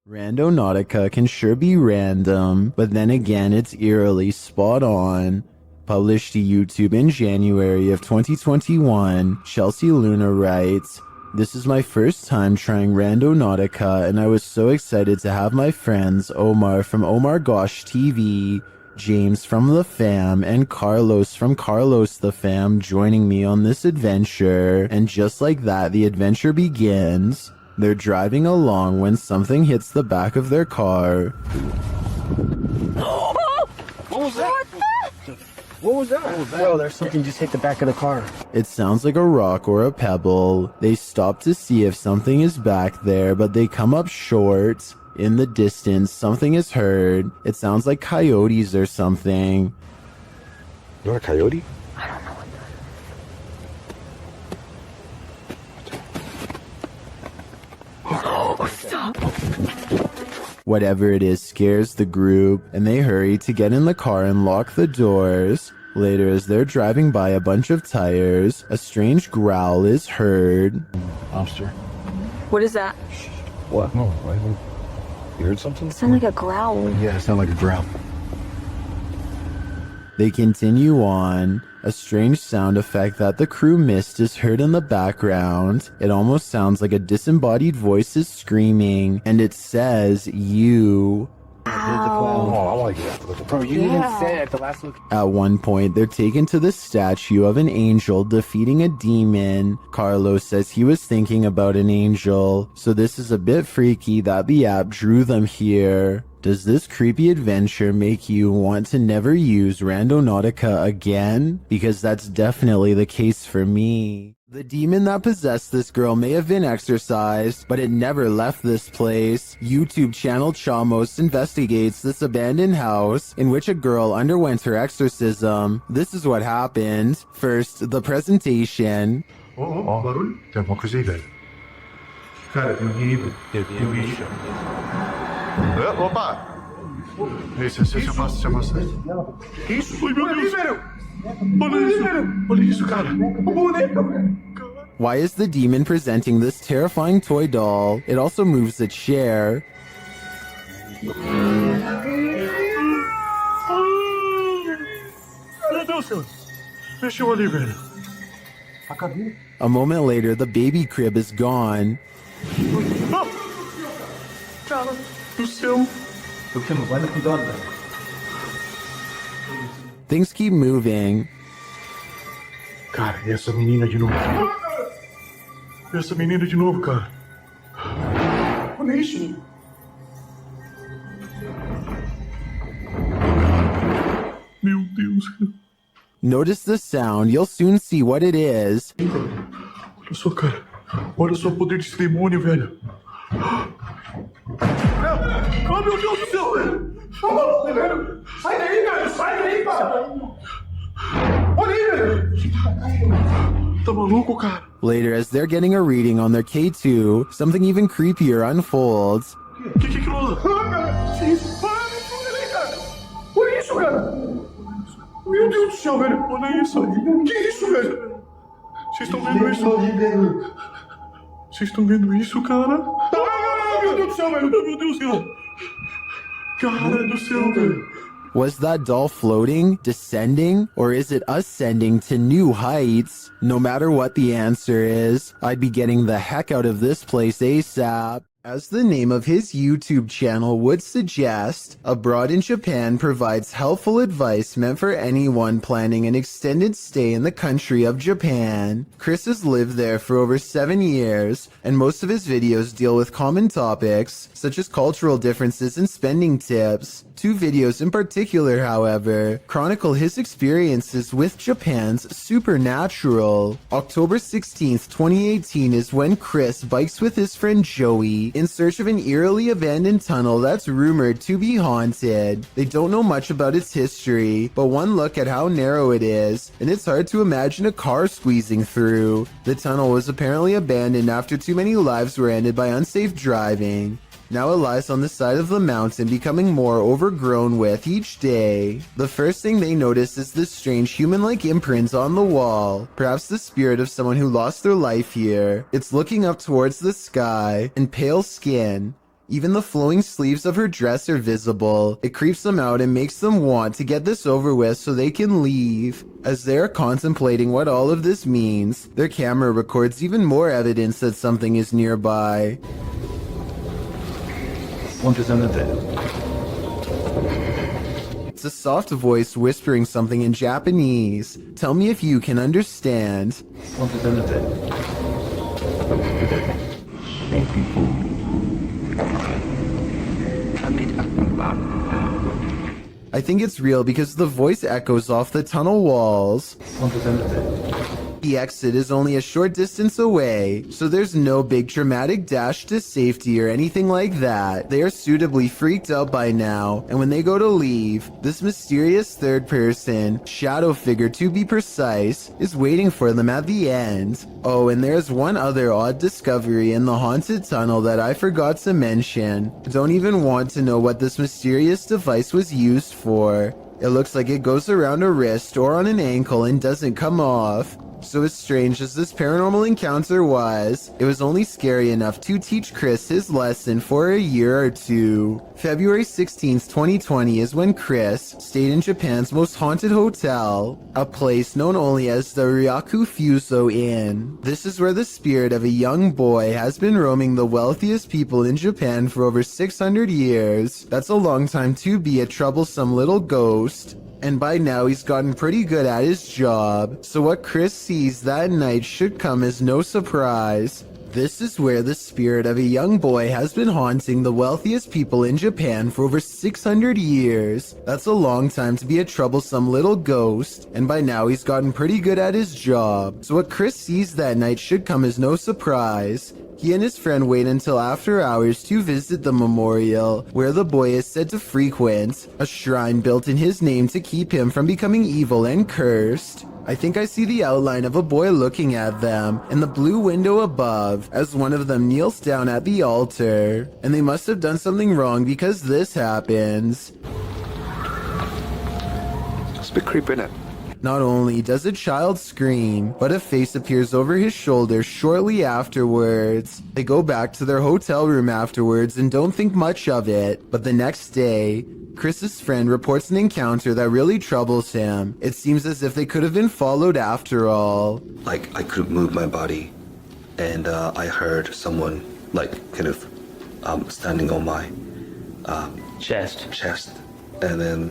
Randonautica can sure be random, but then again it's eerily spot on. Published to YouTube in January of 2021, Chelsea Luna writes, "This is my first time trying Randonautica and I was so excited to have my friends Omar from Omar Gosh TV, James from The Fam, and Carlos from Carlos The Fam joining me on this adventure, and just like that the adventure begins. They're driving along when something hits the back of their car." What was that? What was that? Bro, there's something just hit the back of the car. It sounds like a rock or a pebble. They stop to see if something is back there, but they come up short. In the distance, something is heard. It sounds like coyotes or something. Not a coyote? I don't know what that is. Oh, stop. Whatever it is scares the group, and they hurry to get in the car and lock the doors. Later, as they're driving by a bunch of tires, a strange growl is heard. Lobster. What is that? What? No, you heard something? It sounded like a growl. Yeah, it sounded like a growl. They continue on. A strange sound effect that the crew missed is heard in the background. It almost sounds like a disembodied voice is screaming, and it says, "You." Oh, I like that. Bro, you didn't say it at the last look. At one point, they're taken to the statue of an angel defeating a demon. Carlos says he was thinking about an angel, so this is a bit freaky that the app drew them here. Does this creepy adventure make you want to never use Randonautica again? Because that's definitely the case for me. The demon that possessed this girl may have been exorcised, but it never left this place. YouTube channel Chamos investigates this abandoned house in which a girl underwent her exorcism. This is what happened. First, the presentation. Barulho? Tem alguma coisa aí, velho? Cara, tem alguém aí, velho. Tem alguém aí. Opa! Esse afasta, se afasta. Que isso? Ai, meu Deus! Olha isso! Olha isso, cara! O boneco, velho! Why is the demon presenting this terrifying toy doll? It also moves a chair. Meu Deus, senhor! Mexeu ali, velho. A moment later, the baby crib is gone. Cara do céu! Things keep moving. Cara, e essa menina de novo? Essa menina de novo, cara. Olha isso. Meu Deus. Notice the sound. You'll soon see what it is. Olha só, cara. Olha só o poder desse demônio, velho. Oh, meu Deus do céu, velho. Velho. Sai daí, velho. Sai daí, cara. Olha aí, velho. Tá maluco, cara? Later, as they're getting a reading on their K2, something even creepier unfolds. Que é aquilo lá? Ah, cara. Que isso? Olha, cara. Olha isso, cara. Meu Deus do céu, velho. Olha isso. Que isso, velho? Vocês estão vendo isso? Vocês estão vendo isso, cara? Ah, meu Deus do céu, velho. Meu Deus, cara. Cara do céu, velho. Was that doll floating, descending, or is it ascending to new heights? No matter what the answer is, I'd be getting the heck out of this place ASAP. As the name of his YouTube channel would suggest, Abroad in Japan provides helpful advice meant for anyone planning an extended stay in the country of Japan. Chris has lived there for over 7 years, and most of his videos deal with common topics, such as cultural differences and spending tips. 2 videos in particular, however, chronicle his experiences with Japan's supernatural. October 16th, 2018 is when Chris bikes with his friend Joey in search of an eerily abandoned tunnel that's rumored to be haunted. They don't know much about its history, but one look at how narrow it is, and it's hard to imagine a car squeezing through. The tunnel was apparently abandoned after too many lives were ended by unsafe driving. Now it lies on the side of the mountain, becoming more overgrown with each day. The first thing they notice is this strange human-like imprint on the wall, perhaps the spirit of someone who lost their life here. It's looking up towards the sky, and pale skin. Even the flowing sleeves of her dress are visible. It creeps them out and makes them want to get this over with so they can leave. As they're contemplating what all of this means, their camera records even more evidence that something is nearby. It's a soft voice whispering something in Japanese. Tell me if you can understand. I think it's real because the voice echoes off the tunnel walls. The exit is only a short distance away, so there's no big dramatic dash to safety or anything like that. They are suitably freaked out by now, and when they go to leave, this mysterious third person, shadow figure to be precise, is waiting for them at the end. Oh, and there's one other odd discovery in the haunted tunnel that I forgot to mention. I don't even want to know what this mysterious device was used for. It looks like it goes around a wrist or on an ankle and doesn't come off. So as strange as this paranormal encounter was, it was only scary enough to teach Chris his lesson for a year or two. February 16th, 2020 is when Chris stayed in Japan's most haunted hotel, a place known only as the Ryaku Fuso Inn. This is where the spirit of a young boy has been roaming the wealthiest people in Japan for over 600 years. That's a long time to be a troublesome little ghost. And by now he's gotten pretty good at his job, so what Chris sees that night should come as no surprise. This is where the spirit of a young boy has been haunting the wealthiest people in Japan for over 600 years. That's a long time to be a troublesome little ghost, and by now he's gotten pretty good at his job, so what Chris sees that night should come as no surprise. He and his friend wait until after hours to visit the memorial, where the boy is said to frequent, a shrine built in his name to keep him from becoming evil and cursed. I think I see the outline of a boy looking at them in the blue window above as one of them kneels down at the altar. And they must have done something wrong because this happens. It's a bit creepy, innit? Not only does a child scream, but a face appears over his shoulder shortly afterwards. They go back to their hotel room afterwards and don't think much of it. But the next day, Chris's friend reports an encounter that really troubles him. It seems as if they could have been followed after all. Like, I couldn't move my body, and I heard someone, like, kind of standing on my chest, and then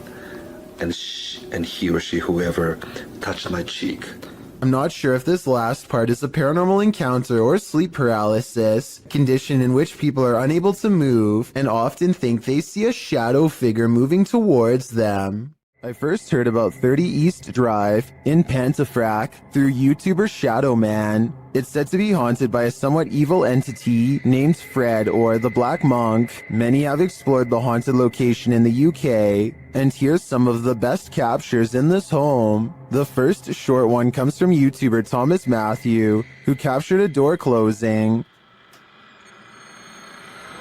and he or she, whoever, touched my cheek. I'm not sure if this last part is a paranormal encounter or sleep paralysis, condition in which people are unable to move and often think they see a shadow figure moving towards them. I first heard about 30 East Drive in Pontefract through YouTuber Shadow Man. It's said to be haunted by a somewhat evil entity named Fred or the Black Monk. Many have explored the haunted location in the UK, and here's some of the best captures in this home. The first short one comes from YouTuber Thomas Matthew, who captured a door closing.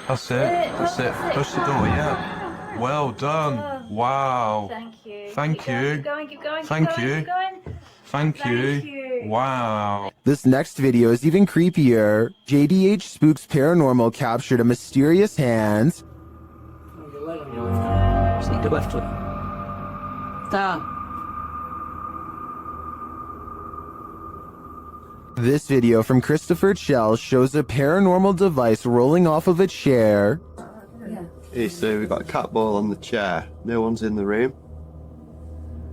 That's it. Push the door, yeah. Well done. Wow. Thank you. Thank you. Keep going, keep going, Thank keep going, you. keep going. Thank you. Wow. This next video is even creepier. JDH Spooks Paranormal captured a mysterious hand. Sneak the left foot. This video from Christopher Chell shows a paranormal device rolling off of a chair. Hey, so we've got a cat ball on the chair. No one's in the room.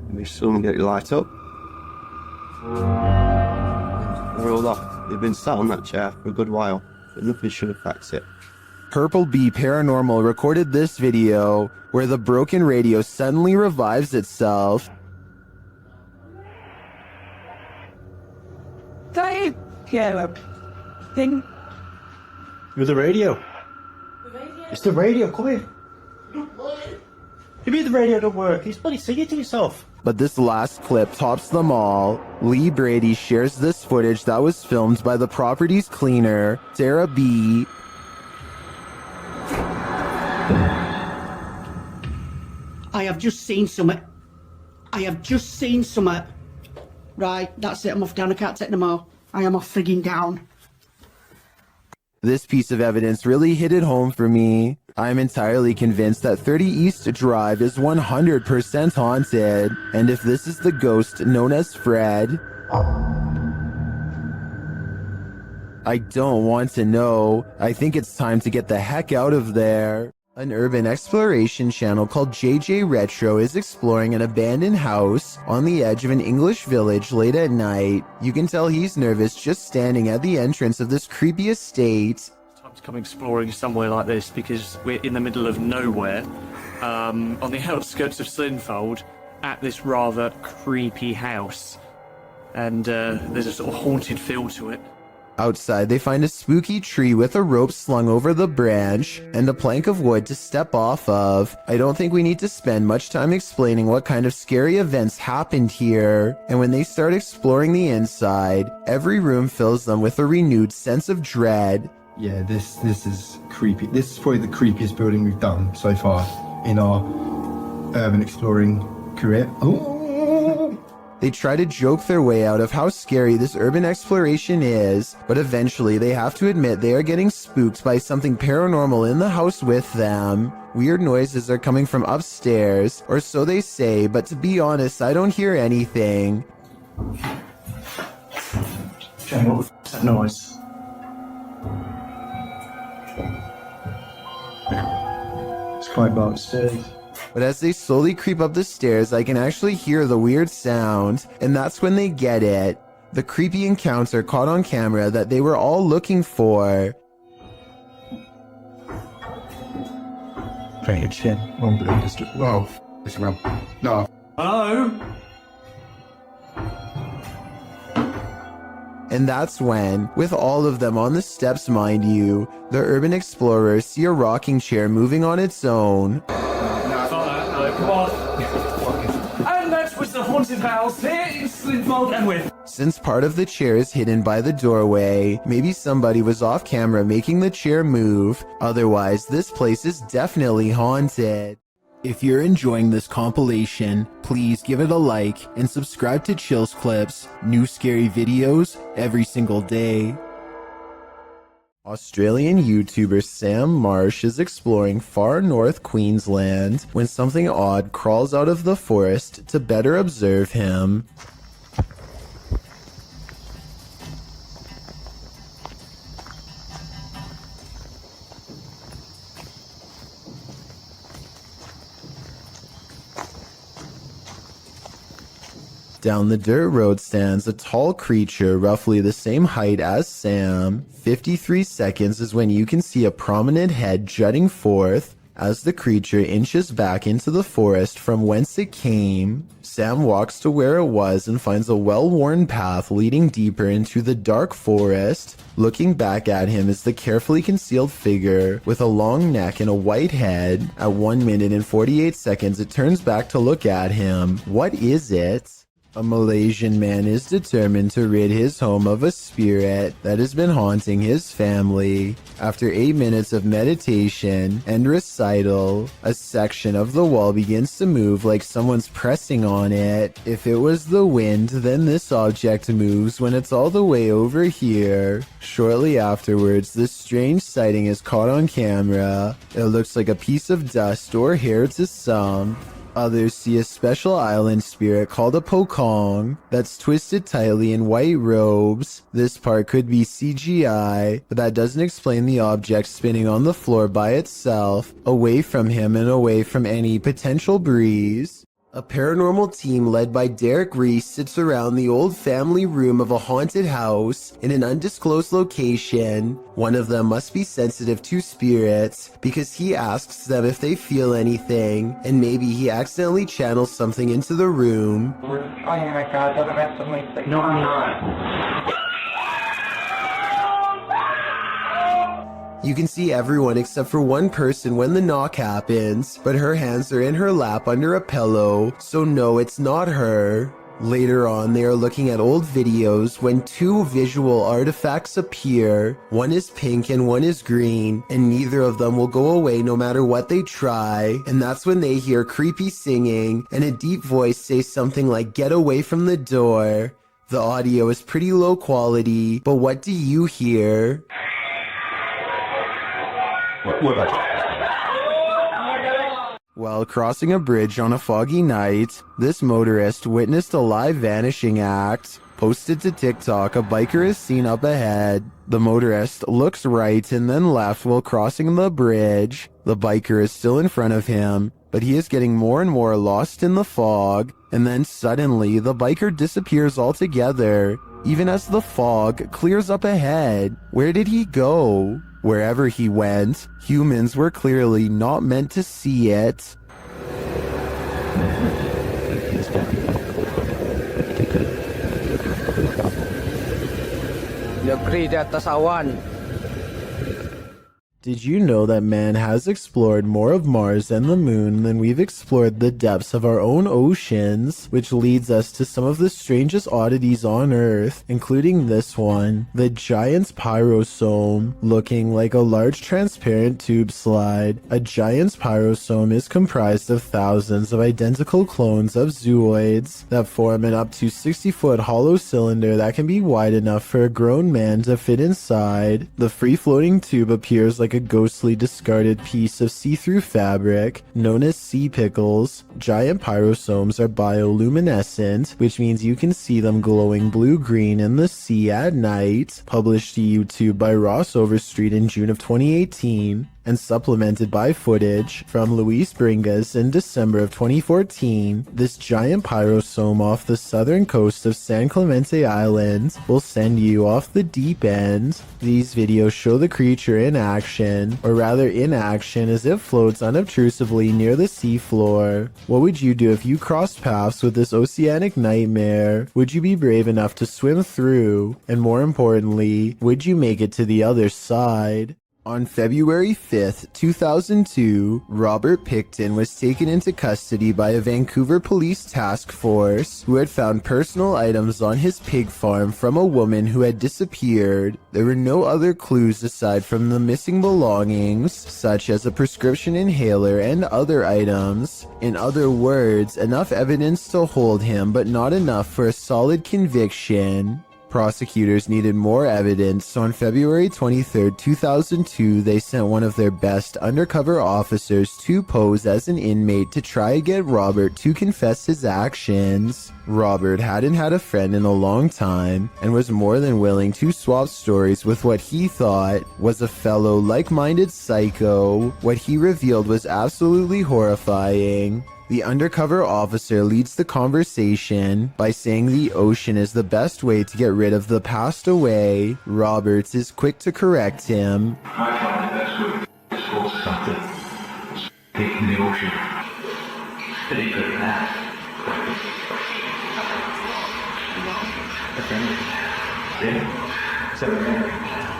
Let me someone get your light up. They're all off. They've been sat on that chair for a good while, but nothing should affect it. Purple Bee Paranormal recorded this video where the broken radio suddenly revives itself. Dave! Yeah, thing. With the radio. It's the radio, come here. You mean the radio don't work? He's bloody singing to yourself. But this last clip tops them all. Lee Brady shares this footage that was filmed by the property's cleaner, Sarah B. I have just seen something. Right, that's it. I'm off down. I can't take no more. I am off frigging down. This piece of evidence really hit it home for me. I'm entirely convinced that 30 East Drive is 100% haunted, and if this is the ghost known as Fred, I don't want to know. I think it's time to get the heck out of there. An urban exploration channel called JJ Retro is exploring an abandoned house on the edge of an English village late at night. You can tell he's nervous just standing at the entrance of this creepy estate. Time to come exploring somewhere like this because we're in the middle of nowhere, on the outskirts of Slinfold, at this rather creepy house. And there's a sort of haunted feel to it. Outside, they find a spooky tree with a rope slung over the branch and a plank of wood to step off of. I don't think we need to spend much time explaining what kind of scary events happened here. And when they start exploring the inside, every room fills them with a renewed sense of dread. Yeah, this is creepy. This is probably the creepiest building we've done so far in our urban exploring career. Oh. They try to joke their way out of how scary this urban exploration is, but eventually they have to admit they are getting spooked by something paranormal in the house with them. Weird noises are coming from upstairs, or so they say, but to be honest, I don't hear anything. Jane, what the f***'s that noise? It's quite about upstairs. But as they slowly creep up the stairs, I can actually hear the weird sound, and that's when they get it. The creepy encounter caught on camera that they were all looking for. Very shit. Whoa. It's around. No. Hello? And that's when, with all of them on the steps mind you, the urban explorers see a rocking chair moving on its own. Come on. And that was the haunted house here in Slinfold and with. Since part of the chair is hidden by the doorway, maybe somebody was off camera making the chair move. Otherwise, this place is definitely haunted. If you're enjoying this compilation, please give it a like and subscribe to Chills Clips, new scary videos every single day. Australian YouTuber Sam Marsh is exploring far north Queensland when something odd crawls out of the forest to better observe him. Down the dirt road stands a tall creature roughly the same height as Sam. 53 seconds is when you can see a prominent head jutting forth as the creature inches back into the forest from whence it came. Sam walks to where it was and finds a well-worn path leading deeper into the dark forest. Looking back at him is the carefully concealed figure with a long neck and a white head. At 1 minute and 48 seconds, it turns back to look at him. What is it? A Malaysian man is determined to rid his home of a spirit that has been haunting his family. After 8 minutes of meditation and recital, a section of the wall begins to move like someone's pressing on it. If it was the wind, then this object moves when it's all the way over here. Shortly afterwards, this strange sighting is caught on camera. It looks like a piece of dust or hair to some. Others see a special island spirit called a pokong that's twisted tightly in white robes. This part could be CGI, but that doesn't explain the object spinning on the floor by itself, away from him and away from any potential breeze. A paranormal team led by Derek Reese sits around the old family room of a haunted house in an undisclosed location. One of them must be sensitive to spirits because he asks them if they feel anything, and maybe he accidentally channels something into the room. Oh my god, the rest of my sleep. No, I'm not. You can see everyone except for one person when the knock happens, but her hands are in her lap under a pillow, so no, it's not her. Later on, they are looking at old videos when two visual artifacts appear. One is pink and one is green, and neither of them will go away no matter what they try. And that's when they hear creepy singing and a deep voice say something like, "Get away from the door." The audio is pretty low quality, but what do you hear? What about While crossing a bridge on a foggy night, this motorist witnessed a live vanishing act. Posted to TikTok, a biker is seen up ahead. The motorist looks right and then left while crossing the bridge. The biker is still in front of him, but he is getting more and more lost in the fog. And then suddenly, the biker disappears altogether, even as the fog clears up ahead. Where did he go? Wherever he went, humans were clearly not meant to see it. Negeri di atas awan. Did you know that man has explored more of Mars and the moon than we've explored the depths of our own oceans, which leads us to some of the strangest oddities on Earth, including this one, the giant's pyrosome, looking like a large transparent tube slide. A giant's pyrosome is comprised of thousands of identical clones of zooids that form an up to 60-foot hollow cylinder that can be wide enough for a grown man to fit inside. The free-floating tube appears like a ghostly discarded piece of see-through fabric known as sea pickles. Giant pyrosomes are bioluminescent, which means you can see them glowing blue-green in the sea at night. Published to YouTube by Ross Overstreet in June of 2018. And supplemented by footage from Luis Bringas in December of 2014, this giant pyrosome off the southern coast of San Clemente Island will send you off the deep end. These videos show the creature in action, or rather inaction as it floats unobtrusively near the seafloor. What would you do if you crossed paths with this oceanic nightmare? Would you be brave enough to swim through? And more importantly, would you make it to the other side? On February 5th, 2002, Robert Picton was taken into custody by a Vancouver police task force who had found personal items on his pig farm from a woman who had disappeared. There were no other clues aside from the missing belongings, such as a prescription inhaler and other items. In other words, enough evidence to hold him, but not enough for a solid conviction. Prosecutors needed more evidence, so on February 23, 2002, they sent one of their best undercover officers to pose as an inmate to try and get Robert to confess his actions. Robert hadn't had a friend in a long time and was more than willing to swap stories with what he thought was a fellow like-minded psycho. What he revealed was absolutely horrifying. The undercover officer leads the conversation by saying the ocean is the best way to get rid of the passed away. Roberts is quick to correct him. I find the best way is for something. Taking the ocean. Pretty good math.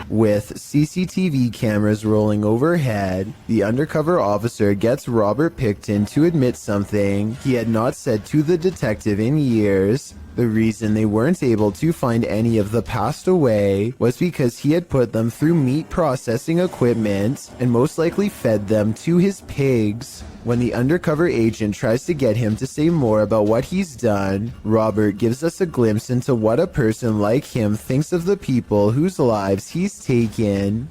With CCTV cameras rolling overhead, the undercover officer gets Robert Picton to admit something he had not said to the detective in years. The reason they weren't able to find any of the passed away was because he had put them through meat processing equipment and most likely fed them to his pigs. When the undercover agent tries to get him to say more about what he's done, Robert gives us a glimpse into what a person like him thinks of the people whose lives he's taken.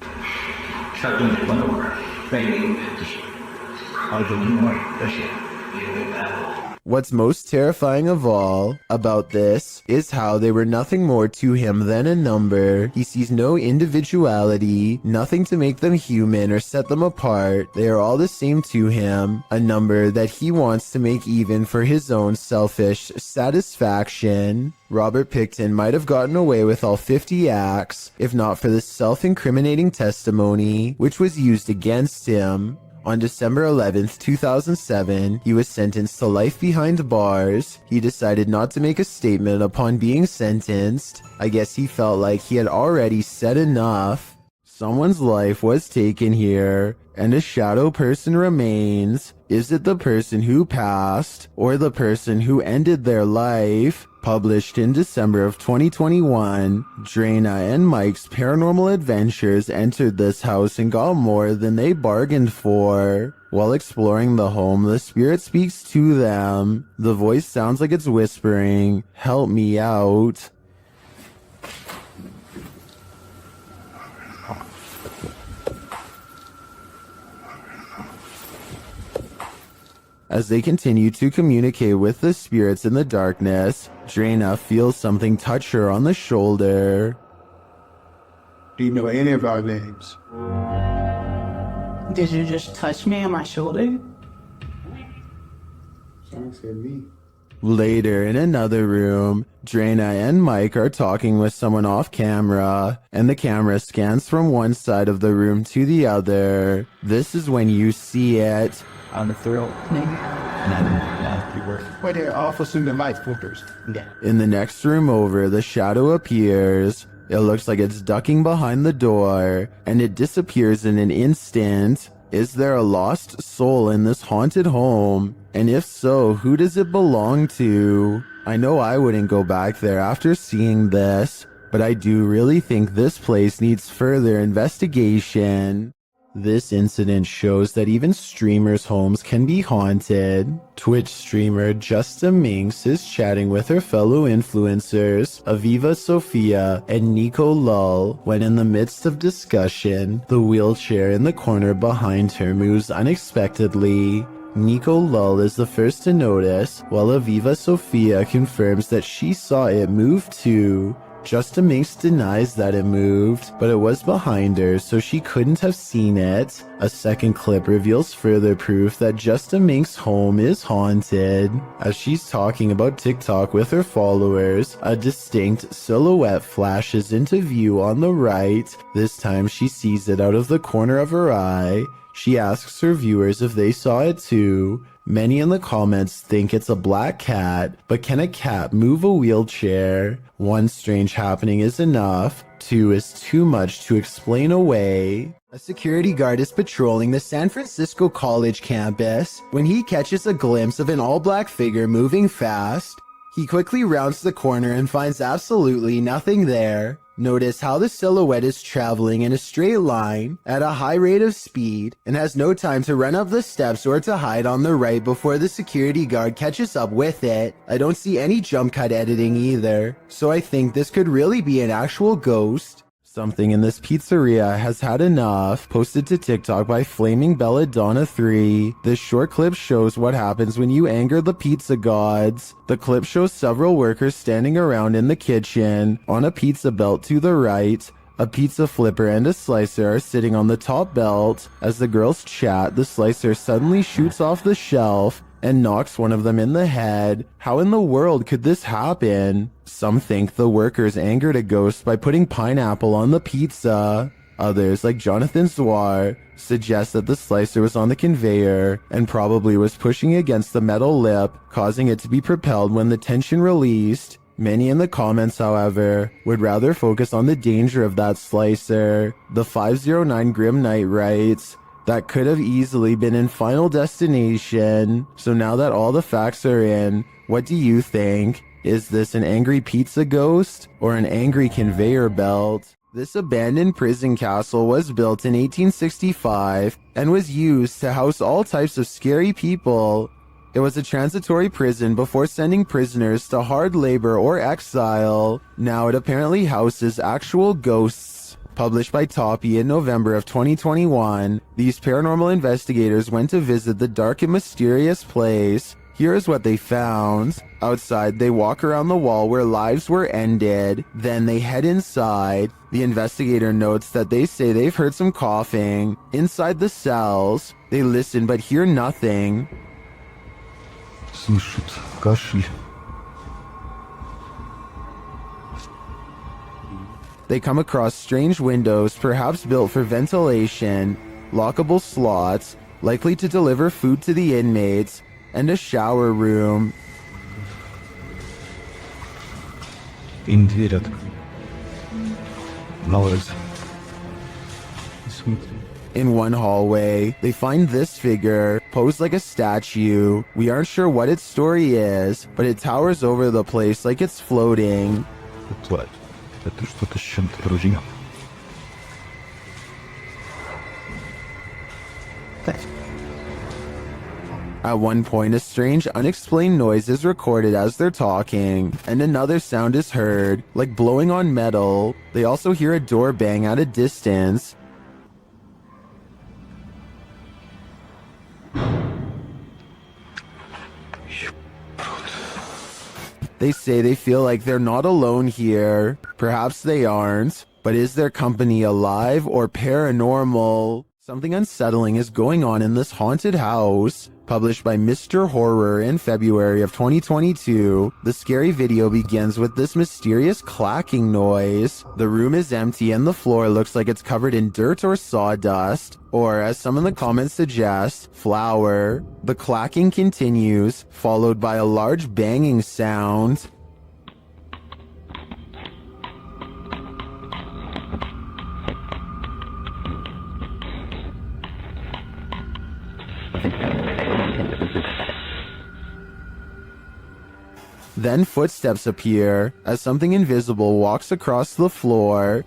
What's most terrifying of all about this is how they were nothing more to him than a number. He sees no individuality, nothing to make them human or set them apart. They are all the same to him, a number that he wants to make even for his own selfish satisfaction. Robert Picton might have gotten away with all 50 acts, if not for the self-incriminating testimony, which was used against him. On December 11th, 2007, he was sentenced to life behind bars. He decided not to make a statement upon being sentenced. I guess he felt like he had already said enough. Someone's life was taken here, and a shadow person remains. Is it the person who passed, or the person who ended their life? Published in December of 2021, Drana and Mike's paranormal adventures entered this house and got more than they bargained for. While exploring the home, the spirit speaks to them. The voice sounds like it's whispering, "Help me out." As they continue to communicate with the spirits in the darkness, Drena feels something touch her on the shoulder. Do you know any of our names? Did you just touch me on my shoulder? Someone said me. Later, in another room, Drena and Mike are talking with someone off camera, and the camera scans from one side of the room to the other. This is when you see it. On the thrill. Wait there, awful soon the light filters. Yeah. In the next room over, the shadow appears. It looks like it's ducking behind the door, and it disappears in an instant. Is there a lost soul in this haunted home? And if so, who does it belong to? I know I wouldn't go back there after seeing this, but I do really think this place needs further investigation. This incident shows that even streamers' homes can be haunted. Twitch streamer Justa Minx is chatting with her fellow influencers, Aviva Sophia and Nico Lull, when in the midst of discussion, the wheelchair in the corner behind her moves unexpectedly. Nico Lull is the first to notice, while Aviva Sophia confirms that she saw it move too. Justa Minx denies that it moved, but it was behind her, so she couldn't have seen it. A second clip reveals further proof that Justa Minx's home is haunted. As she's talking about TikTok with her followers, a distinct silhouette flashes into view on the right. This time she sees it out of the corner of her eye. She asks her viewers if they saw it too. Many in the comments think it's a black cat, but can a cat move a wheelchair? One strange happening is enough. Two is too much to explain away. A security guard is patrolling the San Francisco College campus when he catches a glimpse of an all-black figure moving fast. He quickly rounds the corner and finds absolutely nothing there. Notice how the silhouette is traveling in a straight line at a high rate of speed and has no time to run up the steps or to hide on the right before the security guard catches up with it. I don't see any jump cut editing either, so I think this could really be an actual ghost. Something in this pizzeria has had enough. Posted to TikTok by Flaming Belladonna 3. This short clip shows what happens when you anger the pizza gods. The clip shows several workers standing around in the kitchen. On a pizza belt to the right, a pizza flipper and a slicer are sitting on the top belt. As the girls chat, the slicer suddenly shoots off the shelf and knocks one of them in the head. How in the world could this happen? Some think the workers angered a ghost by putting pineapple on the pizza. Others, like Jonathan Zwar, suggest that the slicer was on the conveyor and probably was pushing against the metal lip, causing it to be propelled when the tension released. Many in the comments, however, would rather focus on the danger of that slicer. The 509 Grim Knight writes, "That could have easily been in Final Destination. So now that all the facts are in, what do you think? Is this an angry pizza ghost or an angry conveyor belt?" This abandoned prison castle was built in 1865 and was used to house all types of scary people. It was a transitory prison before sending prisoners to hard labor or exile. Now it apparently houses actual ghosts. Published by Toppy in November of 2021, these paranormal investigators went to visit the dark and mysterious place. Here's what they found. Outside, they walk around the wall where lives were ended. Then they head inside. The investigator notes that they say they've heard some coughing. Inside the cells, they listen but hear nothing. Слышат кашель. They come across strange windows, perhaps built for ventilation, lockable slots, likely to deliver food to the inmates, and a shower room. Им дверь открыли. На улице. Смотри. In one hallway, they find this figure, posed like a statue. We aren't sure what its story is, but it towers over the place like it's floating. Тварь. Это что-то с чем-то вроде. At one point, a strange, unexplained noise is recorded as they're talking, and another sound is heard, like blowing on metal. They also hear a door bang at a distance. They say they feel like they're not alone here. Perhaps they aren't, but is their company alive or paranormal? Something unsettling is going on in this haunted house. Published by Mr. Horror in February of 2022, the scary video begins with this mysterious clacking noise. The room is empty and the floor looks like it's covered in dirt or sawdust, or as some in the comments suggest, flour. The clacking continues, followed by a large banging sound. Then footsteps appear as something invisible walks across the floor.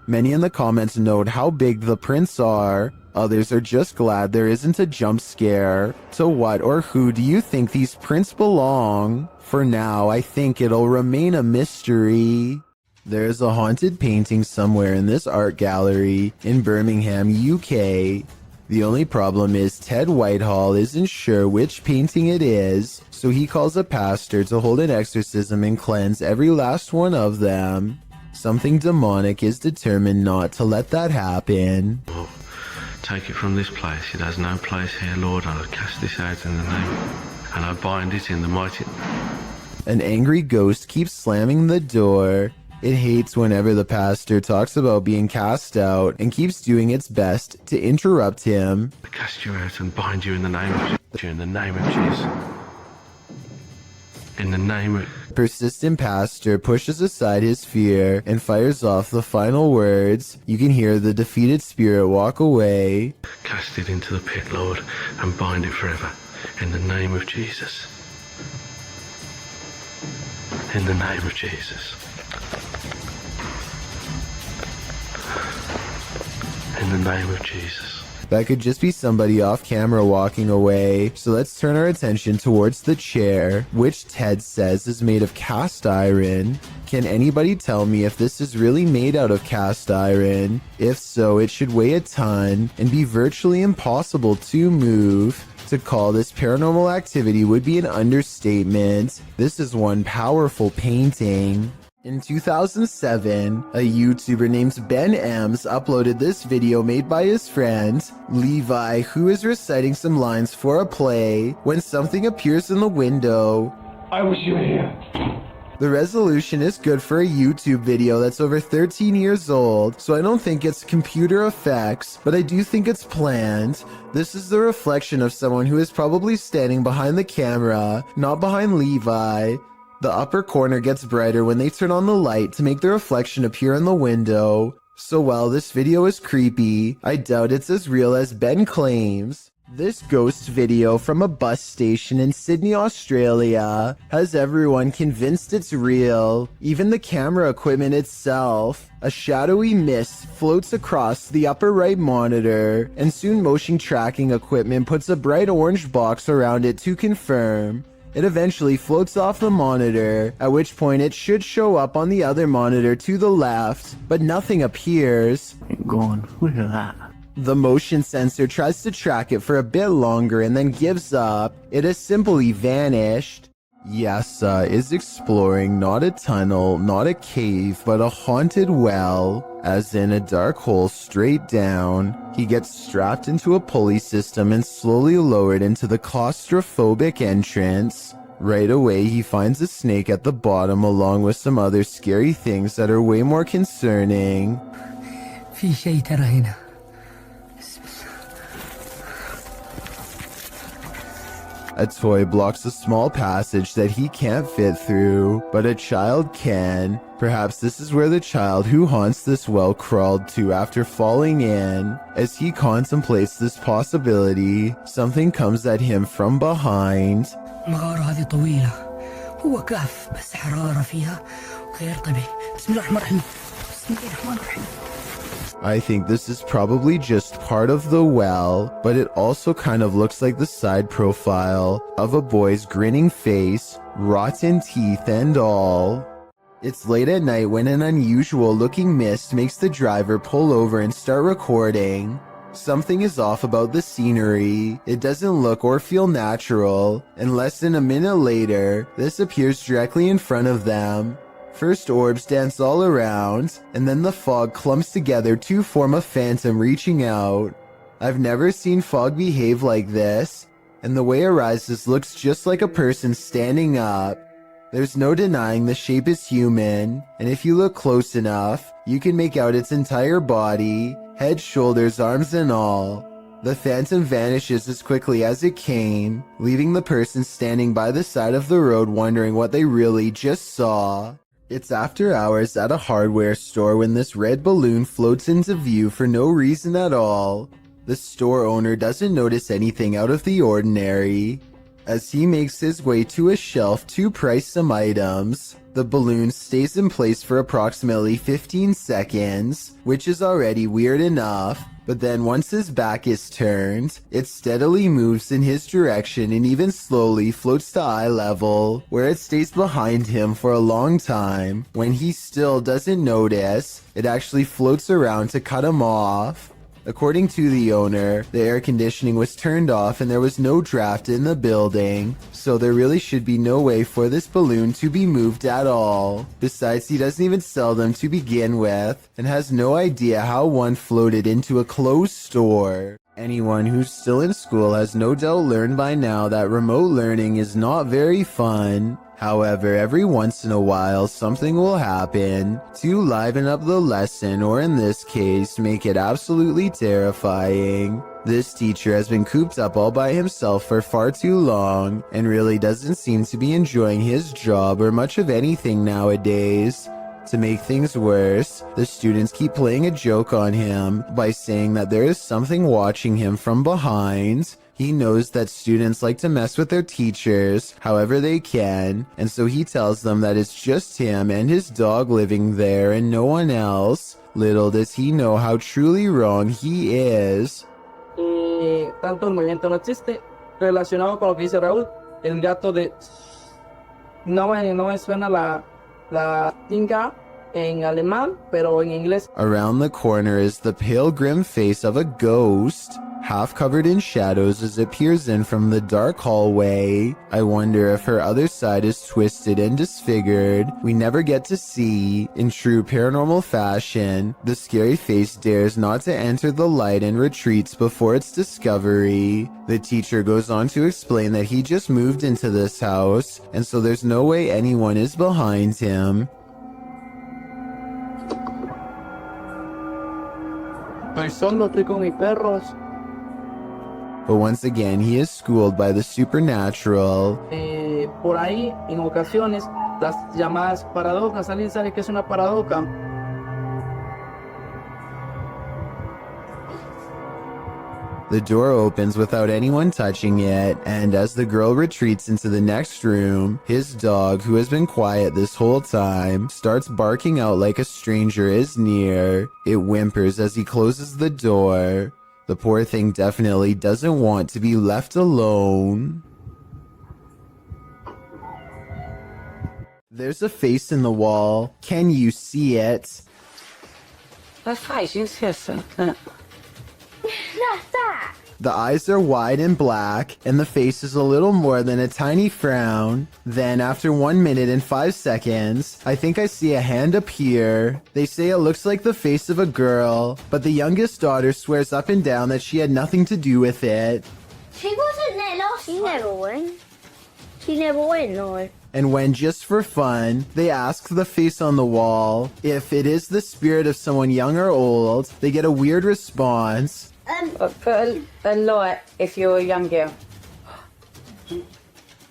Many in the comments note how big the prints are. Others are just glad there isn't a jump scare. To what or who do you think these prints belong? For now, I think it'll remain a mystery. There's a haunted painting somewhere in this art gallery in Birmingham, UK. The only problem is Ted Whitehall isn't sure which painting it is, so he calls a pastor to hold an exorcism and cleanse every last one of them. Something demonic is determined not to let that happen. Lord, take it from this place. It has no place here, Lord. I cast this out in the name, and I bind it in the mighty... An angry ghost keeps slamming the door. It hates whenever the pastor talks about being cast out and keeps doing its best to interrupt him. I cast you out and bind you in the name of Jesus. In the name of Jesus. In the name of... Persistent pastor pushes aside his fear and fires off the final words. You can hear the defeated spirit walk away. Cast it into the pit, Lord, and bind it forever. In the name of Jesus. In the name of Jesus. In the name of Jesus. That could just be somebody off camera walking away, so let's turn our attention towards the chair, which Ted says is made of cast iron. Can anybody tell me if this is really made out of cast iron? If so, it should weigh a ton and be virtually impossible to move. To call this paranormal activity would be an understatement. This is one powerful painting. In 2007, a YouTuber named Ben Ems uploaded this video made by his friend, Levi, who is reciting some lines for a play when something appears in the window. I wish you were here. The resolution is good for a YouTube video that's over 13 years old, so I don't think it's computer effects, but I do think it's planned. This is the reflection of someone who is probably standing behind the camera, not behind Levi. The upper corner gets brighter when they turn on the light to make the reflection appear in the window. So while this video is creepy, I doubt it's as real as Ben claims. This ghost video from a bus station in Sydney, Australia has everyone convinced it's real, even the camera equipment itself. A shadowy mist floats across the upper right monitor, and soon motion tracking equipment puts a bright orange box around it to confirm. It eventually floats off the monitor, at which point it should show up on the other monitor to the left, but nothing appears. Go on, look at that. The motion sensor tries to track it for a bit longer and then gives up. It has simply vanished. Yasa is exploring not a tunnel, not a cave, but a haunted well, as in a dark hole straight down. He gets strapped into a pulley system and slowly lowered into the claustrophobic entrance. Right away, he finds a snake at the bottom along with some other scary things that are way more concerning. في شيء ترى هنا. A toy blocks a small passage that he can't fit through, but a child can. Perhaps this is where the child who haunts this well crawled to after falling in. As he contemplates this possibility, something comes at him from behind. المغارة هذه طويلة. هو كهف بس حرارة فيها غير طبيعي. بسم الله الرحمن الرحيم. بسم الله الرحمن الرحيم. I think this is probably just part of the well, but it also kind of looks like the side profile of a boy's grinning face, rotten teeth and all. It's late at night when an unusual looking mist makes the driver pull over and start recording. Something is off about the scenery. It doesn't look or feel natural, and less than a minute later, this appears directly in front of them. First orbs dance all around, and then the fog clumps together to form a phantom reaching out. I've never seen fog behave like this, and the way it rises looks just like a person standing up. There's no denying the shape is human, and if you look close enough, you can make out its entire body, head, shoulders, arms, and all. The phantom vanishes as quickly as it came, leaving the person standing by the side of the road wondering what they really just saw. It's after hours at a hardware store when this red balloon floats into view for no reason at all. The store owner doesn't notice anything out of the ordinary. As he makes his way to a shelf to price some items, the balloon stays in place for approximately 15 seconds, which is already weird enough, but then once his back is turned, it steadily moves in his direction and even slowly floats to eye level, where it stays behind him for a long time. When he still doesn't notice, it actually floats around to cut him off. According to the owner, the air conditioning was turned off and there was no draft in the building, so there really should be no way for this balloon to be moved at all. Besides, he doesn't even sell them to begin with, and has no idea how one floated into a closed store. Anyone who's still in school has no doubt learned by now that remote learning is not very fun. However, every once in a while, something will happen to liven up the lesson, or in this case, make it absolutely terrifying. This teacher has been cooped up all by himself for far too long, and really doesn't seem to be enjoying his job or much of anything nowadays. To make things worse, the students keep playing a joke on him by saying that there is something watching him from behind. He knows that students like to mess with their teachers however they can, and so he tells them that it's just him and his dog living there and no one else. Little does he know how truly wrong he is. Tanto el movimiento no existe, relacionado con lo que dice Raúl, el gato de... No me suena la tinga en alemán, pero en inglés. Around the corner is the pale grim face of a ghost, half covered in shadows as it peers in from the dark hallway. I wonder if her other side is twisted and disfigured. We never get to see. In true paranormal fashion, the scary face dares not to enter the light and retreats before its discovery. The teacher goes on to explain that he just moved into this house, and so there's no way anyone is behind him. Solo estoy con mis perros. But once again, he is schooled by the supernatural. Por ahí, en ocasiones, las llamadas paradojas. ¿Alguien sabe qué es una paradoja? The door opens without anyone touching it, and as the girl retreats into the next room, his dog, who has been quiet this whole time, starts barking out like a stranger is near. It whimpers as he closes the door. The poor thing definitely doesn't want to be left alone. There's a face in the wall. Can you see it? Vad fan syns det? The eyes are wide and black, and the face is a little more than a tiny frown. Then, after 1 minute and 5 seconds, I think I see a hand appear. They say it looks like the face of a girl, but the youngest daughter swears up and down that she had nothing to do with it. She wasn't there last She never went. She never went, no. And when, just for fun, they ask the face on the wall if it is the spirit of someone young or old, they get a weird response. Put a light if you're a young girl.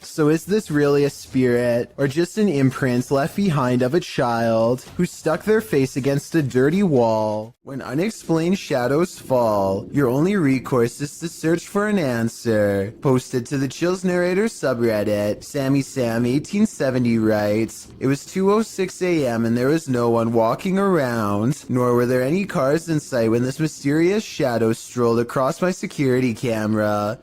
So is this really a spirit, or just an imprint left behind of a child who stuck their face against a dirty wall? When unexplained shadows fall, your only recourse is to search for an answer. Posted to the Chills Narrator subreddit, Sammy Sam 1870 writes, "It was 2:06 a.m. and there was no one walking around, nor were there any cars in sight when this mysterious shadow strolled across my security camera.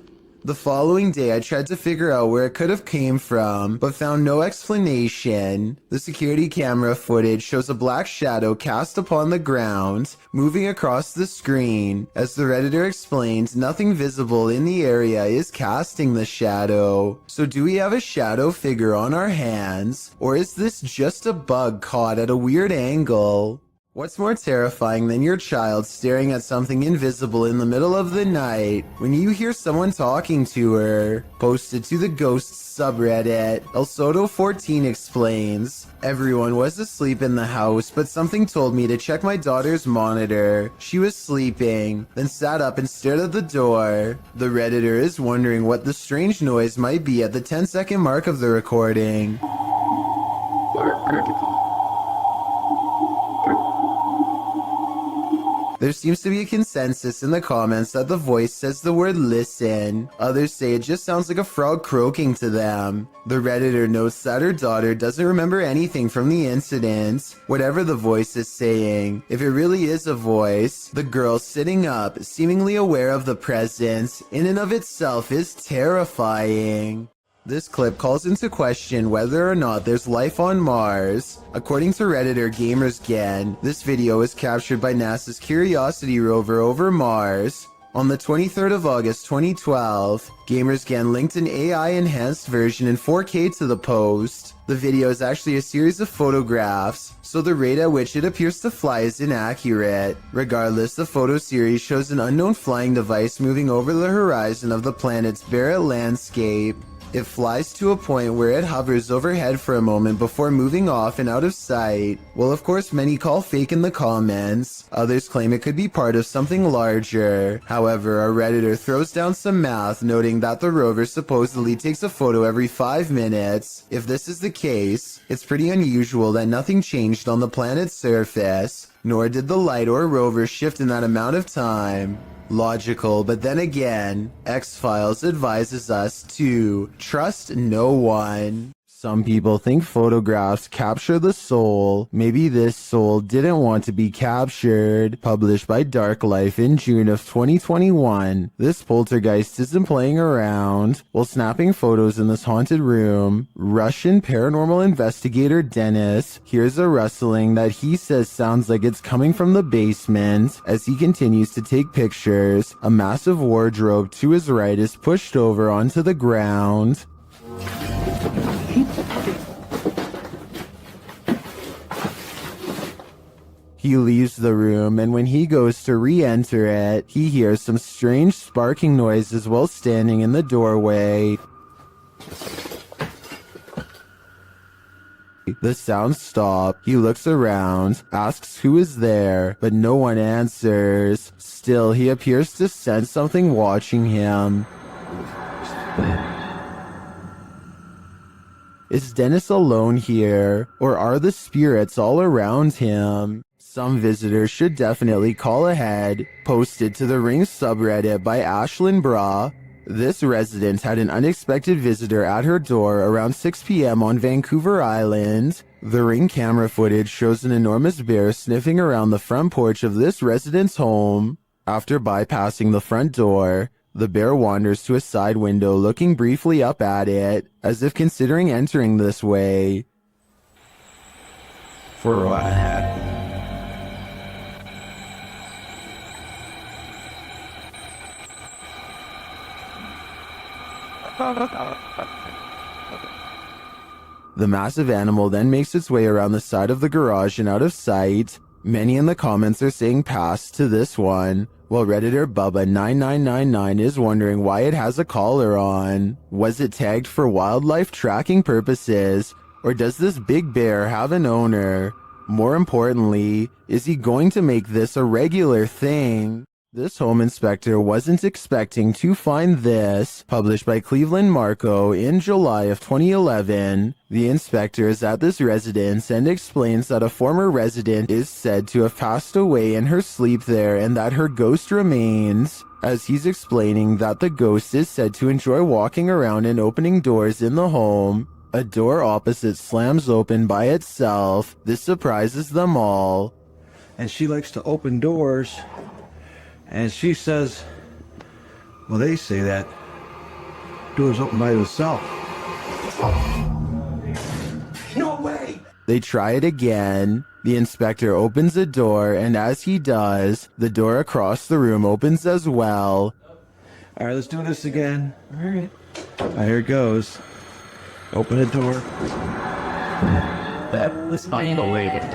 The following day, I tried to figure out where it could have came from, but found no explanation. The security camera footage shows a black shadow cast upon the ground, moving across the screen. As the Redditor explains, nothing visible in the area is casting the shadow. So do we have a shadow figure on our hands, or is this just a bug caught at a weird angle? What's more terrifying than your child staring at something invisible in the middle of the night when you hear someone talking to her? Posted to the Ghosts subreddit, El Soto14 explains, everyone was asleep in the house, but something told me to check my daughter's monitor. She was sleeping, then sat up and stared at the door. The Redditor is wondering what the strange noise might be at the 10-second mark of the recording. There seems to be a consensus in the comments that the voice says the word listen. Others say it just sounds like a frog croaking to them. The Redditor notes that her daughter doesn't remember anything from the incident, whatever the voice is saying. If it really is a voice, the girl sitting up, seemingly aware of the presence, in and of itself is terrifying. This clip calls into question whether or not there's life on Mars. According to Redditor GamersGen, this video was captured by NASA's Curiosity rover over Mars. On the 23rd of August 2012, GamersGen linked an AI-enhanced version in 4K to the post. The video is actually a series of photographs, so the rate at which it appears to fly is inaccurate. Regardless, the photo series shows an unknown flying device moving over the horizon of the planet's barren landscape. It flies to a point where it hovers overhead for a moment before moving off and out of sight. Well, of course, many call fake in the comments. Others claim it could be part of something larger. However, our Redditor throws down some math, noting that the rover supposedly takes a photo every 5 minutes. If this is the case, it's pretty unusual that nothing changed on the planet's surface, nor did the light or rover shift in that amount of time. Logical, but then again, X-Files advises us to trust no one. Some people think photographs capture the soul. Maybe this soul didn't want to be captured. Published by Dark Life in June of 2021, this poltergeist isn't playing around. While snapping photos in this haunted room, Russian paranormal investigator Dennis hears a rustling that he says sounds like it's coming from the basement. As he continues to take pictures, a massive wardrobe to his right is pushed over onto the ground. He leaves the room, and when he goes to re-enter it, he hears some strange sparking noises while standing in the doorway. The sounds stop. He looks around, asks who is there, but no one answers. Still, he appears to sense something watching him. Is Dennis alone here, or are the spirits all around him? Some visitors should definitely call ahead. Posted to the Ring subreddit by Ashlyn Bra. This resident had an unexpected visitor at her door around 6 p.m. on Vancouver Island. The Ring camera footage shows an enormous bear sniffing around the front porch of this resident's home. After bypassing the front door, the bear wanders to a side window, looking briefly up at it, as if considering entering this way. For a while. The massive animal then makes its way around the side of the garage and out of sight. Many in the comments are saying pass to this one, while Redditor Bubba9999 is wondering why it has a collar on. Was it tagged for wildlife tracking purposes, or does this big bear have an owner? More importantly, is he going to make this a regular thing? This home inspector wasn't expecting to find this. Published by Cleveland Marco in July of 2011. The inspector is at this residence and explains that a former resident is said to have passed away in her sleep there and that her ghost remains. As he's explaining that the ghost is said to enjoy walking around and opening doors in the home, a door opposite slams open by itself. This surprises them all. And she likes to open doors. And she says, well, they say that door's open by itself. No way! They try it again. The inspector opens a door, and as he does, the door across the room opens as well. All right, let's do this again. All right. Here it goes. Open the door. That was unbelievable.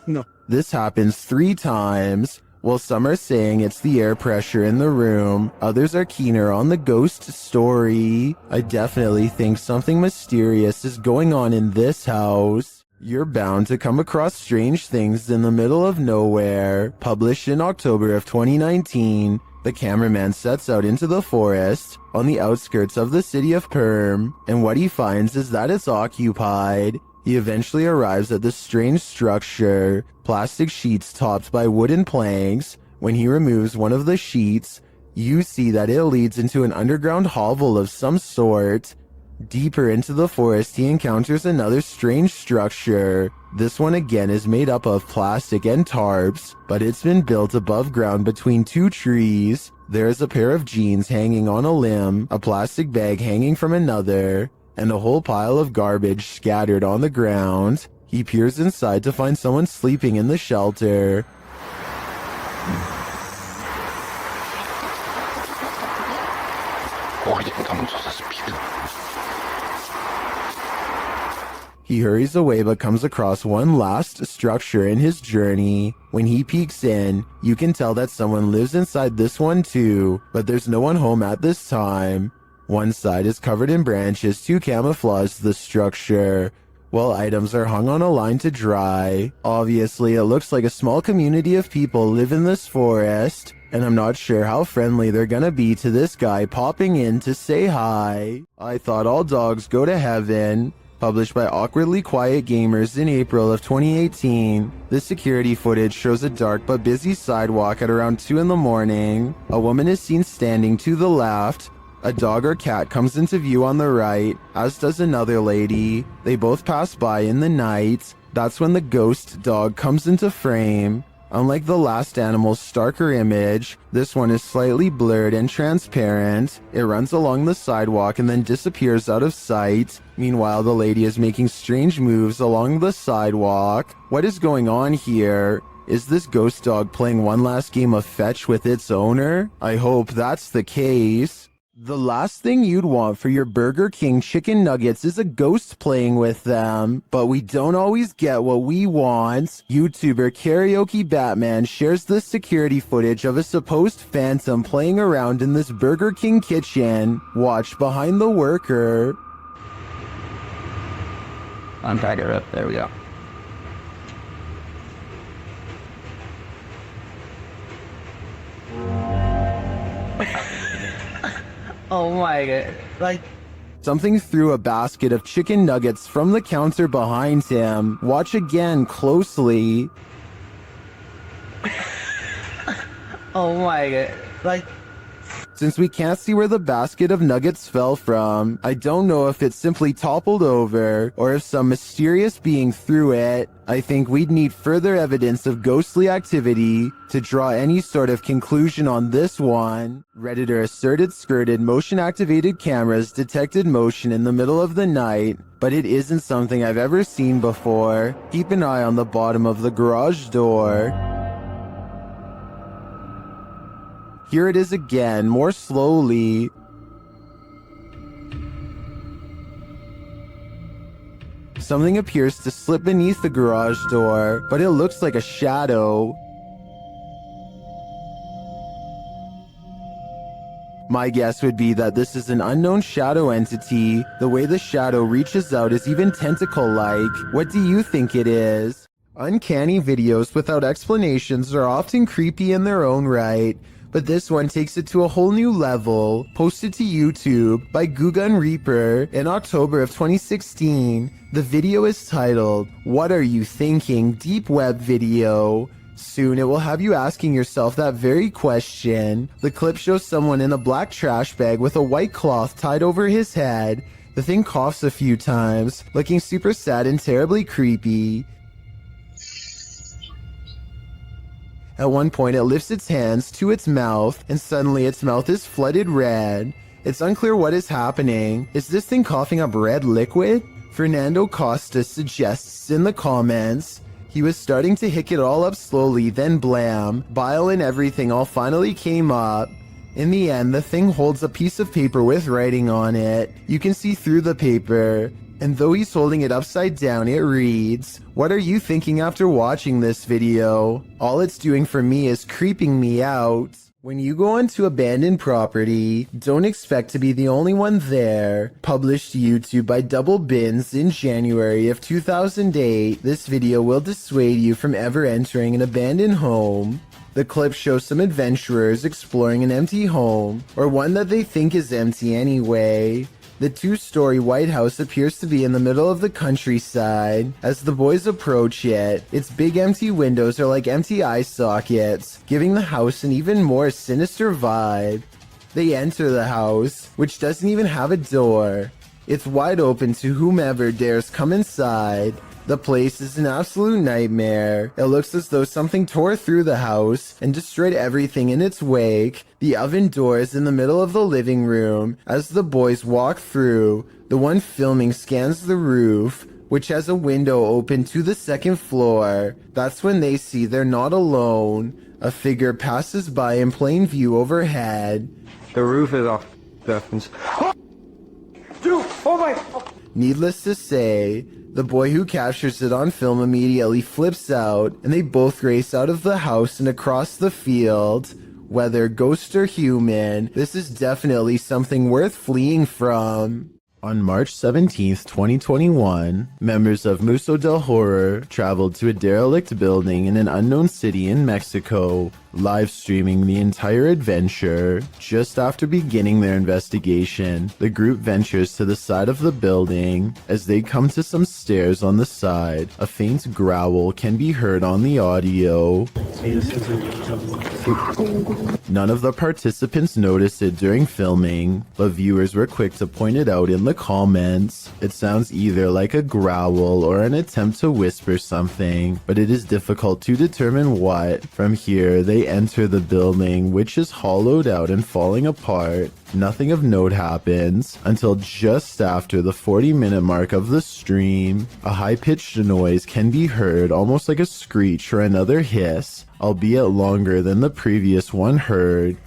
No. This happens 3 times. While some are saying it's the air pressure in the room, others are keener on the ghost story. I definitely think something mysterious is going on in this house. You're bound to come across strange things in the middle of nowhere. Published in October of 2019, the cameraman sets out into the forest on the outskirts of the city of Perm, and what he finds is that it's occupied. He eventually arrives at this strange structure, plastic sheets topped by wooden planks. When he removes one of the sheets, you see that it leads into an underground hovel of some sort. Deeper into the forest, he encounters another strange structure. This one again is made up of plastic and tarps, but it's been built above ground between 2 trees. There is a pair of jeans hanging on a limb, a plastic bag hanging from another, and a whole pile of garbage scattered on the ground. He peers inside to find someone sleeping in the shelter. He hurries away but comes across one last structure in his journey. When he peeks in, you can tell that someone lives inside this one too, but there's no one home at this time. One side is covered in branches to camouflage the structure, while items are hung on a line to dry. Obviously, it looks like a small community of people live in this forest, and I'm not sure how friendly they're gonna be to this guy popping in to say hi. I Thought All Dogs Go to Heaven, published by Awkwardly Quiet Gamers in April of 2018. This security footage shows a dark but busy sidewalk at around 2 in the morning. A woman is seen standing to the left. A dog or cat comes into view on the right, as does another lady. They both pass by in the night. That's when the ghost dog comes into frame. Unlike the last animal's starker image, this one is slightly blurred and transparent. It runs along the sidewalk and then disappears out of sight. Meanwhile, the lady is making strange moves along the sidewalk. What is going on here? Is this ghost dog playing one last game of fetch with its owner? I hope that's the case. The last thing you'd want for your Burger King chicken nuggets is a ghost playing with them, but we don't always get what we want. YouTuber Karaoke Batman shares this security footage of a supposed phantom playing around in this Burger King kitchen. Watch behind the worker. Untied her up. There we go. Oh my god. Like, something threw a basket of chicken nuggets from the counter behind him. Watch again closely. oh my god. Like, since we can't see where the basket of nuggets fell from, I don't know if it simply toppled over or if some mysterious being threw it. I think we'd need further evidence of ghostly activity to draw any sort of conclusion on this one. Redditor asserted skirted motion-activated cameras detected motion in the middle of the night, but it isn't something I've ever seen before. Keep an eye on the bottom of the garage door. Here it is again, more slowly. Something appears to slip beneath the garage door, but it looks like a shadow. My guess would be that this is an unknown shadow entity. The way the shadow reaches out is even tentacle-like. What do you think it is? Uncanny videos without explanations are often creepy in their own right, but this one takes it to a whole new level. Posted to YouTube by Gugun Reaper in October of 2016. The video is titled, "What Are You Thinking?" Deep Web Video. Soon it will have you asking yourself that very question. The clip shows someone in a black trash bag with a white cloth tied over his head. The thing coughs a few times, looking super sad and terribly creepy. At one point, it lifts its hands to its mouth, and suddenly its mouth is flooded red. It's unclear what is happening. Is this thing coughing up red liquid? Fernando Costa suggests in the comments, he was starting to hick it all up slowly, then blam, bile and everything all finally came up. In the end, the thing holds a piece of paper with writing on it. You can see through the paper. And though he's holding it upside down, it reads, "What are you thinking after watching this video? All it's doing for me is creeping me out." When you go onto abandoned property, don't expect to be the only one there. Published to YouTube by Double Bins in January of 2008, this video will dissuade you from ever entering an abandoned home. The clip shows some adventurers exploring an empty home, or one that they think is empty anyway. The two-story White House appears to be in the middle of the countryside. As the boys approach it, its big empty windows are like empty eye sockets, giving the house an even more sinister vibe. They enter the house, which doesn't even have a door. It's wide open to whomever dares come inside. The place is an absolute nightmare. It looks as though something tore through the house and destroyed everything in its wake. The oven door is in the middle of the living room. As the boys walk through, the one filming scans the roof, which has a window open to the second floor. That's when they see they're not alone. A figure passes by in plain view overhead. The roof is off. Dude, oh my... Needless to say, the boy who captures it on film immediately flips out, and they both race out of the house and across the field. Whether ghost or human, this is definitely something worth fleeing from. On March 17th, 2021, members of Museo del Horror traveled to a derelict building in an unknown city in Mexico, live streaming the entire adventure. Just after beginning their investigation, the group ventures to the side of the building. As they come to some stairs on the side, a faint growl can be heard on the audio. None of the participants noticed it during filming, but viewers were quick to point it out in the comments. It sounds either like a growl or an attempt to whisper something, but it is difficult to determine what. From here, they enter the building, which is hollowed out and falling apart. Nothing of note happens until just after the 40-minute mark of the stream. A high-pitched noise can be heard, almost like a screech or another hiss, albeit longer than the previous one heard.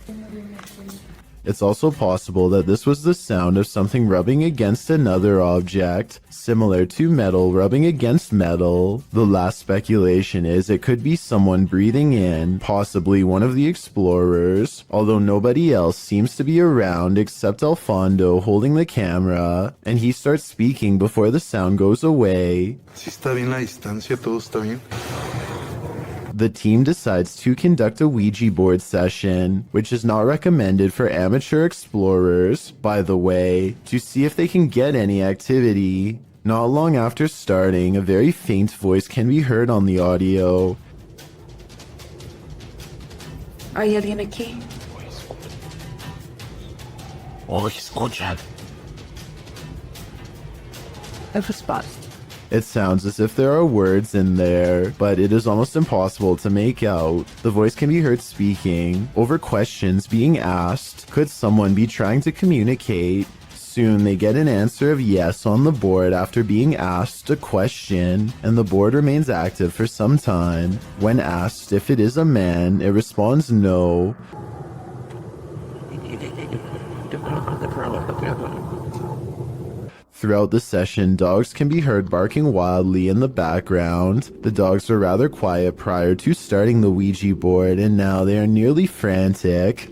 It's also possible that this was the sound of something rubbing against another object, similar to metal rubbing against metal. The last speculation is it could be someone breathing in, possibly one of the explorers, although nobody else seems to be around except Alfondo holding the camera, and he starts speaking before the sound goes away. Si está bien la distancia, todo está bien. The team decides to conduct a Ouija board session, which is not recommended for amateur explorers, by the way, to see if they can get any activity. Not long after starting, a very faint voice can be heard on the audio. ¿Hay alguien aquí? Have a spot. It sounds as if there are words in there, but it is almost impossible to make out. The voice can be heard speaking over questions being asked. Could someone be trying to communicate? Soon they get an answer of yes on the board after being asked a question, and the board remains active for some time. When asked if it is a man, it responds no. Throughout the session, dogs can be heard barking wildly in the background. The dogs were rather quiet prior to starting the Ouija board, and now they are nearly frantic.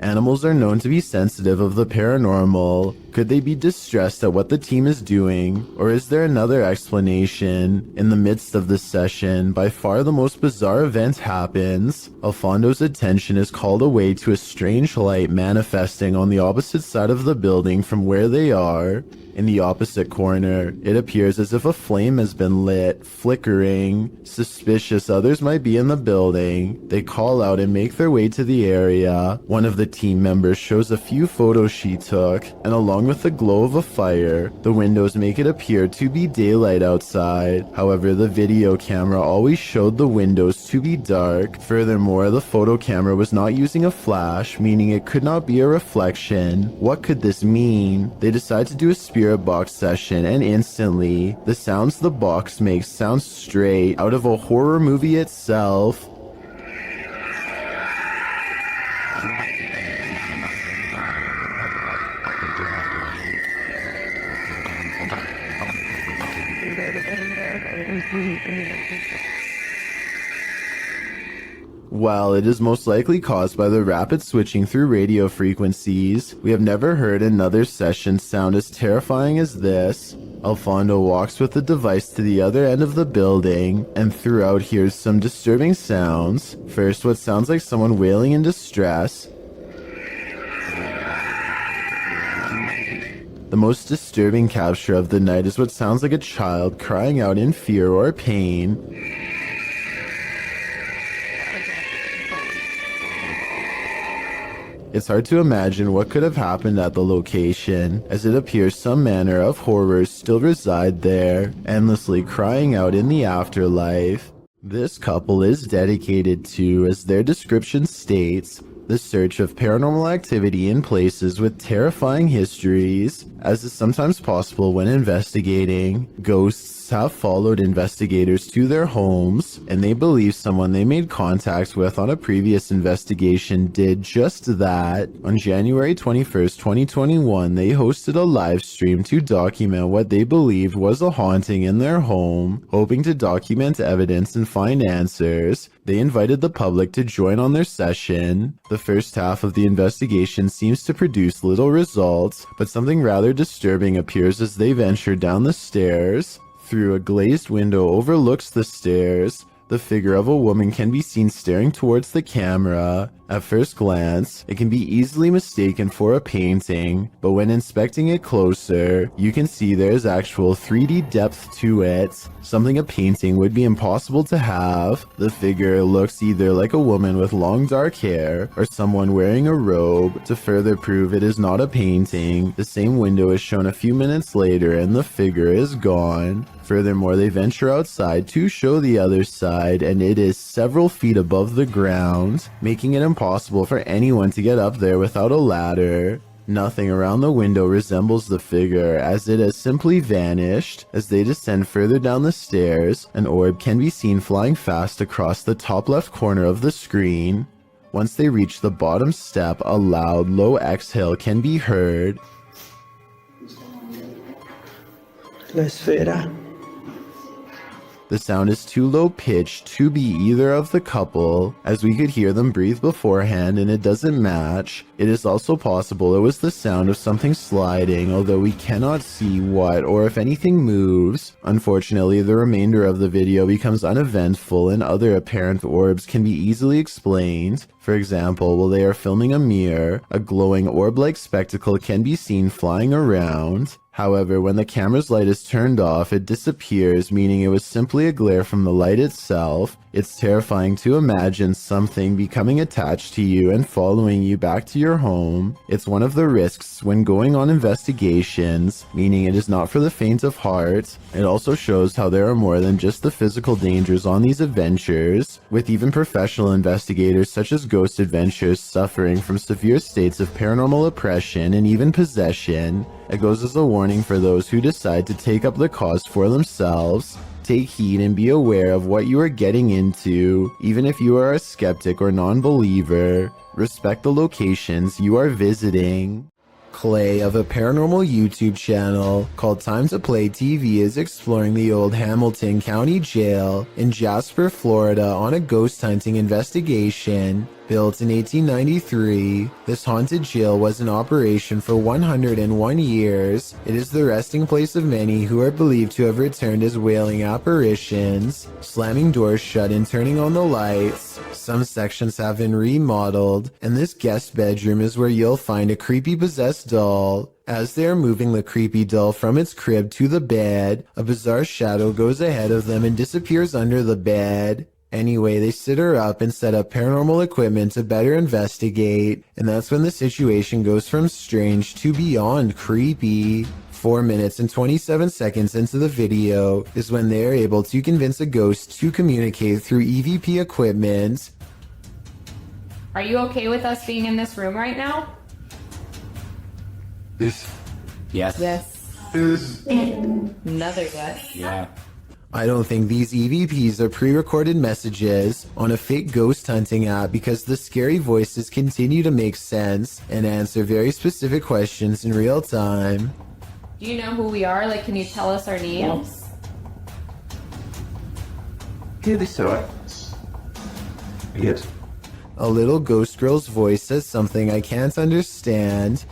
Animals are known to be sensitive of the paranormal. Could they be distressed at what the team is doing? Or is there another explanation? In the midst of this session, by far the most bizarre event happens. Alfondo's attention is called away to a strange light manifesting on the opposite side of the building from where they are. In the opposite corner, it appears as if a flame has been lit, flickering. Suspicious others might be in the building. They call out and make their way to the area. One of the team members shows a few photos she took, and along along with the glow of a fire, the windows make it appear to be daylight outside. However, the video camera always showed the windows to be dark. Furthermore, the photo camera was not using a flash, meaning it could not be a reflection. What could this mean? They decide to do a spirit box session, and instantly, the sounds the box makes sound straight out of a horror movie itself. While it is most likely caused by the rapid switching through radio frequencies, we have never heard another session sound as terrifying as this. Alfondo walks with the device to the other end of the building, and throughout hears some disturbing sounds. First, what sounds like someone wailing in distress. The most disturbing capture of the night is what sounds like a child crying out in fear or pain. It's hard to imagine what could have happened at the location, as it appears some manner of horrors still reside there, endlessly crying out in the afterlife. This couple is dedicated to, as their description states, the search of paranormal activity in places with terrifying histories. As is sometimes possible when investigating, ghosts have followed investigators to their homes, and they believe someone they made contact with on a previous investigation did just that. On January 21st, 2021, they hosted a live stream to document what they believed was a haunting in their home. Hoping to document evidence and find answers, they invited the public to join on their session. The first half of the investigation seems to produce little results, but something rather disturbing appears as they venture down the stairs. Through a glazed window overlooks the stairs, the figure of a woman can be seen staring towards the camera. At first glance, it can be easily mistaken for a painting, but when inspecting it closer, you can see there's actual 3D depth to it, something a painting would be impossible to have. The figure looks either like a woman with long dark hair, or someone wearing a robe. To further prove it is not a painting, the same window is shown a few minutes later and the figure is gone. Furthermore, they venture outside to show the other side, and it is several feet above the ground, making it impossible for anyone to get up there without a ladder. Nothing around the window resembles the figure, as it has simply vanished. As they descend further down the stairs, an orb can be seen flying fast across the top left corner of the screen. Once they reach the bottom step, a loud, low exhale can be heard. La esfera. The sound is too low pitched to be either of the couple, as we could hear them breathe beforehand and it doesn't match. It is also possible it was the sound of something sliding, although we cannot see what or if anything moves. Unfortunately, the remainder of the video becomes uneventful and other apparent orbs can be easily explained. For example, while they are filming a mirror, a glowing orb-like spectacle can be seen flying around. However, when the camera's light is turned off, it disappears, meaning it was simply a glare from the light itself. It's terrifying to imagine something becoming attached to you and following you back to your home. It's one of the risks when going on investigations, meaning it is not for the faint of heart. It also shows how there are more than just the physical dangers on these adventures, with even professional investigators such as Ghost Adventures suffering from severe states of paranormal oppression and even possession. It goes as a warning for those who decide to take up the cause for themselves. Take heed and be aware of what you are getting into, even if you are a skeptic or non-believer. Respect the locations you are visiting. Clay of a paranormal YouTube channel called Time to Play TV is exploring the old Hamilton County Jail in Jasper, Florida on a ghost hunting investigation. Built in 1893, this haunted jail was in operation for 101 years. It is the resting place of many who are believed to have returned as wailing apparitions, slamming doors shut and turning on the lights. Some sections have been remodeled, and this guest bedroom is where you'll find a creepy possessed doll. As they are moving the creepy doll from its crib to the bed, a bizarre shadow goes ahead of them and disappears under the bed. Anyway, they sit her up and set up paranormal equipment to better investigate, and that's when the situation goes from strange to beyond creepy. 4 minutes and 27 seconds into the video is when they are able to convince a ghost to communicate through EVP equipment. Are you okay with us being in this room right now? Yes. Yes. Yes. Another yes. Yeah. I don't think these EVPs are pre-recorded messages on a fake ghost hunting app because the scary voices continue to make sense and answer very specific questions in real time. Do you know who we are? Like, can you tell us our names? Yes. A little ghost girl's voice says something I can't understand.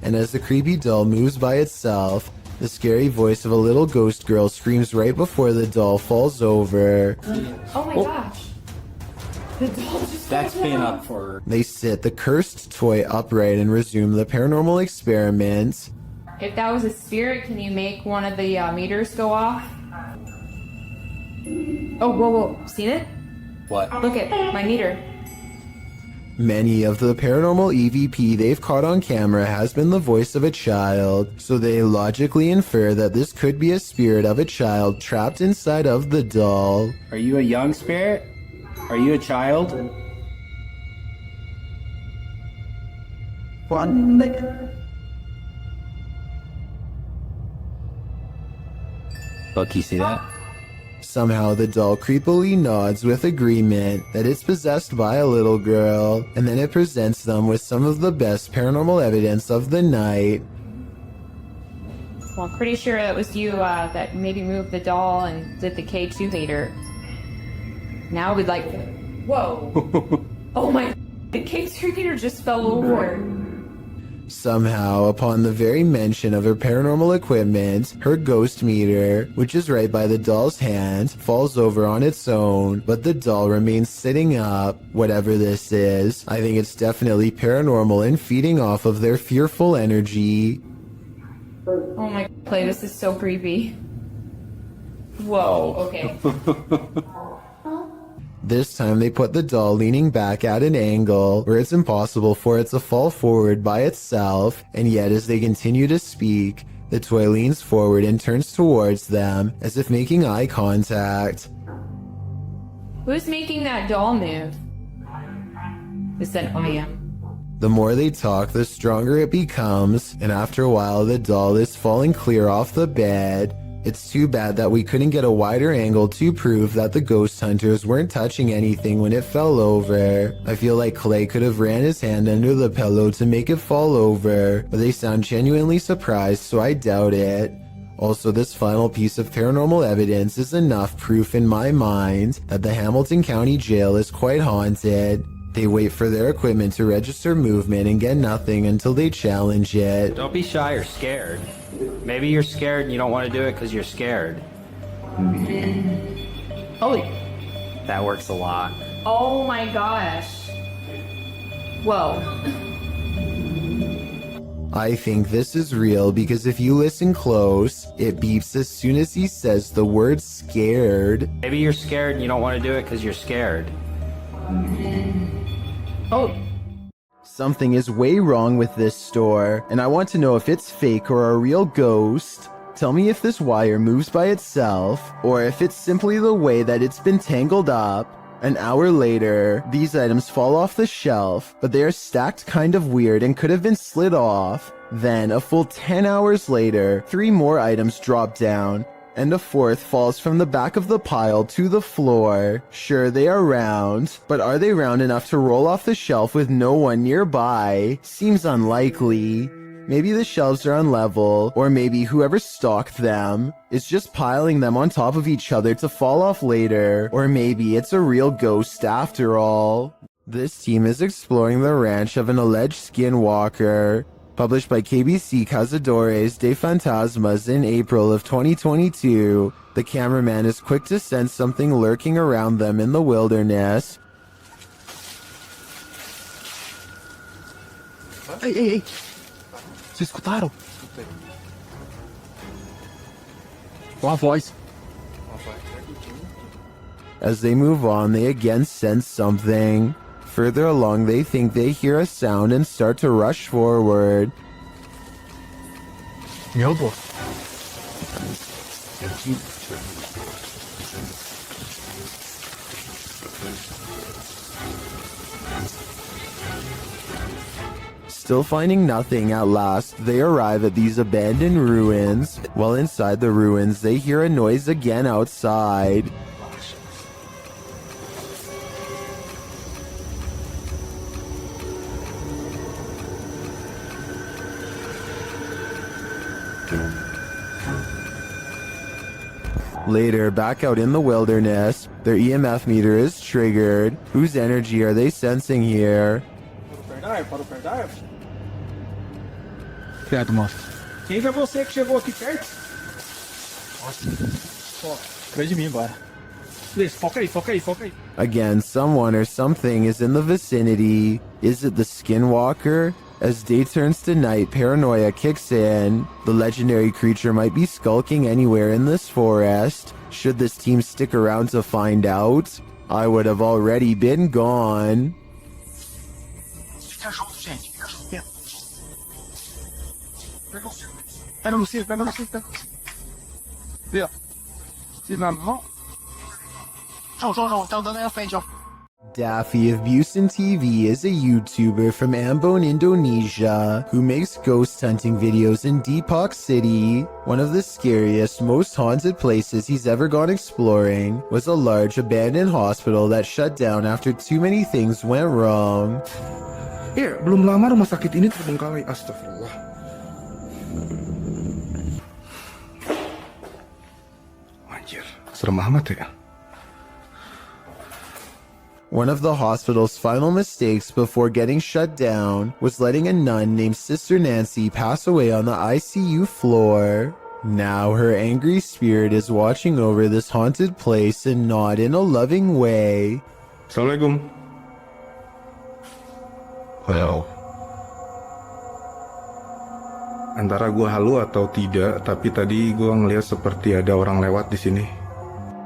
And as the creepy doll moves by itself, the scary voice of a little ghost girl screams right before the doll falls over. Oh my gosh. The doll just That's been up for... They sit the cursed toy upright and resume the paranormal experiment. If that was a spirit, can you make one of the meters go off? Oh, whoa. Seen it? What? Look at my meter. Many of the paranormal EVP they've caught on camera has been the voice of a child, so they logically infer that this could be a spirit of a child trapped inside of the doll. Are you a young spirit? Are you a child? Look, you see that? Somehow the doll creepily nods with agreement that it's possessed by a little girl, and then it presents them with some of the best paranormal evidence of the night. Well, I'm pretty sure it was you that maybe moved the doll and did the K2 hater. Now we'd like... Whoa! Oh my... The K2 hater just fell over. Somehow, upon the very mention of her paranormal equipment, her ghost meter, which is right by the doll's hand, falls over on its own, but the doll remains sitting up. Whatever this is, I think it's definitely paranormal and feeding off of their fearful energy. Oh my... Play, this is so creepy. Whoa, okay. This time they put the doll leaning back at an angle where it's impossible for it to fall forward by itself, and yet as they continue to speak, the toy leans forward and turns towards them as if making eye contact. Who's making that doll move? Is that I am? The more they talk, the stronger it becomes, and after a while the doll is falling clear off the bed. It's too bad that we couldn't get a wider angle to prove that the ghost hunters weren't touching anything when it fell over. I feel like Clay could have ran his hand under the pillow to make it fall over, but they sound genuinely surprised, so I doubt it. Also, this final piece of paranormal evidence is enough proof in my mind that the Hamilton County Jail is quite haunted. They wait for their equipment to register movement and get nothing until they challenge it. Don't be shy or scared. Maybe you're scared and you don't want to do it because you're scared. Holy... That works a lot. Oh my gosh. Whoa. I think this is real because if you listen close, it beeps as soon as he says the word scared. Maybe you're scared and you don't want to do it because you're scared. Oh. Something is way wrong with this store, and I want to know if it's fake or a real ghost. Tell me if this wire moves by itself, or if it's simply the way that it's been tangled up. An hour later, these items fall off the shelf, but they are stacked kind of weird and could have been slid off. Then, a full 10 hours later, 3 more items drop down, and a 4th falls from the back of the pile to the floor. Sure, they are round, but are they round enough to roll off the shelf with no one nearby? Seems unlikely. Maybe the shelves are unlevel, or maybe whoever stocked them is just piling them on top of each other to fall off later, or maybe it's a real ghost after all. This team is exploring the ranch of an alleged skinwalker. Published by KBC Cazadores de Fantasmas in April of 2022, the cameraman is quick to sense something lurking around them in the wilderness. Hey! Se escutaram? Qual a voz? As they move on, they again sense something. Further along, they think they hear a sound and start to rush forward. Still finding nothing, at last, they arrive at these abandoned ruins. While inside the ruins, they hear a noise again outside. Later, back out in the wilderness, their EMF meter is triggered. Whose energy are they sensing here? Obrigado, moço. Quem foi você que chegou aqui perto? Atrás de mim agora. Beleza, foca aí. Again, someone or something is in the vicinity. Is it the Skinwalker? As day turns to night, paranoia kicks in. The legendary creature might be skulking anywhere in this forest. Should this team stick around to find out? I would have already been gone. Fica junto, gente. Fica junto. Pega no cinto. Vê, ó. Se na mão. Tá andando aí à frente, ó. Daffy of Busan TV is a YouTuber from Ambon, Indonesia, who makes ghost hunting videos in Depok City. One of the scariest, most haunted places he's ever gone exploring was a large abandoned hospital that shut down after too many things went wrong. Belum lama rumah sakit ini terbengkalai. Astagfirullah. Anjir, serem amat ya. One of the hospital's final mistakes before getting shut down was letting a nun named Sister Nancy pass away on the ICU floor. Now her angry spirit is watching over this haunted place and not in a loving way. Assalamualaikum. Well, antara gua halu atau tidak, tapi tadi gua ngeliat seperti ada orang lewat di sini.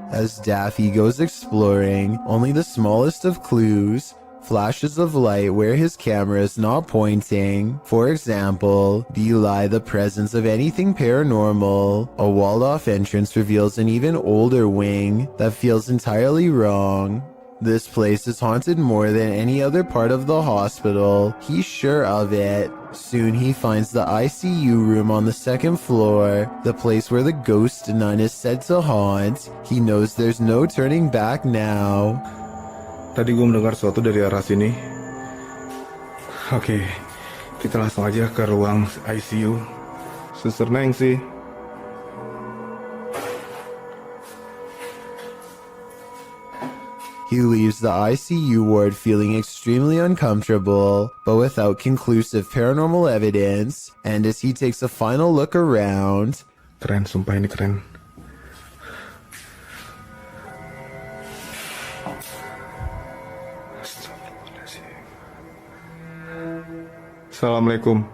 As Daffy goes exploring, only the smallest of clues, flashes of light where his camera is not pointing, for example, belie the presence of anything paranormal. A walled-off entrance reveals an even older wing that feels entirely wrong. This place is haunted more than any other part of the hospital. He's sure of it. Soon he finds the ICU room on the second floor, the place where the ghost nun is said to haunt. He knows there's no turning back now. Tadi gue mendengar sesuatu dari arah sini. Oke, kita langsung aja ke ruang ICU. Suster Nancy. He leaves the ICU ward feeling extremely uncomfortable, but without conclusive paranormal evidence, and as he takes a final look around... Keren, sumpah ini keren. Assalamualaikum.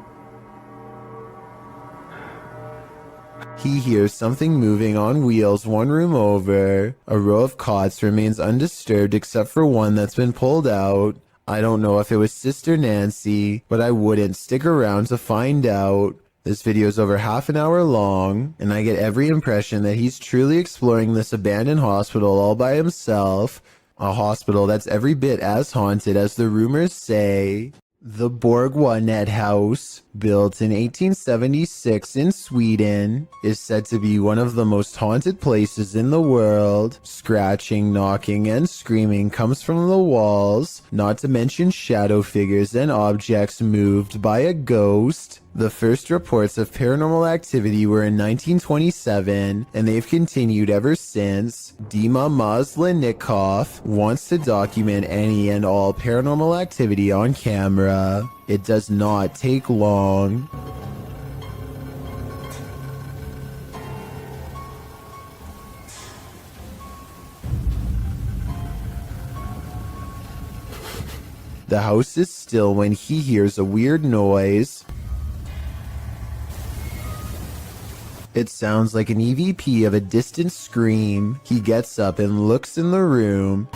He hears something moving on wheels one room over. A row of cots remains undisturbed except for one that's been pulled out. I don't know if it was Sister Nancy, but I wouldn't stick around to find out. This video is over half an hour long, and I get every impression that he's truly exploring this abandoned hospital all by himself. A hospital that's every bit as haunted as the rumors say. The Borgwanet House, built in 1876 in Sweden, is said to be one of the most haunted places in the world. Scratching, knocking, and screaming comes from the walls, not to mention shadow figures and objects moved by a ghost. The first reports of paranormal activity were in 1927, and they've continued ever since. Dima Maslenikov wants to document any and all paranormal activity on camera. It does not take long. The house is still when he hears a weird noise. It sounds like an EVP of a distant scream. He gets up and looks in the room.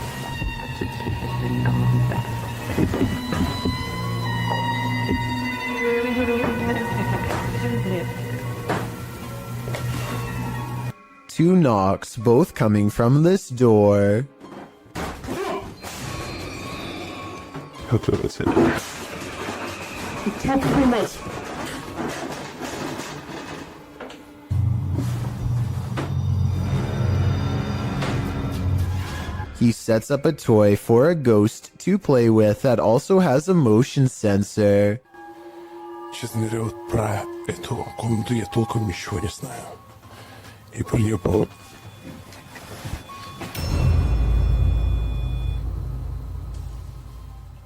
Two knocks, both coming from this door. He sets up a toy for a ghost to play with that also has a motion sensor. Честно говоря, вот про эту комнату я толком ничего не знаю. И про нее было...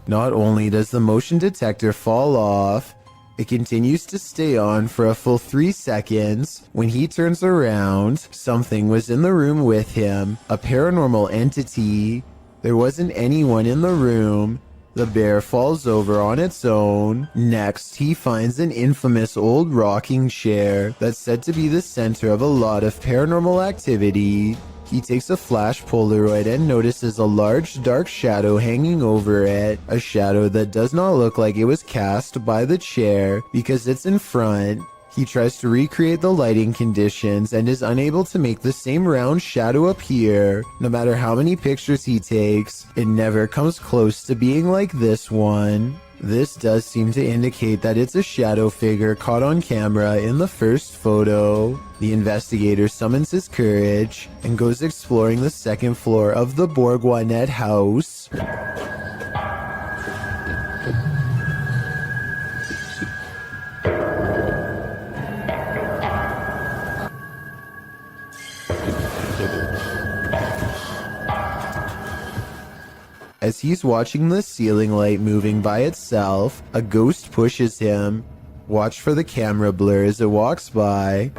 Not only does the motion detector fall off, it continues to stay on for a full 3 seconds. When he turns around, something was in the room with him, a paranormal entity. There wasn't anyone in the room. The bear falls over on its own. Next, he finds an infamous old rocking chair that's said to be the center of a lot of paranormal activity. He takes a flash Polaroid and notices a large dark shadow hanging over it, a shadow that does not look like it was cast by the chair because it's in front. He tries to recreate the lighting conditions and is unable to make the same round shadow appear. No matter how many pictures he takes, it never comes close to being like this one. This does seem to indicate that it's a shadow figure caught on camera in the first photo. The investigator summons his courage and goes exploring the second floor of the Bourgoinet house. As he's watching the ceiling light moving by itself, a ghost pushes him. Watch for the camera blur as it walks by.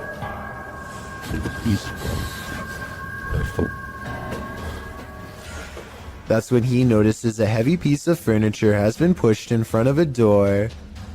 That's when he notices a heavy piece of furniture has been pushed in front of a door.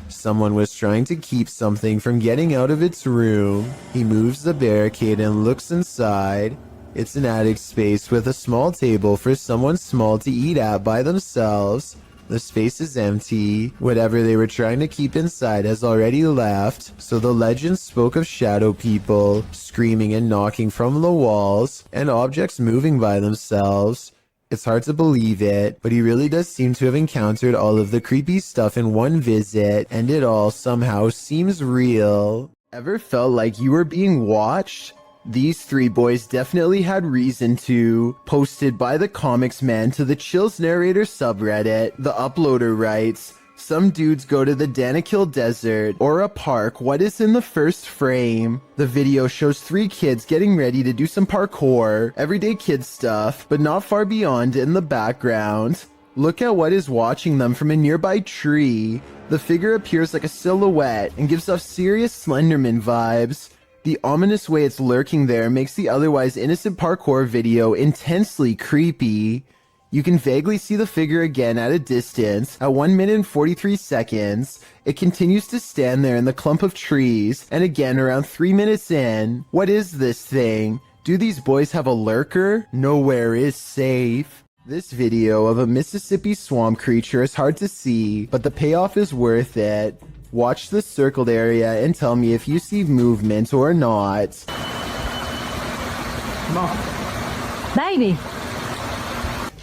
Someone was trying to keep something from getting out of its room. He moves the barricade and looks inside. It's an attic space with a small table for someone small to eat at by themselves. The space is empty. Whatever they were trying to keep inside has already left, so the legend spoke of shadow people screaming and knocking from the walls and objects moving by themselves. It's hard to believe it, but he really does seem to have encountered all of the creepy stuff in one visit, and it all somehow seems real. Ever felt like you were being watched? These three boys definitely had reason to. Posted by the Comics Man to the Chills Narrator subreddit, the uploader writes, "Some dudes go to the Danakil Desert or a park. What is in the first frame? The video shows 3 kids getting ready to do some parkour, everyday kid stuff, but not far beyond in the background. Look at what is watching them from a nearby tree. The figure appears like a silhouette and gives off serious Slenderman vibes. The ominous way it's lurking there makes the otherwise innocent parkour video intensely creepy. You can vaguely see the figure again at a distance. At 1 minute and 43 seconds, it continues to stand there in the clump of trees, and again around 3 minutes in. What is this thing? Do these boys have a lurker? Nowhere is safe." This video of a Mississippi swamp creature is hard to see, but the payoff is worth it. Watch the circled area and tell me if you see movement or not. Baby!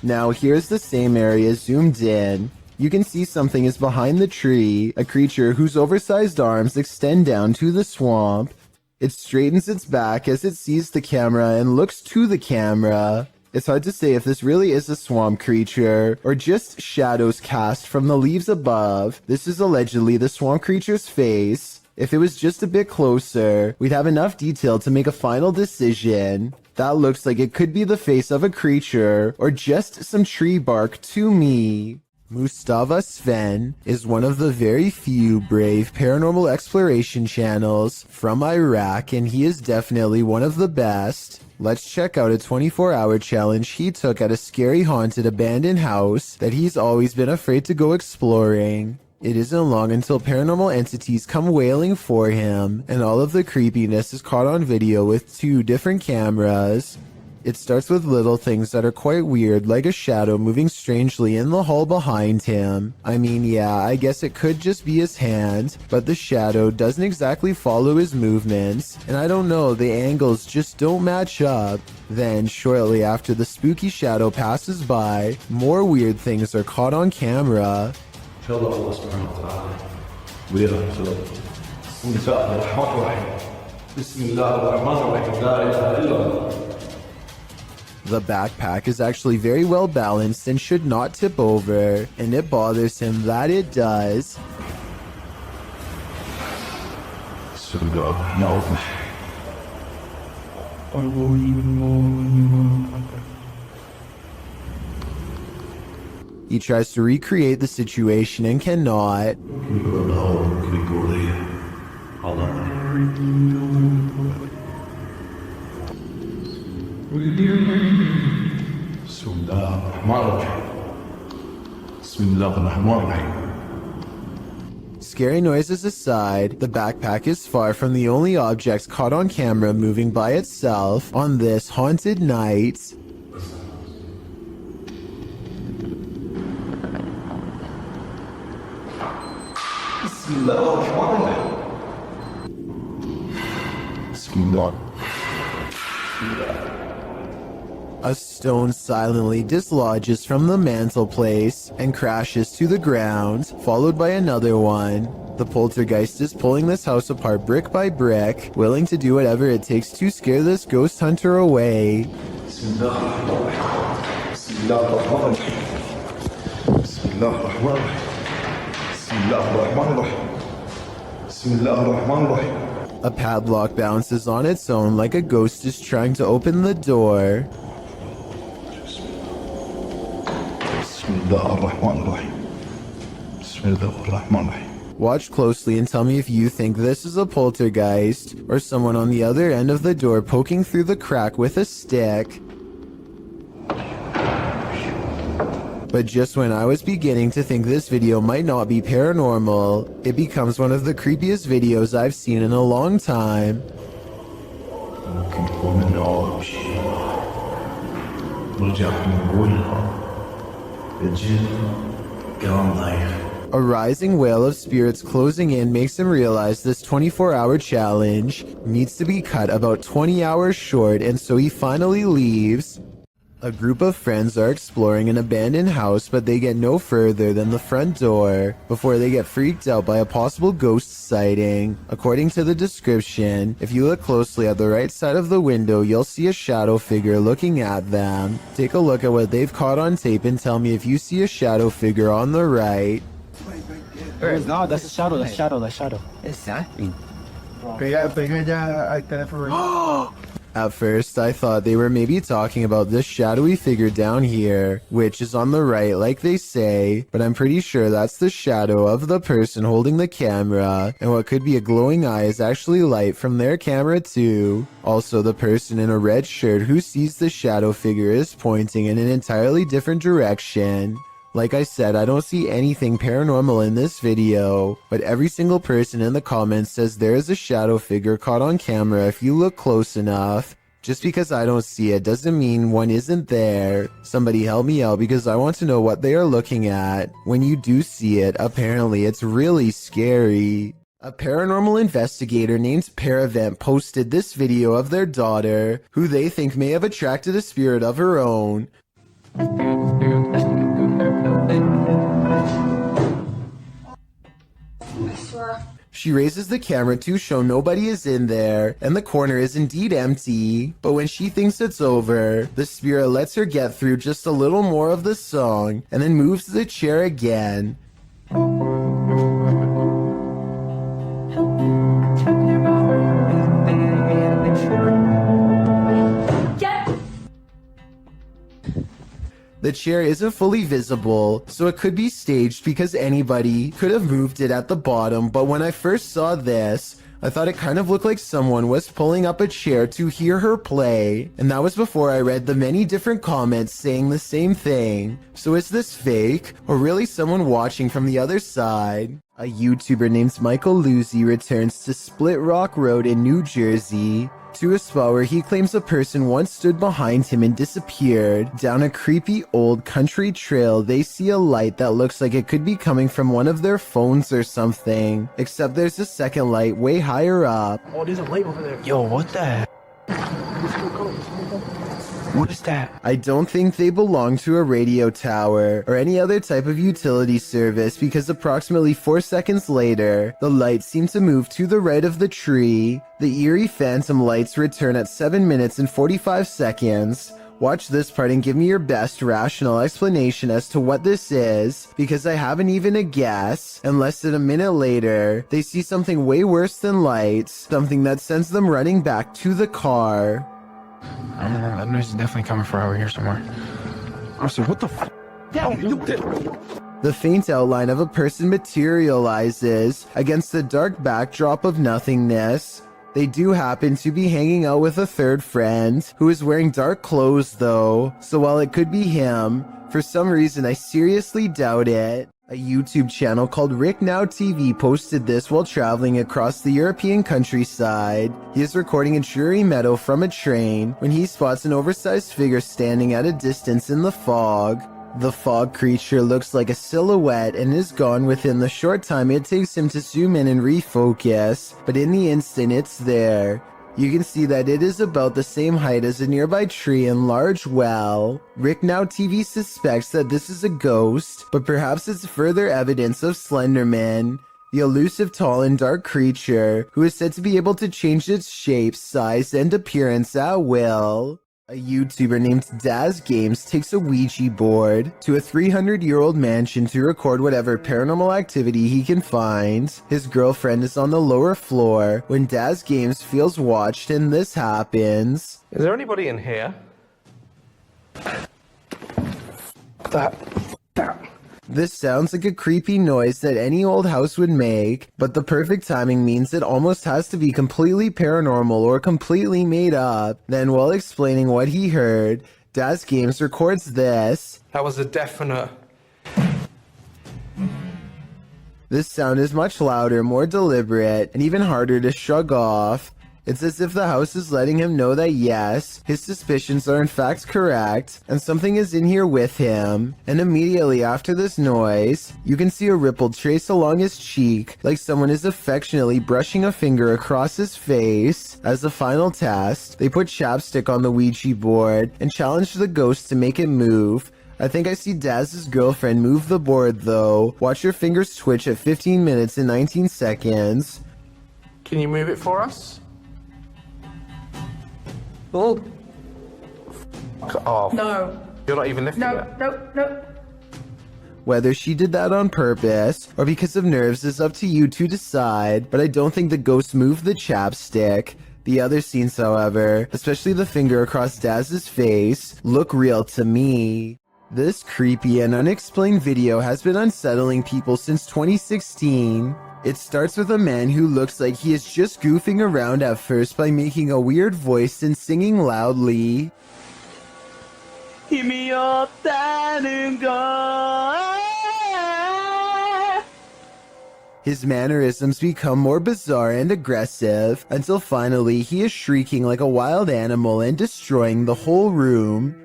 Now here's the same area zoomed in. You can see something is behind the tree, a creature whose oversized arms extend down to the swamp. It straightens its back as it sees the camera and looks to the camera. It's hard to say if this really is a swamp creature or just shadows cast from the leaves above. This is allegedly the swamp creature's face. If it was just a bit closer, we'd have enough detail to make a final decision. That looks like it could be the face of a creature or just some tree bark to me. Mustafa Sven is one of the very few brave paranormal exploration channels from Iraq, and he is definitely one of the best. Let's check out a 24-hour challenge he took at a scary haunted abandoned house that he's always been afraid to go exploring. It isn't long until paranormal entities come wailing for him, and all of the creepiness is caught on video with 2 different cameras. It starts with little things that are quite weird, like a shadow moving strangely in the hall behind him. I mean, yeah, I guess it could just be his hand, but the shadow doesn't exactly follow his movements, and I don't know, the angles just don't match up. Then, shortly after the spooky shadow passes by, more weird things are caught on camera. The backpack is actually very well balanced and should not tip over, and it bothers him that it does. He tries to recreate the situation and cannot. Scary noises aside, the backpack is far from the only objects caught on camera moving by itself on this haunted night. A stone silently dislodges from the mantelpiece and crashes to the ground, followed by another one. The poltergeist is pulling this house apart brick by brick, willing to do whatever it takes to scare this ghost hunter away. A padlock bounces on its own like a ghost is trying to open the door. Watch closely and tell me if you think this is a poltergeist or someone on the other end of the door poking through the crack with a stick. But just when I was beginning to think this video might not be paranormal, it becomes one of the creepiest videos I've seen in a long time. A rising wail of spirits closing in makes him realize this 24-hour challenge needs to be cut about 20 hours short, and so he finally leaves. A group of friends are exploring an abandoned house, but they get no further than the front door before they get freaked out by a possible ghost sighting. According to the description, if you look closely at the right side of the window, you'll see a shadow figure looking at them. Take a look at what they've caught on tape and tell me if you see a shadow figure on the right. No, that's a shadow, that's shadow, that's shadow. Exactly. At first, I thought they were maybe talking about this shadowy figure down here, which is on the right like they say, but I'm pretty sure that's the shadow of the person holding the camera, and what could be a glowing eye is actually light from their camera too. Also, the person in a red shirt who sees the shadow figure is pointing in an entirely different direction. Like I said, I don't see anything paranormal in this video, but every single person in the comments says there is a shadow figure caught on camera if you look close enough. Just because I don't see it doesn't mean one isn't there. Somebody help me out because I want to know what they are looking at. When you do see it, apparently it's really scary. A paranormal investigator named Paravent posted this video of their daughter, who they think may have attracted a spirit of her own. She raises the camera to show nobody is in there, and the corner is indeed empty. But when she thinks it's over, the spirit lets her get through just a little more of the song, and then moves the chair again. The chair isn't fully visible, so it could be staged because anybody could have moved it at the bottom, but when I first saw this, I thought it kind of looked like someone was pulling up a chair to hear her play, and that was before I read the many different comments saying the same thing. So is this fake, or really someone watching from the other side? A YouTuber named Michael Luzzi returns to Split Rock Road in New Jersey, to a spot where he claims a person once stood behind him and disappeared. Down a creepy old country trail, they see a light that looks like it could be coming from one of their phones or something, except there's a second light way higher up. Oh, there's a light over there. Yo, what the heck? What is that? I don't think they belong to a radio tower or any other type of utility service, because approximately 4 seconds later, the lights seem to move to the right of the tree. The eerie phantom lights return at 7 minutes and 45 seconds. Watch this part and give me your best rational explanation as to what this is, because I haven't even a guess. And less than a minute later, they see something way worse than lights, something that sends them running back to the car. I don't know, that noise is definitely coming from over here somewhere. Honestly, what the f? The faint outline of a person materializes against the dark backdrop of nothingness. They do happen to be hanging out with a third friend, who is wearing dark clothes though, so while it could be him, for some reason I seriously doubt it. A YouTube channel called Rick Now TV posted this while traveling across the European countryside. He is recording a dreary meadow from a train when he spots an oversized figure standing at a distance in the fog. The fog creature looks like a silhouette and is gone within the short time it takes him to zoom in and refocus, but in the instant it's there. You can see that it is about the same height as a nearby tree and large well. Rick Now TV suspects that this is a ghost, but perhaps it's further evidence of Slenderman, the elusive tall and dark creature who is said to be able to change its shape, size, and appearance at will. A YouTuber named Daz Games takes a Ouija board to a 300-year-old mansion to record whatever paranormal activity he can find. His girlfriend is on the lower floor when Daz Games feels watched, and this happens. Is there anybody in here? This sounds like a creepy noise that any old house would make, but the perfect timing means it almost has to be completely paranormal or completely made up. Then, while explaining what he heard, Daz Games records this. That was a definite. This sound is much louder, more deliberate, and even harder to shrug off. It's as if the house is letting him know that yes, his suspicions are in fact correct, and something is in here with him. And immediately after this noise, you can see a ripple trace along his cheek, like someone is affectionately brushing a finger across his face. As a final test, they put chapstick on the Ouija board and challenge the ghost to make it move. I think I see Daz's girlfriend move the board though. Watch your fingers twitch at 15 minutes and 19 seconds. Can you move it for us? Oh. Oh. No. You're not even lifting it? No. Whether she did that on purpose or because of nerves is up to you to decide, but I don't think the ghost moved the chapstick. The other scenes, however, especially the finger across Daz's face, look real to me. This creepy and unexplained video has been unsettling people since 2016. It starts with a man who looks like he is just goofing around at first by making a weird voice and singing loudly. 힘이 없다는 걸. His mannerisms become more bizarre and aggressive until finally he is shrieking like a wild animal and destroying the whole room.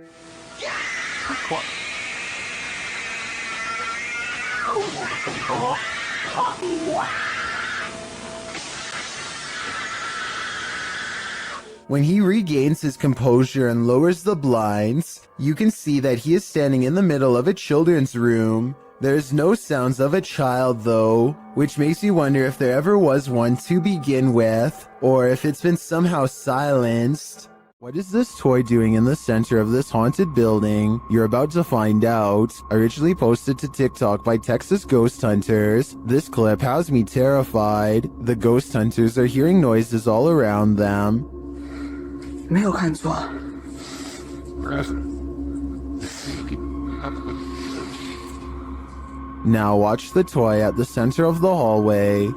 When he regains his composure and lowers the blinds, you can see that he is standing in the middle of a children's room. There's no sounds of a child though, which makes me wonder if there ever was one to begin with, or if it's been somehow silenced. What is this toy doing in the center of this haunted building? You're about to find out. Originally posted to TikTok by Texas Ghost Hunters, this clip has me terrified. The ghost hunters are hearing noises all around them. 没有看错。 Now watch the toy at the center of the hallway.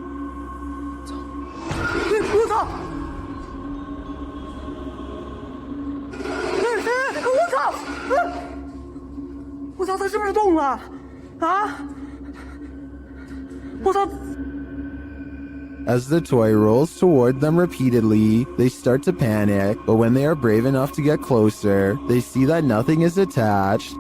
操，它是不是动了？啊！我操！ As the toy rolls toward them repeatedly, they start to panic, but when they are brave enough to get closer, they see that nothing is attached.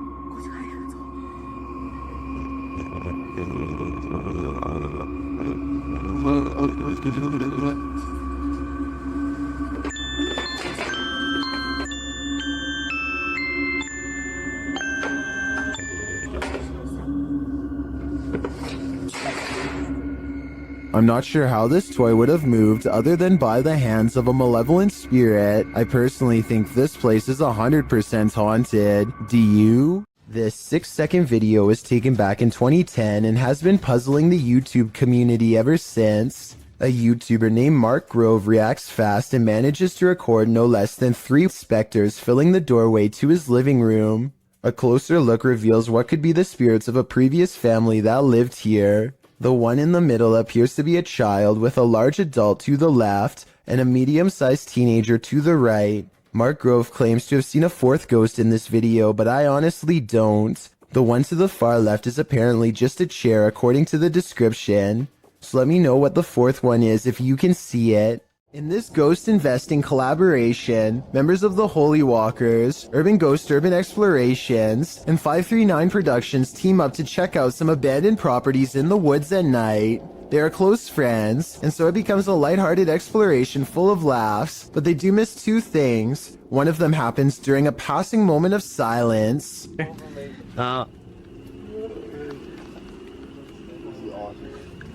I'm not sure how this toy would have moved other than by the hands of a malevolent spirit. I personally think this place is 100% haunted. Do you? This 6-second video was taken back in 2010 and has been puzzling the YouTube community ever since. A YouTuber named Mark Grove reacts fast and manages to record no less than 3 specters filling the doorway to his living room. A closer look reveals what could be the spirits of a previous family that lived here. The one in the middle appears to be a child with a large adult to the left and a medium-sized teenager to the right. Mark Grove claims to have seen a 4th ghost in this video, but I honestly don't. The one to the far left is apparently just a chair according to the description. So let me know what the 4th one is if you can see it. In this ghost investing collaboration, members of the Holy Walkers, Urban Ghost Urban Explorations, and 539 Productions team up to check out some abandoned properties in the woods at night. They are close friends, and so it becomes a lighthearted exploration full of laughs, but they do miss 2 things. One of them happens during a passing moment of silence.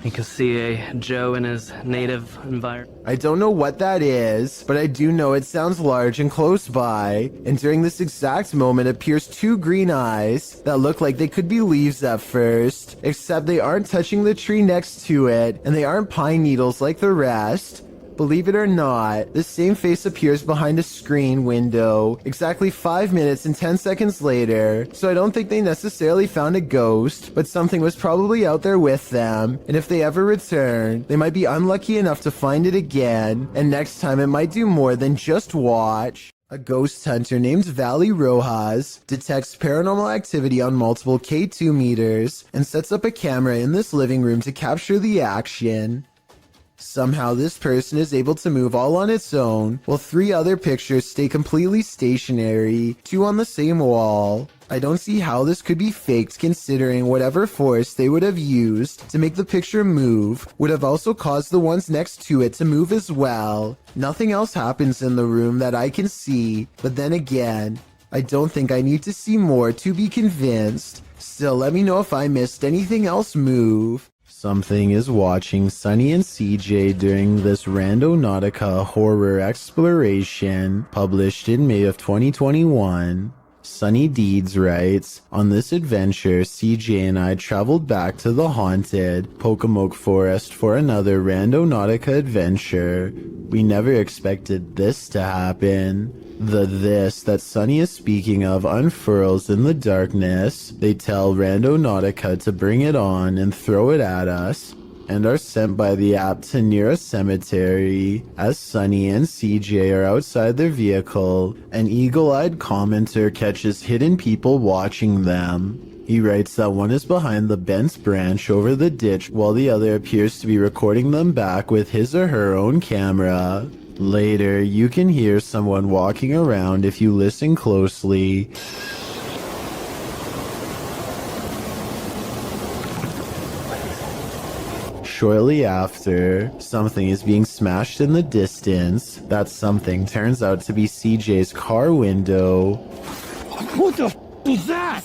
You can see a Joe in his native environment. I don't know what that is, but I do know it sounds large and close by, and during this exact moment appears 2 green eyes that look like they could be leaves at first, except they aren't touching the tree next to it, and they aren't pine needles like the rest. Believe it or not, the same face appears behind a screen window exactly 5 minutes and 10 seconds later, so I don't think they necessarily found a ghost, but something was probably out there with them, and if they ever return, they might be unlucky enough to find it again, and next time it might do more than just watch. A ghost hunter named Valley Rojas detects paranormal activity on multiple K2 meters and sets up a camera in this living room to capture the action. Somehow this person is able to move all on its own, while 3 other pictures stay completely stationary, 2 on the same wall. I don't see how this could be faked considering whatever force they would have used to make the picture move would have also caused the ones next to it to move as well. Nothing else happens in the room that I can see, but then again, I don't think I need to see more to be convinced. Still, let me know if I missed anything else move. Something is watching Sunny and CJ during this Randonautica horror exploration published in May of 2021. Sunny Deeds writes, "On this adventure, CJ and I traveled back to the haunted Pocomoke Forest for another Randonautica adventure. We never expected this to happen." The this that Sunny is speaking of unfurls in the darkness. They tell Randonautica to bring it on and throw it at us, and are sent by the app to near a cemetery. As Sunny and CJ are outside their vehicle, an eagle-eyed commenter catches hidden people watching them. He writes that one is behind the bent branch over the ditch while the other appears to be recording them back with his or her own camera. Later, you can hear someone walking around if you listen closely. Shortly after, something is being smashed in the distance. That something turns out to be CJ's car window. What the f was that?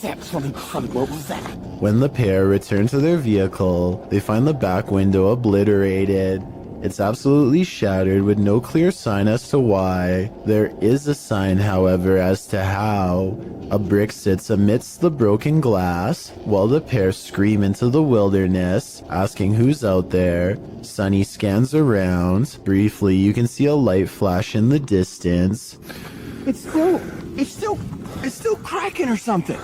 What was that? When the pair return to their vehicle, they find the back window obliterated. It's absolutely shattered with no clear sign as to why. There is a sign, however, as to how. A brick sits amidst the broken glass, while the pair scream into the wilderness, asking who's out there. Sunny scans around. Briefly, you can see a light flash in the distance. It's still cracking or something.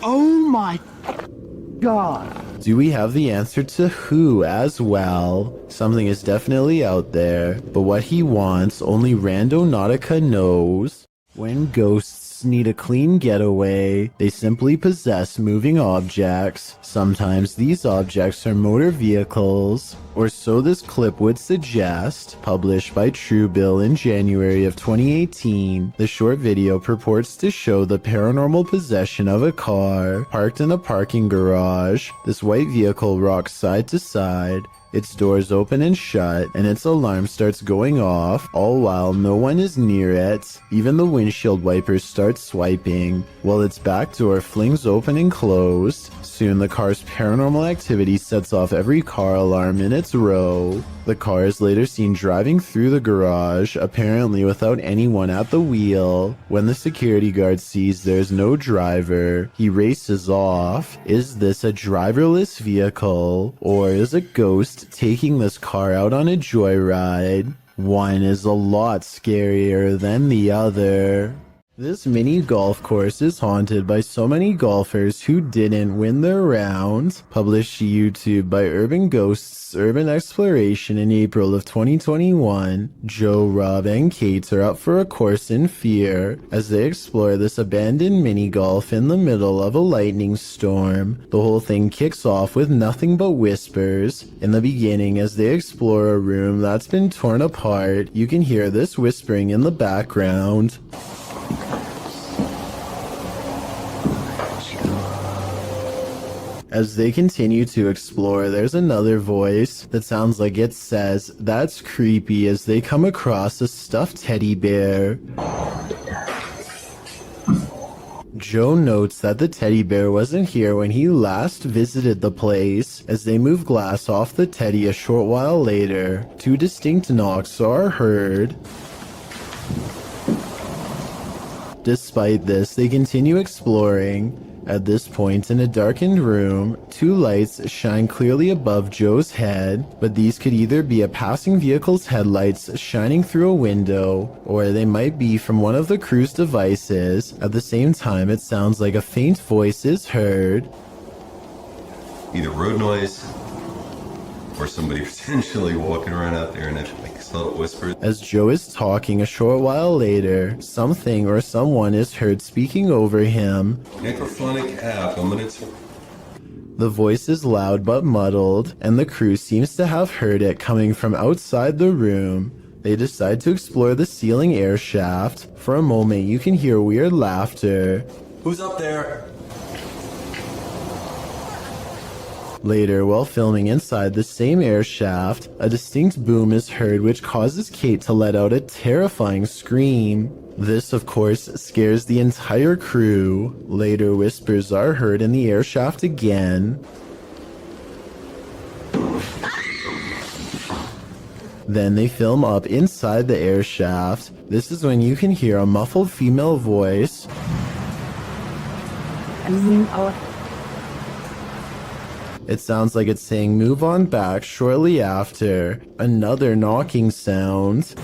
Oh my God. Do we have the answer to who as well? Something is definitely out there, but what he wants, only Randonautica knows. When ghosts need a clean getaway, they simply possess moving objects. Sometimes these objects are motor vehicles, or so this clip would suggest. Published by Truebill in January of 2018, the short video purports to show the paranormal possession of a car parked in a parking garage. This white vehicle rocks side to side. Its doors open and shut, and its alarm starts going off, all while no one is near it. Even the windshield wipers start swiping, while its back door flings open and closed. Soon the car's paranormal activity sets off every car alarm in its row. The car is later seen driving through the garage, apparently without anyone at the wheel. When the security guard sees there's no driver, he races off. Is this a driverless vehicle, or is a ghost taking this car out on a joyride? One is a lot scarier than the other. This mini golf course is haunted by so many golfers who didn't win their round. Published to YouTube by Urban Ghosts Urban Exploration in April of 2021, Joe, Rob, and Kate are up for a course in fear as they explore this abandoned mini golf in the middle of a lightning storm. The whole thing kicks off with nothing but whispers. In the beginning, as they explore a room that's been torn apart, you can hear this whispering in the background. As they continue to explore, there's another voice that sounds like it says, "That's creepy," as they come across a stuffed teddy bear. Joe notes that the teddy bear wasn't here when he last visited the place. As they move glass off the teddy a short while later, two distinct knocks are heard. Despite this, they continue exploring. At this point, in a darkened room, two lights shine clearly above Joe's head, but these could either be a passing vehicle's headlights shining through a window, or they might be from one of the crew's devices. At the same time, it sounds like a faint voice is heard. Either road noise, or somebody potentially walking around out there and it makes subtle whispers. As Joe is talking a short while later, something or someone is heard speaking over him. Necrophonic app, I'm gonna... The voice is loud but muddled, and the crew seems to have heard it coming from outside the room. They decide to explore the ceiling air shaft. For a moment, you can hear weird laughter. Who's up there? Later, while filming inside the same air shaft, a distinct boom is heard which causes Kate to let out a terrifying scream. This, of course, scares the entire crew. Later, whispers are heard in the air shaft again. Then they film up inside the air shaft. This is when you can hear a muffled female voice. It sounds like it's saying "move on back" shortly after. Another knocking sound.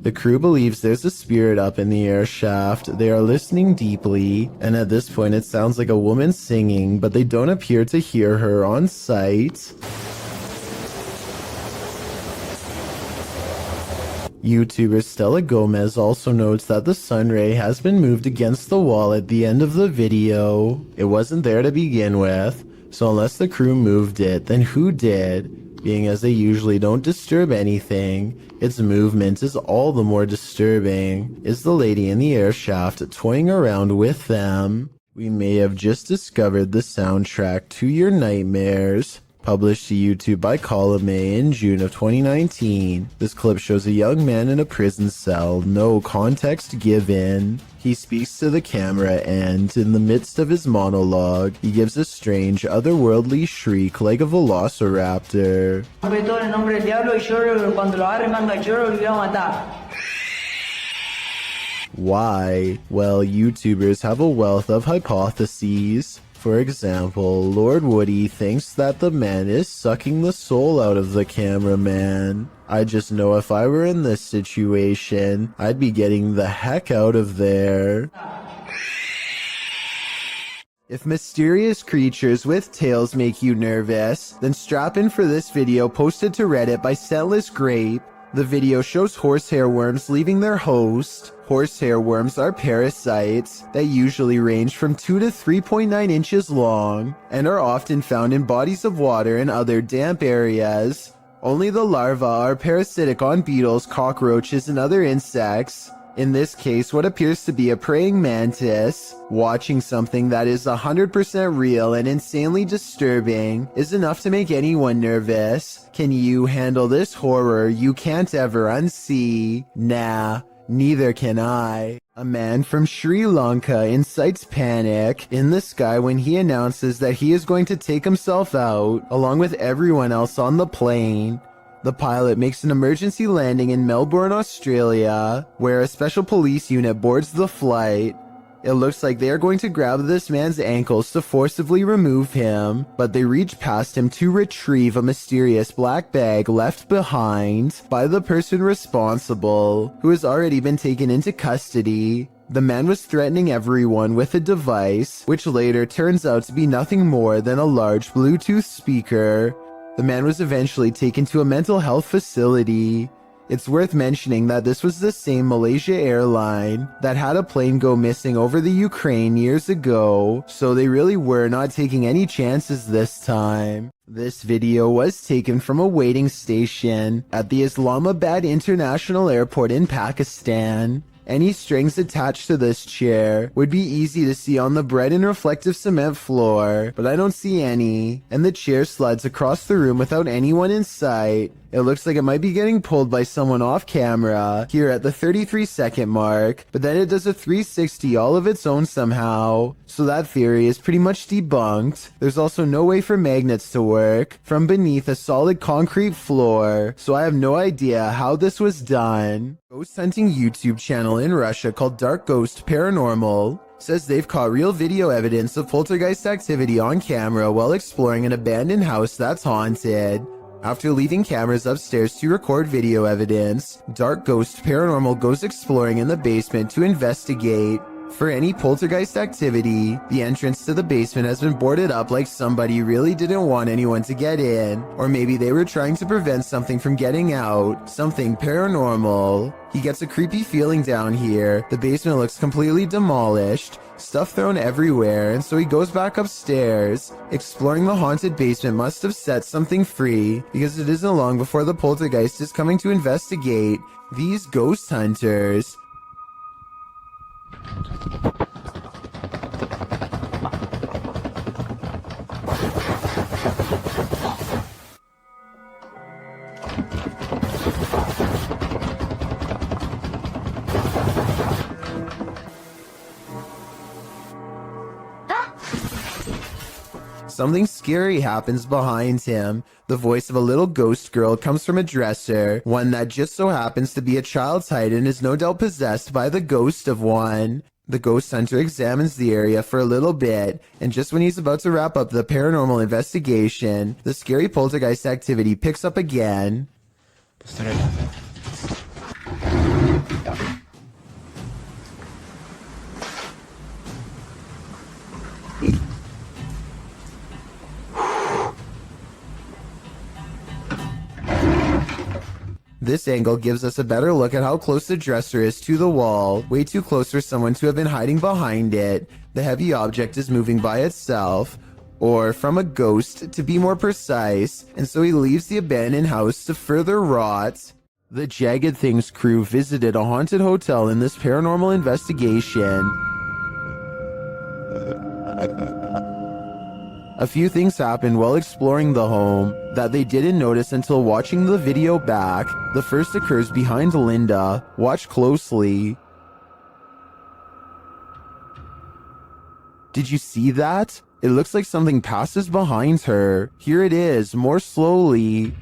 The crew believes there's a spirit up in the air shaft. They are listening deeply, and at this point it sounds like a woman singing, but they don't appear to hear her on site. YouTuber Stella Gomez also notes that the sunray has been moved against the wall at the end of the video. It wasn't there to begin with, so unless the crew moved it, then who did? Being as they usually don't disturb anything, its movement is all the more disturbing. Is the lady in the air shaft toying around with them? We may have just discovered the soundtrack to your nightmares. Published to YouTube by Column A in June of 2019. This clip shows a young man in a prison cell, no context given. He speaks to the camera and, in the midst of his monologue, he gives a strange, otherworldly shriek like a velociraptor. Why? Well, YouTubers have a wealth of hypotheses. For example, Lord Woody thinks that the man is sucking the soul out of the cameraman. I just know if I were in this situation, I'd be getting the heck out of there. If mysterious creatures with tails make you nervous, then strap in for this video posted to Reddit by Scentless Grape. The video shows horsehair worms leaving their host. Horsehair worms are parasites that usually range from 2 to 3.9 inches long and are often found in bodies of water and other damp areas. Only the larvae are parasitic on beetles, cockroaches, and other insects. In this case, what appears to be a praying mantis. Watching something that is 100% real and insanely disturbing is enough to make anyone nervous. Can you handle this horror you can't ever unsee? Nah, neither can I. A man from Sri Lanka incites panic in the sky when he announces that he is going to take himself out, along with everyone else on the plane. The pilot makes an emergency landing in Melbourne, Australia, where a special police unit boards the flight. It looks like they are going to grab this man's ankles to forcibly remove him, but they reach past him to retrieve a mysterious black bag left behind by the person responsible, who has already been taken into custody. The man was threatening everyone with a device, which later turns out to be nothing more than a large Bluetooth speaker. The man was eventually taken to a mental health facility. It's worth mentioning that this was the same Malaysia airline that had a plane go missing over the Ukraine years ago, so they really were not taking any chances this time. This video was taken from a waiting station at the Islamabad International Airport in Pakistan. Any strings attached to this chair would be easy to see on the bright and reflective cement floor, but I don't see any, and the chair slides across the room without anyone in sight. It looks like it might be getting pulled by someone off camera here at the 33-second mark, but then it does a 360 all of its own somehow. So that theory is pretty much debunked. There's also no way for magnets to work from beneath a solid concrete floor, so I have no idea how this was done. Ghost hunting YouTube channel in Russia called Dark Ghost Paranormal says they've caught real video evidence of poltergeist activity on camera while exploring an abandoned house that's haunted. After leaving cameras upstairs to record video evidence, Dark Ghost Paranormal goes exploring in the basement to investigate for any poltergeist activity. The entrance to the basement has been boarded up like somebody really didn't want anyone to get in, or maybe they were trying to prevent something from getting out, something paranormal. He gets a creepy feeling down here. The basement looks completely demolished, stuff thrown everywhere, and so he goes back upstairs. Exploring the haunted basement must have set something free, because it isn't long before the poltergeist is coming to investigate these ghost hunters. Something scary happens behind him. The voice of a little ghost girl comes from a dresser, one that just so happens to be a child's height and is no doubt possessed by the ghost of one. The ghost hunter examines the area for a little bit, and just when he's about to wrap up the paranormal investigation, the scary poltergeist activity picks up again. This angle gives us a better look at how close the dresser is to the wall, way too close for someone to have been hiding behind it. The heavy object is moving by itself, or from a ghost to be more precise, and so he leaves the abandoned house to further rot. The Jagged Things crew visited a haunted hotel in this paranormal investigation. A few things happened while exploring the home that they didn't notice until watching the video back. The first occurs behind Linda. Watch closely. Did you see that? It looks like something passes behind her. Here it is, more slowly.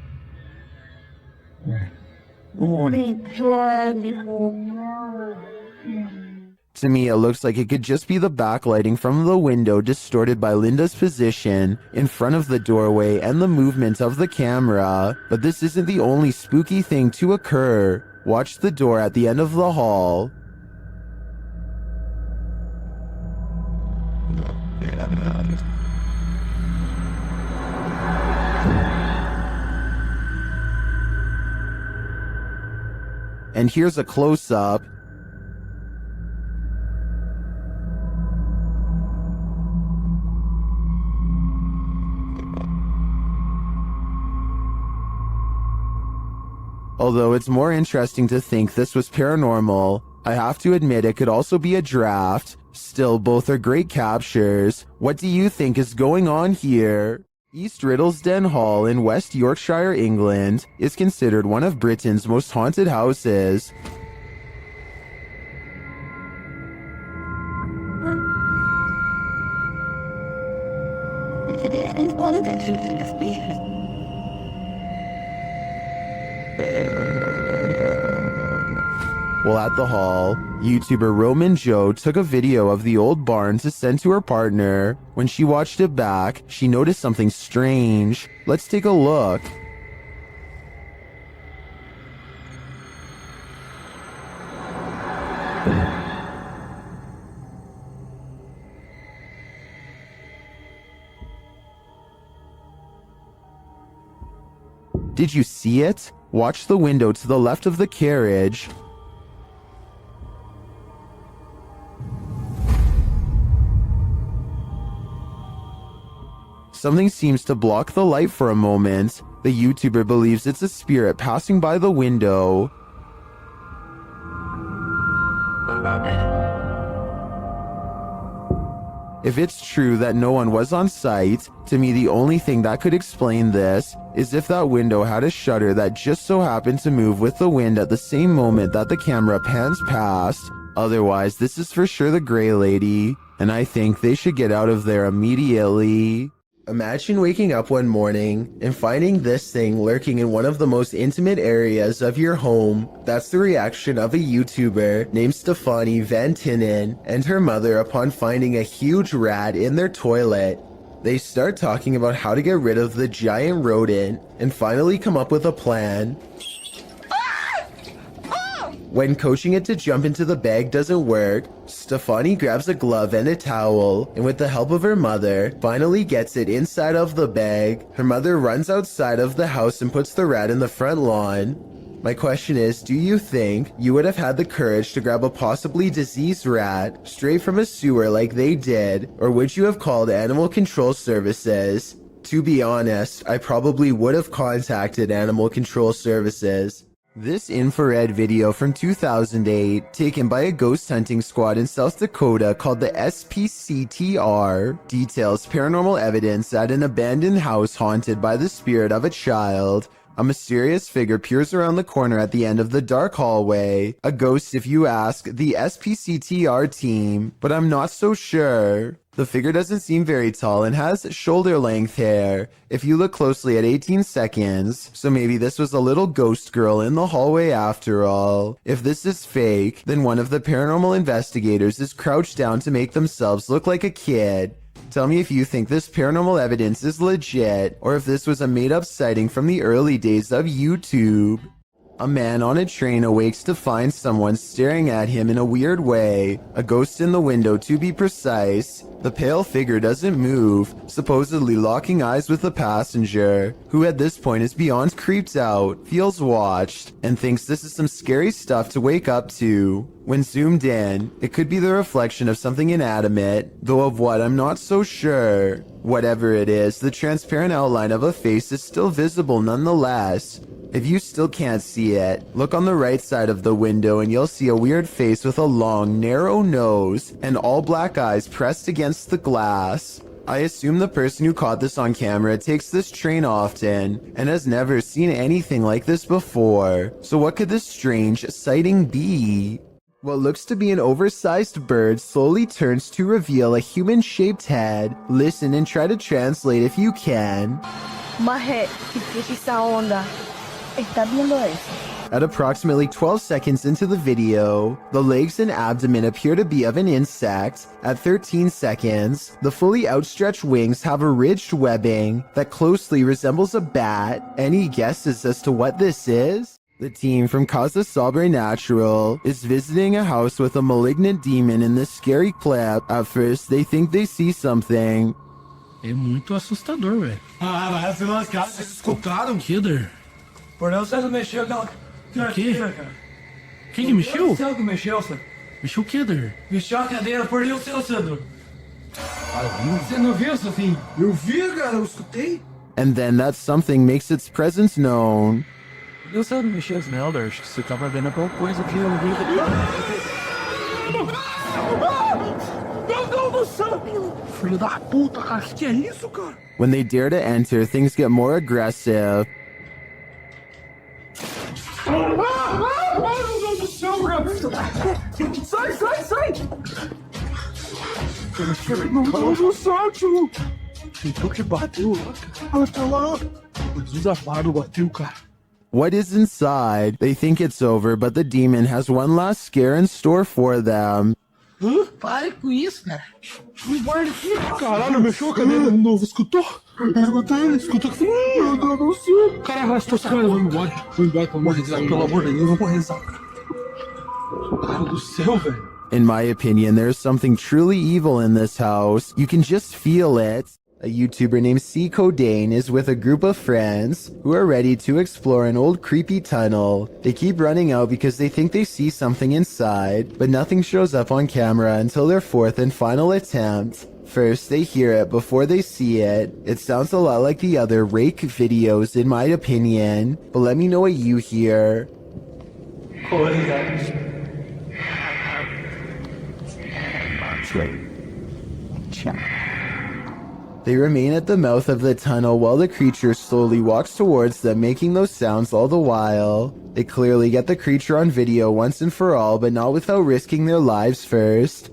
To me, it looks like it could just be the backlighting from the window distorted by Linda's position in front of the doorway and the movement of the camera. But this isn't the only spooky thing to occur. Watch the door at the end of the hall. And here's a close-up. Although it's more interesting to think this was paranormal, I have to admit it could also be a draft. Still, both are great captures. What do you think is going on here? East Riddlesden Hall in West Yorkshire, England, is considered one of Britain's most haunted houses. While at the hall, YouTuber Roman Joe took a video of the old barn to send to her partner. When she watched it back, she noticed something strange. Let's take a look. Did you see it? Watch the window to the left of the carriage. Something seems to block the light for a moment. The YouTuber believes it's a spirit passing by the window. If it's true that no one was on site, to me the only thing that could explain this is if that window had a shutter that just so happened to move with the wind at the same moment that the camera pans past. Otherwise, this is for sure the Grey Lady, and I think they should get out of there immediately. Imagine waking up one morning and finding this thing lurking in one of the most intimate areas of your home. That's the reaction of a YouTuber named Stefanie Van Tinnen and her mother upon finding a huge rat in their toilet. They start talking about how to get rid of the giant rodent and finally come up with a plan. When coaching it to jump into the bag doesn't work, Stefanie grabs a glove and a towel, and with the help of her mother, finally gets it inside of the bag. Her mother runs outside of the house and puts the rat in the front lawn. My question is, do you think you would have had the courage to grab a possibly diseased rat straight from a sewer like they did, or would you have called Animal Control Services? To be honest, I probably would have contacted Animal Control Services. This infrared video from 2008, taken by a ghost hunting squad in South Dakota called the SPCTR, details paranormal evidence at an abandoned house haunted by the spirit of a child. A mysterious figure peers around the corner at the end of the dark hallway. A ghost if you ask the SPCTR team, but I'm not so sure. The figure doesn't seem very tall and has shoulder-length hair if you look closely at 18 seconds, so maybe this was a little ghost girl in the hallway after all. If this is fake, then one of the paranormal investigators is crouched down to make themselves look like a kid. Tell me if you think this paranormal evidence is legit, or if this was a made-up sighting from the early days of YouTube. A man on a train awakes to find someone staring at him in a weird way, a ghost in the window to be precise. The pale figure doesn't move, supposedly locking eyes with the passenger, who at this point is beyond creeped out, feels watched, and thinks this is some scary stuff to wake up to. When zoomed in, it could be the reflection of something inanimate, though of what I'm not so sure. Whatever it is, the transparent outline of a face is still visible nonetheless. If you still can't see it, look on the right side of the window and you'll see a weird face with a long, narrow nose and all black eyes pressed against the glass. I assume the person who caught this on camera takes this train often and has never seen anything like this before. So what could this strange sighting be? What looks to be an oversized bird slowly turns to reveal a human-shaped head. Listen and try to translate if you can. Maje, ¿qué esa onda? ¿Estás viendo eso? At approximately 12 seconds into the video, the legs and abdomen appear to be of an insect. At 13 seconds, the fully outstretched wings have a ridged webbing that closely resembles a bat. Any guesses as to what this is? The team from Casa Sobrenatural is visiting a house with a malignant demon in this scary clip. At first, they think they see something. É muito assustador, velho. Ah, vai se lascar. Vocês escutaram? Killer. Por não, você não mexeu, não. O quê? Quem que mexeu? O céu que mexeu, Sandro. Mexeu o que, Eder? Mexeu a cadeira, perdeu o céu, Sandro. Você não viu, Sofinho? Eu vi, cara, eu escutei. And then that something makes its presence known. Eu sei, mexeu. Melder, acho que você tava vendo alguma coisa aqui. Eu vi. Meu Deus do céu! Filho da puta, cara. Que é isso, cara? When they dare to enter, things get more aggressive. Meu Deus do céu, cara! Sai, sai, sai! Meu Deus do céu, tio! Então que bateu lá, cara. Olha pra lá. O desafado bateu, cara. What is inside? They think it's over, but the demon has one last scare in store for them. Hã? Pare com isso, cara. Me guarda aqui. Caralho, mexeu a cadeira de novo. Escutou? Escutei. Escutou que meu Deus do céu. Cara, vai estou saindo. Vamos embora. Vamos embora, pelo amor de Deus. Pelo amor de Deus, vamos rezar. Cara do céu, velho. In my opinion, there's something truly evil in this house. You can just feel it. A YouTuber named C. Codain is with a group of friends who are ready to explore an old creepy tunnel. They keep running out because they think they see something inside, but nothing shows up on camera until their fourth and final attempt. First, they hear it before they see it. It sounds a lot like the other rake videos in my opinion, but let me know what you hear. What is that? They remain at the mouth of the tunnel while the creature slowly walks towards them, making those sounds all the while. They clearly get the creature on video once and for all, but not without risking their lives first.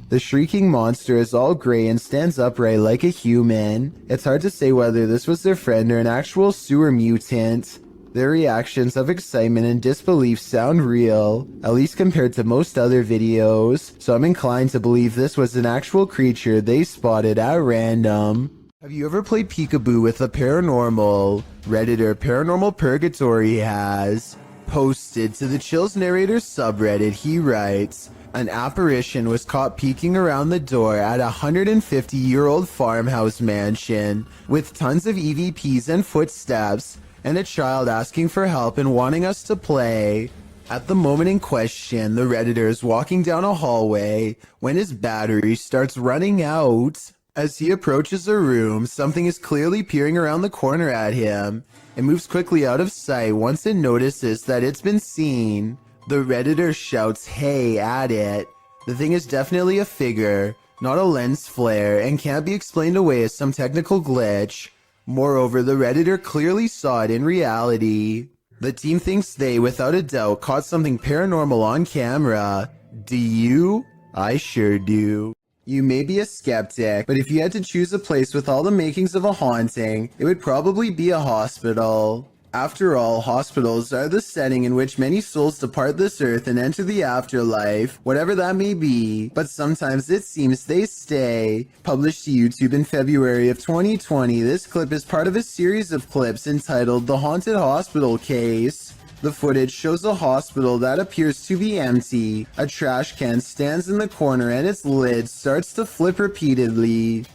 The shrieking monster is all gray and stands upright like a human. It's hard to say whether this was their friend or an actual sewer mutant. Their reactions of excitement and disbelief sound real, at least compared to most other videos, so I'm inclined to believe this was an actual creature they spotted at random. Have you ever played peekaboo with the paranormal? Redditor Paranormal Purgatory has posted to the Chills Narrator subreddit. He writes, an apparition was caught peeking around the door at a 150-year-old farmhouse mansion with tons of EVPs and footsteps, and a child asking for help and wanting us to play. At the moment in question, the Redditor is walking down a hallway when his battery starts running out. As he approaches a room, something is clearly peering around the corner at him. It moves quickly out of sight once it notices that it's been seen. The Redditor shouts "hey" at it. The thing is definitely a figure, not a lens flare, and can't be explained away as some technical glitch. Moreover, the Redditor clearly saw it in reality. The team thinks they, without a doubt, caught something paranormal on camera. Do you? I sure do. You may be a skeptic, but if you had to choose a place with all the makings of a haunting, it would probably be a hospital. After all, hospitals are the setting in which many souls depart this earth and enter the afterlife, whatever that may be, but sometimes it seems they stay. Published to YouTube in February of 2020, this clip is part of a series of clips entitled The Haunted Hospital Case. The footage shows a hospital that appears to be empty. A trash can stands in the corner and its lid starts to flip repeatedly.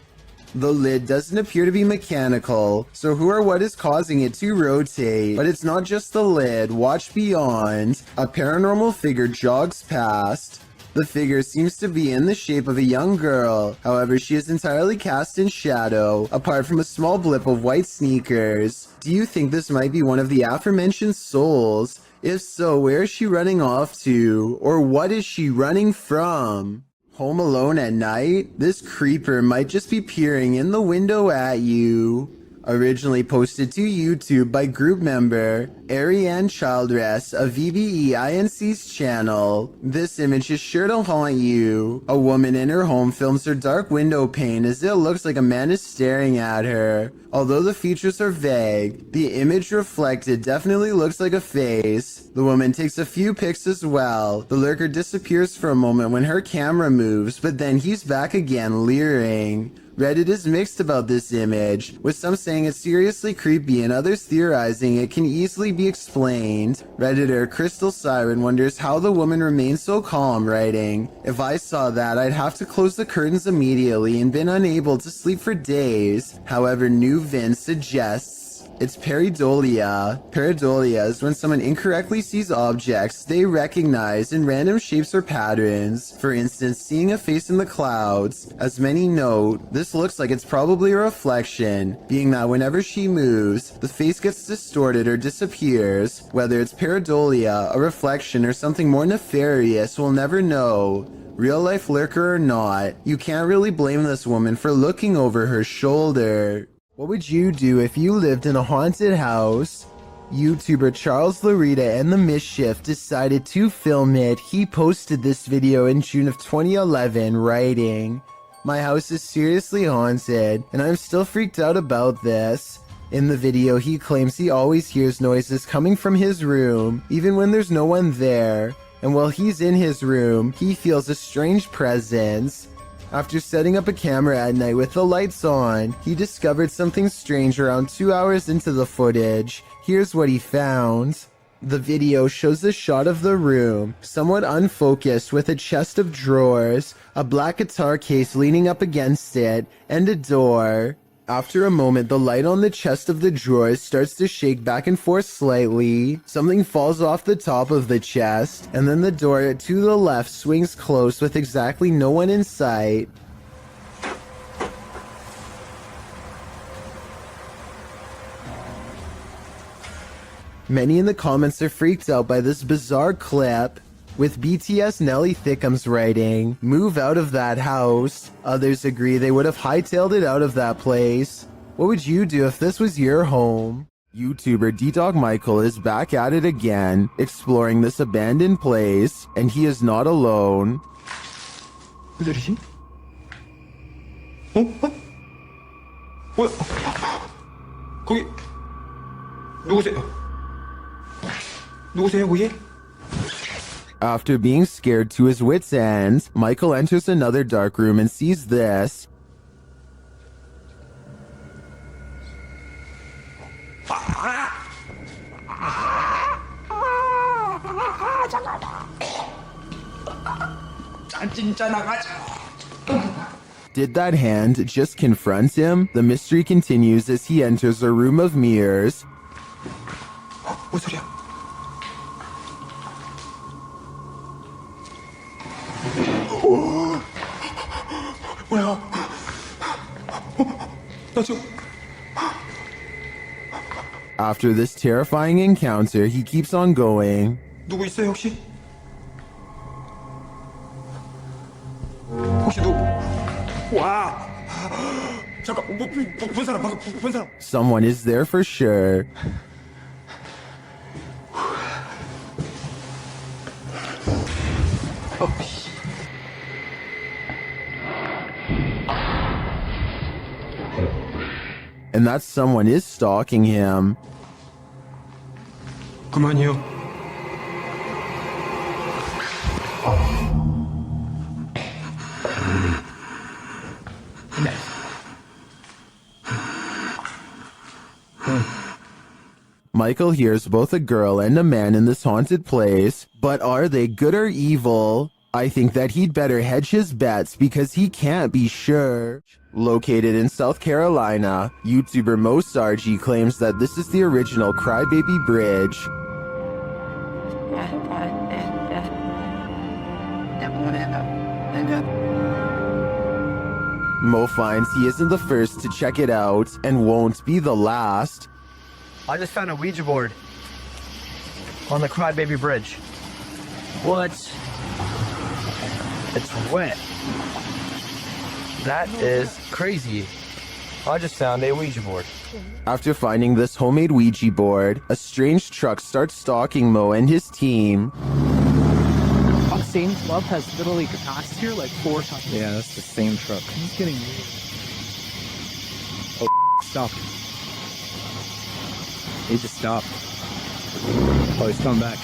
The lid doesn't appear to be mechanical, so who or what is causing it to rotate? But it's not just the lid. Watch beyond. A paranormal figure jogs past. The figure seems to be in the shape of a young girl. However, she is entirely cast in shadow, apart from a small blip of white sneakers. Do you think this might be one of the aforementioned souls? If so, where is she running off to? Or what is she running from? Home alone at night? This creeper might just be peering in the window at you. Originally posted to YouTube by group member Ariane Childress of VBE INC's channel. This image is sure to haunt you. A woman in her home films her dark window pane as it looks like a man is staring at her. Although the features are vague, the image reflected definitely looks like a face. The woman takes a few pics as well. The lurker disappears for a moment when her camera moves, but then he's back again leering. Reddit is mixed about this image, with some saying it's seriously creepy and others theorizing it can easily be explained. Redditor Crystal Siren wonders how the woman remains so calm, writing, "If I saw that, I'd have to close the curtains immediately and been unable to sleep for days." However, New Vin suggests it's pareidolia. Pareidolia is when someone incorrectly sees objects they recognize in random shapes or patterns. For instance, seeing a face in the clouds. As many note, this looks like it's probably a reflection, being that whenever she moves, the face gets distorted or disappears. Whether it's pareidolia, a reflection, or something more nefarious, we'll never know. Real life lurker or not, you can't really blame this woman for looking over her shoulder. What would you do if you lived in a haunted house? YouTuber Charles Larita and the Mischief decided to film it. He posted this video in June of 2011, writing, "My house is seriously haunted, and I'm still freaked out about this." In the video, he claims he always hears noises coming from his room, even when there's no one there. And while he's in his room, he feels a strange presence. After setting up a camera at night with the lights on, he discovered something strange around 2 hours into the footage. Here's what he found. The video shows a shot of the room, somewhat unfocused, with a chest of drawers, a black guitar case leaning up against it, and a door. After a moment, the light on the chest of the drawers starts to shake back and forth slightly. Something falls off the top of the chest, and then the door to the left swings close with exactly no one in sight. Many in the comments are freaked out by this bizarre clip, with BTS Nelly Thickums writing, "Move out of that house." Others agree they would have hightailed it out of that place. What would you do if this was your home? YouTuber D-Dog Michael is back at it again, exploring this abandoned place, and he is not alone. 무슨 뭐야? 거기 누구세요? 누구세요, 거기? After being scared to his wits' end, Michael enters another dark room and sees this. Did that hand just confront him? The mystery continues as he enters a room of mirrors. 뭔 소리야? 뭐야? 나 지금. After this terrifying encounter, he keeps on going. 누구 있어요, 혹시? 혹시 누구? 와! 잠깐, 본 사람, 방금 본 사람. Someone is there for sure. And that someone is stalking him. 그만이요. Michael hears both a girl and a man in this haunted place, but are they good or evil? I think that he'd better hedge his bets because he can't be sure. Located in South Carolina, YouTuber Mosargi claims that this is the original Crybaby Bridge. Mo finds he isn't the first to check it out and won't be the last. I just found a Ouija board on the Crybaby Bridge. What? It's wet. That is crazy. I just found a Ouija board. After finding this homemade Ouija board, a strange truck starts stalking Mo and his team. Sane's Love has literally passed here like 4 times. Yeah, that's the same truck. He's getting weird. Oh, stop. He just stopped. Oh, he's coming back.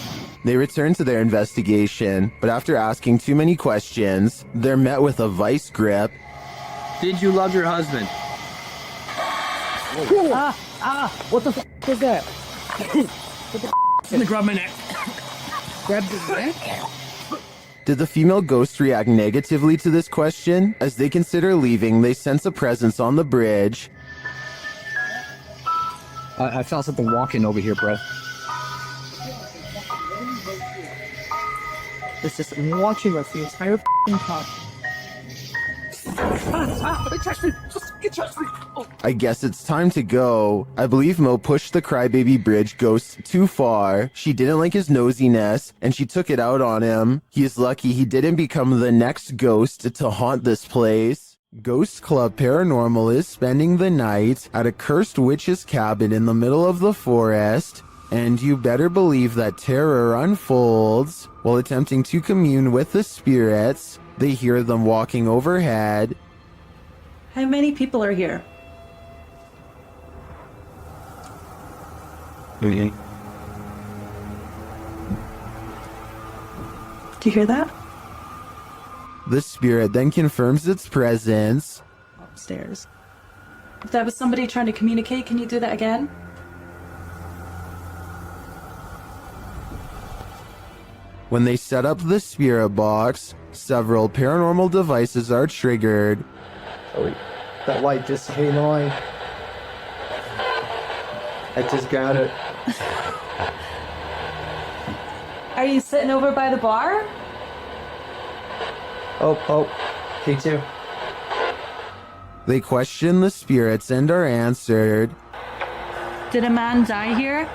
They return to their investigation, but after asking too many questions, they're met with a vice grip. Did you love your husband? What the f is that? What the f? Let me grab my neck. Grab the neck? Did the female ghost react negatively to this question? As they consider leaving, they sense a presence on the bridge. I felt something walking over here, bro. It's just watching us the entire f***ing time. It touched me! It touched me! Oh. I guess it's time to go. I believe Mo pushed the crybaby bridge ghost too far. She didn't like his nosiness, and she took it out on him. He is lucky he didn't become the next ghost to haunt this place. Ghost Club Paranormal is spending the night at a cursed witch's cabin in the middle of the forest, and you better believe that terror unfolds. While attempting to commune with the spirits, they hear them walking overhead. How many people are here? Okay. Do you hear that? The spirit then confirms its presence. Upstairs. If that was somebody trying to communicate, can you do that again? When they set up the spirit box, several paranormal devices are triggered. Oh, that light just came on. I just got it. Are you sitting over by the bar? Oh, K2. They question the spirits and are answered. Did a man die here?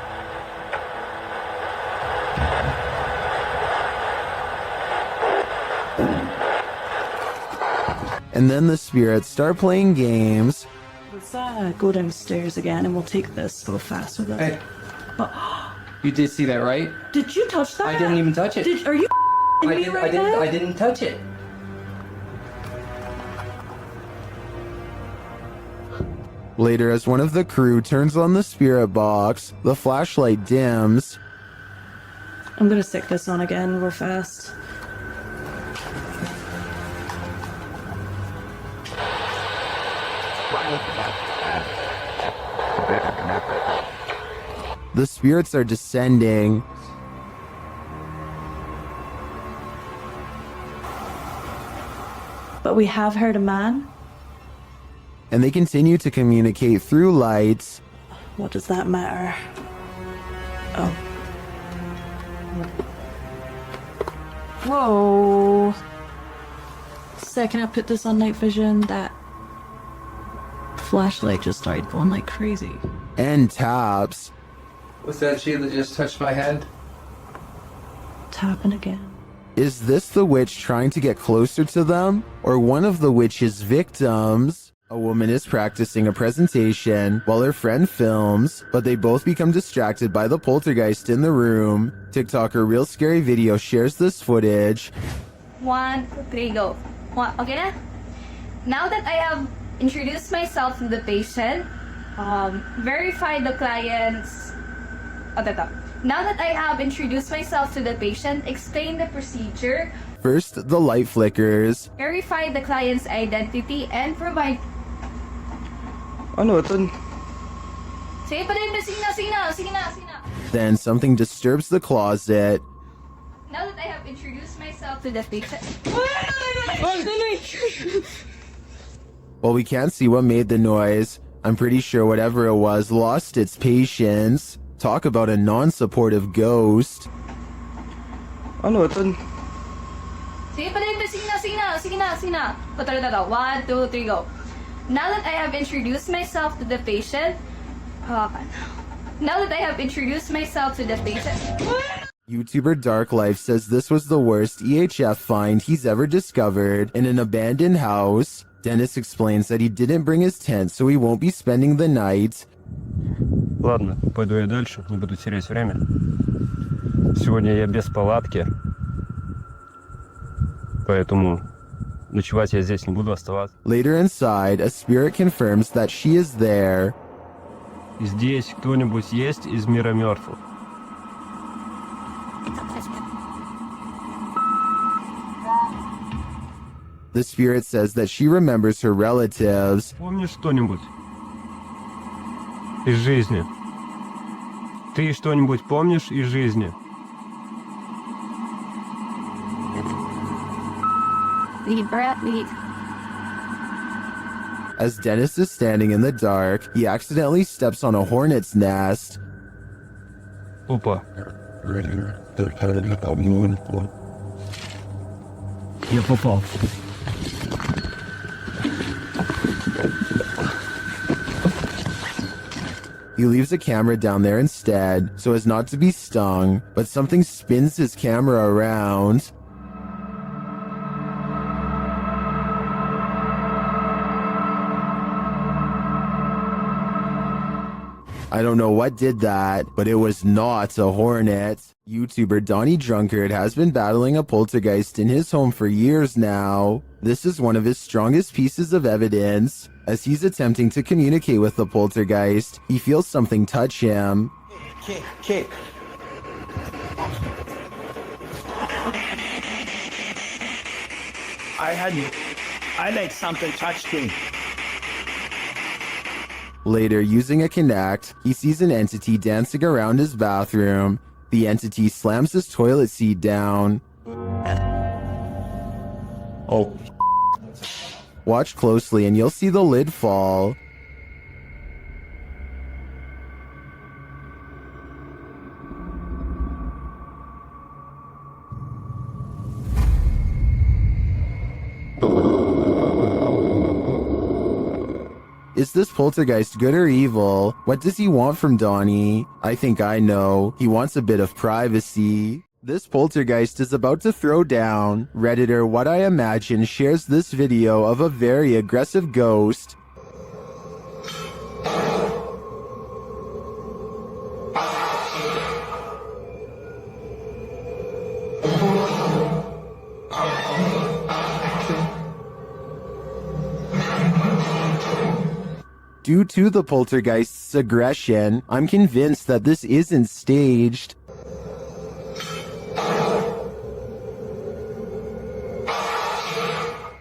And then the spirits start playing games. Let's go downstairs again and we'll take this a little faster. Hey. Oh. You did see that, right? Did you touch that? I didn't even touch it. Are you me right now? I didn't touch it. Later, as one of the crew turns on the spirit box, the flashlight dims. I'm gonna stick this on again. We're fast. The spirits are descending. But we have heard a man. And they continue to communicate through lights. What does that matter? Oh. Whoa. Second I put this on night vision, that flashlight just started going like crazy. And taps. Was that she that just touched my head? Tapping again. Is this the witch trying to get closer to them? Or one of the witch's victims? A woman is practicing a presentation while her friend films, but they both become distracted by the poltergeist in the room. TikToker Real Scary Video shares this footage. 1, 2, 3, go. Okay na? Now that I have introduced myself to the patient, verified the client's... Now that I have introduced myself to the patient, explain the procedure. First, the light flickers. Verify the client's identity and provide... Ano ito? Sige pa rin, sige na. Then something disturbs the closet. Now that I have introduced myself to the patient... While we can't see what made the noise, I'm pretty sure whatever it was lost its patience. Talk about a non-supportive ghost. Ano ito? Sige pa rin, sige na. 1, 2, 3, go. Now that I have introduced myself to the patient... YouTuber Dark Life says this was the worst EHF find he's ever discovered in an abandoned house. Dennis explains that he didn't bring his tent, so he won't be spending the night. Ладно, пойду я дальше, не буду терять время. Сегодня я без палатки, поэтому ночевать я здесь не буду оставаться. Later inside, a spirit confirms that she is there. Здесь кто-нибудь есть из мира мертвых? The spirit says that she remembers her relatives. Помнишь что-нибудь из жизни? Ты что-нибудь помнишь из жизни? Lead breath, lead. As Dennis is standing in the dark, he accidentally steps on a hornet's nest. Опа. Я попал. He leaves a camera down there instead, so as not to be stung, but something spins his camera around. I don't know what did that, but it was not a hornet. YouTuber Donnie Drunkard has been battling a poltergeist in his home for years now. This is one of his strongest pieces of evidence. As he's attempting to communicate with the poltergeist, he feels something touch him. Kick. I like something touched me. Later, using a Kinect, he sees an entity dancing around his bathroom. The entity slams his toilet seat down. Oh. Watch closely and you'll see the lid fall. Is this poltergeist good or evil? What does he want from Donnie? I think I know. He wants a bit of privacy. This poltergeist is about to throw down. Redditor What I Imagine shares this video of a very aggressive ghost. Due to the poltergeist's aggression, I'm convinced that this isn't staged.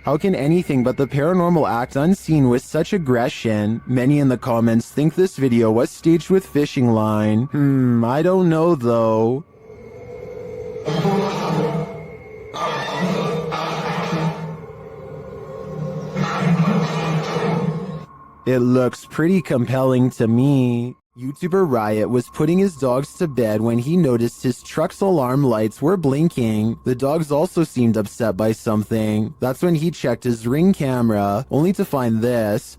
How can anything but the paranormal act unseen with such aggression? Many in the comments think this video was staged with fishing line. I don't know though. It looks pretty compelling to me. YouTuber Riot was putting his dogs to bed when he noticed his truck's alarm lights were blinking. The dogs also seemed upset by something. That's when he checked his Ring camera, only to find this.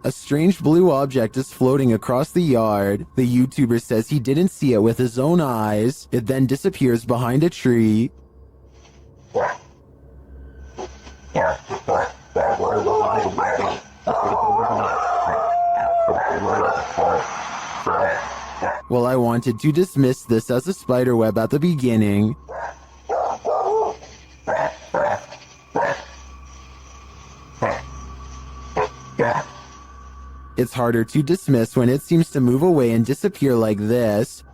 A strange blue object is floating across the yard. The YouTuber says he didn't see it with his own eyes. It then disappears behind a tree. Well, I wanted to dismiss this as a spiderweb at the beginning. It's harder to dismiss when it seems to move away and disappear like this.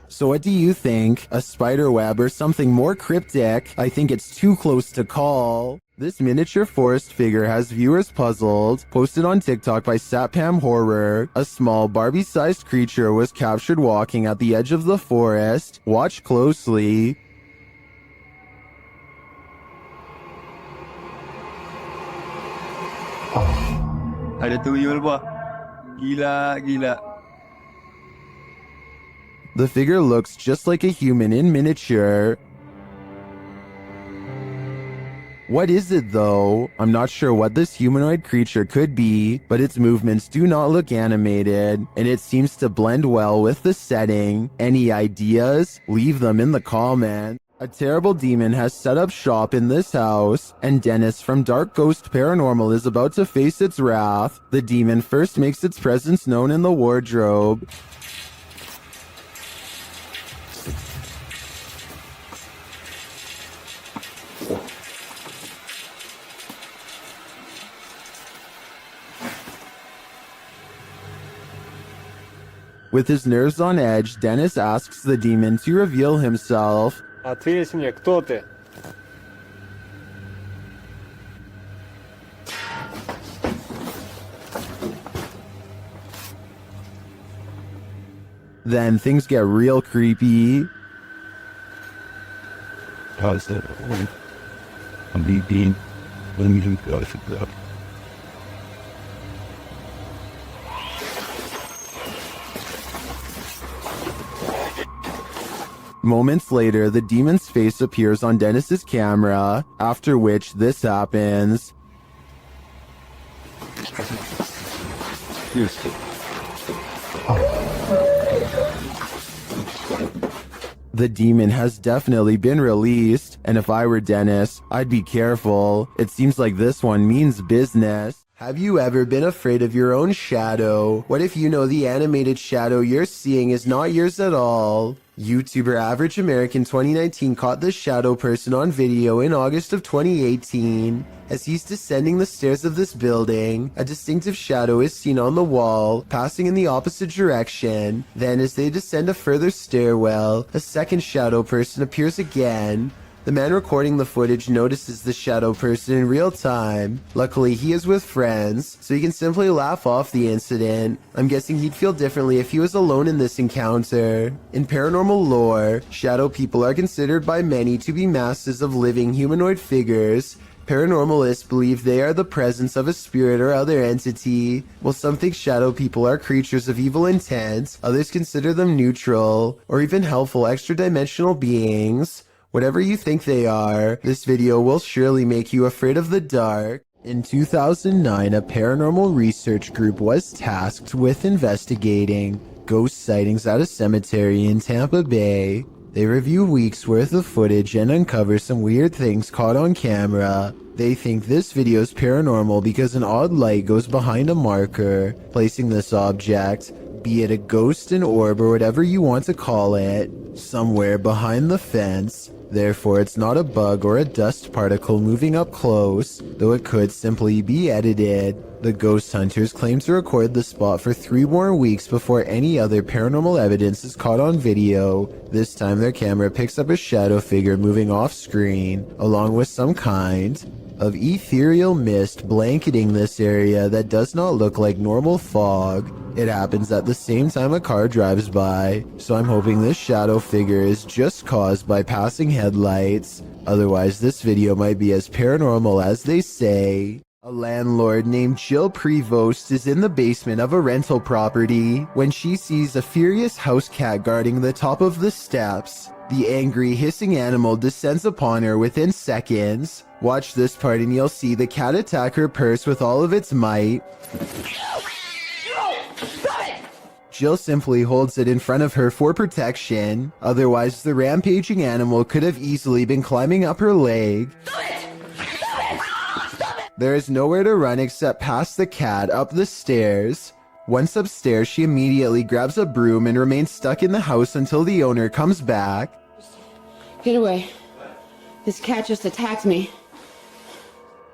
So what do you think? A spider web or something more cryptic? I think it's too close to call. This miniature forest figure has viewers puzzled. Posted on TikTok by Satpam Horror. A small Barbie-sized creature was captured walking at the edge of the forest. Watch closely. Ada tuyul, Pak. Gila. The figure looks just like a human in miniature. What is it though? I'm not sure what this humanoid creature could be, but its movements do not look animated, and it seems to blend well with the setting. Any ideas? Leave them in the comments. A terrible demon has set up shop in this house, and Dennis from Dark Ghost Paranormal is about to face its wrath. The demon first makes its presence known in the wardrobe. With his nerves on edge, Dennis asks the demon to reveal himself. Ответь мне, кто ты? Then things get real creepy. Moments later, the demon's face appears on Dennis's camera, after which this happens. The demon has definitely been released, and if I were Dennis, I'd be careful. It seems like this one means business. Have you ever been afraid of your own shadow? What if you know the animated shadow you're seeing is not yours at all? YouTuber Average American 2019 caught this shadow person on video in August of 2018. As he's descending the stairs of this building, a distinctive shadow is seen on the wall, passing in the opposite direction. Then as they descend a further stairwell, a second shadow person appears again. The man recording the footage notices the shadow person in real time. Luckily, he is with friends, so he can simply laugh off the incident. I'm guessing he'd feel differently if he was alone in this encounter. In paranormal lore, shadow people are considered by many to be masses of living humanoid figures. Paranormalists believe they are the presence of a spirit or other entity. While some think shadow people are creatures of evil intent, others consider them neutral, or even helpful extra-dimensional beings. Whatever you think they are, this video will surely make you afraid of the dark. In 2009, a paranormal research group was tasked with investigating ghost sightings at a cemetery in Tampa Bay. They review weeks worth of footage and uncover some weird things caught on camera. They think this video is paranormal because an odd light goes behind a marker, placing this object, be it a ghost, an orb, or whatever you want to call it, somewhere behind the fence. Therefore, it's not a bug or a dust particle moving up close, though it could simply be edited. The ghost hunters claim to record the spot for 3 more weeks before any other paranormal evidence is caught on video. This time their camera picks up a shadow figure moving off screen, along with some kind of ethereal mist blanketing this area that does not look like normal fog. It happens at the same time a car drives by, so I'm hoping this shadow figure is just caused by passing headlights. Otherwise, this video might be as paranormal as they say. A landlord named Jill Prevost is in the basement of a rental property when she sees a furious house cat guarding the top of the steps. The angry, hissing animal descends upon her within seconds. Watch this part and you'll see the cat attack her purse with all of its might. Jill simply holds it in front of her for protection. Otherwise, the rampaging animal could have easily been climbing up her leg. There is nowhere to run except past the cat up the stairs. Once upstairs, she immediately grabs a broom and remains stuck in the house until the owner comes back. Get away. This cat just attacked me.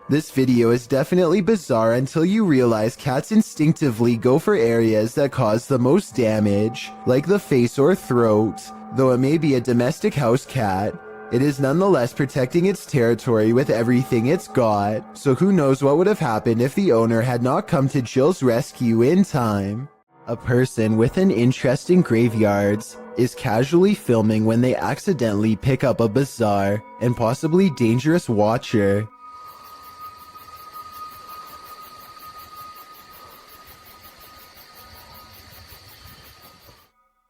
This video is definitely bizarre until you realize cats instinctively go for areas that cause the most damage, like the face or throat. Though it may be a domestic house cat, it is nonetheless protecting its territory with everything it's got, so who knows what would have happened if the owner had not come to Jill's rescue in time. A person with an interest in graveyards is casually filming when they accidentally pick up a bizarre and possibly dangerous watcher.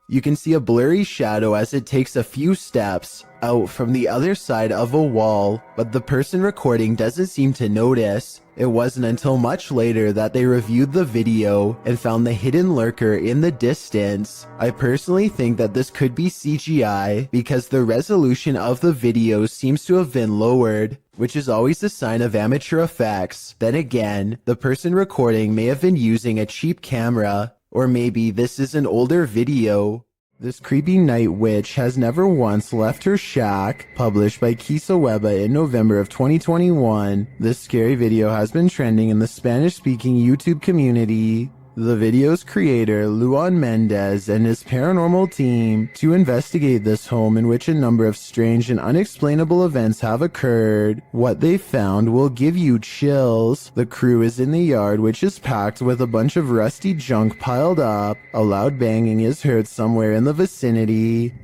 You can see a blurry shadow as it takes a few steps out from the other side of a wall, but the person recording doesn't seem to notice. It wasn't until much later that they reviewed the video and found the hidden lurker in the distance. I personally think that this could be CGI because the resolution of the video seems to have been lowered, which is always a sign of amateur effects. Then again, the person recording may have been using a cheap camera. Or maybe this is an older video. This creepy night witch has never once left her shack, published by Kisa Weba in November of 2021. This scary video has been trending in the Spanish-speaking YouTube community. The video's creator, Luan Mendez, and his paranormal team to investigate this home in which a number of strange and unexplainable events have occurred. What they found will give you chills. The crew is in the yard, which is packed with a bunch of rusty junk piled up. A loud banging is heard somewhere in the vicinity.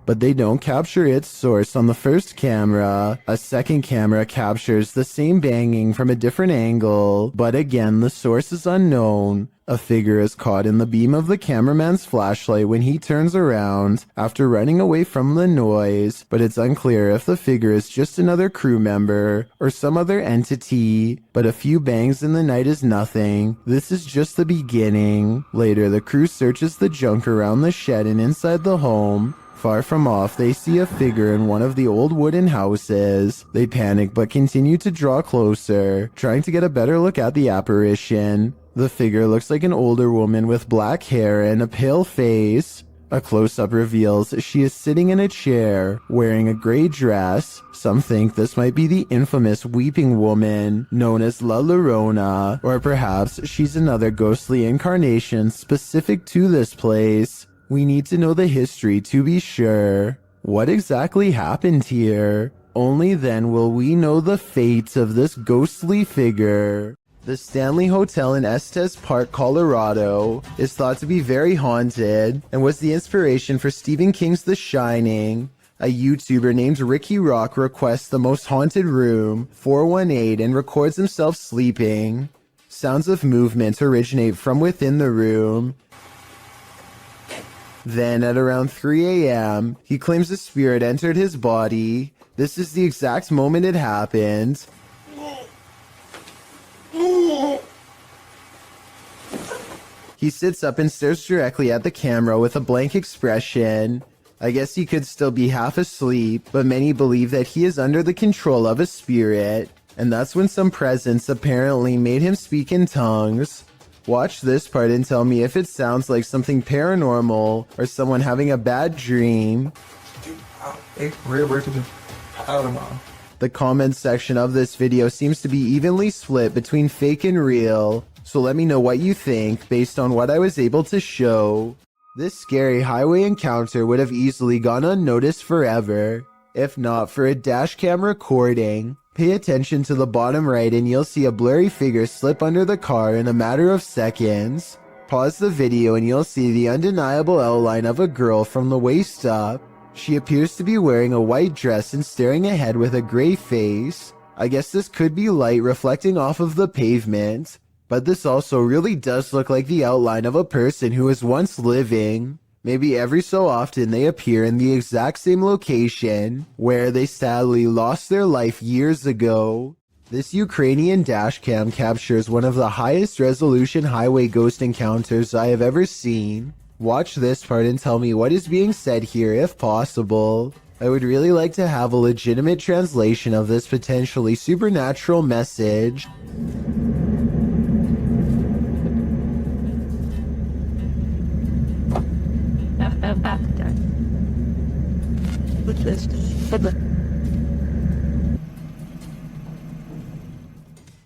But they don't capture its source on the first camera. A second camera captures the same banging from a different angle, but again the source is unknown. A figure is caught in the beam of the cameraman's flashlight when he turns around after running away from the noise, but it's unclear if the figure is just another crew member or some other entity. But a few bangs in the night is nothing. This is just the beginning. Later, the crew searches the junk around the shed and inside the home. Far from off, they see a figure in one of the old wooden houses. They panic but continue to draw closer, trying to get a better look at the apparition. The figure looks like an older woman with black hair and a pale face. A close-up reveals she is sitting in a chair, wearing a gray dress. Some think this might be the infamous Weeping Woman, known as La Llorona, or perhaps she's another ghostly incarnation specific to this place. We need to know the history to be sure. What exactly happened here? Only then will we know the fate of this ghostly figure. The Stanley Hotel in Estes Park, Colorado, is thought to be very haunted and was the inspiration for Stephen King's The Shining. A YouTuber named Ricky Rock requests the most haunted room, 418, and records himself sleeping. Sounds of movement originate from within the room. Then, at around 3 a.m., he claims a spirit entered his body. This is the exact moment it happened. He sits up and stares directly at the camera with a blank expression. I guess he could still be half asleep, but many believe that he is under the control of a spirit. And that's when some presence apparently made him speak in tongues. Watch this part and tell me if it sounds like something paranormal or someone having a bad dream. The comment section of this video seems to be evenly split between fake and real, so let me know what you think based on what I was able to show. This scary highway encounter would have easily gone unnoticed forever, if not for a dashcam recording. Pay attention to the bottom right and you'll see a blurry figure slip under the car in a matter of seconds. Pause the video and you'll see the undeniable outline of a girl from the waist up. She appears to be wearing a white dress and staring ahead with a gray face. I guess this could be light reflecting off of the pavement, but this also really does look like the outline of a person who was once living. Maybe every so often they appear in the exact same location where they sadly lost their life years ago. This Ukrainian dashcam captures one of the highest resolution highway ghost encounters I have ever seen. Watch this part and tell me what is being said here if possible. I would really like to have a legitimate translation of this potentially supernatural message.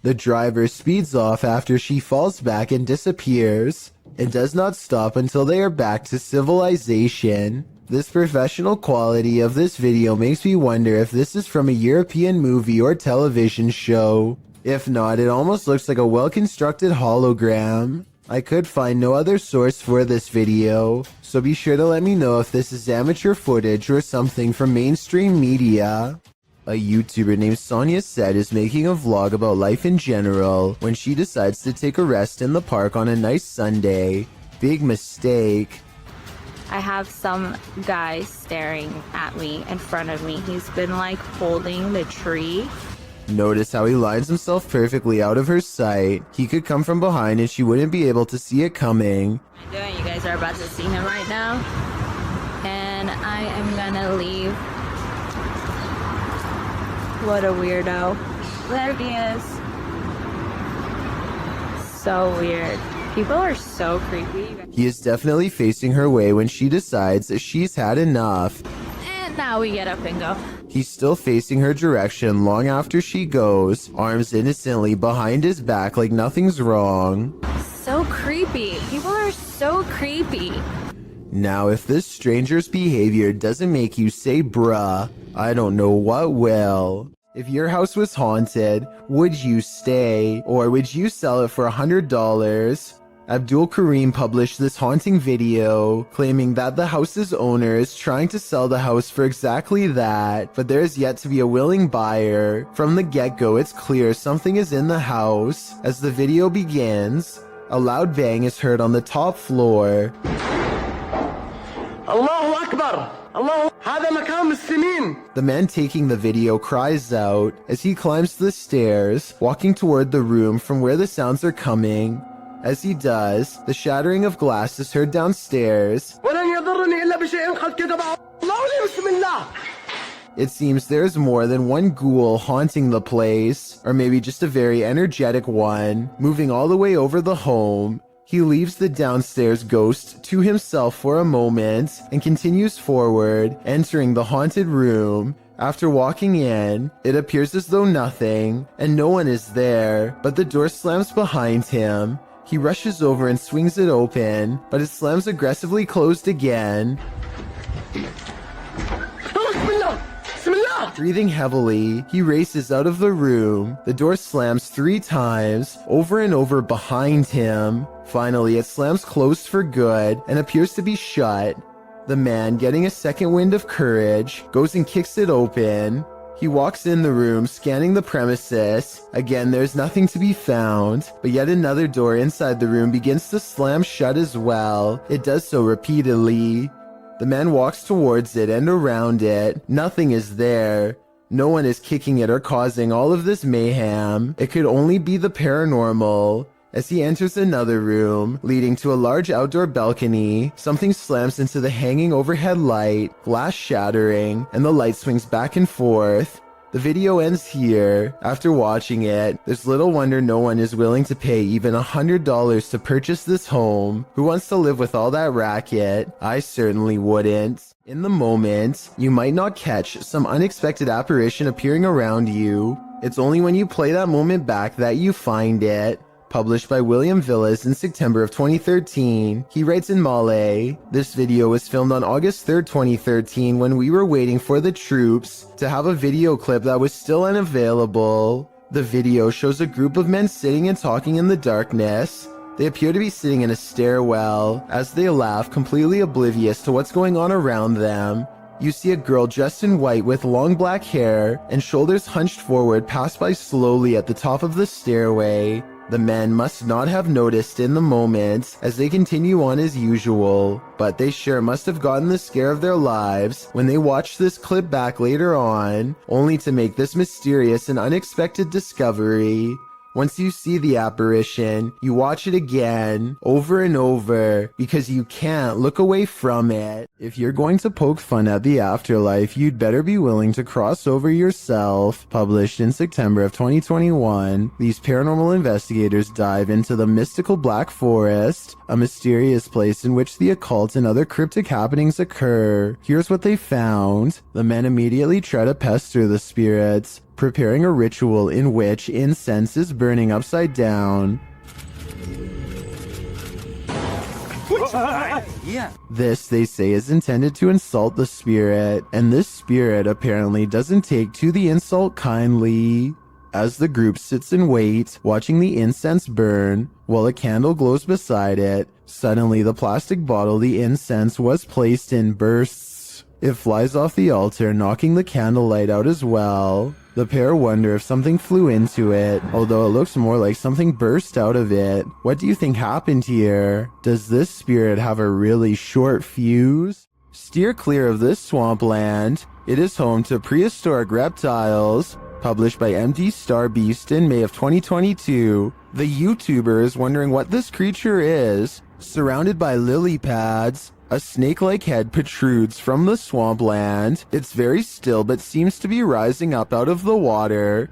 The driver speeds off after she falls back and disappears, and does not stop until they are back to civilization. This professional quality of this video makes me wonder if this is from a European movie or television show. If not, it almost looks like a well-constructed hologram. I could find no other source for this video, so be sure to let me know if this is amateur footage or something from mainstream media. A YouTuber named Sonia Said is making a vlog about life in general when she decides to take a rest in the park on a nice Sunday. Big mistake. I have some guy staring at me in front of me. He's been like holding the tree. Notice how he lines himself perfectly out of her sight. He could come from behind and she wouldn't be able to see it coming. You guys are about to see him right now. And I am gonna leave. What a weirdo. There he is. So weird. People are so creepy. He is definitely facing her way when she decides that she's had enough. And now we get up and go. He's still facing her direction long after she goes, arms innocently behind his back like nothing's wrong. So creepy. People are so creepy. Now, if this stranger's behavior doesn't make you say bruh, I don't know what will. If your house was haunted, would you stay or would you sell it for $100? Abdul Karim published this haunting video, claiming that the house's owner is trying to sell the house for exactly that, but there is yet to be a willing buyer. From the get-go, it's clear something is in the house. As the video begins, a loud bang is heard on the top floor. Allahu Akbar! Allah, هذا مكان مسلمين! The man taking the video cries out as he climbs the stairs, walking toward the room from where the sounds are coming. As he does, the shattering of glass is heard downstairs. It seems there's more than one ghoul haunting the place, or maybe just a very energetic one, moving all the way over the home. He leaves the downstairs ghost to himself for a moment and continues forward, entering the haunted room. After walking in, it appears as though nothing, and no one is there, but the door slams behind him. He rushes over and swings it open, but it slams aggressively closed again. Breathing heavily, he races out of the room. The door slams 3 times, over and over behind him. Finally, it slams closed for good and appears to be shut. The man, getting a second wind of courage, goes and kicks it open. He walks in the room, scanning the premises. Again, there's nothing to be found, but yet another door inside the room begins to slam shut as well. It does so repeatedly. The man walks towards it and around it. Nothing is there. No one is kicking it or causing all of this mayhem. It could only be the paranormal. As he enters another room, leading to a large outdoor balcony, something slams into the hanging overhead light, glass shattering, and the light swings back and forth. The video ends here. After watching it, there's little wonder no one is willing to pay even $100 to purchase this home. Who wants to live with all that racket? I certainly wouldn't. In the moment, you might not catch some unexpected apparition appearing around you. It's only when you play that moment back that you find it. Published by William Villas in September of 2013. He writes in Malay, "This video was filmed on August 3rd, 2013 when we were waiting for the troops to have a video clip that was still unavailable. The video shows a group of men sitting and talking in the darkness. They appear to be sitting in a stairwell as they laugh, completely oblivious to what's going on around them. You see a girl dressed in white with long black hair and shoulders hunched forward pass by slowly at the top of the stairway. The men must not have noticed in the moment as they continue on as usual, but they sure must have gotten the scare of their lives when they watched this clip back later on, only to make this mysterious and unexpected discovery. Once you see the apparition, you watch it again, over and over, because you can't look away from it. If you're going to poke fun at the afterlife, you'd better be willing to cross over yourself." Published in September of 2021, these paranormal investigators dive into the mystical Black Forest, a mysterious place in which the occult and other cryptic happenings occur. Here's what they found. The men immediately try to pester the spirits, preparing a ritual in which incense is burning upside down. This, they say, is intended to insult the spirit, and this spirit apparently doesn't take to the insult kindly. As the group sits and waits, watching the incense burn, while a candle glows beside it, suddenly the plastic bottle the incense was placed in bursts. It flies off the altar, knocking the candlelight out as well. The pair wonder if something flew into it, although it looks more like something burst out of it. What do you think happened here? Does this spirit have a really short fuse? Steer clear of this swampland. It is home to prehistoric reptiles. Published by MD Star Beast in May of 2022. The YouTuber is wondering what this creature is. Surrounded by lily pads, a snake-like head protrudes from the swampland. It's very still but seems to be rising up out of the water.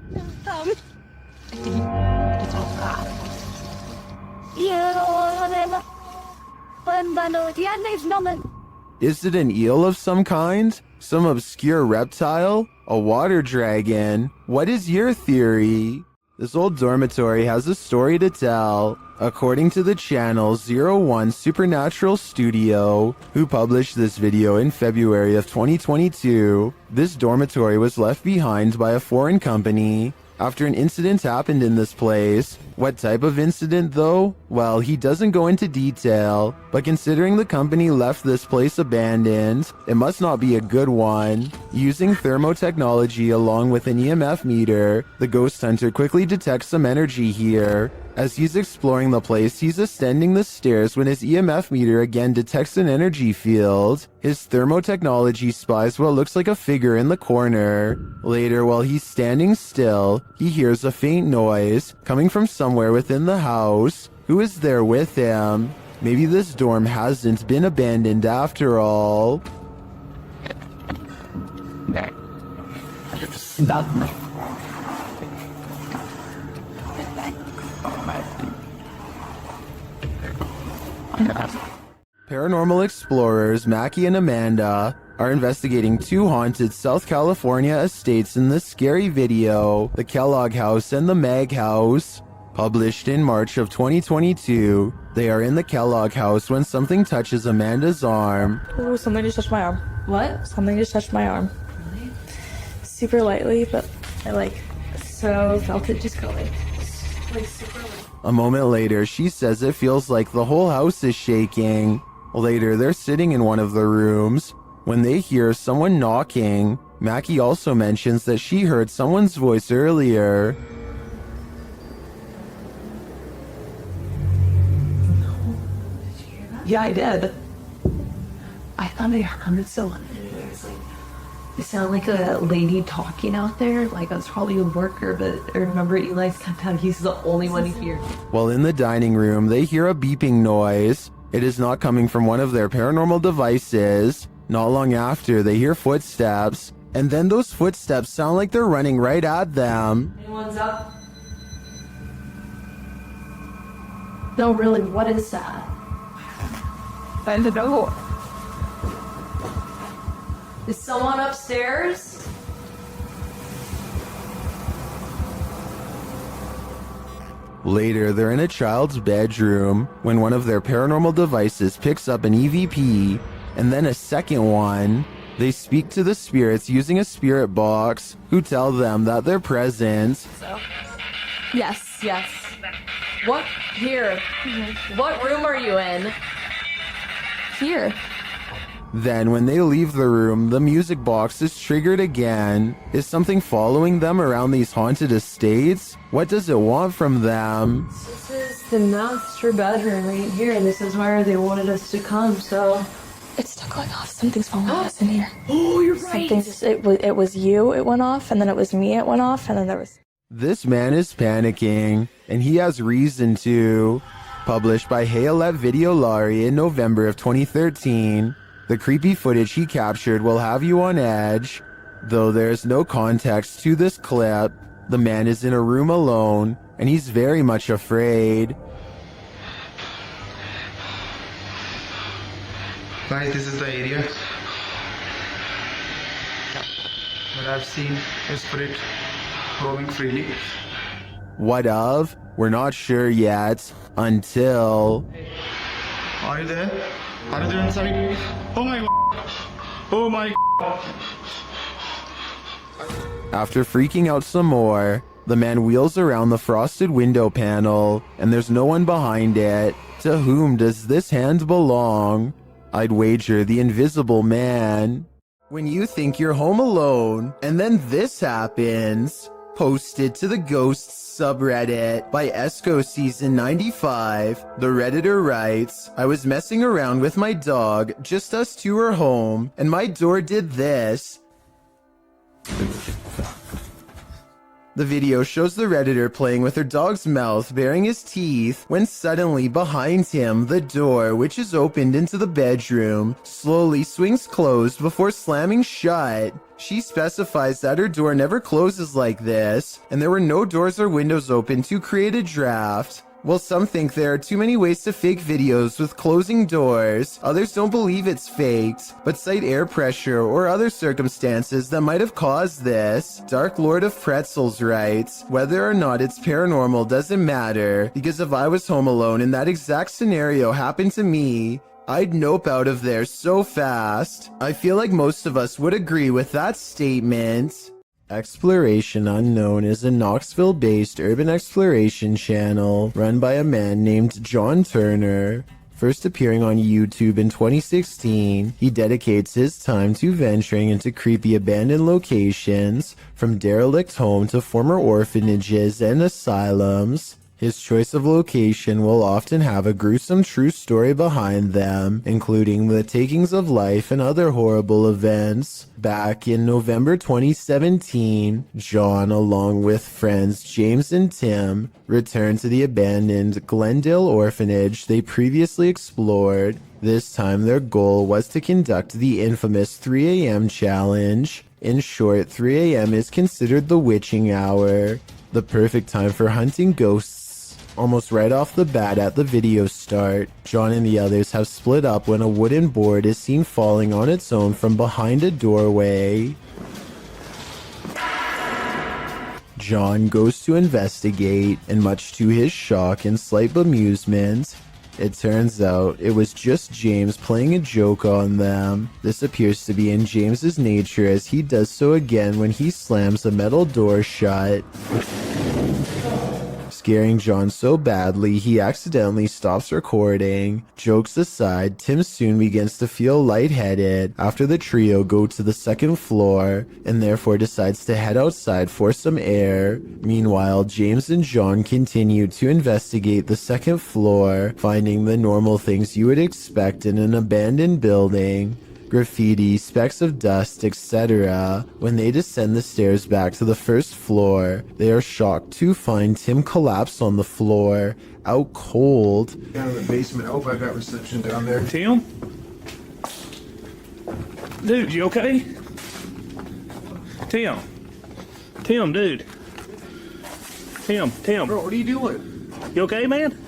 Is it an eel of some kind? Some obscure reptile? A water dragon? What is your theory? This old dormitory has a story to tell. According to the channel 01 Supernatural Studio, who published this video in February of 2022, this dormitory was left behind by a foreign company after an incident happened in this place. What type of incident though? Well, he doesn't go into detail, but considering the company left this place abandoned, it must not be a good one. Using thermotechnology along with an EMF meter, the ghost hunter quickly detects some energy here. As he's exploring the place, he's ascending the stairs when his EMF meter again detects an energy field. His thermotechnology spies what looks like a figure in the corner. Later, while he's standing still, he hears a faint noise coming from somewhere within the house. Who is there with him? Maybe this dorm hasn't been abandoned after all. Paranormal explorers Mackie and Amanda are investigating two haunted South California estates in this scary video, the Kellogg House and the Mag House. Published in March of 2022, they are in the Kellogg House when something touches Amanda's arm. Oh, something just touched my arm. What? Something just touched my arm. Really? Super lightly, but I felt it just go super light. A moment later, she says it feels like the whole house is shaking. Later, they're sitting in one of the rooms when they hear someone knocking. Mackie also mentions that she heard someone's voice earlier. Yeah, I did. I thought I heard someone. It sounded like a lady talking out there. Like I was probably a worker, but I remember Eli's contact. He's the only one here. While in the dining room, they hear a beeping noise. It is not coming from one of their paranormal devices. Not long after, they hear footsteps, and then those footsteps sound like they're running right at them. Anyone's up? No, really, what is that? I don't know. Is someone upstairs? Later, they're in a child's bedroom when one of their paranormal devices picks up an EVP, and then a second one. They speak to the spirits using a spirit box, who tell them that they're present. So? Yes. What? Here. What room are you in? Here. Then, when they leave the room, the music box is triggered again. Is something following them around these haunted estates? What does it want from them? This is the master bedroom right here. This is where they wanted us to come, so... It's still going off. Something's following us in here. Oh, you're right. It was you, it went off, and then it was me, it went off, and then there was... This man is panicking, and he has reason to. Published by Hayalette Videolari in November of 2013. The creepy footage he captured will have you on edge. Though there's no context to this clip, the man is in a room alone, and he's very much afraid. Guys, this is the area where I've seen a spirit roaming freely. What of? We're not sure yet, until... Are you there? Are you there inside? Oh my god! Oh my god! After freaking out some more, the man wheels around the frosted window panel, and there's no one behind it. To whom does this hand belong? I'd wager the invisible man. When you think you're home alone, and then this happens. Posted to the Ghosts subreddit by Esco Season 95, the Redditor writes, I was messing around with my dog, just us two were home, and my door did this. The video shows the Redditor playing with her dog's mouth, baring his teeth, when suddenly behind him, the door, which is opened into the bedroom, slowly swings closed before slamming shut. She specifies that her door never closes like this, and there were no doors or windows open to create a draft. Well, some think there are too many ways to fake videos with closing doors. Others don't believe it's faked, but cite air pressure or other circumstances that might have caused this. Dark Lord of Pretzels writes, whether or not it's paranormal doesn't matter, because if I was home alone and that exact scenario happened to me, I'd nope out of there so fast. I feel like most of us would agree with that statement. Exploration Unknown is a Knoxville-based urban exploration channel run by a man named John Turner. First appearing on YouTube in 2016, he dedicates his time to venturing into creepy abandoned locations, from derelict homes to former orphanages and asylums. His choice of location will often have a gruesome true story behind them, including the takings of life and other horrible events. Back in November 2017, John, along with friends James and Tim, returned to the abandoned Glendale orphanage they previously explored. This time their goal was to conduct the infamous 3 a.m. challenge. In short, 3 a.m. is considered the witching hour, the perfect time for hunting ghosts. Almost right off the bat at the video start, John and the others have split up when a wooden board is seen falling on its own from behind a doorway. John goes to investigate, and much to his shock and slight bemusement, it turns out it was just James playing a joke on them. This appears to be in James's nature, as he does so again when he slams a metal door shut, scaring John so badly he accidentally stops recording. Jokes aside, Tim soon begins to feel lightheaded after the trio go to the second floor and therefore decides to head outside for some air. Meanwhile, James and John continue to investigate the second floor, finding the normal things you would expect in an abandoned building: graffiti, specks of dust, etc. When they descend the stairs back to the first floor, they are shocked to find Tim collapsed on the floor, out cold. Down in the basement. I hope I got reception down there. Tim? Dude, you okay? Tim? Tim, dude. Tim. Bro, what are you doing? You okay, man?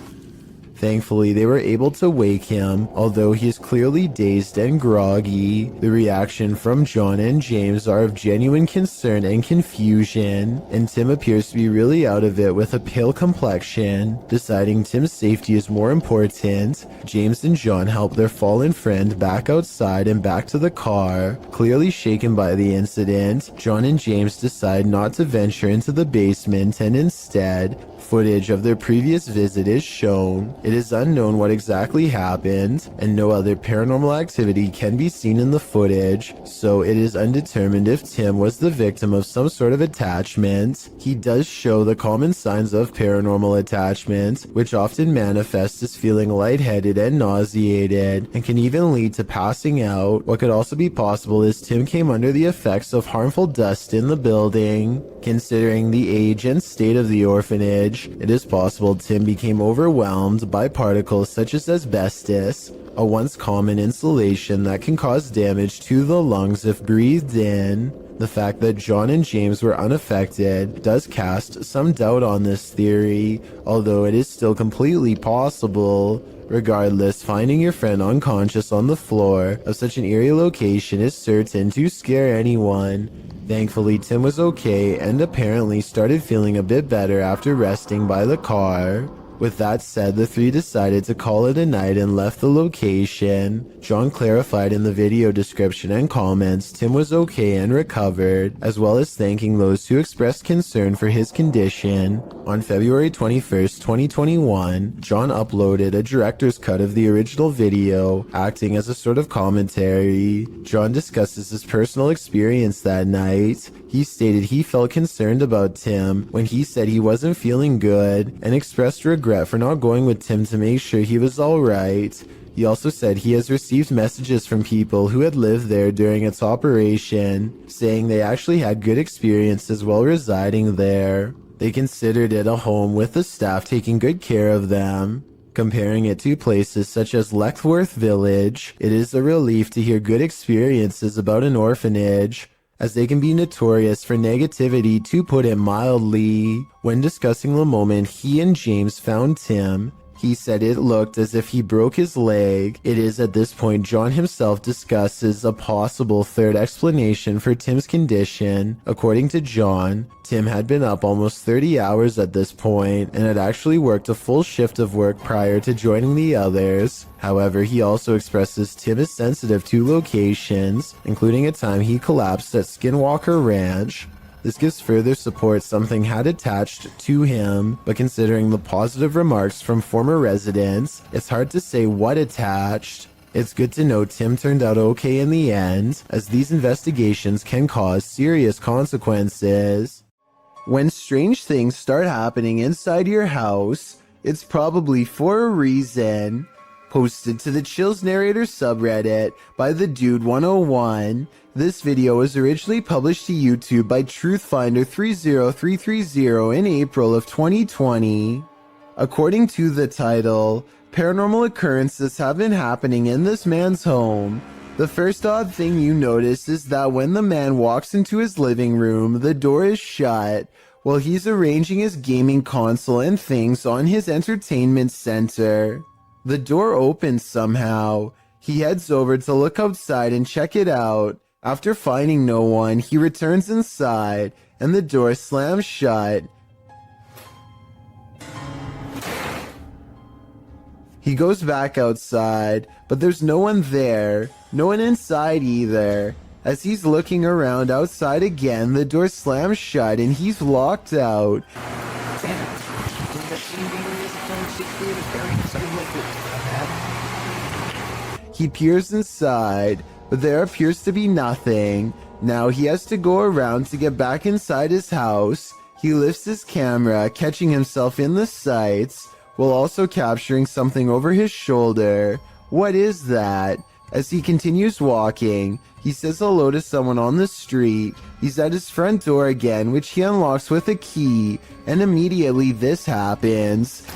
Thankfully, they were able to wake him, although he is clearly dazed and groggy. The reaction from John and James are of genuine concern and confusion, and Tim appears to be really out of it with a pale complexion. Deciding Tim's safety is more important, James and John help their fallen friend back outside and back to the car. Clearly shaken by the incident, John and James decide not to venture into the basement, and instead, footage of their previous visit is shown. It is unknown what exactly happened, and no other paranormal activity can be seen in the footage, so it is undetermined if Tim was the victim of some sort of attachment. He does show the common signs of paranormal attachment, which often manifest as feeling lightheaded and nauseated, and can even lead to passing out. What could also be possible is Tim came under the effects of harmful dust in the building. Considering the age and state of the orphanage, it is possible Tim became overwhelmed by particles such as asbestos, a once common insulation that can cause damage to the lungs if breathed in. The fact that John and James were unaffected does cast some doubt on this theory, although it is still completely possible. Regardless, finding your friend unconscious on the floor of such an eerie location is certain to scare anyone. Thankfully, Tim was okay and apparently started feeling a bit better after resting by the car. With that said, the three decided to call it a night and left the location. John clarified in the video description and comments Tim was okay and recovered, as well as thanking those who expressed concern for his condition. On February 21st, 2021, John uploaded a director's cut of the original video, acting as a sort of commentary. John discusses his personal experience that night. He stated he felt concerned about Tim when he said he wasn't feeling good, and expressed regret for not going with Tim to make sure he was alright. He also said he has received messages from people who had lived there during its operation, saying they actually had good experiences while residing there. They considered it a home with the staff taking good care of them. Comparing it to places such as Leckworth Village, it is a relief to hear good experiences about an orphanage. as they can be notorious for negativity, to put it mildly. When discussing the moment he and James found Tim, he said it looked as if he broke his leg. It is at this point John himself discusses a possible third explanation for Tim's condition. According to John, Tim had been up almost 30 hours at this point and had actually worked a full shift of work prior to joining the others. However, he also expresses Tim is sensitive to locations, including a time he collapsed at Skinwalker Ranch. This gives further support something had attached to him, but considering the positive remarks from former residents, it's hard to say what attached. It's good to know Tim turned out okay in the end, as these investigations can cause serious consequences. When strange things start happening inside your house, it's probably for a reason. Posted to the Chills Narrator subreddit by the Dude 101. This video was originally published to YouTube by Truthfinder30330 in April of 2020. According to the title, paranormal occurrences have been happening in this man's home. The first odd thing you notice is that when the man walks into his living room, the door is shut while he's arranging his gaming console and things on his entertainment center. The door opens somehow. He heads over to look outside and check it out. After finding no one, he returns inside and the door slams shut. He goes back outside, but there's no one there, no one inside either. As he's looking around outside again, the door slams shut and he's locked out. He peers inside, but there appears to be nothing. Now he has to go around to get back inside his house. He lifts his camera, catching himself in the sights, while also capturing something over his shoulder. What is that? As he continues walking, he says hello to someone on the street. He's at his front door again, which he unlocks with a key, and immediately this happens.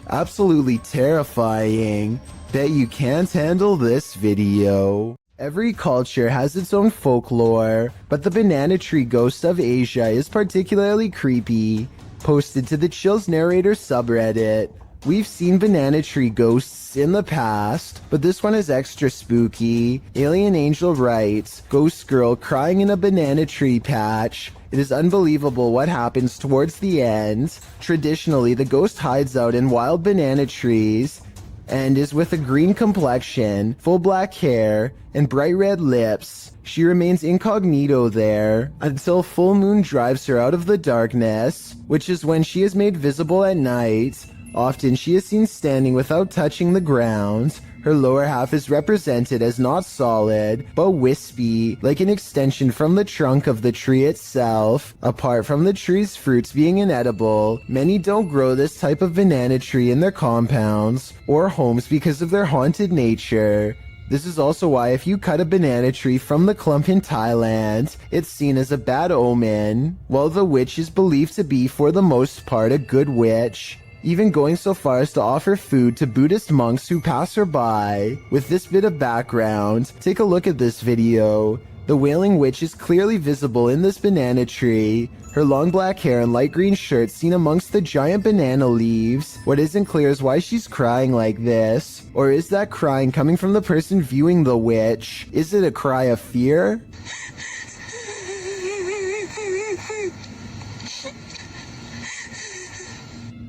Absolutely terrifying. Bet you can't handle this video. Every culture has its own folklore, but the banana tree ghost of Asia is particularly creepy. Posted to the Chills Narrator subreddit. We've seen banana tree ghosts in the past, but this one is extra spooky. Alien Angel writes, Ghost girl crying in a banana tree patch. It is unbelievable what happens towards the end. Traditionally, the ghost hides out in wild banana trees and is with a green complexion, full black hair, and bright red lips. She remains incognito there until full moon drives her out of the darkness, which is when she is made visible at night. Often she is seen standing without touching the ground. Her lower half is represented as not solid, but wispy, like an extension from the trunk of the tree itself. Apart from the tree's fruits being inedible, many don't grow this type of banana tree in their compounds or homes because of their haunted nature. This is also why if you cut a banana tree from the clump in Thailand, it's seen as a bad omen, while the witch is believed to be for the most part a good witch, even going so far as to offer food to Buddhist monks who pass her by. With this bit of background, take a look at this video. The Wailing Witch is clearly visible in this banana tree. Her long black hair and light green shirt seen amongst the giant banana leaves. What isn't clear is why she's crying like this. Or is that crying coming from the person viewing the witch? Is it a cry of fear?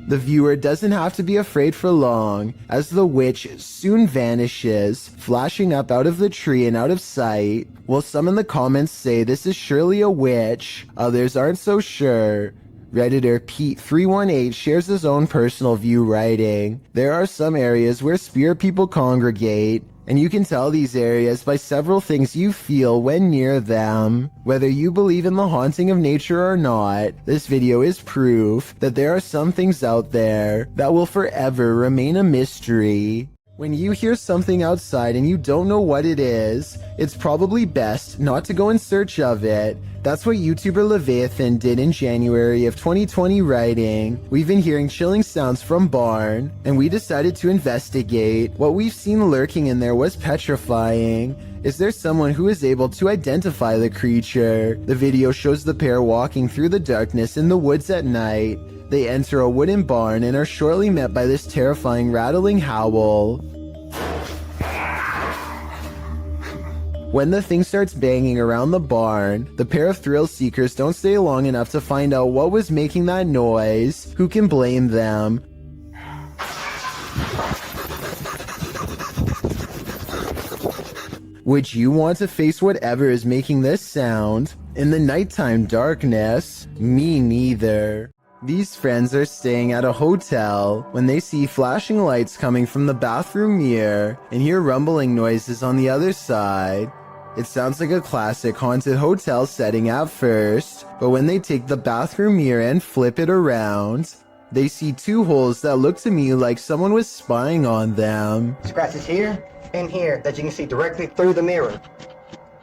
The viewer doesn't have to be afraid for long, as the witch soon vanishes, flashing up out of the tree and out of sight. While some in the comments say this is surely a witch, others aren't so sure. Redditor Pete318 shares his own personal view, writing, "There are some areas where spirit people congregate, and you can tell these areas by several things you feel when near them. Whether you believe in the haunting of nature or not, this video is proof that there are some things out there that will forever remain a mystery." When you hear something outside and you don't know what it is, it's probably best not to go in search of it. That's what YouTuber Leviathan did in January of 2020, writing, "We've been hearing chilling sounds from barn, and we decided to investigate. What we've seen lurking in there was petrifying. Is there someone who is able to identify the creature?" The video shows the pair walking through the darkness in the woods at night. They enter a wooden barn and are shortly met by this terrifying rattling howl. When the thing starts banging around the barn, the pair of thrill seekers don't stay long enough to find out what was making that noise. Who can blame them? Would you want to face whatever is making this sound? In the nighttime darkness? Me neither. These friends are staying at a hotel when they see flashing lights coming from the bathroom mirror and hear rumbling noises on the other side. It sounds like a classic haunted hotel setting at first, but when they take the bathroom mirror and flip it around, they see two holes that look to me like someone was spying on them. Scratches here and here that you can see directly through the mirror.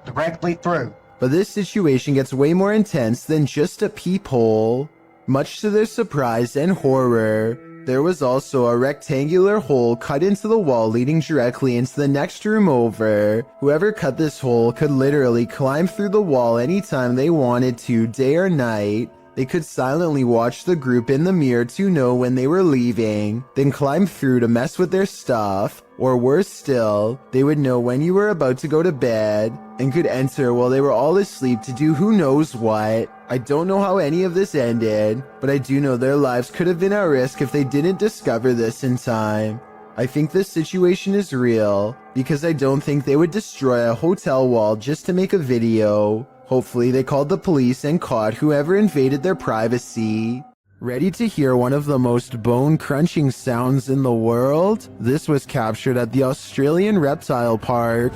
Directly through. But this situation gets way more intense than just a peephole. Much to their surprise and horror, there was also a rectangular hole cut into the wall leading directly into the next room over. Whoever cut this hole could literally climb through the wall anytime they wanted to, day or night. They could silently watch the group in the mirror to know when they were leaving, then climb through to mess with their stuff. Or worse still, they would know when you were about to go to bed and could enter while they were all asleep to do who knows what. I don't know how any of this ended, but I do know their lives could have been at risk if they didn't discover this in time. I think this situation is real, because I don't think they would destroy a hotel wall just to make a video. Hopefully they called the police and caught whoever invaded their privacy. Ready to hear one of the most bone-crunching sounds in the world? This was captured at the Australian Reptile Park.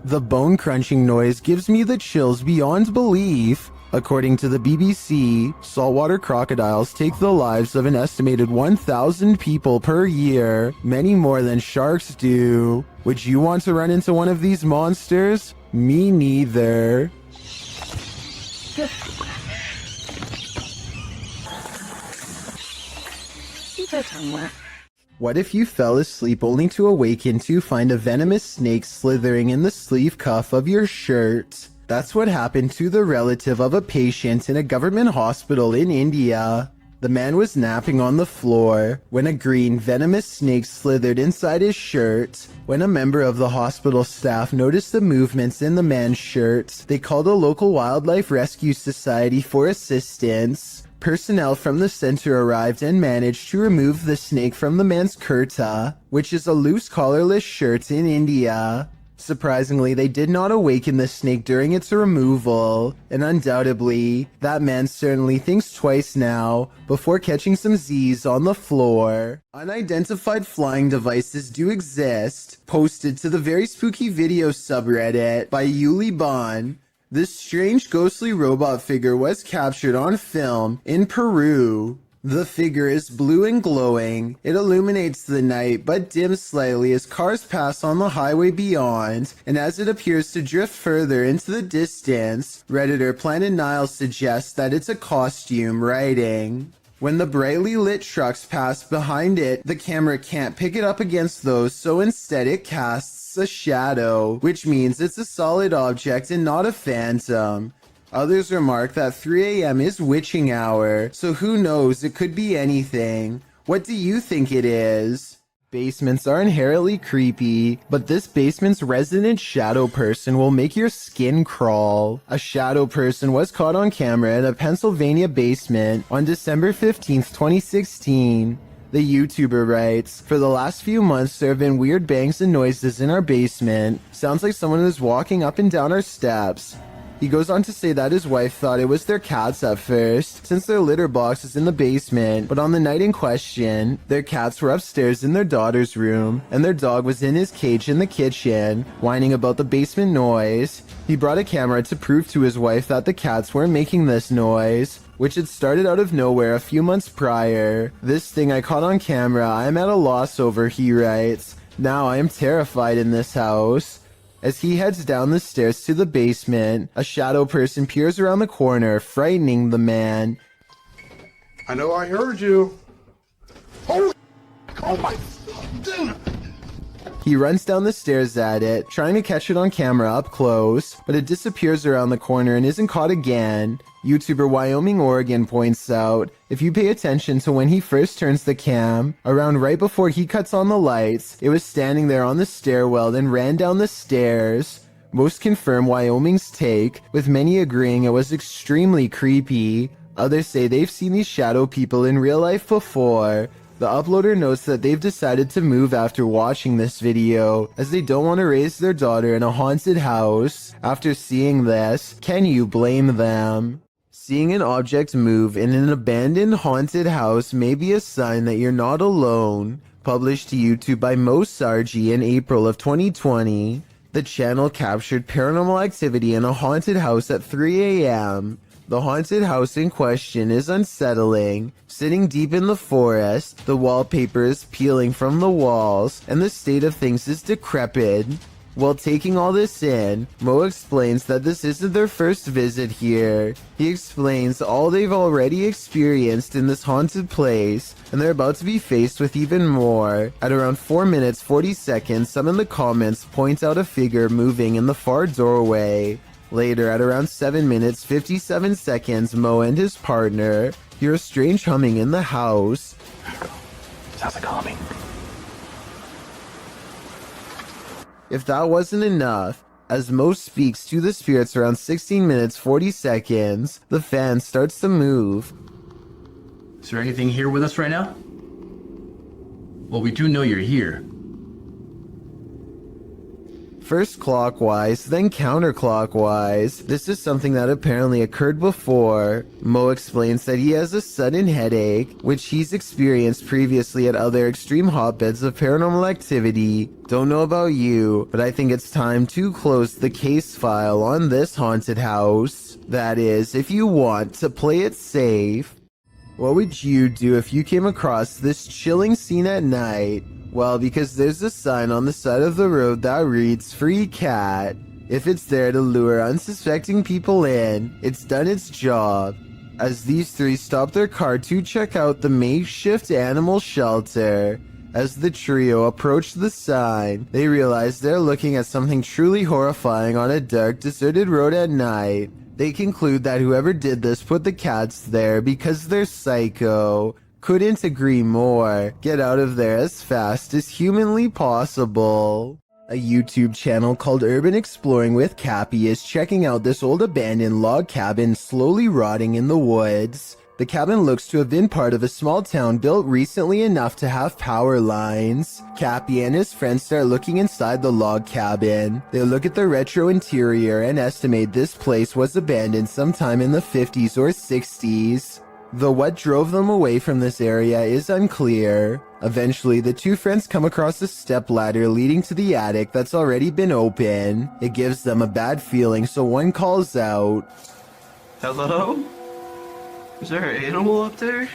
The bone-crunching noise gives me the chills beyond belief. According to the BBC, saltwater crocodiles take the lives of an estimated 1,000 people per year, many more than sharks do. Would you want to run into one of these monsters? Me neither. What if you fell asleep only to awaken to find a venomous snake slithering in the sleeve cuff of your shirt? That's what happened to the relative of a patient in a government hospital in India. The man was napping on the floor when a green venomous snake slithered inside his shirt. When a member of the hospital staff noticed the movements in the man's shirt, they called a local wildlife rescue society for assistance. Personnel from the center arrived and managed to remove the snake from the man's kurta, which is a loose collarless shirt in India. Surprisingly, they did not awaken the snake during its removal, and undoubtedly, that man certainly thinks twice now before catching some Z's on the floor. Unidentified flying devices do exist, posted to the very spooky video subreddit by Yuli Bon. This strange ghostly robot figure was captured on film in Peru. The figure is blue and glowing. It illuminates the night but dims slightly as cars pass on the highway beyond, and as it appears to drift further into the distance, Redditor Planet Nile suggests that it's a costume, writing, "When the brightly lit trucks pass behind it, the camera can't pick it up against those, so instead it casts a shadow, which means it's a solid object and not a phantom." Others remark that 3 a.m. is witching hour, so who knows, it could be anything. What do you think it is? Basements are inherently creepy, but this basement's resident shadow person will make your skin crawl. A shadow person was caught on camera in a Pennsylvania basement on December 15th, 2016. The YouTuber writes, "For the last few months there have been weird bangs and noises in our basement. Sounds like someone is walking up and down our steps. He goes on to say that his wife thought it was their cats at first, since their litter box is in the basement, but on the night in question, their cats were upstairs in their daughter's room, and their dog was in his cage in the kitchen, whining about the basement noise. He brought a camera to prove to his wife that the cats weren't making this noise, which had started out of nowhere a few months prior. This thing I caught on camera, I am at a loss over, he writes. Now I am terrified in this house. As he heads down the stairs to the basement, a shadow person peers around the corner, frightening the man. I know I heard you. Oh my. He runs down the stairs at it, trying to catch it on camera up close, but it disappears around the corner and isn't caught again. YouTuber Wyoming Oregon points out, if you pay attention to when he first turns the cam, around right before he cuts on the lights, it was standing there on the stairwell then ran down the stairs. Most confirm Wyoming's take, with many agreeing it was extremely creepy. Others say they've seen these shadow people in real life before. The uploader notes that they've decided to move after watching this video, as they don't want to raise their daughter in a haunted house. After seeing this, can you blame them? Seeing an object move in an abandoned haunted house may be a sign that you're not alone. Published to YouTube by Mo Sargi in April of 2020, the channel captured paranormal activity in a haunted house at 3 a.m. The haunted house in question is unsettling. Sitting deep in the forest, the wallpaper is peeling from the walls, and the state of things is decrepit. While taking all this in, Mo explains that this isn't their first visit here. He explains all they've already experienced in this haunted place, and they're about to be faced with even more. At around 4 minutes 40 seconds, some in the comments point out a figure moving in the far doorway. Later, at around 7 minutes 57 seconds, Mo and his partner hear a strange humming in the house. Sounds like humming. If that wasn't enough, as Mo speaks to the spirits around 16 minutes 40 seconds, the fan starts to move. Is there anything here with us right now? Well, we do know you're here. First clockwise, then counterclockwise. This is something that apparently occurred before. Mo explains that he has a sudden headache, which he's experienced previously at other extreme hotbeds of paranormal activity. Don't know about you, but I think it's time to close the case file on this haunted house. That is, if you want to play it safe. What would you do if you came across this chilling scene at night? Well, because there's a sign on the side of the road that reads "Free Cat." If it's there to lure unsuspecting people in, it's done its job. As these three stop their car to check out the makeshift animal shelter, as the trio approach the sign, they realize they're looking at something truly horrifying on a dark, deserted road at night. They conclude that whoever did this put the cats there because they're psycho. Couldn't agree more. Get out of there as fast as humanly possible. A YouTube channel called Urban Exploring with Cappy is checking out this old abandoned log cabin slowly rotting in the woods. The cabin looks to have been part of a small town built recently enough to have power lines. Cappy and his friends start looking inside the log cabin. They look at the retro interior and estimate this place was abandoned sometime in the 50s or 60s. Though what drove them away from this area is unclear. Eventually, the two friends come across a stepladder leading to the attic that's already been open. It gives them a bad feeling, so one calls out, Hello? Is there an animal up there?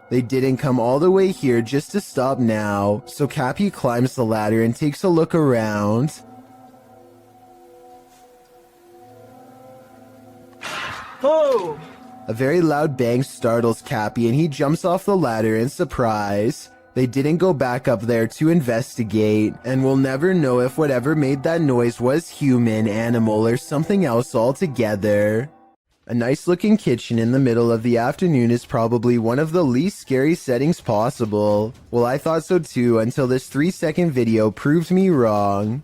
They didn't come all the way here just to stop now, so Cappy climbs the ladder and takes a look around. Oh! A very loud bang startles Cappy and he jumps off the ladder in surprise. They didn't go back up there to investigate, and we'll never know if whatever made that noise was human, animal, or something else altogether. A nice looking kitchen in the middle of the afternoon is probably one of the least scary settings possible. Well, I thought so too until this 3-second video proved me wrong.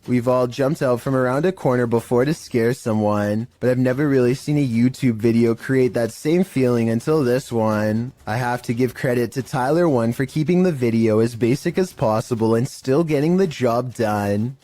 We've all jumped out from around a corner before to scare someone, but I've never really seen a YouTube video create that same feeling until this one. I have to give credit to Tyler1 for keeping the video as basic as possible and still getting the job done.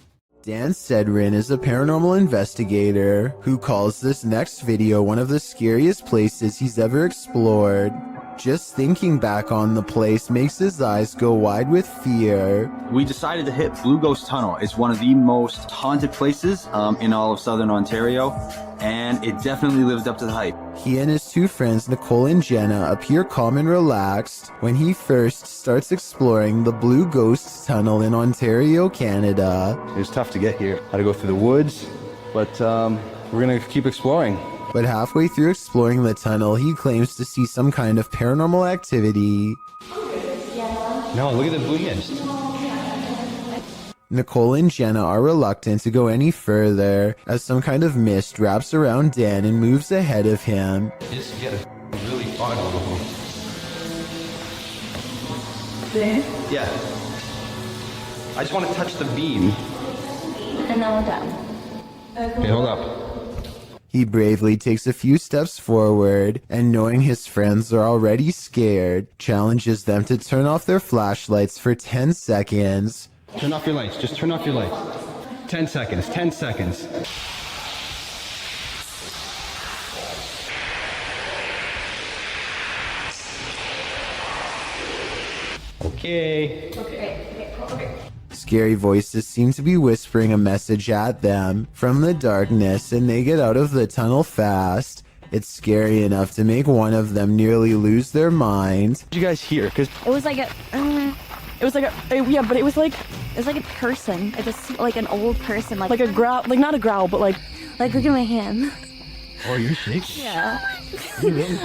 Dan Sedrin is a paranormal investigator who calls this next video one of the scariest places he's ever explored. Just thinking back on the place makes his eyes go wide with fear. We decided to hit Blue Ghost Tunnel. It's one of the most haunted places in all of Southern Ontario, and it definitely lived up to the hype. He and his two friends, Nicole and Jenna, appear calm and relaxed when he first starts exploring the Blue Ghost Tunnel in Ontario, Canada. It was tough to get here. Had to go through the woods, but we're gonna keep exploring. But halfway through exploring the tunnel, he claims to see some kind of paranormal activity. No, look at the blue mist. Nicole and Jenna are reluctant to go any further as some kind of mist wraps around Dan and moves ahead of him. Just get a really fun one. Dan? Yeah. I just want to touch the beam. And then we're done. Okay, hold up. He bravely takes a few steps forward and, knowing his friends are already scared, challenges them to turn off their flashlights for 10 seconds. Turn off your lights. Just turn off your lights. 10 seconds. 10 seconds. Okay. Scary voices seem to be whispering a message at them from the darkness, and they get out of the tunnel fast. It's scary enough to make one of them nearly lose their mind. What did you guys hear? Because It was like a person. Like an old person. Like a growl. Like not a growl, but like look at my hand. Oh, you're shaking. Yeah. You really?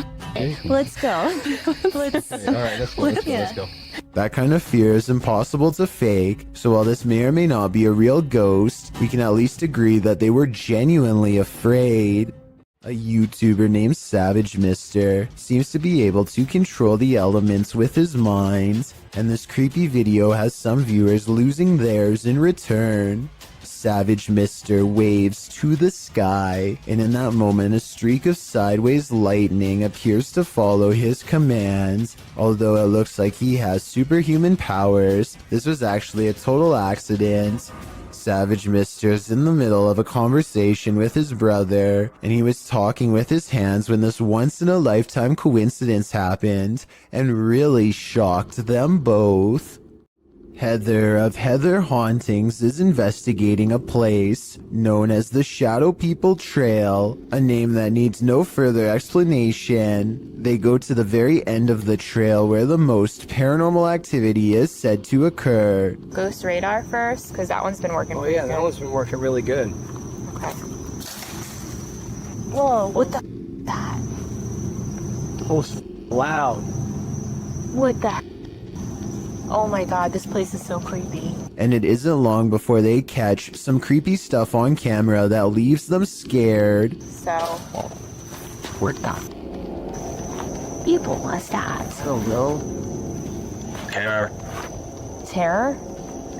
Let's go. All right, let's go. Let's go. That kind of fear is impossible to fake, so while this may or may not be a real ghost, we can at least agree that they were genuinely afraid. A YouTuber named Savage Mister seems to be able to control the elements with his mind, and this creepy video has some viewers losing theirs in return. Savage Mister waves to the sky, and in that moment a streak of sideways lightning appears to follow his commands. Although it looks like he has superhuman powers, this was actually a total accident. Savage Mister's in the middle of a conversation with his brother, and he was talking with his hands when this once-in-a-lifetime coincidence happened, and really shocked them both. Heather of Heather Hauntings is investigating a place known as the Shadow People Trail, a name that needs no further explanation. They go to the very end of the trail where the most paranormal activity is said to occur. Ghost radar first, because that one's been working. Oh yeah, that one's been working really good. Okay. Whoa, what the that? That was loud. What the? Oh my god, this place is so creepy. And it isn't long before they catch some creepy stuff on camera that leaves them scared. So, What the? people must have. So low. Terror. Terror?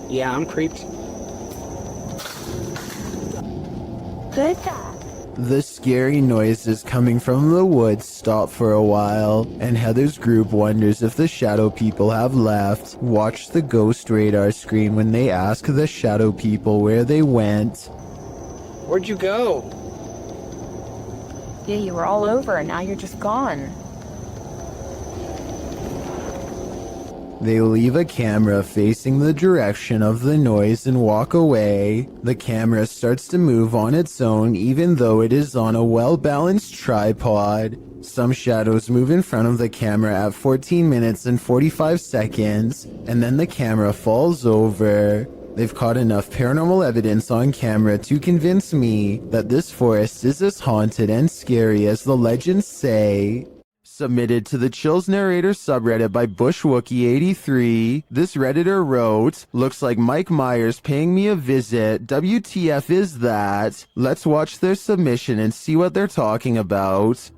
Yeah, I'm creeped. Good. The scary noises coming from the woods stop for a while, and Heather's group wonders if the Shadow People have left. Watch the ghost radar screen when they ask the Shadow People where they went. Where'd you go? Yeah, you were all over and now you're just gone. They leave a camera facing the direction of the noise and walk away. The camera starts to move on its own even though it is on a well-balanced tripod. Some shadows move in front of the camera at 14 minutes and 45 seconds, and then the camera falls over. They've caught enough paranormal evidence on camera to convince me that this forest is as haunted and scary as the legends say. Submitted to the Chills Narrator subreddit by BushWookie83, this Redditor wrote, "Looks like Mike Myers paying me a visit. WTF is that?" Let's watch their submission and see what they're talking about.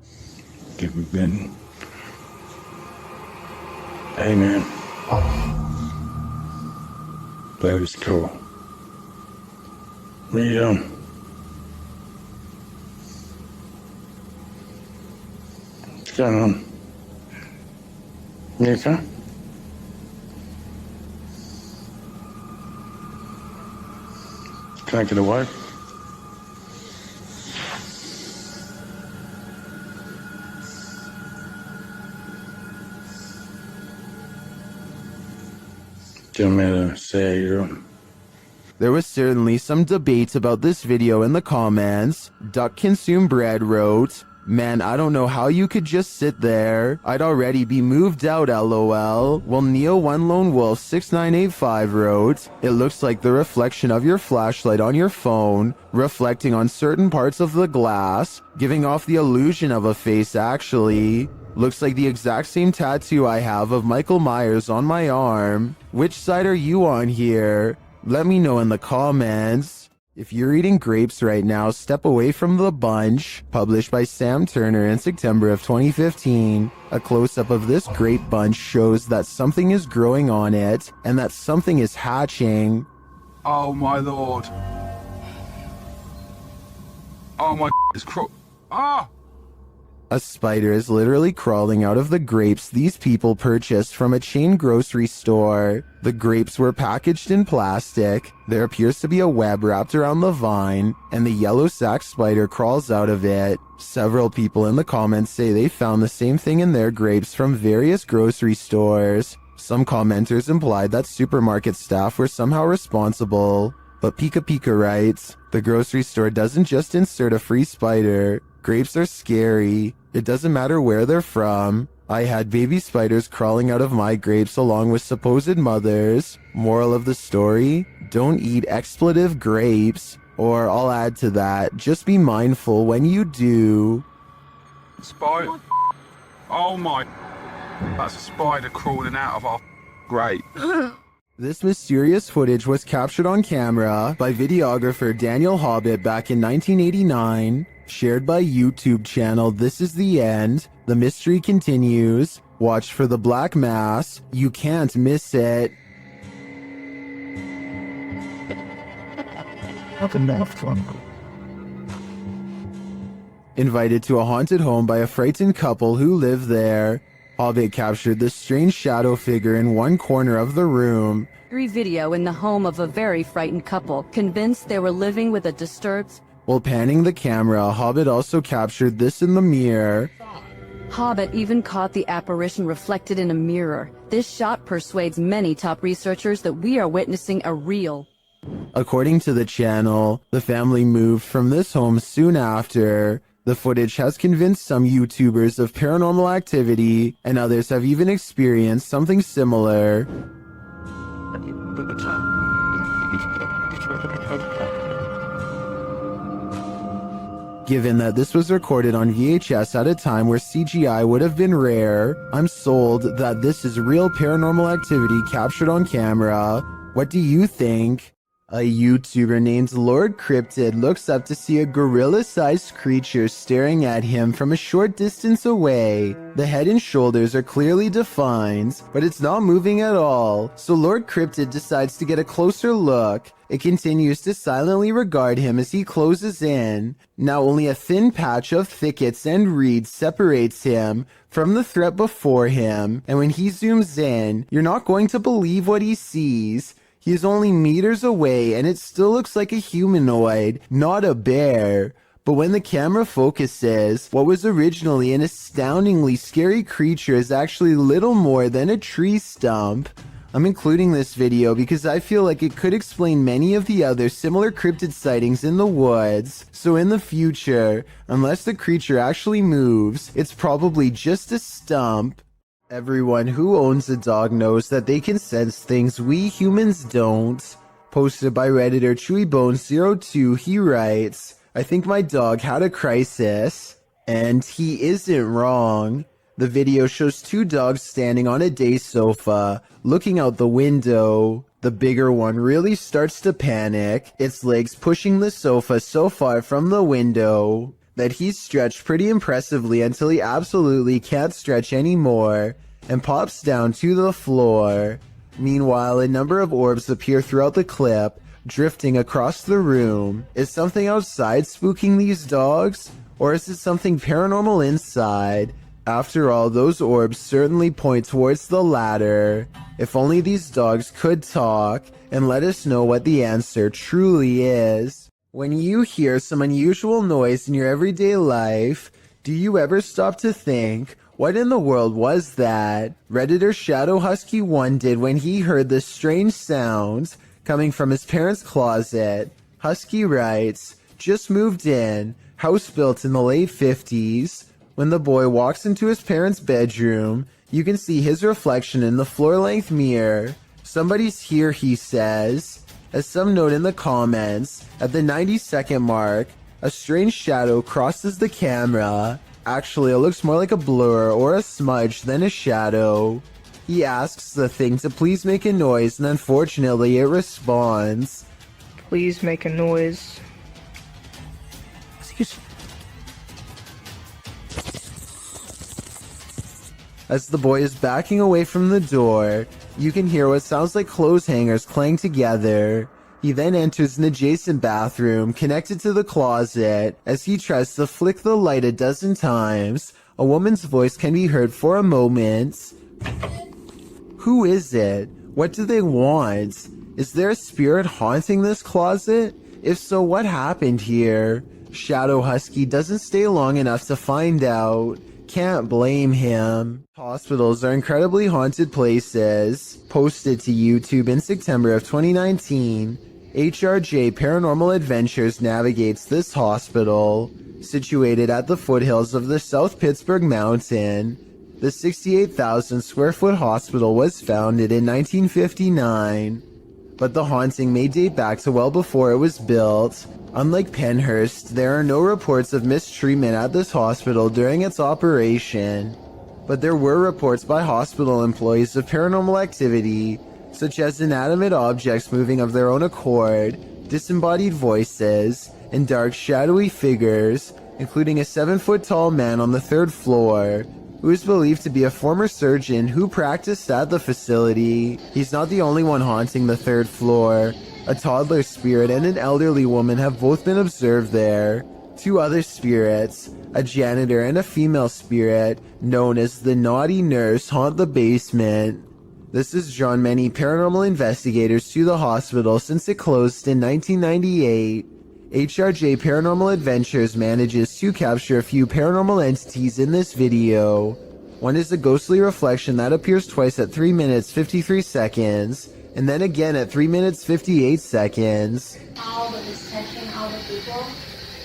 Give me Ben. Hey man. That was cool. What are you doing? What's going on? You okay? Can I get a what? Do you want me to say your... There was certainly some debate about this video in the comments. Duck Consume Bread wrote, "Man, I don't know how you could just sit there. I'd already be moved out, lol." While Neo1LoneWolf6985 wrote, "It looks like the reflection of your flashlight on your phone, reflecting on certain parts of the glass, giving off the illusion of a face actually. Looks like the exact same tattoo I have of Michael Myers on my arm. Which side are you on here? Let me know in the comments." If you're eating grapes right now, step away from the bunch. Published by Sam Turner in September of 2015. A close-up of this grape bunch shows that something is growing on it, and that something is hatching. Oh my lord. Oh my it's Ah! A spider is literally crawling out of the grapes these people purchased from a chain grocery store. The grapes were packaged in plastic. There appears to be a web wrapped around the vine, and the yellow sac spider crawls out of it. Several people in the comments say they found the same thing in their grapes from various grocery stores. Some commenters implied that supermarket staff were somehow responsible. But Pika Pika writes, "The grocery store doesn't just insert a free spider. Grapes are scary. It doesn't matter where they're from. I had baby spiders crawling out of my grapes along with supposed mothers. Moral of the story, don't eat expletive grapes. Or I'll add to that, just be mindful when you do." Spider. Oh my. That's a spider crawling out of our grape. This mysterious footage was captured on camera by videographer Daniel Hobbit back in 1989. Shared by YouTube channel This Is The End. The mystery continues. Watch for the black mass. You can't miss it. Invited to a haunted home by a frightened couple who live there. Hobbit captured this strange shadow figure in one corner of the room. Video in the home of a very frightened couple, convinced they were living with a disturbed... While panning the camera, Hobbit also captured this in the mirror. Hobbit even caught the apparition reflected in a mirror. This shot persuades many top researchers that we are witnessing a real... According to the channel, the family moved from this home soon after. The footage has convinced some YouTubers of paranormal activity, and others have even experienced something similar. Given that this was recorded on VHS at a time where CGI would have been rare, I'm sold that this is real paranormal activity captured on camera. What do you think? A YouTuber named Lord Cryptid looks up to see a gorilla-sized creature staring at him from a short distance away. The head and shoulders are clearly defined, but it's not moving at all, so Lord Cryptid decides to get a closer look. It continues to silently regard him as he closes in. Now only a thin patch of thickets and reeds separates him from the threat before him, and when he zooms in, you're not going to believe what he sees. He is only meters away and it still looks like a humanoid, not a bear. But when the camera focuses, what was originally an astoundingly scary creature is actually little more than a tree stump. I'm including this video because I feel like it could explain many of the other similar cryptid sightings in the woods. So in the future, unless the creature actually moves, it's probably just a stump. Everyone who owns a dog knows that they can sense things we humans don't. Posted by Redditor ChewyBones02, he writes, "I think my dog had a crisis." And he isn't wrong. The video shows two dogs standing on a day sofa, looking out the window. The bigger one really starts to panic, its legs pushing the sofa so far from the window that he's stretched pretty impressively until he absolutely can't stretch anymore and pops down to the floor. Meanwhile, a number of orbs appear throughout the clip, drifting across the room. Is something outside spooking these dogs? Or is it something paranormal inside? After all, those orbs certainly point towards the latter. If only these dogs could talk and let us know what the answer truly is. When you hear some unusual noise in your everyday life, do you ever stop to think, what in the world was that? Redditor Shadow Husky 1 did when he heard this strange sound coming from his parents' closet. Husky writes, just moved in, house built in the late 50s. When the boy walks into his parents' bedroom, you can see his reflection in the floor-length mirror. Somebody's here, he says. As some note in the comments, at the 90-second mark, a strange shadow crosses the camera. Actually, it looks more like a blur or a smudge than a shadow. He asks the thing to please make a noise, and unfortunately it responds. Please make a noise. Excuse me. As the boy is backing away from the door, you can hear what sounds like clothes hangers clang together. He then enters an adjacent bathroom connected to the closet. As he tries to flick the light a dozen times, a woman's voice can be heard for a moment. Who is it? What do they want? Is there a spirit haunting this closet? If so, what happened here? Shadow Husky doesn't stay long enough to find out. Can't blame him. Hospitals are incredibly haunted places. Posted to YouTube in September of 2019, HRJ Paranormal Adventures navigates this hospital. Situated at the foothills of the South Pittsburgh Mountain, the 68,000 square foot hospital was founded in 1959. But the haunting may date back to well before it was built. Unlike Penhurst, there are no reports of mistreatment at this hospital during its operation. But there were reports by hospital employees of paranormal activity, such as inanimate objects moving of their own accord, disembodied voices, and dark shadowy figures, including a 7-foot-tall man on the 3rd floor, who is believed to be a former surgeon who practiced at the facility. He's not the only one haunting the 3rd floor. A toddler spirit and an elderly woman have both been observed there. 2 other spirits, a janitor and a female spirit, known as the Naughty Nurse, haunt the basement. This has drawn many paranormal investigators to the hospital since it closed in 1998. HRJ Paranormal Adventures manages to capture a few paranormal entities in this video. One is a ghostly reflection that appears twice at 3 minutes 53 seconds, and then again at 3 minutes 58 seconds.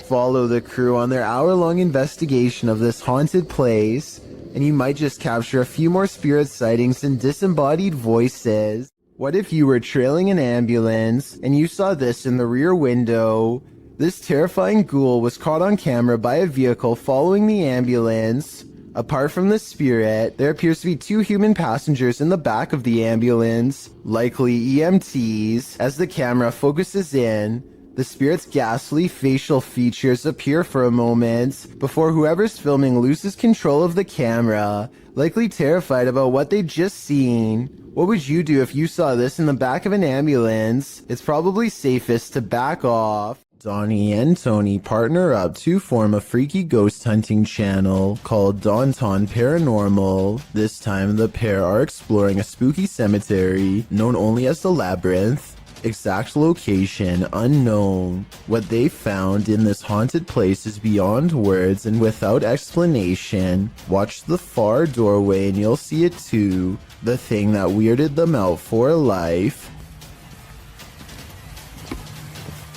Follow the crew on their hour-long investigation of this haunted place, and you might just capture a few more spirit sightings and disembodied voices. What if you were trailing an ambulance and you saw this in the rear window? This terrifying ghoul was caught on camera by a vehicle following the ambulance. Apart from the spirit, there appears to be 2 human passengers in the back of the ambulance, likely EMTs. As the camera focuses in, the spirit's ghastly facial features appear for a moment before whoever's filming loses control of the camera, likely terrified about what they'd just seen. What would you do if you saw this in the back of an ambulance? It's probably safest to back off. Donnie and Tony partner up to form a freaky ghost hunting channel called Daunton Paranormal. This time the pair are exploring a spooky cemetery known only as the Labyrinth. Exact location unknown. What they found in this haunted place is beyond words and without explanation. Watch the far doorway and you'll see it too. The thing that weirded them out for life.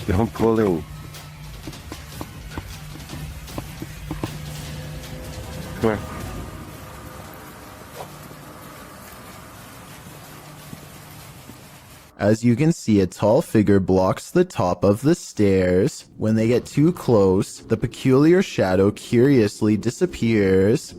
Don't pull in. Come here. As you can see, a tall figure blocks the top of the stairs. When they get too close, the peculiar shadow curiously disappears.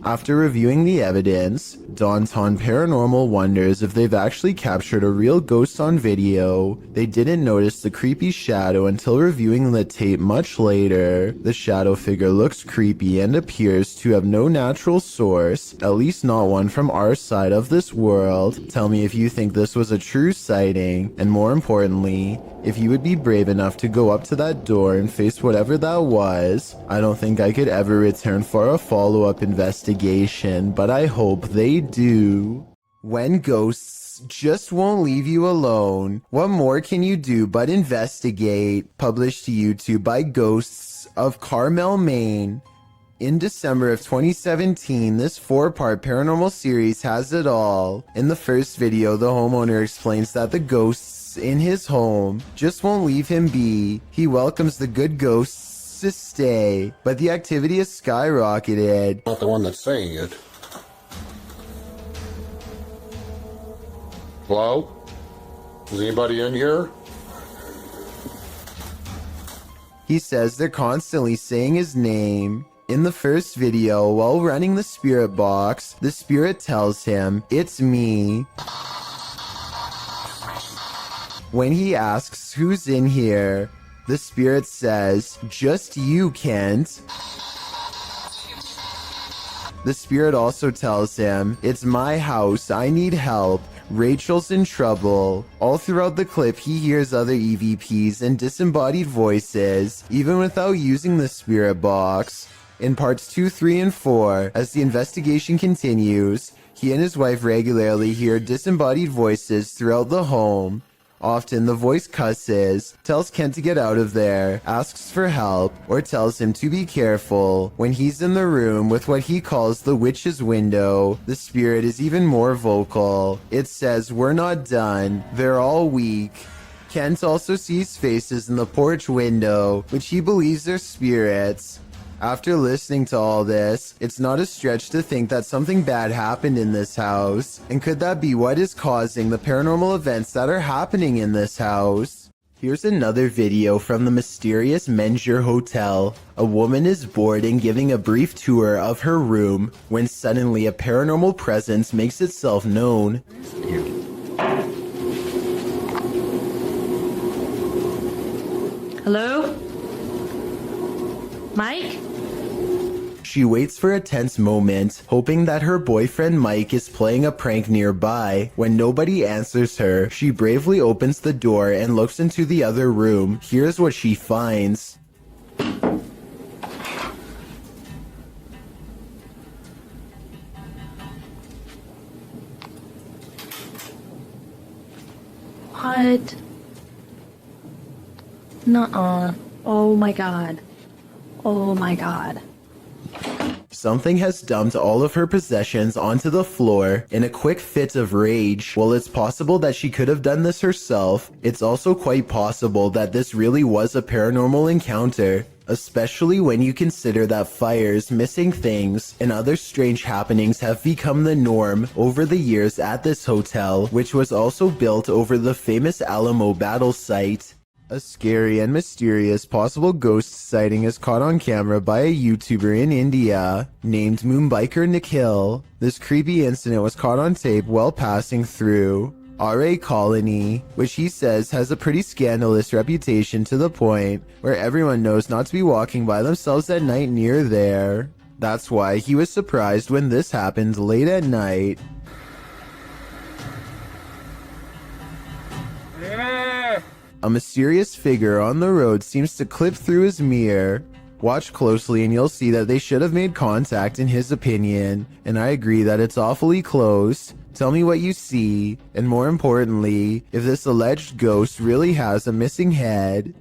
After reviewing the evidence, Downtown Paranormal wonders if they've actually captured a real ghost on video. They didn't notice the creepy shadow until reviewing the tape much later. The shadow figure looks creepy and appears to have no natural source, at least not one from our side of this world. Tell me if you think this was a true sighting, and more importantly, if you would be brave enough to go up to that door and face whatever that was. I don't think I could ever return for a follow-up investigation, but I hope they do. When ghosts just won't leave you alone, what more can you do but investigate? Published to YouTube by Ghosts of Carmel, Maine. In December of 2017, this 4-part paranormal series has it all. In the first video, the homeowner explains that the ghosts in his home just won't leave him be. He welcomes the good ghosts to stay, but the activity has skyrocketed. Not the one that's saying it. Hello? Is anybody in here? He says they're constantly saying his name. In the first video, while running the spirit box, the spirit tells him, "It's me." When he asks who's in here, the spirit says, "Just you, Kent." The spirit also tells him, "It's my house, I need help. Rachel's in trouble." All throughout the clip, he hears other EVPs and disembodied voices, even without using the spirit box. In parts 2, 3, and 4, as the investigation continues, he and his wife regularly hear disembodied voices throughout the home. Often the voice cusses, tells Kent to get out of there, asks for help, or tells him to be careful. When he's in the room with what he calls the witch's window, the spirit is even more vocal. It says, "We're not done. They're all weak." Kent also sees faces in the porch window, which he believes are spirits. After listening to all this, it's not a stretch to think that something bad happened in this house. And could that be what is causing the paranormal events that are happening in this house? Here's another video from the mysterious Menjur Hotel. A woman is bored and giving a brief tour of her room when suddenly a paranormal presence makes itself known. Hello? Mike? She waits for a tense moment, hoping that her boyfriend Mike is playing a prank nearby. When nobody answers her, she bravely opens the door and looks into the other room. Here's what she finds. What? Nuh-uh. Oh my god. Oh my god. Something has dumped all of her possessions onto the floor in a quick fit of rage. While it's possible that she could have done this herself, it's also quite possible that this really was a paranormal encounter, especially when you consider that fires, missing things, and other strange happenings have become the norm over the years at this hotel, which was also built over the famous Alamo battle site. A scary and mysterious possible ghost sighting is caught on camera by a YouTuber in India named Moonbiker Nikhil. This creepy incident was caught on tape while passing through RA Colony, which he says has a pretty scandalous reputation to the point where everyone knows not to be walking by themselves at night near there. That's why he was surprised when this happened late at night. A mysterious figure on the road seems to clip through his mirror. Watch closely and you'll see that they should have made contact in his opinion, and I agree that it's awfully close. Tell me what you see, and more importantly, if this alleged ghost really has a missing head.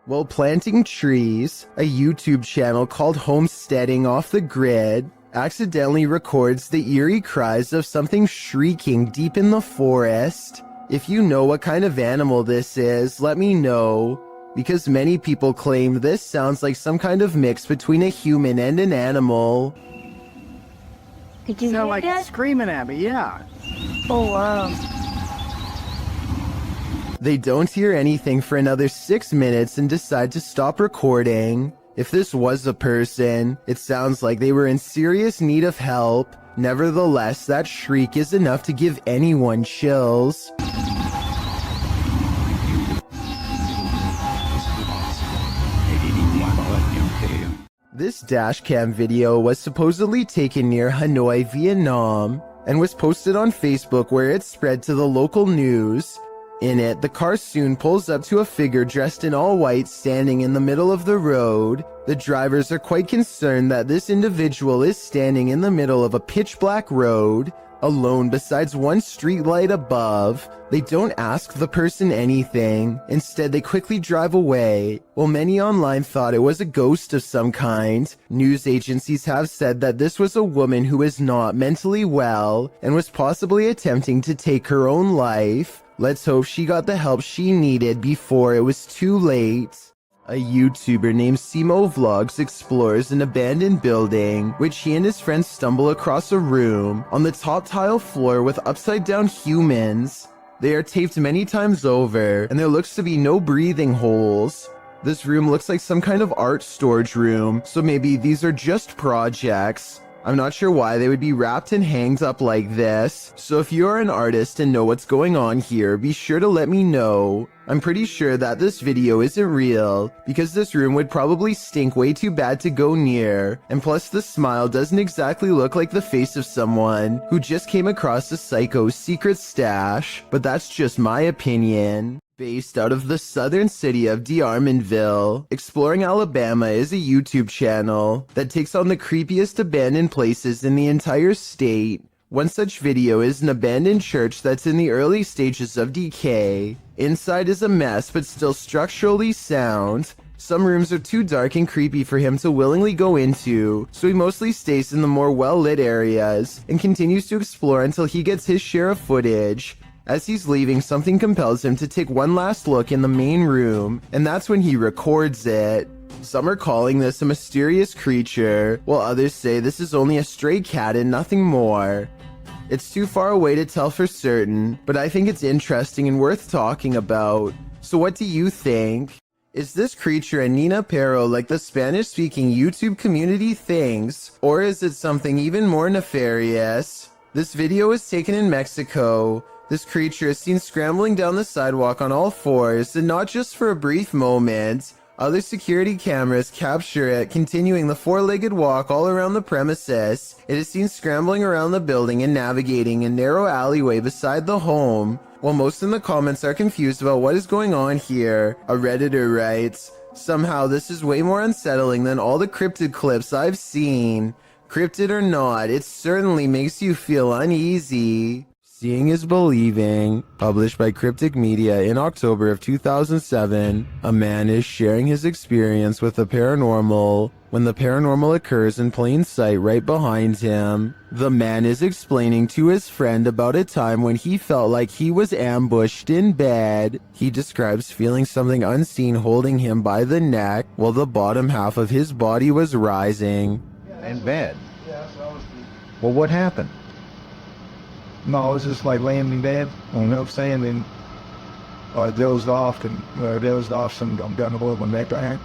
While planting trees, a YouTube channel called Homesteading Off the Grid accidentally records the eerie cries of something shrieking deep in the forest. If you know what kind of animal this is, let me know, because many people claim this sounds like some kind of mix between a human and an animal. Did you sound like that? Screaming at me, yeah. Oh wow. They don't hear anything for another 6 minutes and decide to stop recording. If this was a person, it sounds like they were in serious need of help. Nevertheless, that shriek is enough to give anyone chills. This dashcam video was supposedly taken near Hanoi, Vietnam, and was posted on Facebook where it spread to the local news. In it, the car soon pulls up to a figure dressed in all white standing in the middle of the road. The drivers are quite concerned that this individual is standing in the middle of a pitch black road, alone besides one street light above. They don't ask the person anything. Instead, they quickly drive away. While many online thought it was a ghost of some kind, news agencies have said that this was a woman who is not mentally well and was possibly attempting to take her own life. Let's hope she got the help she needed before it was too late. A YouTuber named Simo Vlogs explores an abandoned building, which he and his friends stumble across a room on the top tile floor with upside down humans. They are taped many times over, and there looks to be no breathing holes. This room looks like some kind of art storage room, so maybe these are just projects. I'm not sure why they would be wrapped and hanged up like this, so if you're an artist and know what's going on here, be sure to let me know. I'm pretty sure that this video isn't real, because this room would probably stink way too bad to go near, and plus the smile doesn't exactly look like the face of someone who just came across a psycho's secret stash, but that's just my opinion. Based out of the southern city of D'Armanville, Exploring Alabama is a YouTube channel that takes on the creepiest abandoned places in the entire state. One such video is an abandoned church that's in the early stages of decay. Inside is a mess but still structurally sound. Some rooms are too dark and creepy for him to willingly go into, so he mostly stays in the more well-lit areas and continues to explore until he gets his share of footage. As he's leaving, something compels him to take one last look in the main room, and that's when he records it. Some are calling this a mysterious creature, while others say this is only a stray cat and nothing more. It's too far away to tell for certain, but I think it's interesting and worth talking about. So what do you think? Is this creature a Nina Pero like the Spanish-speaking YouTube community thinks, or is it something even more nefarious? This video was taken in Mexico. This creature is seen scrambling down the sidewalk on all fours, and not just for a brief moment. Other security cameras capture it continuing the four-legged walk all around the premises. It is seen scrambling around the building and navigating a narrow alleyway beside the home. While most in the comments are confused about what is going on here, a Redditor writes, "Somehow this is way more unsettling than all the cryptid clips I've seen. Cryptid or not, it certainly makes you feel uneasy." Seeing is Believing, published by Cryptic Media in October of 2007, a man is sharing his experience with the paranormal when the paranormal occurs in plain sight right behind him. The man is explaining to his friend about a time when he felt like he was ambushed in bed. He describes feeling something unseen holding him by the neck while the bottom half of his body was rising. In bed? Well, what happened? No, I was just like laying in bed, you know what I'm saying, and I dozed off, and I'm down the hole when back behind.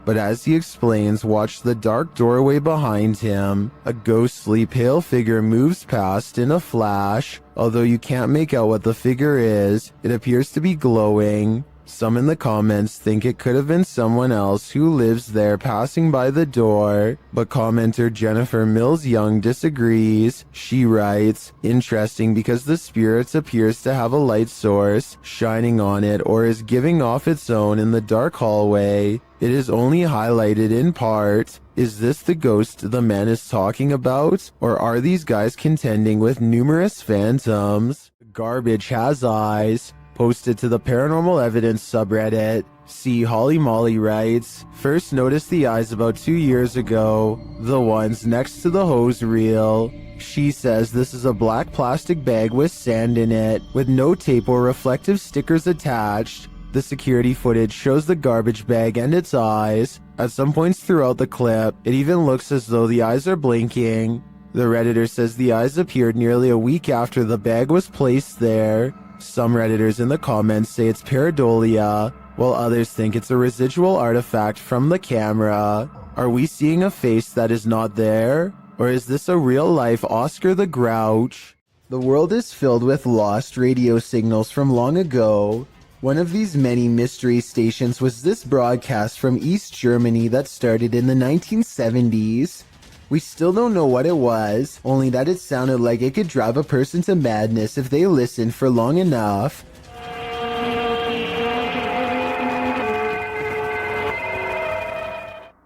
But as he explains, watch the dark doorway behind him. A ghostly pale figure moves past in a flash. Although you can't make out what the figure is, it appears to be glowing. Some in the comments think it could have been someone else who lives there passing by the door, but commenter Jennifer Mills Young disagrees. She writes, "Interesting because the spirit appears to have a light source shining on it or is giving off its own in the dark hallway. It is only highlighted in part. Is this the ghost the man is talking about? Or are these guys contending with numerous phantoms? Garbage has eyes." Posted to the Paranormal Evidence subreddit. See Holly Molly writes, "First noticed the eyes about 2 years ago, the ones next to the hose reel. She says this is a black plastic bag with sand in it, with no tape or reflective stickers attached. The security footage shows the garbage bag and its eyes. At some points throughout the clip, it even looks as though the eyes are blinking. The Redditor says the eyes appeared nearly a week after the bag was placed there. Some Redditors in the comments say it's pareidolia. while others think it's a residual artifact from the camera. Are we seeing a face that is not there? Or is this a real-life Oscar the Grouch? The world is filled with lost radio signals from long ago. One of these many mystery stations was this broadcast from East Germany that started in the 1970s. We still don't know what it was, only that it sounded like it could drive a person to madness if they listened for long enough.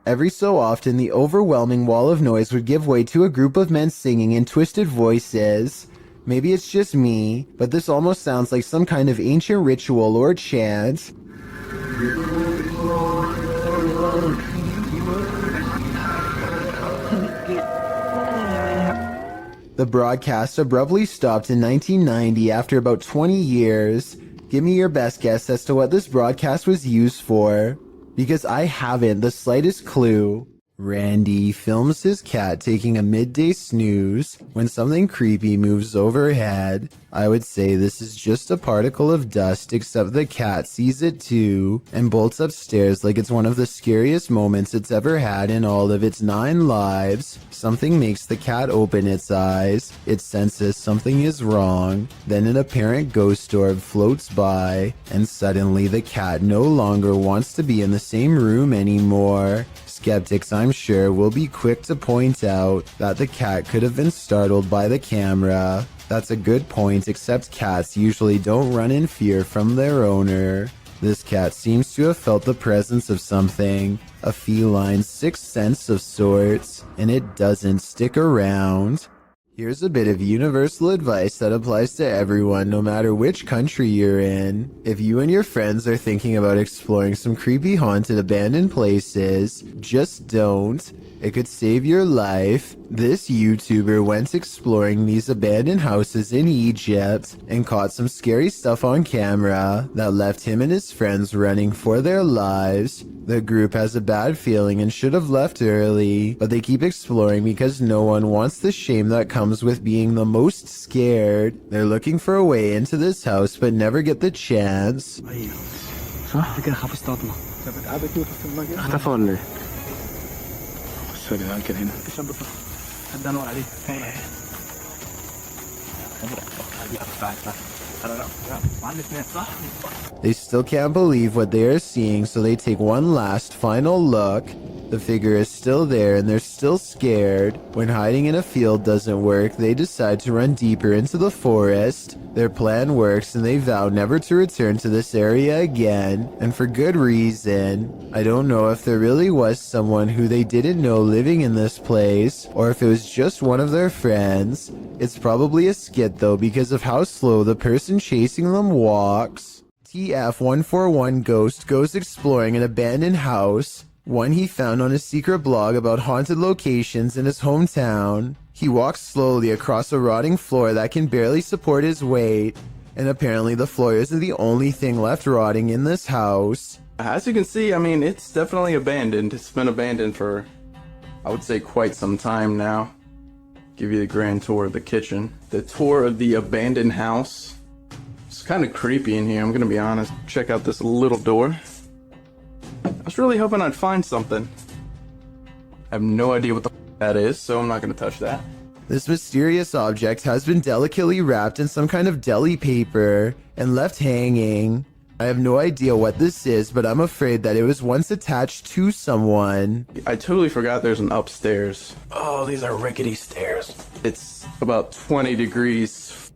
Every so often, the overwhelming wall of noise would give way to a group of men singing in twisted voices. Maybe it's just me, but this almost sounds like some kind of ancient ritual or chant. The broadcast abruptly stopped in 1990 after about 20 years. Give me your best guess as to what this broadcast was used for, because I haven't the slightest clue. Randy films his cat taking a midday snooze when something creepy moves overhead. I would say this is just a particle of dust, except the cat sees it too and bolts upstairs like it's one of the scariest moments it's ever had in all of its 9 lives. Something makes the cat open its eyes. It senses something is wrong. Then an apparent ghost orb floats by, and suddenly the cat no longer wants to be in the same room anymore. Skeptics, I'm sure, will be quick to point out that the cat could have been startled by the camera. That's a good point, except cats usually don't run in fear from their owner. This cat seems to have felt the presence of something, a feline sixth sense of sorts, and it doesn't stick around. Here's a bit of universal advice that applies to everyone, no matter which country you're in. If you and your friends are thinking about exploring some creepy haunted abandoned places, just don't. It could save your life. This YouTuber went exploring these abandoned houses in Egypt and caught some scary stuff on camera that left him and his friends running for their lives. The group has a bad feeling and should have left early, but they keep exploring because no one wants the shame that comes with being the most scared. They're looking for a way into this house but never get the chance. صح كده خاف اصطادنا اختفى ولا ايه؟ سوري كده هنا الشاب ده حد انور عليه They still can't believe what they are seeing, so they take one last final look. The figure is still there and they're still scared. When hiding in a field doesn't work, they decide to run deeper into the forest. Their plan works and they vow never to return to this area again, and for good reason. I don't know if there really was someone who they didn't know living in this place, or if it was just one of their friends. It's probably a skit though, because of how slow the person chasing them walks. TF141 Ghost goes exploring an abandoned house, one he found on a secret blog about haunted locations in his hometown. He walks slowly across a rotting floor that can barely support his weight, and apparently the floor isn't the only thing left rotting in this house. As you can see, I mean, it's definitely abandoned. It's been abandoned for, I would say, quite some time now. Give you the grand tour of the kitchen. The tour of the abandoned house. It's kind of creepy in here, I'm gonna be honest. Check out this little door. I was really hoping I'd find something. I have no idea what the that is, so I'm not gonna touch that. This mysterious object has been delicately wrapped in some kind of deli paper and left hanging. I have no idea what this is, but I'm afraid that it was once attached to someone. I totally forgot there's an upstairs. Oh, these are rickety stairs. It's about 20 degrees.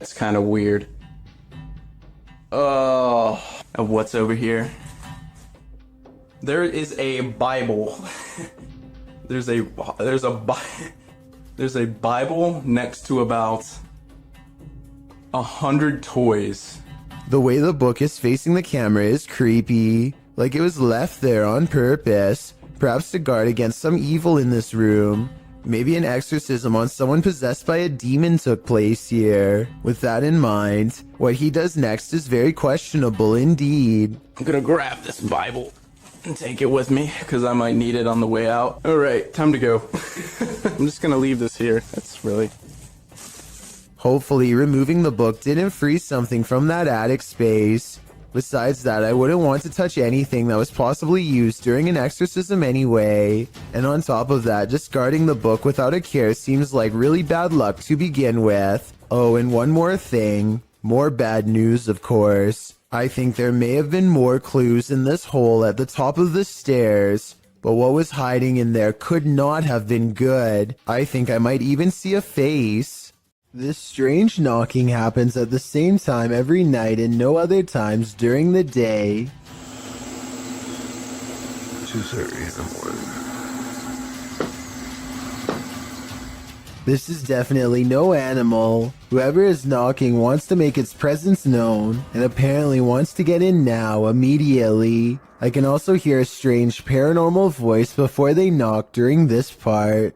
It's kind of weird. Oh, of what's over here. There is a Bible. There's a Bible next to about 100 toys. The way the book is facing the camera is creepy, like it was left there on purpose, perhaps to guard against some evil in this room. Maybe an exorcism on someone possessed by a demon took place here. With that in mind, what he does next is very questionable indeed. I'm gonna grab this Bible and take it with me, because I might need it on the way out. Alright, time to go. I'm just gonna leave this here. That's really... Hopefully, removing the book didn't free something from that attic space. Besides that, I wouldn't want to touch anything that was possibly used during an exorcism anyway. And on top of that, discarding the book without a care seems like really bad luck to begin with. Oh, and one more thing. More bad news, of course. I think there may have been more clues in this hole at the top of the stairs. But what was hiding in there could not have been good. I think I might even see a face. This strange knocking happens at the same time every night and no other times during the day. 2:30 in the morning. This is definitely no animal. Whoever is knocking wants to make its presence known and apparently wants to get in now, immediately. I can also hear a strange paranormal voice before they knock during this part.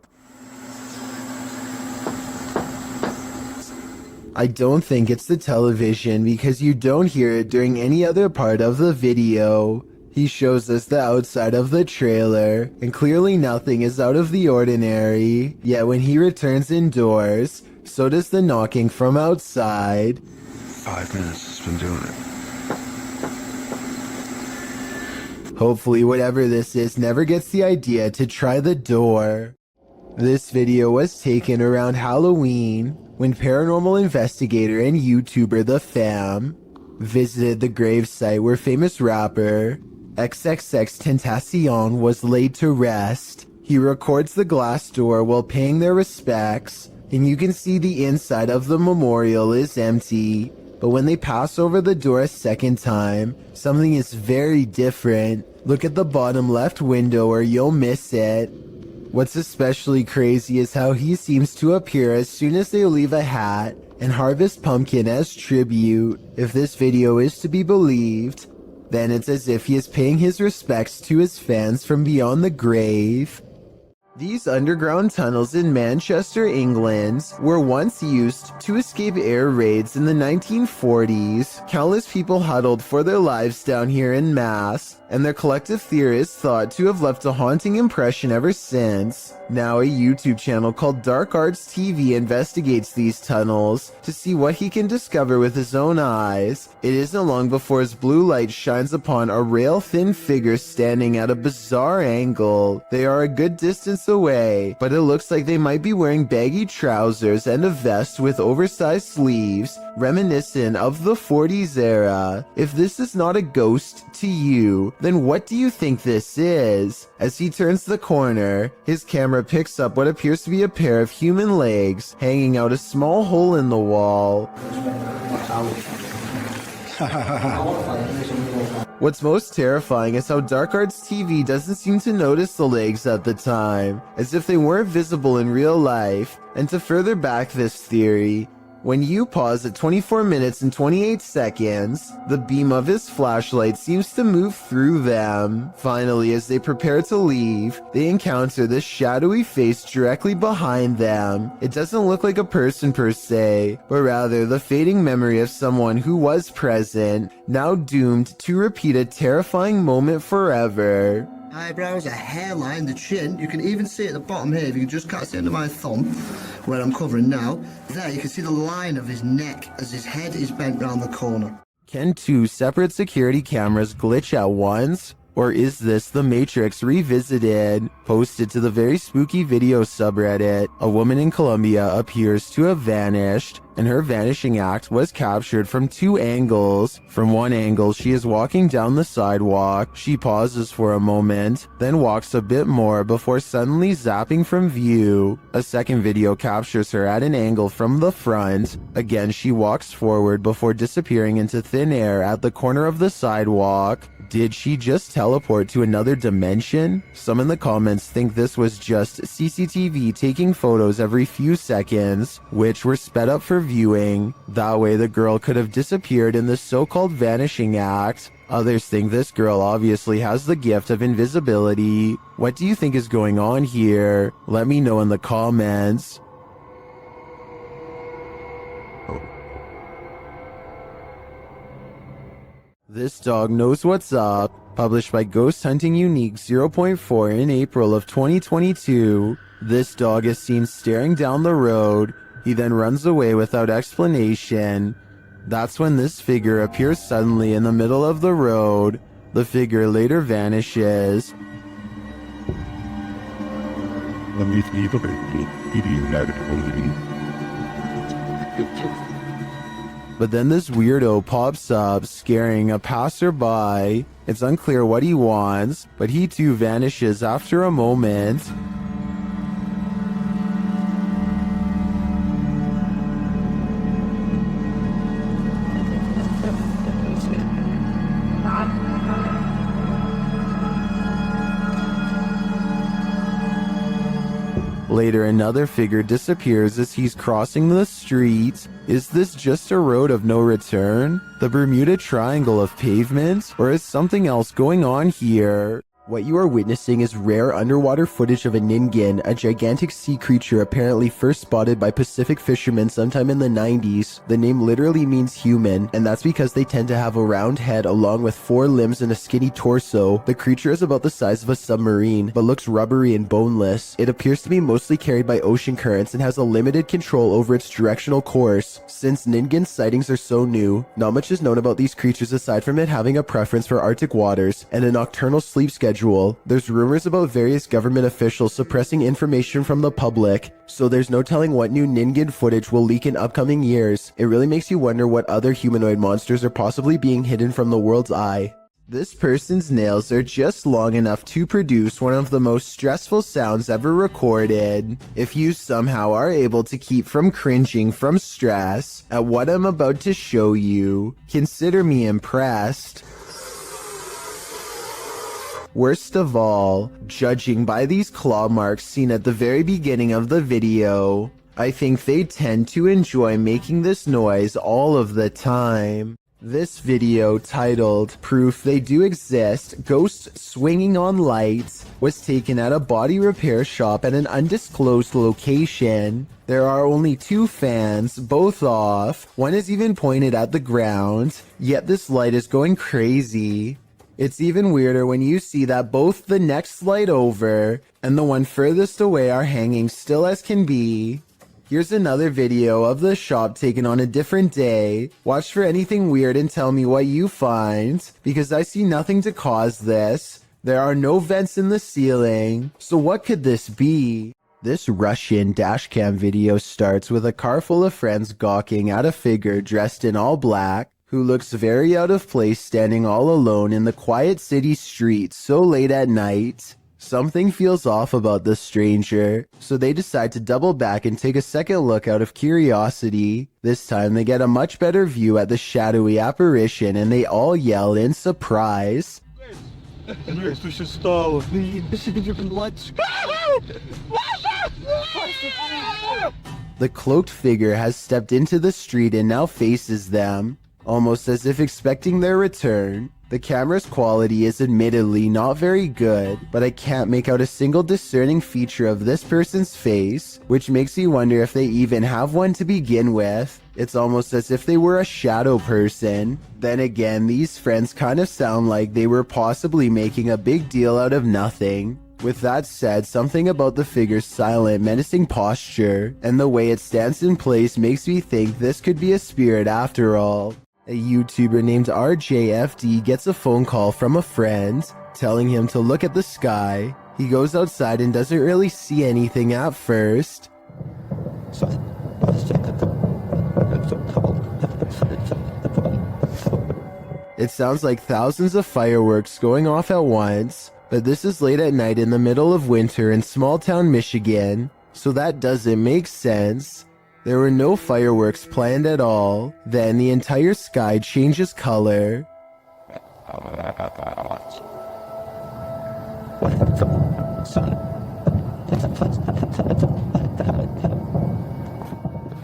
I don't think it's the television because you don't hear it during any other part of the video. He shows us the outside of the trailer, and clearly nothing is out of the ordinary. Yet when he returns indoors, so does the knocking from outside. 5 minutes has been doing it. Hopefully whatever this is never gets the idea to try the door. This video was taken around Halloween, when paranormal investigator and YouTuber The Fam visited the gravesite where famous rapper XXXTentacion was laid to rest. He records the glass door while paying their respects, and you can see the inside of the memorial is empty. But when they pass over the door a second time, something is very different. Look at the bottom left window or you'll miss it. What's especially crazy is how he seems to appear as soon as they leave a hat and harvest pumpkin as tribute. If this video is to be believed, then it's as if he is paying his respects to his fans from beyond the grave. These underground tunnels in Manchester, England, were once used to escape air raids in the 1940s. Countless people huddled for their lives down here en masse, and their collective theory is thought to have left a haunting impression ever since. Now a YouTube channel called Dark Arts TV investigates these tunnels to see what he can discover with his own eyes. It isn't long before his blue light shines upon a rail-thin figure standing at a bizarre angle. They are a good distance away, but it looks like they might be wearing baggy trousers and a vest with oversized sleeves, reminiscent of the 40s era. If this is not a ghost to you, then what do you think this is? As he turns the corner, his camera picks up what appears to be a pair of human legs hanging out a small hole in the wall. What's most terrifying is how Dark Arts TV doesn't seem to notice the legs at the time, as if they weren't visible in real life. And to further back this theory, when you pause at 24 minutes and 28 seconds, the beam of his flashlight seems to move through them. Finally, as they prepare to leave, they encounter this shadowy face directly behind them. It doesn't look like a person per se, but rather the fading memory of someone who was present, now doomed to repeat a terrifying moment forever. Eyebrows, a hairline, the chin. You can even see at the bottom here, if you can just catch the end of my thumb, where I'm covering now, there you can see the line of his neck as his head is bent round the corner. Can two separate security cameras glitch at once? Or is this The Matrix Revisited? Posted to the very spooky video subreddit, a woman in Colombia appears to have vanished, and her vanishing act was captured from two angles. From one angle, she is walking down the sidewalk. She pauses for a moment, then walks a bit more before suddenly zapping from view. A second video captures her at an angle from the front. Again, she walks forward before disappearing into thin air at the corner of the sidewalk. Did she just teleport to another dimension? Some in the comments think this was just CCTV taking photos every few seconds, which were sped up for viewing. That way the girl could have disappeared in the so-called vanishing act. Others think this girl obviously has the gift of invisibility. What do you think is going on here? Let me know in the comments. This Dog Knows What's Up, published by Ghost Hunting Unique 0.4 in April of 2022. This dog is seen staring down the road. He then runs away without explanation. That's when this figure appears suddenly in the middle of the road. The figure later vanishes. But then this weirdo pops up, scaring a passerby. It's unclear what he wants, but he too vanishes after a moment. Later, another figure disappears as he's crossing the street. Is this just a road of no return? The Bermuda Triangle of pavement? Or is something else going on here? What you are witnessing is rare underwater footage of a ningen, a gigantic sea creature apparently first spotted by Pacific fishermen sometime in the 90s. The name literally means human, and that's because they tend to have a round head along with 4 limbs and a skinny torso. The creature is about the size of a submarine, but looks rubbery and boneless. It appears to be mostly carried by ocean currents and has a limited control over its directional course. Since ningen sightings are so new, not much is known about these creatures aside from it having a preference for Arctic waters and a nocturnal sleep schedule. There's rumors about various government officials suppressing information from the public, so there's no telling what new ningen footage will leak in upcoming years. It really makes you wonder what other humanoid monsters are possibly being hidden from the world's eye. This person's nails are just long enough to produce one of the most stressful sounds ever recorded. If you somehow are able to keep from cringing from stress at what I'm about to show you, consider me impressed. Worst of all, judging by these claw marks seen at the very beginning of the video, I think they tend to enjoy making this noise all of the time. This video, titled Proof They Do Exist, Ghosts Swinging on Lights, was taken at a body repair shop at an undisclosed location. There are only 2 fans, both off. One is even pointed at the ground, yet this light is going crazy. It's even weirder when you see that both the next light over and the one furthest away are hanging still as can be. Here's another video of the shop taken on a different day. Watch for anything weird and tell me what you find, because I see nothing to cause this. There are no vents in the ceiling, so what could this be? This Russian dashcam video starts with a car full of friends gawking at a figure dressed in all black, who looks very out of place standing all alone in the quiet city streets so late at night. Something feels off about this stranger, so they decide to double back and take a second look out of curiosity. This time they get a much better view at the shadowy apparition and they all yell in surprise. The cloaked figure has stepped into the street and now faces them, almost as if expecting their return. The camera's quality is admittedly not very good, but I can't make out a single discerning feature of this person's face, which makes me wonder if they even have one to begin with. It's almost as if they were a shadow person. Then again, these friends kind of sound like they were possibly making a big deal out of nothing. With that said, something about the figure's silent, menacing posture and the way it stands in place makes me think this could be a spirit after all. A YouTuber named RJFD gets a phone call from a friend telling him to look at the sky. He goes outside and doesn't really see anything at first. It sounds like thousands of fireworks going off at once, but this is late at night in the middle of winter in small town Michigan, so that doesn't make sense. There were no fireworks planned at all. Then the entire sky changes color.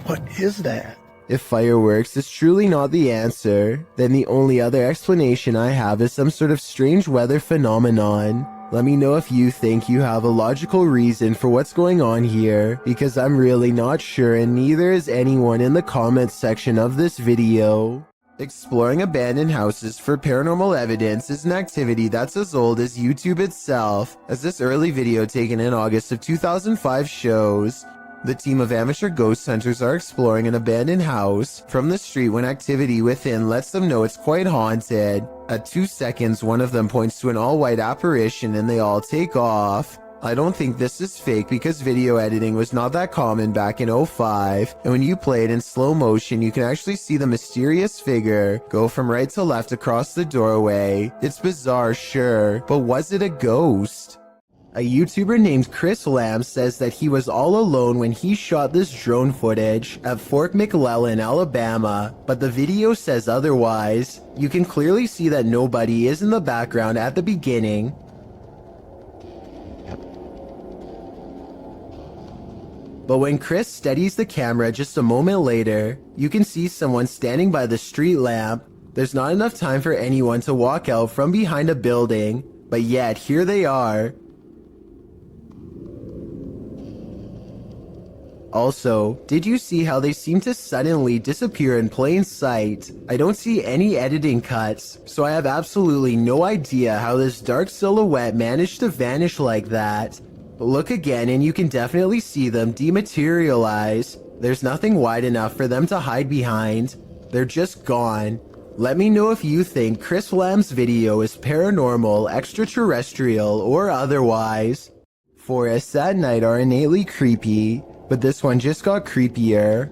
What is that? If fireworks is truly not the answer, then the only other explanation I have is some sort of strange weather phenomenon. Let me know if you think you have a logical reason for what's going on here, because I'm really not sure and neither is anyone in the comments section of this video. Exploring abandoned houses for paranormal evidence is an activity that's as old as YouTube itself, as this early video taken in August of 2005 shows. The team of amateur ghost hunters are exploring an abandoned house from the street when activity within lets them know it's quite haunted. At 2 seconds, one of them points to an all-white apparition and they all take off. I don't think this is fake because video editing was not that common back in '05, and when you play it in slow motion, you can actually see the mysterious figure go from right to left across the doorway. It's bizarre, sure, but was it a ghost? A YouTuber named Chris Lamb says that he was all alone when he shot this drone footage at Fort McClellan, Alabama, but the video says otherwise. You can clearly see that nobody is in the background at the beginning. But when Chris steadies the camera just a moment later, you can see someone standing by the street lamp. There's not enough time for anyone to walk out from behind a building, but yet here they are. Also, did you see how they seem to suddenly disappear in plain sight? I don't see any editing cuts, so I have absolutely no idea how this dark silhouette managed to vanish like that. Look again and you can definitely see them dematerialize. There's nothing wide enough for them to hide behind. They're just gone. Let me know if you think Chris Lamb's video is paranormal, extraterrestrial, or otherwise. Forests at night are innately creepy, but this one just got creepier.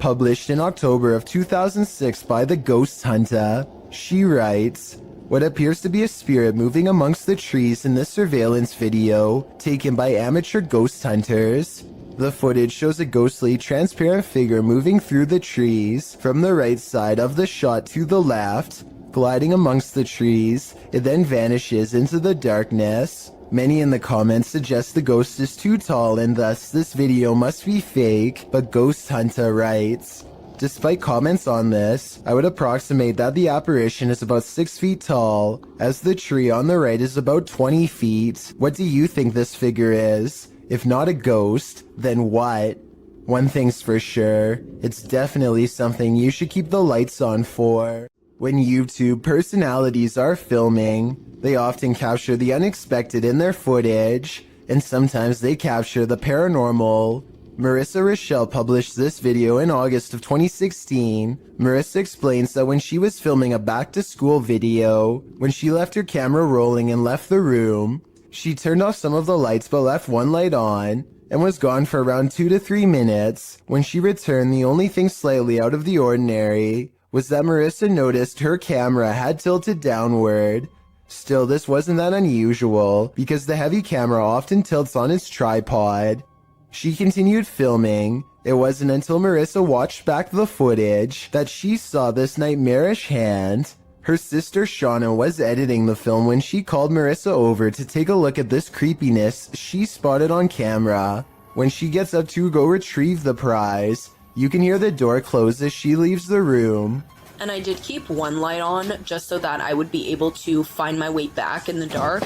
Published in October of 2006 by The Ghost Hunter, she writes, "What appears to be a spirit moving amongst the trees in this surveillance video, taken by amateur ghost hunters. The footage shows a ghostly, transparent figure moving through the trees from the right side of the shot to the left, gliding amongst the trees. It then vanishes into the darkness. Many in the comments suggest the ghost is too tall and thus this video must be fake, but Ghost Hunter writes, despite comments on this, I would approximate that the apparition is about 6 feet tall, as the tree on the right is about 20 feet. What do you think this figure is? If not a ghost, then what? One thing's for sure, it's definitely something you should keep the lights on for." When YouTube personalities are filming, they often capture the unexpected in their footage, and sometimes they capture the paranormal. Marissa Rochelle published this video in August of 2016. Marissa explains that when she was filming a back-to-school video, when she left her camera rolling and left the room, she turned off some of the lights but left one light on, and was gone for around 2 to 3 minutes. When she returned, the only thing slightly out of the ordinary was that Marissa noticed her camera had tilted downward. Still, this wasn't that unusual, because the heavy camera often tilts on its tripod. She continued filming. It wasn't until Marissa watched back the footage that she saw this nightmarish hand. Her sister Shauna was editing the film when she called Marissa over to take a look at this creepiness she spotted on camera. When she gets up to go retrieve the prize, you can hear the door close as she leaves the room. And I did keep one light on just so that I would be able to find my way back in the dark.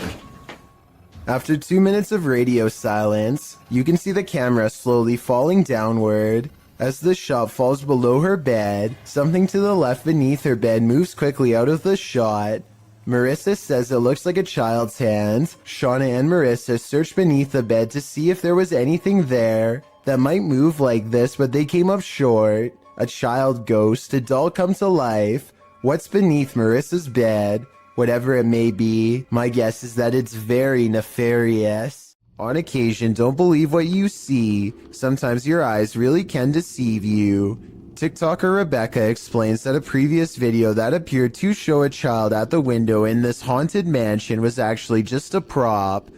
After 2 minutes of radio silence, you can see the camera slowly falling downward. As the shot falls below her bed, something to the left beneath her bed moves quickly out of the shot. Marissa says it looks like a child's hand. Shauna and Marissa searched beneath the bed to see if there was anything there that might move like this, but they came up short. A child ghost, a doll come to life. What's beneath Marissa's bed? Whatever it may be, my guess is that it's very nefarious. On occasion, don't believe what you see. Sometimes your eyes really can deceive you. TikToker Rebecca explains that a previous video that appeared to show a child at the window in this haunted mansion was actually just a prop.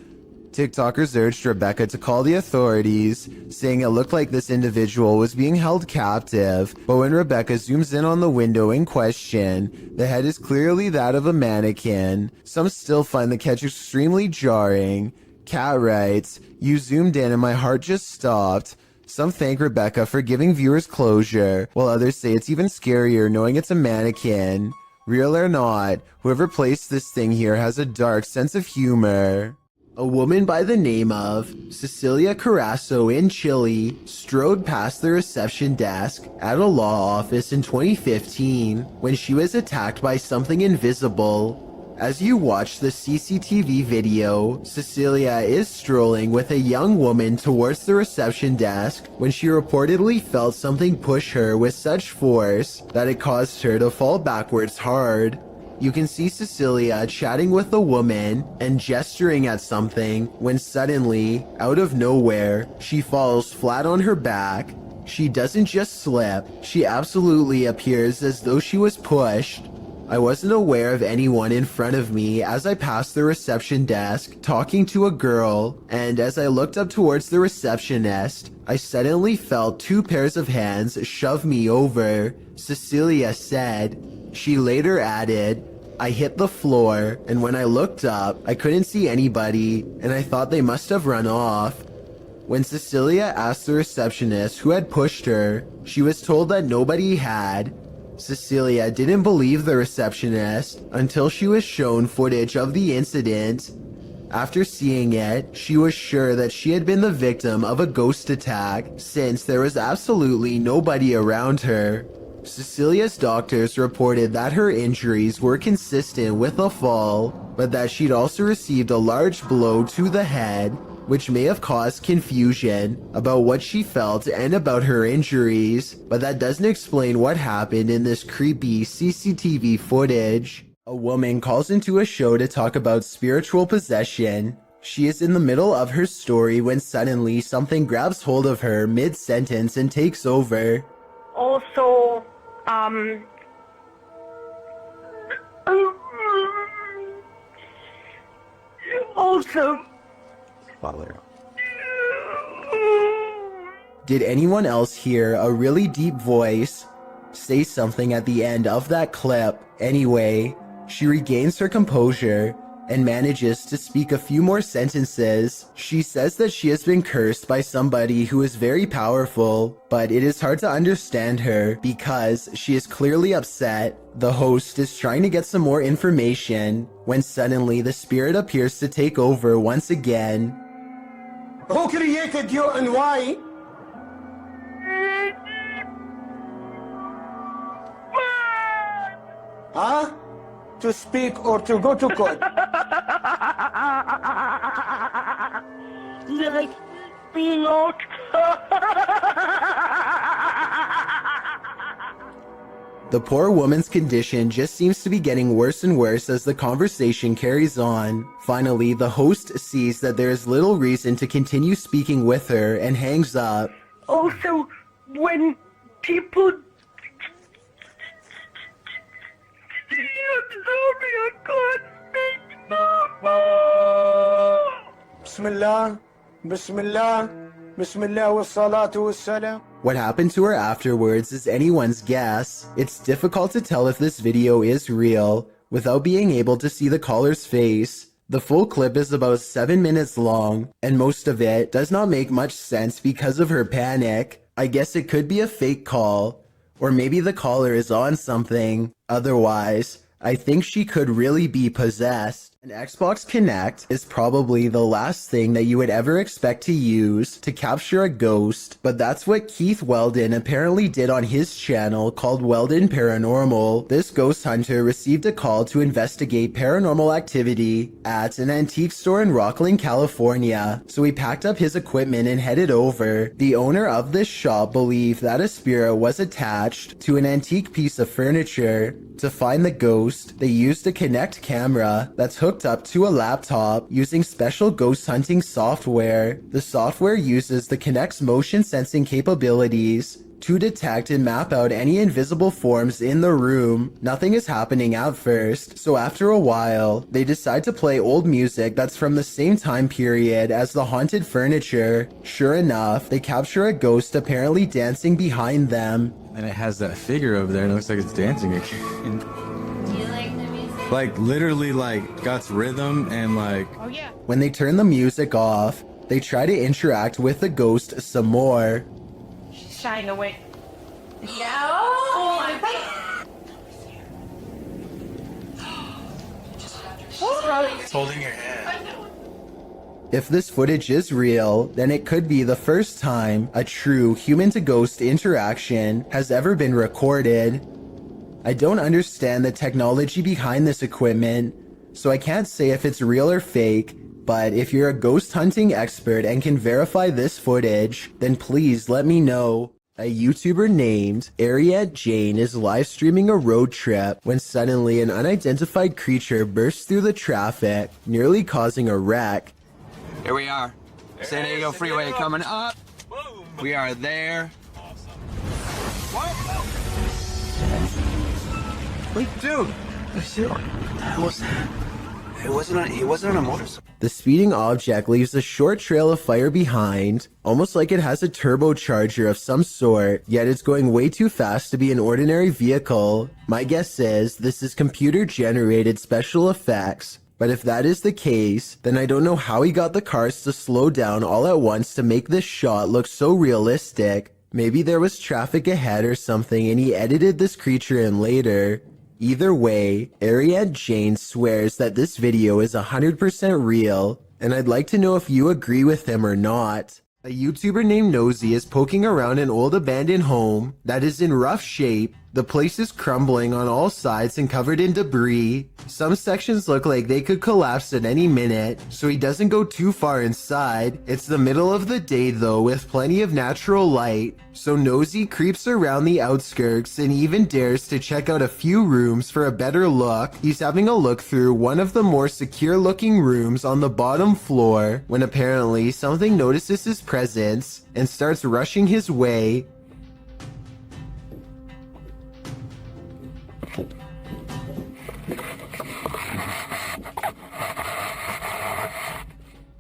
TikTokers urged Rebecca to call the authorities, saying it looked like this individual was being held captive, but when Rebecca zooms in on the window in question, the head is clearly that of a mannequin. Some still find the catch extremely jarring. Kat writes, "You zoomed in and my heart just stopped." Some thank Rebecca for giving viewers closure, while others say it's even scarier knowing it's a mannequin. Real or not, whoever placed this thing here has a dark sense of humor. A woman by the name of Cecilia Carasso in Chile strode past the reception desk at a law office in 2015 when she was attacked by something invisible. As you watch the CCTV video, Cecilia is strolling with a young woman towards the reception desk when she reportedly felt something push her with such force that it caused her to fall backwards hard. You can see Cecilia chatting with the woman and gesturing at something when suddenly, out of nowhere, she falls flat on her back. She doesn't just slip, she absolutely appears as though she was pushed. I wasn't aware of anyone in front of me as I passed the reception desk talking to a girl, and as I looked up towards the receptionist, I suddenly felt 2 pairs of hands shove me over, Cecilia said. She later added, I hit the floor, and when I looked up, I couldn't see anybody, and I thought they must have run off. When Cecilia asked the receptionist who had pushed her, she was told that nobody had. Cecilia didn't believe the receptionist until she was shown footage of the incident. After seeing it, she was sure that she had been the victim of a ghost attack since there was absolutely nobody around her. Cecilia's doctors reported that her injuries were consistent with a fall, but that she'd also received a large blow to the head, which may have caused confusion about what she felt and about her injuries, but that doesn't explain what happened in this creepy CCTV footage. A woman calls into a show to talk about spiritual possession. She is in the middle of her story when suddenly something grabs hold of her mid-sentence and takes over. Also, Did anyone else hear a really deep voice say something at the end of that clip? Anyway, she regains her composure and manages to speak a few more sentences. She says that she has been cursed by somebody who is very powerful, but it is hard to understand her because she is clearly upset. The host is trying to get some more information when suddenly the spirit appears to take over once again. Who created you and why? Huh? To speak or to go to court? like being out. The poor woman's condition just seems to be getting worse and worse as the conversation carries on. Finally, the host sees that there is little reason to continue speaking with her and hangs up. Also, when people Bismillah, Bismillah, Bismillah wa salatu wa salam. What happened to her afterwards is anyone's guess. It's difficult to tell if this video is real without being able to see the caller's face. The full clip is about 7 minutes long, and most of it does not make much sense because of her panic. I guess it could be a fake call, or maybe the caller is on something. Otherwise, I think she could really be possessed. An Xbox Kinect is probably the last thing that you would ever expect to use to capture a ghost, but that's what Keith Weldon apparently did on his channel called Weldon Paranormal. This ghost hunter received a call to investigate paranormal activity at an antique store in Rocklin, California, so he packed up his equipment and headed over. The owner of this shop believed that a spirit was attached to an antique piece of furniture. To find the ghost, they used a Kinect camera that's hooked up to a laptop using special ghost hunting software. The software uses the Kinect's motion sensing capabilities to detect and map out any invisible forms in the room. Nothing is happening at first, so after a while, they decide to play old music that's from the same time period as the haunted furniture. Sure enough, they capture a ghost apparently dancing behind them. And it has that figure over there and it looks like it's dancing again. Do you like the music? Like literally like got rhythm and like... Oh yeah. When they turn the music off, they try to interact with the ghost some more. She's shying away. Yeah. Oh my god. She's holding your hand. If this footage is real, then it could be the first time a true human-to-ghost interaction has ever been recorded. I don't understand the technology behind this equipment, so I can't say if it's real or fake, but if you're a ghost hunting expert and can verify this footage, then please let me know. A YouTuber named Ariette Jane is live streaming a road trip when suddenly an unidentified creature bursts through the traffic, nearly causing a wreck. Here we are. San Diego Freeway coming up. We are there. Wait, dude. He wasn't on a motorcycle. The speeding object leaves a short trail of fire behind, almost like it has a turbocharger of some sort, yet it's going way too fast to be an ordinary vehicle. My guess is this is computer-generated special effects, but if that is the case, then I don't know how he got the cars to slow down all at once to make this shot look so realistic. Maybe there was traffic ahead or something and he edited this creature in later. Either way, Ariette Jane swears that this video is 100% real, and I'd like to know if you agree with him or not. A YouTuber named Nosy is poking around an old abandoned home that is in rough shape. The place is crumbling on all sides and covered in debris. Some sections look like they could collapse at any minute, so he doesn't go too far inside. It's the middle of the day though, with plenty of natural light, so Nosy creeps around the outskirts and even dares to check out a few rooms for a better look. He's having a look through one of the more secure looking rooms on the bottom floor when apparently something notices his presence and starts rushing his way.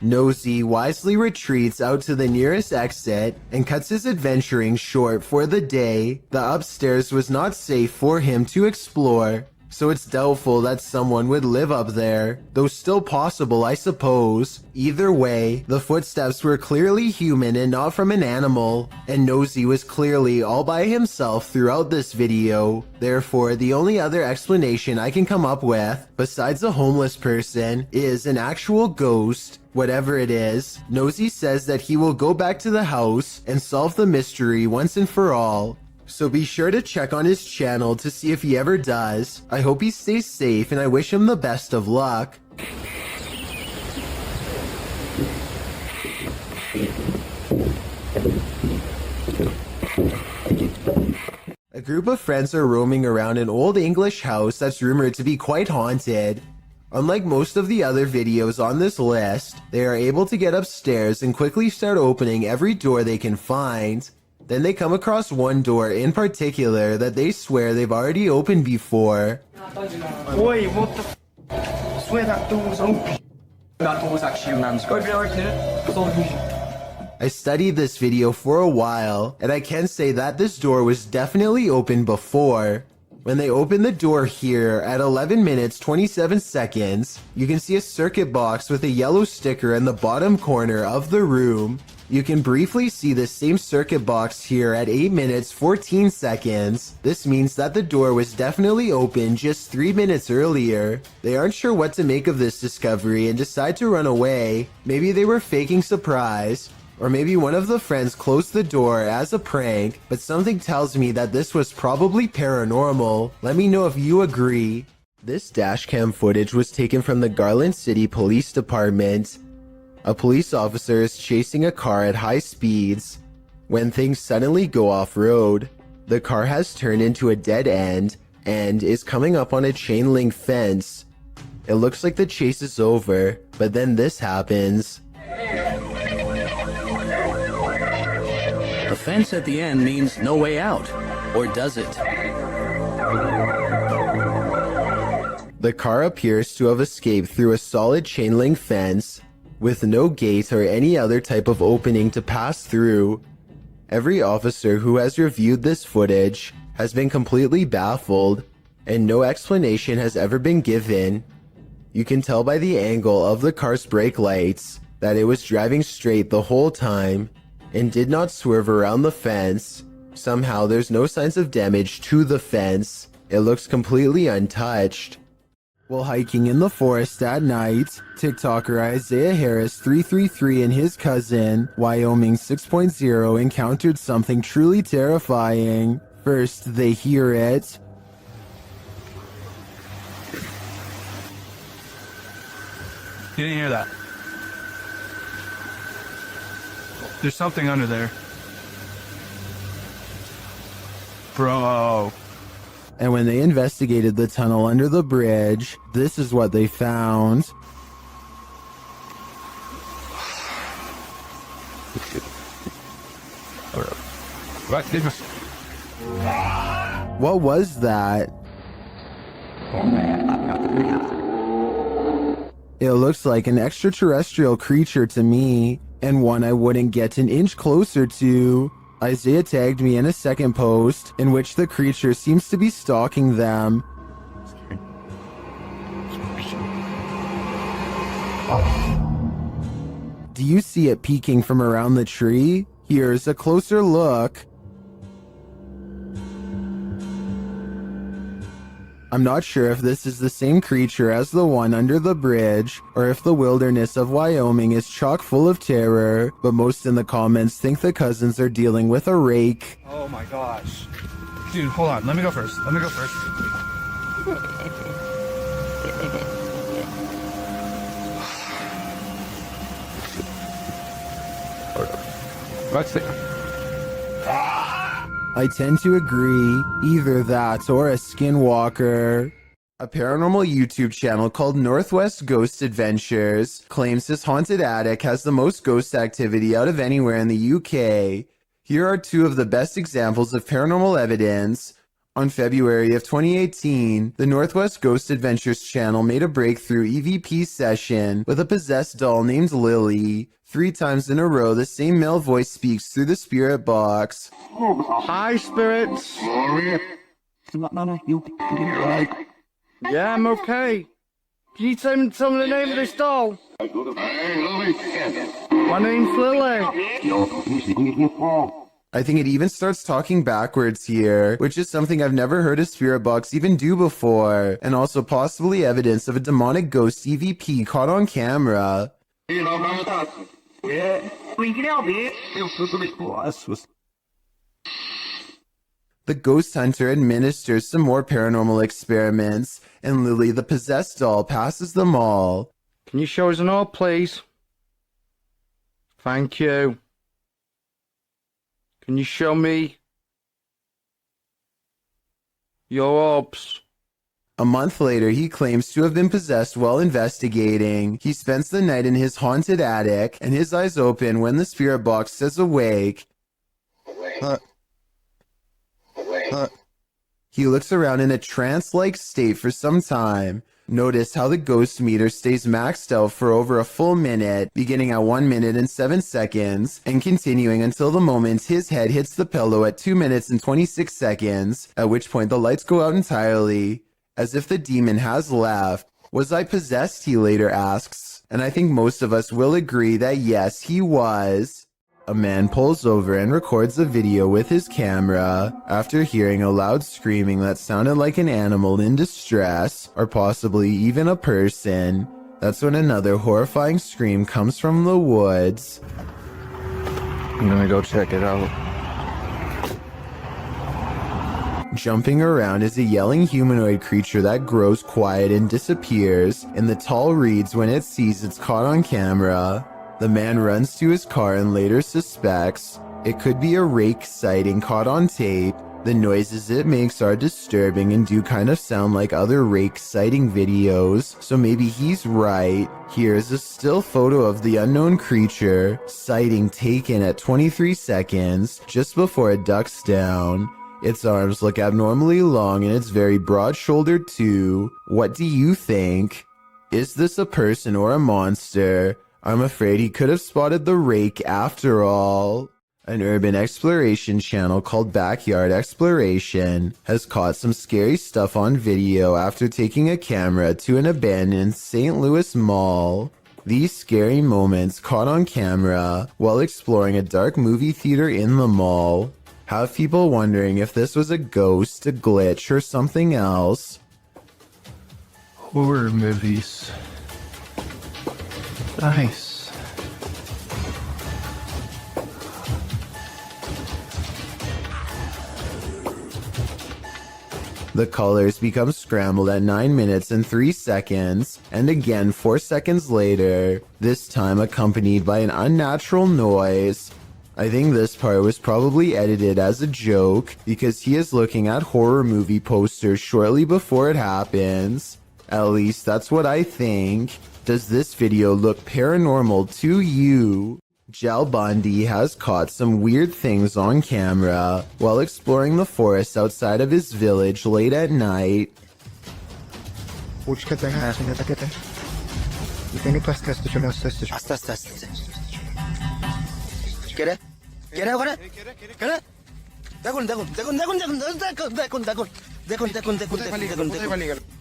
Nosy wisely retreats out to the nearest exit and cuts his adventuring short for the day. The upstairs was not safe for him to explore, so it's doubtful that someone would live up there, though still possible I suppose. Either way, the footsteps were clearly human and not from an animal, and Nosy was clearly all by himself throughout this video. Therefore, the only other explanation I can come up with, besides a homeless person, is an actual ghost. Whatever it is, Nosy says that he will go back to the house and solve the mystery once and for all. So be sure to check on his channel to see if he ever does. I hope he stays safe and I wish him the best of luck. A group of friends are roaming around an old English house that's rumored to be quite haunted. Unlike most of the other videos on this list, they are able to get upstairs and quickly start opening every door they can find. Then they come across one door in particular that they swear they've already opened before. Wait, what the I swear that door was open. That door was actually a man's grave. I studied this video for a while, and I can say that this door was definitely open before. When they open the door here at 11 minutes 27 seconds, you can see a circuit box with a yellow sticker in the bottom corner of the room. You can briefly see the same circuit box here at 8 minutes 14 seconds. This means that the door was definitely open just 3 minutes earlier. They aren't sure what to make of this discovery and decide to run away. Maybe they were faking surprise. Or maybe one of the friends closed the door as a prank, but something tells me that this was probably paranormal. Let me know if you agree. This dashcam footage was taken from the Garland City Police Department. A police officer is chasing a car at high speeds when things suddenly go off-road. The car has turned into a dead end and is coming up on a chain link fence. It looks like the chase is over, but then this happens. The fence at the end means no way out. Or does it? The car appears to have escaped through a solid chain link fence with no gate or any other type of opening to pass through. Every officer who has reviewed this footage has been completely baffled, and no explanation has ever been given. You can tell by the angle of the car's brake lights that it was driving straight the whole time and did not swerve around the fence. Somehow there's no signs of damage to the fence. It looks completely untouched. While hiking in the forest at night, TikToker Isaiah Harris 333 and his cousin, Wyoming 6.0, encountered something truly terrifying. First, they hear it. You didn't hear that. There's something under there. Bro. And when they investigated the tunnel under the bridge, this is what they found. What was that? It looks like an extraterrestrial creature to me, and one I wouldn't get an inch closer to. Isaiah tagged me in a second post in which the creature seems to be stalking them. Do you see it peeking from around the tree? Here's a closer look. I'm not sure if this is the same creature as the one under the bridge, or if the wilderness of Wyoming is chock full of terror, but most in the comments think the cousins are dealing with a rake. Oh my gosh. Dude, hold on. Let me go first. I tend to agree, either that or a skinwalker. A paranormal YouTube channel called Northwest Ghost Adventures claims his haunted attic has the most ghost activity out of anywhere in the UK. Here are two of the best examples of paranormal evidence. On February of 2018, the Northwest Ghost Adventures channel made a breakthrough EVP session with a possessed doll named Lily. 3 times in a row, the same male voice speaks through the spirit box. Hi, spirits. Yeah, I'm okay. Can you tell me the name of this doll? My name's Lily. I think it even starts talking backwards here, which is something I've never heard a spirit box even do before, and also possibly evidence of a demonic ghost EVP caught on camera. The ghost hunter administers some more paranormal experiments, and Lily the possessed doll passes them all. Can you show us an orb, please? Thank you. Can you show me your orbs? A month later, he claims to have been possessed while investigating. He spends the night in his haunted attic, and his eyes open when the spirit box says awake. He looks around in a trance-like state for some time. Notice how the ghost meter stays maxed out for over a full minute, beginning at 1 minute and 7 seconds, and continuing until the moment his head hits the pillow at 2 minutes and 26 seconds, at which point the lights go out entirely. As if the demon has left. Was I possessed, he later asks, and I think most of us will agree that yes, he was. A man pulls over and records a video with his camera after hearing a loud screaming that sounded like an animal in distress, or possibly even a person. That's when another horrifying scream comes from the woods. Let me go check it out. Jumping around is a yelling humanoid creature that grows quiet and disappears in the tall reeds when it sees it's caught on camera. The man runs to his car and later suspects it could be a rake sighting caught on tape. The noises it makes are disturbing and do kind of sound like other rake sighting videos, so maybe he's right. Here's a still photo of the unknown creature, sighting taken at 23 seconds, just before it ducks down. Its arms look abnormally long and it's very broad-shouldered too. What do you think? Is this a person or a monster? I'm afraid he could have spotted the rake after all. An urban exploration channel called Backyard Exploration has caught some scary stuff on video after taking a camera to an abandoned St. Louis mall. These scary moments caught on camera while exploring a dark movie theater in the mall have people wondering if this was a ghost, a glitch, or something else. Horror movies. Nice. The colors become scrambled at 9 minutes and 3 seconds, and again 4 seconds later, this time accompanied by an unnatural noise. I think this part was probably edited as a joke because he is looking at horror movie posters shortly before it happens. At least that's what I think. Does this video look paranormal to you? Jal Bundy has caught some weird things on camera while exploring the forest outside of his village late at night.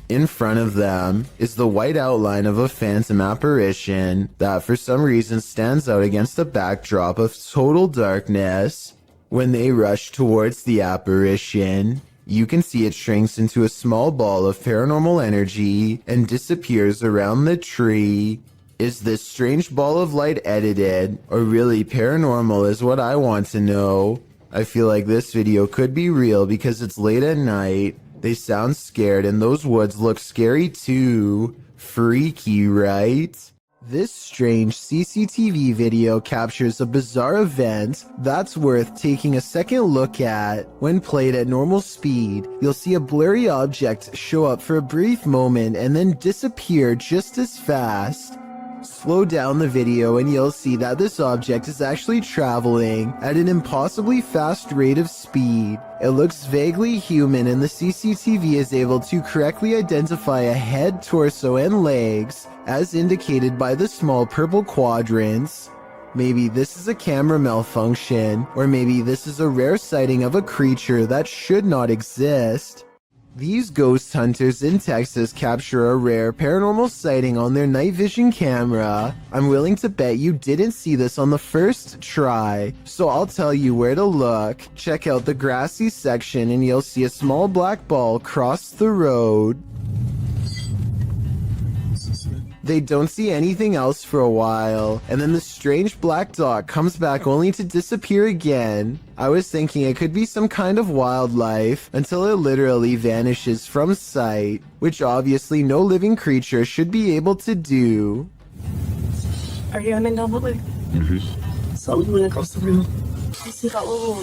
In front of them is the white outline of a phantom apparition that for some reason stands out against the backdrop of total darkness. When they rush towards the apparition, you can see it shrinks into a small ball of paranormal energy and disappears around the tree. Is this strange ball of light edited or really paranormal is what I want to know. I feel like this video could be real because it's late at night. They sound scared and those woods look scary too. Freaky, right? This strange CCTV video captures a bizarre event that's worth taking a second look at. When played at normal speed, you'll see a blurry object show up for a brief moment and then disappear just as fast. Slow down the video and you'll see that this object is actually traveling at an impossibly fast rate of speed. It looks vaguely human and the CCTV is able to correctly identify a head, torso, and legs as indicated by the small purple quadrants. Maybe this is a camera malfunction, or maybe this is a rare sighting of a creature that should not exist. These ghost hunters in Texas capture a rare paranormal sighting on their night vision camera. I'm willing to bet you didn't see this on the first try, so I'll tell you where to look. Check out the grassy section and you'll see a small black ball cross the road. They don't see anything else for a while, and then the strange black dot comes back only to disappear again. I was thinking it could be some kind of wildlife until it literally vanishes from sight, which obviously no living creature should be able to do. Are you aiming down the way? Mm-hmm. So when it goes through, you see that little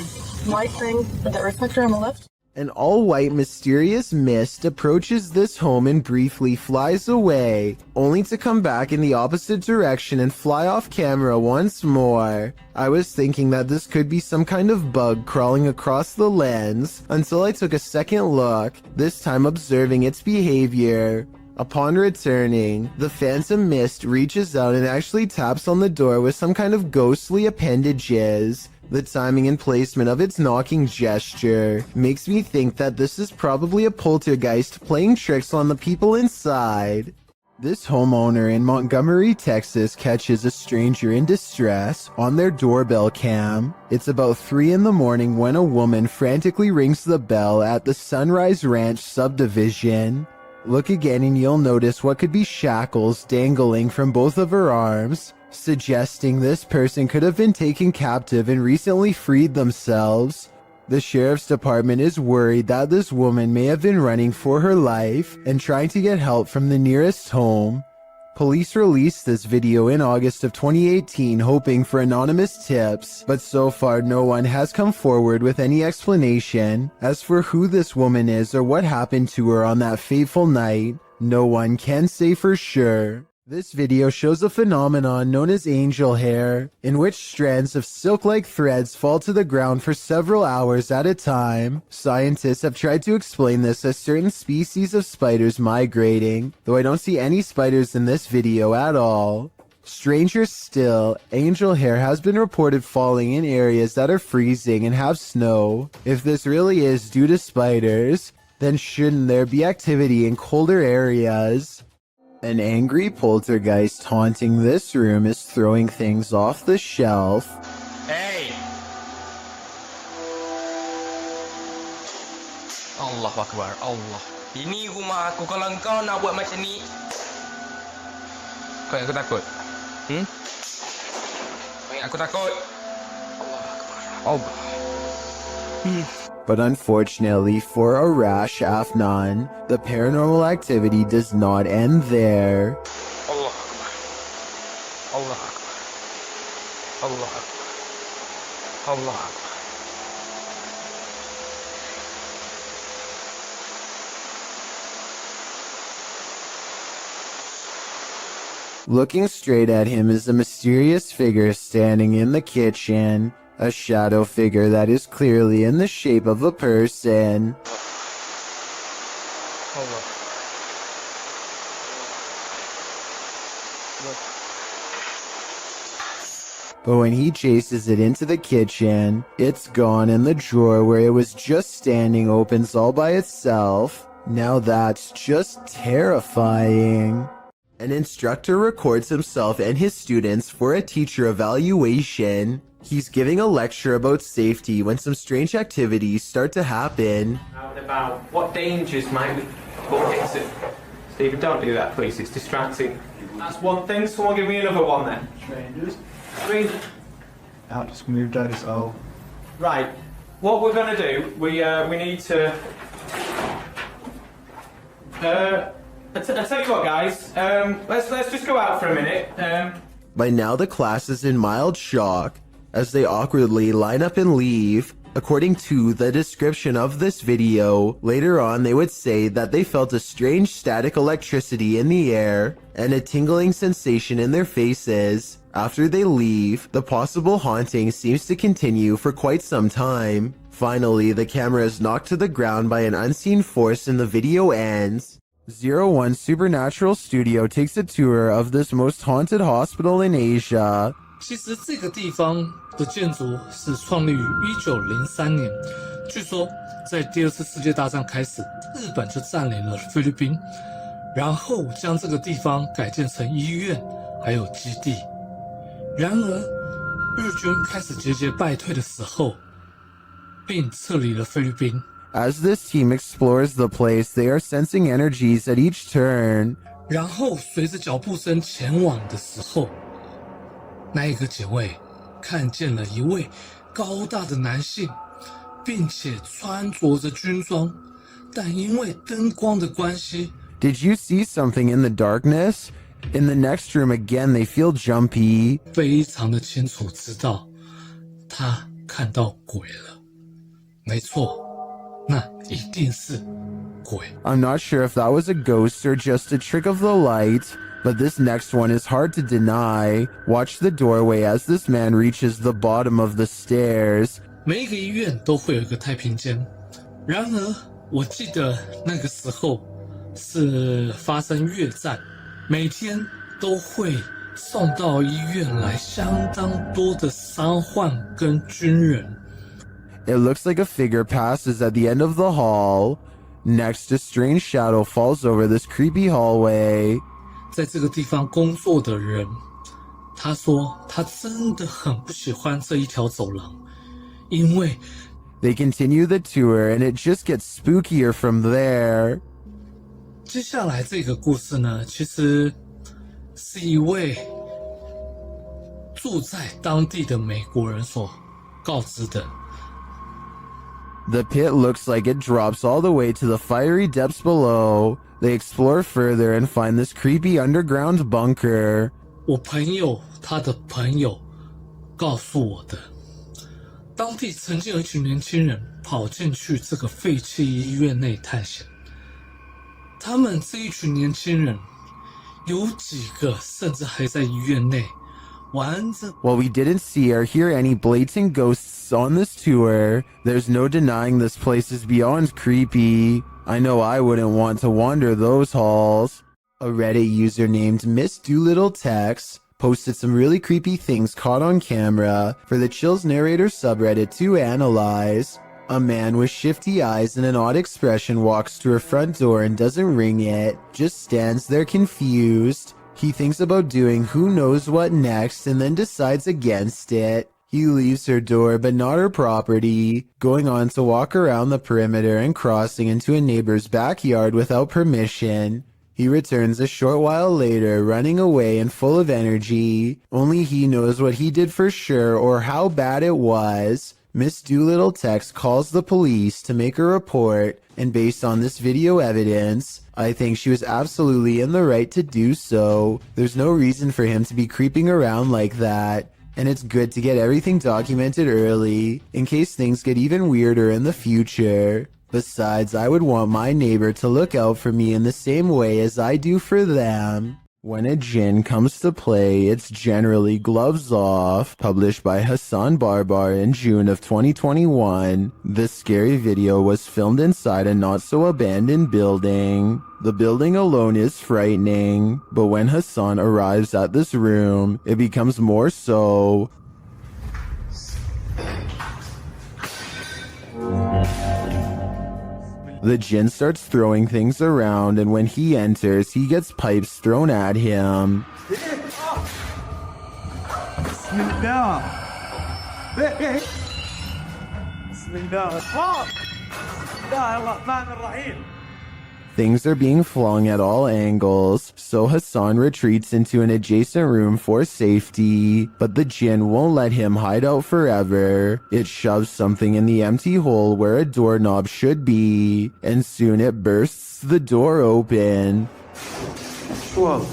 white thing, that reflector on the left? An all-white mysterious mist approaches this home and briefly flies away, only to come back in the opposite direction and fly off camera once more. I was thinking that this could be some kind of bug crawling across the lens, until I took a second look, this time observing its behavior. Upon returning, the phantom mist reaches out and actually taps on the door with some kind of ghostly appendages. The timing and placement of its knocking gesture makes me think that this is probably a poltergeist playing tricks on the people inside. This homeowner in Montgomery, Texas catches a stranger in distress on their doorbell cam. It's about 3 in the morning when a woman frantically rings the bell at the Sunrise Ranch subdivision. Look again and you'll notice what could be shackles dangling from both of her arms, suggesting this person could have been taken captive and recently freed themselves. The sheriff's department is worried that this woman may have been running for her life and trying to get help from the nearest home. Police released this video in August of 2018 hoping for anonymous tips, but so far no one has come forward with any explanation. As for who this woman is or what happened to her on that fateful night, no one can say for sure. This video shows a phenomenon known as angel hair, in which strands of silk-like threads fall to the ground for several hours at a time. Scientists have tried to explain this as certain species of spiders migrating, though I don't see any spiders in this video at all. Stranger still, angel hair has been reported falling in areas that are freezing and have snow. If this really is due to spiders, then shouldn't there be activity in colder areas? An angry poltergeist haunting this room is throwing things off the shelf. Hey! Allah Akbar, Allah. Ini rumah aku, kalau kau nak buat macam ni, kau ingat aku takut? Kau ingat aku takut? Allah Akbar. Allah. But unfortunately for Arash Afnan, the paranormal activity does not end there. Allah Allah Allah Allah. Looking straight at him is a mysterious figure standing in the kitchen, a shadow figure that is clearly in the shape of a person. But when he chases it into the kitchen, it's gone and the drawer where it was just standing opens all by itself. Now that's just terrifying. An instructor records himself and his students for a teacher evaluation. He's giving a lecture about safety when some strange activities start to happen. About what dangers might we fix it. Stephen, don't do that, please. It's distracting. That's one thing. Someone give me another one then. Strangers. Out, just moved out his hole. Right. What we're going to do, we need to. I tell you what, guys. Let's just go out for a minute. By now, the class is in mild shock as they awkwardly line up and leave. According to the description of this video, later on they would say that they felt a strange static electricity in the air and a tingling sensation in their faces. After they leave, the possible haunting seems to continue for quite some time. Finally, the camera is knocked to the ground by an unseen force and the video ends. 01 Supernatural Studio takes a tour of this most haunted hospital in Asia. 其实这个地方的建筑是创立于1903年，据说在第二次世界大战开始，日本就占领了菲律宾，然后将这个地方改建成医院还有基地。然而，日军开始节节败退的时候，并撤离了菲律宾。As this team explores the place, they are sensing energies at each turn. 然后随着脚步声前往的时候，那一个警卫看见了一位高大的男性，并且穿着着军装，但因为灯光的关系 Did you see something in the darkness? In the next room again, they feel jumpy. 非常的清楚知道他看到鬼了。没错，那一定是鬼。 I'm not sure if that was a ghost or just a trick of the light, but this next one is hard to deny. Watch the doorway as this man reaches the bottom of the stairs. 每一个医院都会有一个太平间，然而我记得那个时候是发生越战，每天都会送到医院来相当多的伤患跟军人。 It looks like a figure passes at the end of the hall. Next, a strange shadow falls over this creepy hallway. 在这个地方工作的人，他说他真的很不喜欢这一条走廊，因为 They continue the tour and it just gets spookier from there. 接下来这个故事呢，其实是一位住在当地的美国人所告知的。 The pit looks like it drops all the way to the fiery depths below. They explore further and find this creepy underground bunker. 我朋友他的朋友告诉我的，当地曾经有一群年轻人跑进去这个废弃医院内探险。他们这一群年轻人，有几个甚至还在医院内玩着。 While we didn't see or hear any blatant ghosts on this tour, there's no denying this place is beyond creepy. I know I wouldn't want to wander those halls. A Reddit user named Miss Doolittle Tex posted some really creepy things caught on camera for the Chills Narrator subreddit to analyze. A man with shifty eyes and an odd expression walks to her front door and doesn't ring it, just stands there confused. He thinks about doing who knows what next and then decides against it. He leaves her door but not her property, going on to walk around the perimeter and crossing into a neighbor's backyard without permission. He returns a short while later, running away and full of energy. Only he knows what he did for sure or how bad it was. Miss Doolittle Tex calls the police to make a report, and based on this video evidence, I think she was absolutely in the right to do so. There's no reason for him to be creeping around like that, and it's good to get everything documented early, in case things get even weirder in the future. Besides, I would want my neighbor to look out for me in the same way as I do for them. When a jinn comes to play, it's generally Gloves Off, published by Hassan Barbar in June of 2021. This scary video was filmed inside a not-so-abandoned building. The building alone is frightening, but when Hassan arrives at this room, it becomes more so. The jinn starts throwing things around, and when he enters, he gets pipes thrown at him. Things are being flung at all angles, so Hassan retreats into an adjacent room for safety, but the jinn won't let him hide out forever. It shoves something in the empty hole where a doorknob should be, and soon it bursts the door open. Whoa.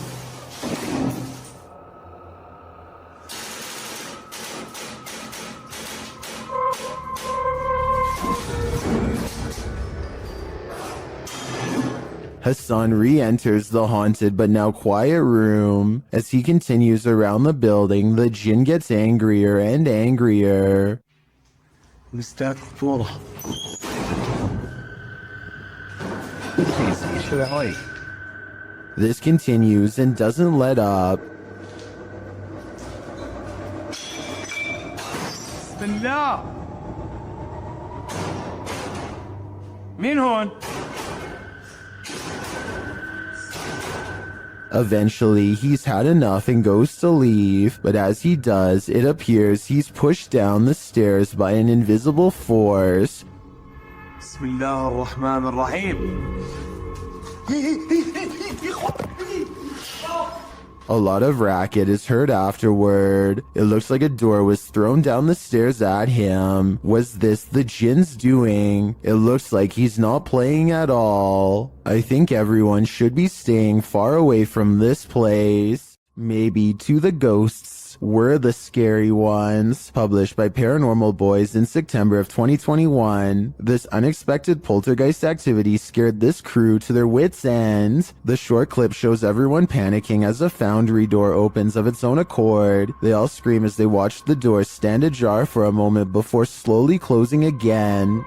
Hassan re-enters the haunted but now quiet room. As he continues around the building, the jinn gets angrier and angrier. This continues and doesn't let up. مين هون؟ Eventually, he's had enough and goes to leave, but as he does, it appears he's pushed down the stairs by an invisible force. بسم الله الرحمن الرحيم. A lot of racket is heard afterward. It looks like a door was thrown down the stairs at him. Was this the jinn's doing? It looks like he's not playing at all. I think everyone should be staying far away from this place. Maybe To the Ghosts Were the Scary Ones, published by Paranormal Boys in September of 2021. This unexpected poltergeist activity scared this crew to their wits' end. The short clip shows everyone panicking as a foundry door opens of its own accord. They all scream as they watch the door stand ajar for a moment before slowly closing again.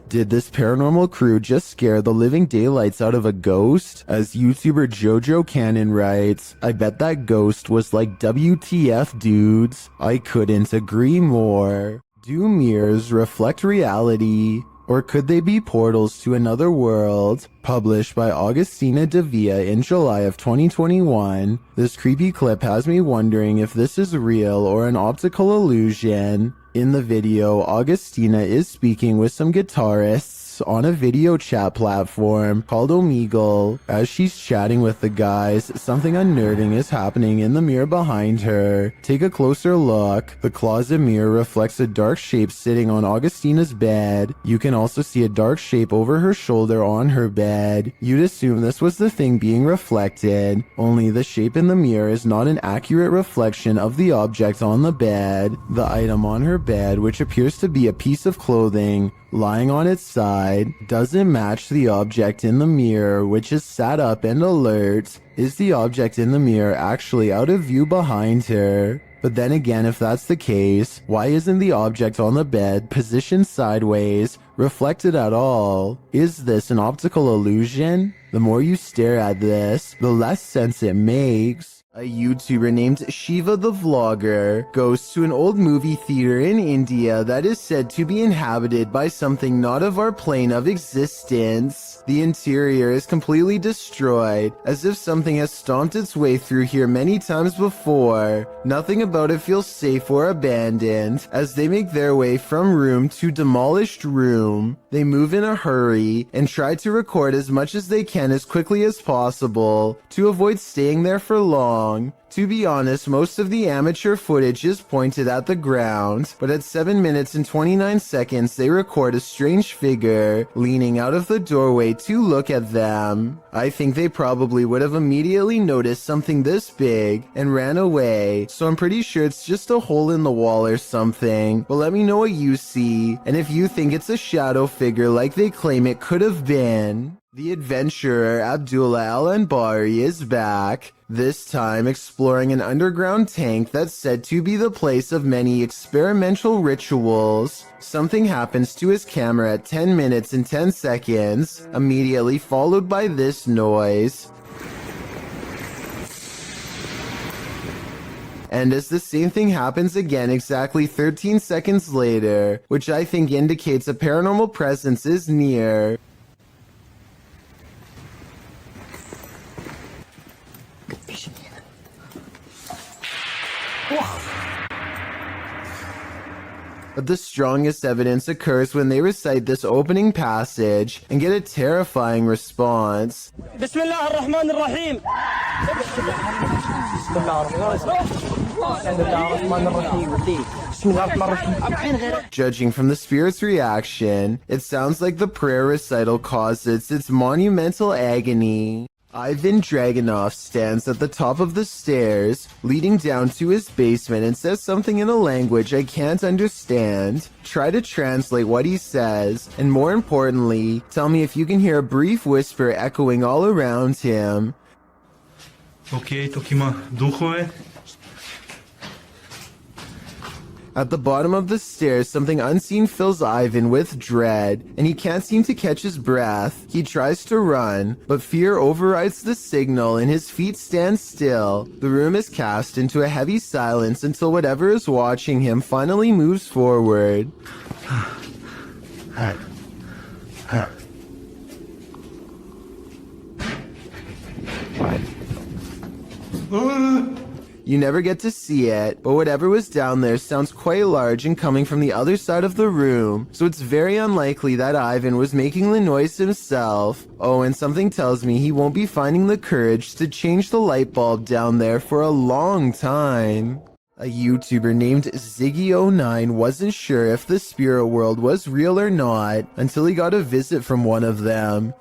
Did this paranormal crew just scare the living daylights out of a ghost? As YouTuber Jojo Cannon writes, I bet that ghost was like WTF dudes. I couldn't agree more. Do mirrors reflect reality? Or could they be portals to another world? Published by Augustina Devia in July of 2021. This creepy clip has me wondering if this is real or an optical illusion. In the video, Augustina is speaking with some guitarists on a video chat platform called Omegle. As she's chatting with the guys, something unnerving is happening in the mirror behind her. Take a closer look. The closet mirror reflects a dark shape sitting on Augustina's bed. You can also see a dark shape over her shoulder on her bed. You'd assume this was the thing being reflected, only the shape in the mirror is not an accurate reflection of the object on the bed. The item on her bed, which appears to be a piece of clothing lying on its side, doesn't match the object in the mirror, which is sat up and alert. Is the object in the mirror actually out of view behind her? But then again, if that's the case, why isn't the object on the bed positioned sideways, reflected at all? Is this an optical illusion? The more you stare at this, the less sense it makes. A YouTuber named Shiva the Vlogger goes to an old movie theater in India that is said to be inhabited by something not of our plane of existence. The interior is completely destroyed, as if something has stomped its way through here many times before. Nothing about it feels safe or abandoned. As they make their way from room to demolished room, they move in a hurry and try to record as much as they can as quickly as possible to avoid staying there for long. long. To be honest, most of the amateur footage is pointed at the ground, but at 7 minutes and 29 seconds they record a strange figure leaning out of the doorway to look at them. I think they probably would have immediately noticed something this big and ran away, so I'm pretty sure it's just a hole in the wall or something, but let me know what you see, and if you think it's a shadow figure like they claim it could have been. The adventurer Abdullah Al-Anbari is back, this time exploring an underground tank that's said to be the place of many experimental rituals. Something happens to his camera at 10 minutes and 10 seconds, immediately followed by this noise. And as the same thing happens again exactly 13 seconds later, which I think indicates a paranormal presence is near. But the strongest evidence occurs when they recite this opening passage and get a terrifying response. Judging from the spirit's reaction, it sounds like the prayer recital causes its monumental agony. Ivan Dragunov stands at the top of the stairs, leading down to his basement and says something in a language I can't understand. Try to translate what he says, and more importantly, tell me if you can hear a brief whisper echoing all around him. Okay, Tokima, duchoe. At the bottom of the stairs, something unseen fills Ivan with dread, and he can't seem to catch his breath. He tries to run, but fear overrides the signal and his feet stand still. The room is cast into a heavy silence until whatever is watching him finally moves forward. You never get to see it, but whatever was down there sounds quite large and coming from the other side of the room, so it's very unlikely that Ivan was making the noise himself. Oh, and something tells me he won't be finding the courage to change the light bulb down there for a long time. A YouTuber named Ziggy09 wasn't sure if the spirit world was real or not until he got a visit from one of them.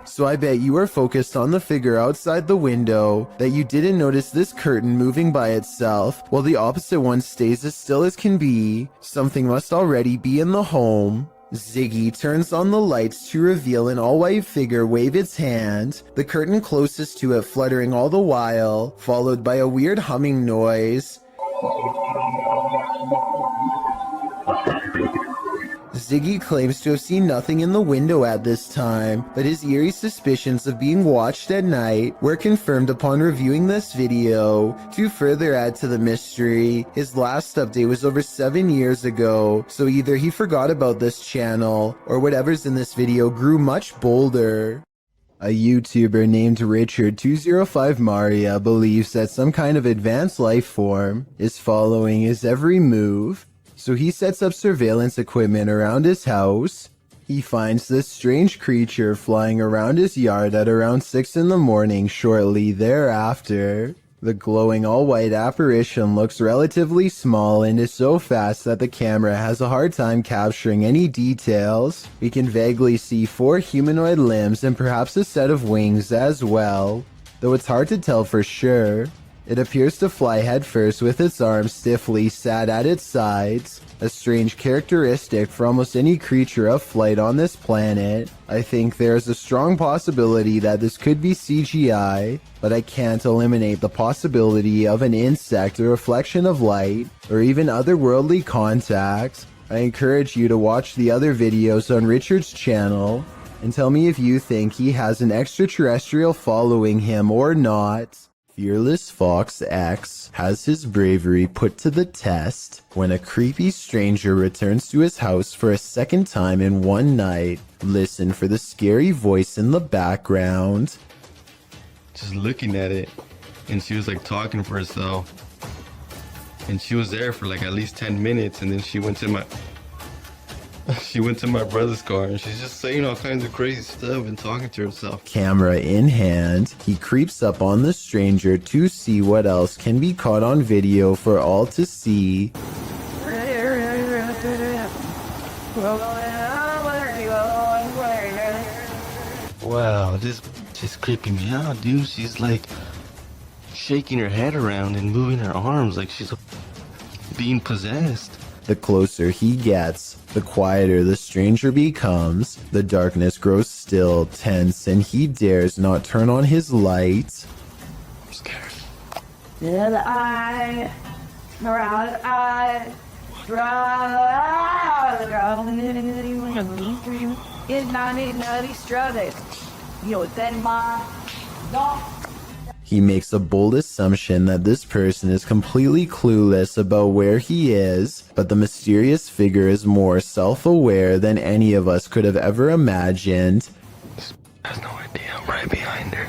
So I bet you were focused on the figure outside the window, that you didn't notice this curtain moving by itself, while the opposite one stays as still as can be. Something must already be in the home. Ziggy turns on the lights to reveal an all-white figure wave its hand, the curtain closest to it fluttering all the while, followed by a weird humming noise. Ziggy claims to have seen nothing in the window at this time, but his eerie suspicions of being watched at night were confirmed upon reviewing this video. To further add to the mystery, his last update was over 7 years ago, so either he forgot about this channel, or whatever's in this video grew much bolder. A YouTuber named Richard205Maria believes that some kind of advanced life form is following his every move. So he sets up surveillance equipment around his house. He finds this strange creature flying around his yard at around 6 in the morning shortly thereafter. The glowing all-white apparition looks relatively small and is so fast that the camera has a hard time capturing any details. We can vaguely see 4 humanoid limbs and perhaps a set of wings as well, though it's hard to tell for sure. It appears to fly headfirst with its arms stiffly sat at its sides, a strange characteristic for almost any creature of flight on this planet. I think there is a strong possibility that this could be CGI, but I can't eliminate the possibility of an insect, a reflection of light, or even otherworldly contact. I encourage you to watch the other videos on Richard's channel, and tell me if you think he has an extraterrestrial following him or not. Fearless Fox X has his bravery put to the test when a creepy stranger returns to his house for a second time in one night. Listen for the scary voice in the background. Just looking at it, and she was like talking for herself. And she was there for like at least 10 minutes, and then she went to my... She went to my brother's car and she's just saying all kinds of crazy stuff and talking to herself. Camera in hand, he creeps up on the stranger to see what else can be caught on video for all to see. Wow, this is creeping me out, dude. She's like shaking her head around and moving her arms like she's being possessed. The closer he gets, the quieter the stranger becomes. The darkness grows still, tense, and he dares not turn on his light. I'm scared. He makes a bold assumption that this person is completely clueless about where he is, but the mysterious figure is more self-aware than any of us could have ever imagined. Has no idea I'm right behind her.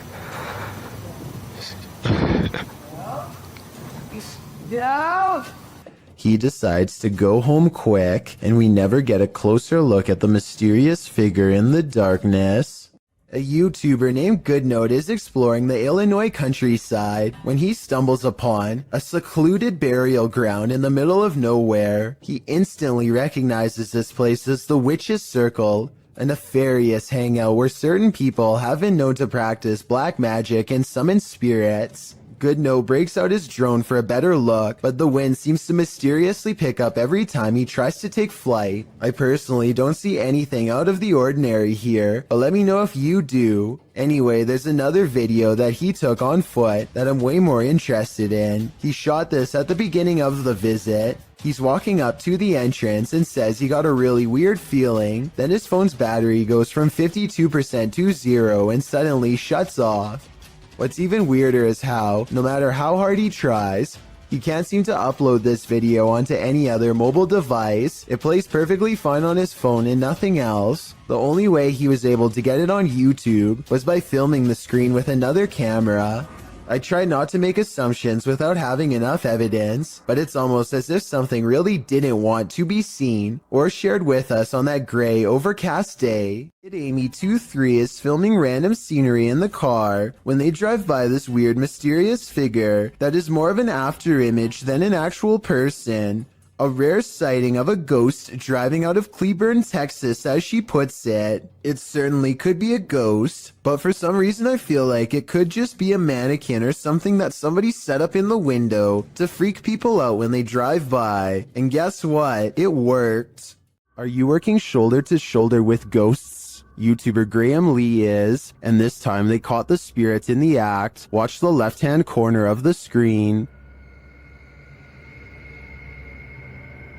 He decides to go home quick, and we never get a closer look at the mysterious figure in the darkness. A YouTuber named Goodnote is exploring the Illinois countryside when he stumbles upon a secluded burial ground in the middle of nowhere. He instantly recognizes this place as the Witch's Circle, a nefarious hangout where certain people have been known to practice black magic and summon spirits. Goodnote breaks out his drone for a better look, but the wind seems to mysteriously pick up every time he tries to take flight. I personally don't see anything out of the ordinary here, but let me know if you do. Anyway, there's another video that he took on foot that I'm way more interested in. He shot this at the beginning of the visit. He's walking up to the entrance and says he got a really weird feeling. Then his phone's battery goes from 52% to 0 and suddenly shuts off. What's even weirder is how, no matter how hard he tries, he can't seem to upload this video onto any other mobile device. It plays perfectly fine on his phone and nothing else. The only way he was able to get it on YouTube was by filming the screen with another camera. I try not to make assumptions without having enough evidence, but it's almost as if something really didn't want to be seen or shared with us on that gray, overcast day. Amy23 is filming random scenery in the car when they drive by this weird, mysterious figure that is more of an after image than an actual person. A rare sighting of a ghost driving out of Cleburne, Texas, as she puts it. It certainly could be a ghost, but for some reason I feel like it could just be a mannequin or something that somebody set up in the window to freak people out when they drive by. And guess what? It worked. Are you working shoulder to shoulder with ghosts? YouTuber Graham Lee is, and this time they caught the spirit in the act. Watch the left-hand corner of the screen.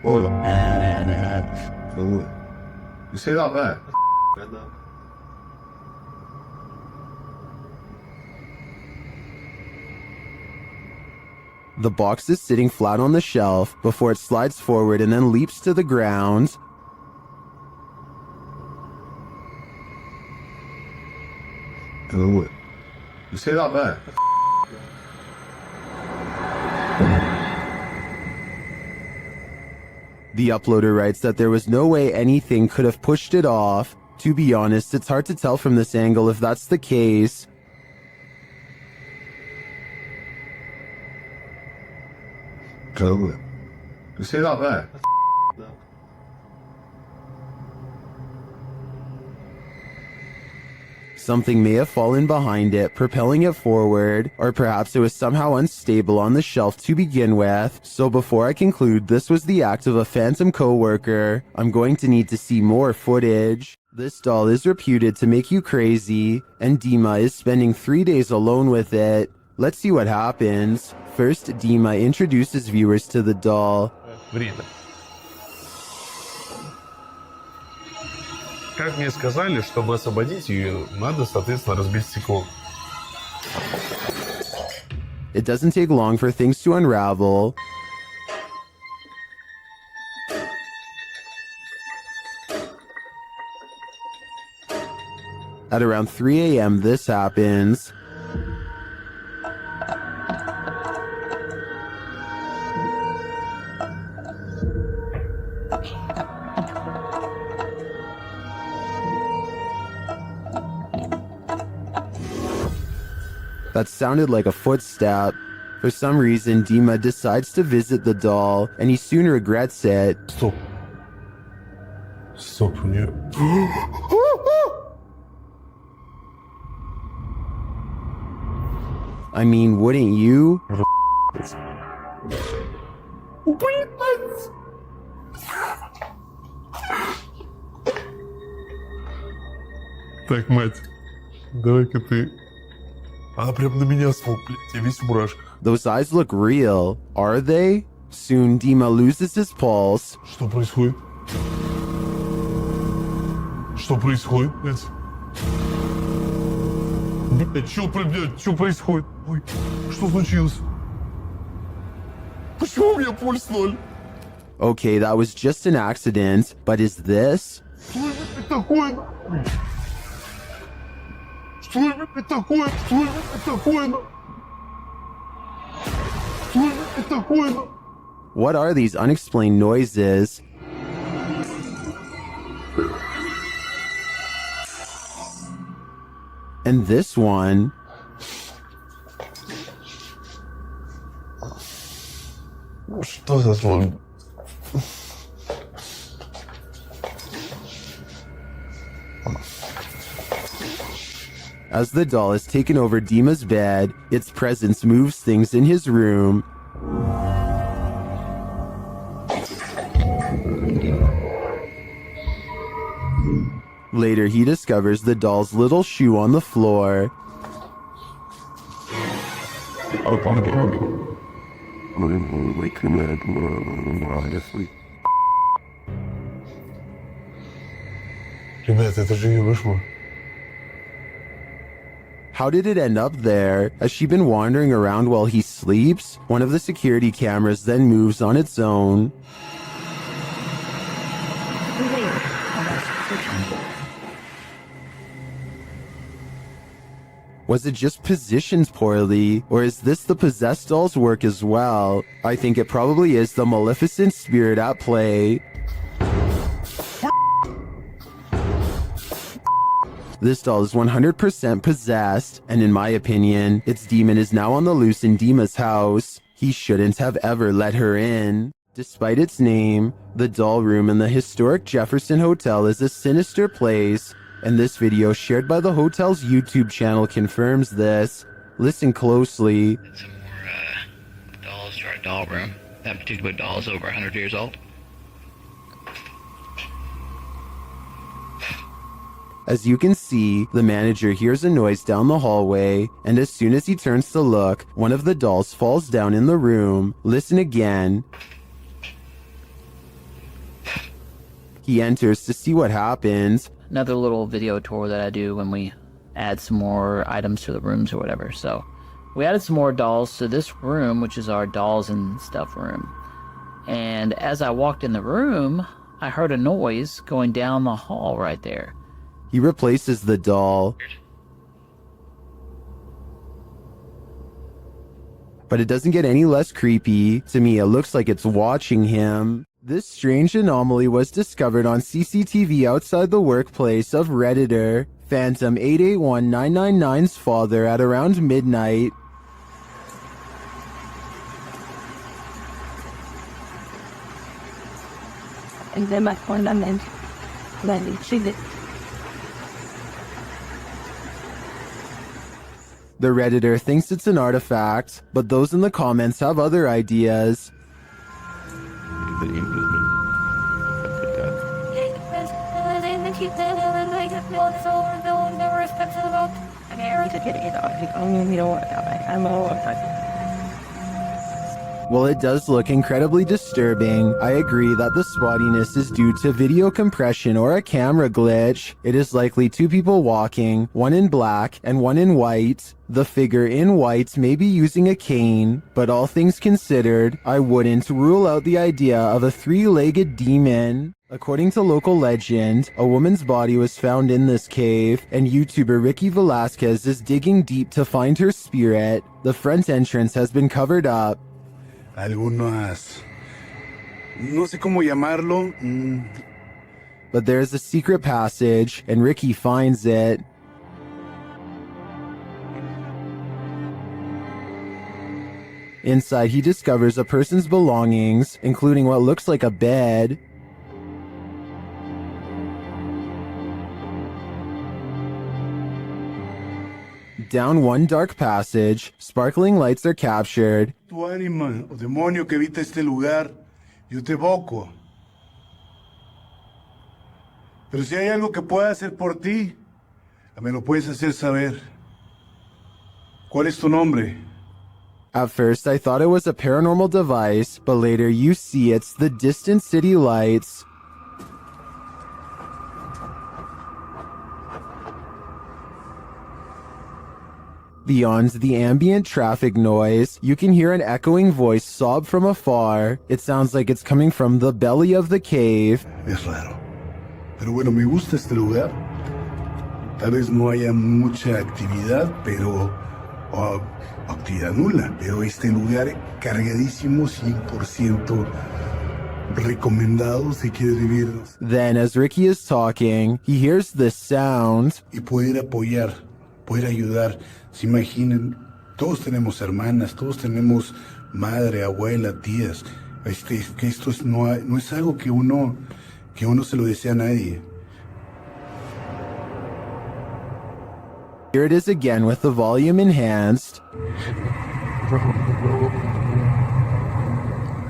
Hold on. You say that back. The box is sitting flat on the shelf before it slides forward and then leaps to the ground. You say that back. The uploader writes that there was no way anything could have pushed it off. To be honest, it's hard to tell from this angle if that's the case. You say that back. Something may have fallen behind it, propelling it forward, or perhaps it was somehow unstable on the shelf to begin with. So before I conclude this was the act of a phantom co-worker, I'm going to need to see more footage. This doll is reputed to make you crazy, and Dima is spending 3 days alone with it. Let's see what happens. First, Dima introduces viewers to the doll. Как мне сказали, чтобы освободить ее, надо, соответственно, разбить стекло. It doesn't take long for things to unravel. At around 3 a.m. this happens. That sounded like a footstep. For some reason, Dima decides to visit the doll, and he soon regrets it. Стоп. Стоп, у нее... I mean, wouldn't you? Так, мать, давай-ка ты... Она прям на меня смотрит, я весь в мурашках. Those eyes look real. Are they? Soon, Dima loses his pulse. Что происходит? Что происходит, блядь? Блядь, что происходит? Ой, что случилось? Почему у меня пульс 0? Okay, that was just an accident, but is this? Что это такое? Что это такое? Что это такое? Что это такое? What are these unexplained noises? And this one. Что за звук? As the doll has taken over Dima's bed, its presence moves things in his room. Later, he discovers the doll's little shoe on the floor. Ребята, это же ее вышло. How did it end up there? Has she been wandering around while he sleeps? One of the security cameras then moves on its own. Was it just positioned poorly, or is this the possessed doll's work as well? I think it probably is the maleficent spirit at play. This doll is 100% possessed, and in my opinion, its demon is now on the loose in Dima's house. He shouldn't have ever let her in. Despite its name, the doll room in the historic Jefferson Hotel is a sinister place, and this video shared by the hotel's YouTube channel confirms this. Listen closely. Some more dolls to our doll room. That particular doll is over 100 years old. As you can see, the manager hears a noise down the hallway, and as soon as he turns to look, one of the dolls falls down in the room. Listen again. He enters to see what happens. Another little video tour that I do when we add some more items to the rooms or whatever. So we added some more dolls to this room, which is our dolls and stuff room. And as I walked in the room, I heard a noise going down the hall right there. He replaces the doll. But it doesn't get any less creepy. To me, it looks like it's watching him. This strange anomaly was discovered on CCTV outside the workplace of Redditor, Phantom 881999's father at around midnight. And then my phone and then she did. The Redditor thinks it's an artifact, but those in the comments have other ideas. While it does look incredibly disturbing, I agree that the spottiness is due to video compression or a camera glitch. It is likely two people walking, one in black and one in white. The figure in white may be using a cane, but all things considered, I wouldn't rule out the idea of a three-legged demon. According to local legend, a woman's body was found in this cave, and YouTuber Ricky Velasquez is digging deep to find her spirit. The front entrance has been covered up. Algunas... no sé cómo llamarlo. But there is a secret passage, and Ricky finds it. Inside, he discovers a person's belongings, including what looks like a bed. Down one dark passage, sparkling lights are captured. Tu ánima o demonio que habita este lugar, yo te evoco. Pero si hay algo que pueda hacer por ti, me lo puedes hacer saber. ¿Cuál es tu nombre? At first, I thought it was a paranormal device, but later you see it's the distant city lights. Beyond the ambient traffic noise, you can hear an echoing voice sob from afar. It sounds like it's coming from the belly of the cave. Es raro. Pero bueno, me gusta este lugar. Tal vez no haya mucha actividad, pero... actividad nula. Pero este lugar cargadísimo, 100% recomendado si quieres vivir. Then, as Ricky is talking, he hears this sound. Y poder apoyar, poder ayudar. Se imaginen, todos tenemos hermanas, todos tenemos madre, abuela, tías. Que esto no es algo que uno se lo desea a nadie. Here it is again with the volume enhanced.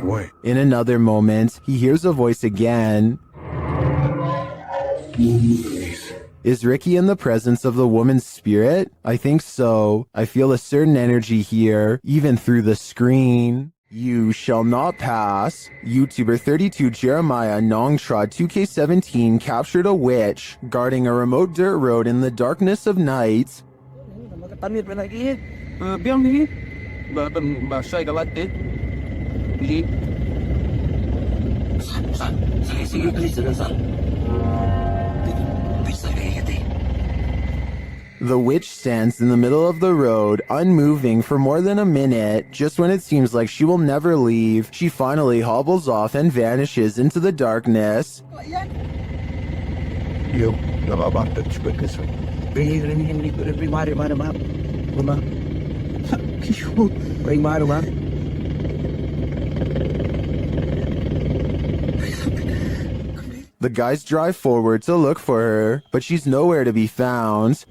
Boy. In another moment, he hears a voice again. Is Ricky in the presence of the woman's spirit? I think so. I feel a certain energy here, even through the screen. You shall not pass. YouTuber 32 Jeremiah Nongtrod 2K17 captured a witch guarding a remote dirt road in the darkness of night. The witch stands in the middle of the road, unmoving for more than a minute. Just when it seems like she will never leave, she finally hobbles off and vanishes into the darkness. The guys drive forward to look for her, but she's nowhere to be found.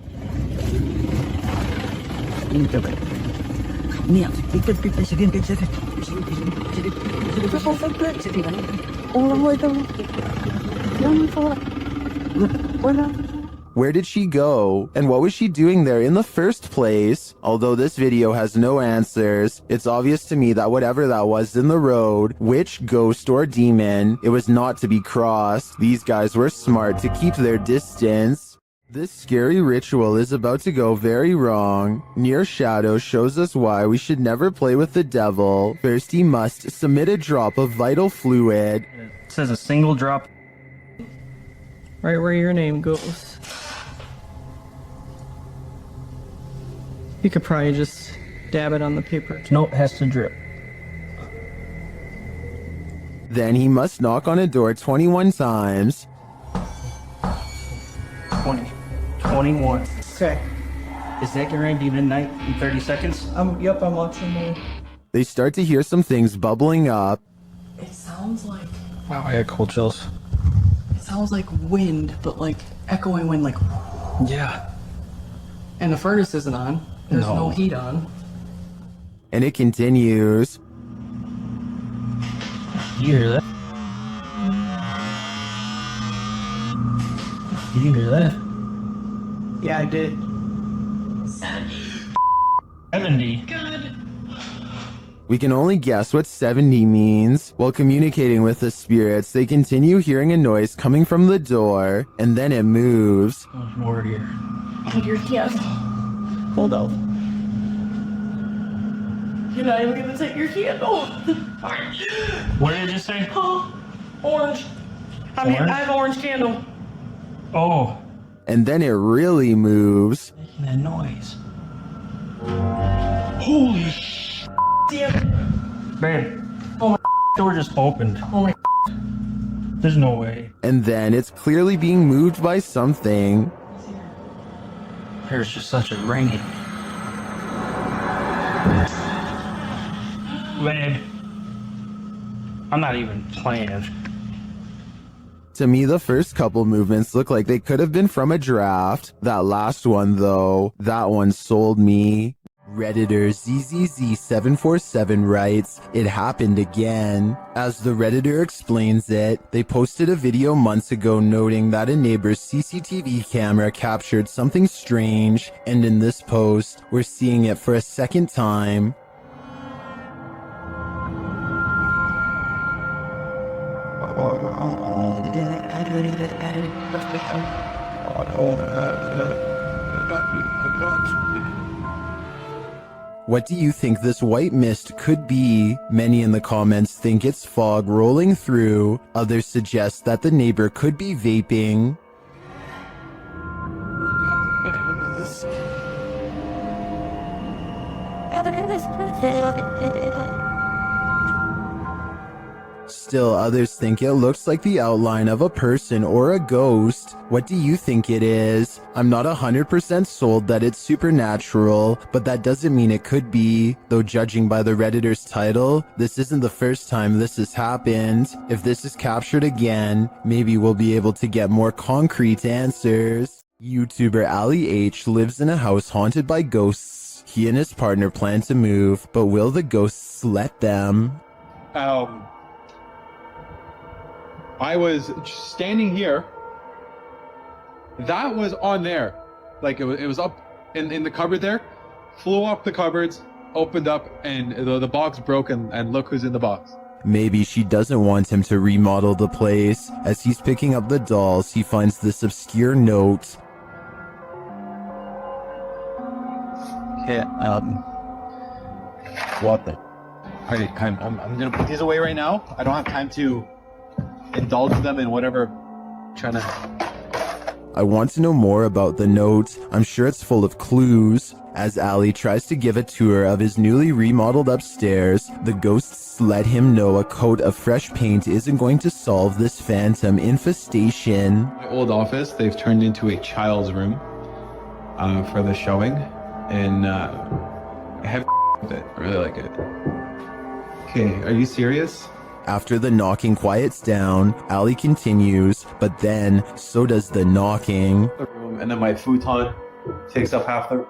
Where did she go? And what was she doing there in the first place? Although this video has no answers, it's obvious to me that whatever that was in the road, witch, ghost, or demon, it was not to be crossed. These guys were smart to keep their distance. This scary ritual is about to go very wrong. Near Shadow shows us why we should never play with the devil. First, he must submit a drop of vital fluid. It says a single drop. Right where your name goes. You could probably just dab it on the paper. Nope, has to drip. Then he must knock on a door 21 times. 20. 21. Okay. Is that guaranteed midnight in 30 seconds? Yep, I'm watching the... They start to hear some things bubbling up. It sounds like... Wow, I got cold chills. It sounds like wind, but like echoing wind, like... Yeah. And the furnace isn't on. There's no heat on. And it continues. You hear that? Did you hear that? Yeah, I did. 70. God. We can only guess what 70 means. While communicating with the spirits, they continue hearing a noise coming from the door, and then it moves. There's more here. Oh, your kid. Hold on. You're not even gonna take your candle. What did you say? Oh, orange. I mean, I have orange candle. Oh. And then it really moves. Making that noise. Holy sh! Damn. Babe. Oh my door just opened. Oh my. There's no way. And then it's clearly being moved by something. There's just such a ringing. Red. I'm not even playing. To me, the first couple movements look like they could have been from a draft. That last one, though, that one sold me. Redditor ZZZ747 writes, "It happened again." As the Redditor explains it, they posted a video months ago noting that a neighbor's CCTV camera captured something strange, and in this post, we're seeing it for a second time. What do you think this white mist could be? Many in the comments think it's fog rolling through. Others suggest that the neighbor could be vaping. Still, others think it looks like the outline of a person or a ghost. What do you think it is? I'm not 100% sold that it's supernatural, but that doesn't mean it could be. Though judging by the Redditor's title, this isn't the first time this has happened. If this is captured again, maybe we'll be able to get more concrete answers. YouTuber Ali H lives in a house haunted by ghosts. He and his partner plan to move, but will the ghosts let them? I was standing here. That was on there. Like it was up in the cupboard there. Flew up the cupboards, opened up, and the box broke, and look who's in the box. Maybe she doesn't want him to remodel the place. As he's picking up the dolls, he finds this obscure note. Okay, what the? Alright, I'm gonna put these away right now. I don't have time to indulge them in whatever trying to... I want to know more about the note. I'm sure it's full of clues. As Ali tries to give a tour of his newly remodeled upstairs, the ghosts let him know a coat of fresh paint isn't going to solve this phantom infestation. My old office, they've turned into a child's room for the showing, and I have with it. I really like it. Okay, are you serious? After the knocking quiets down, Ali continues, but then so does the knocking. The room, and then my futon takes up half the...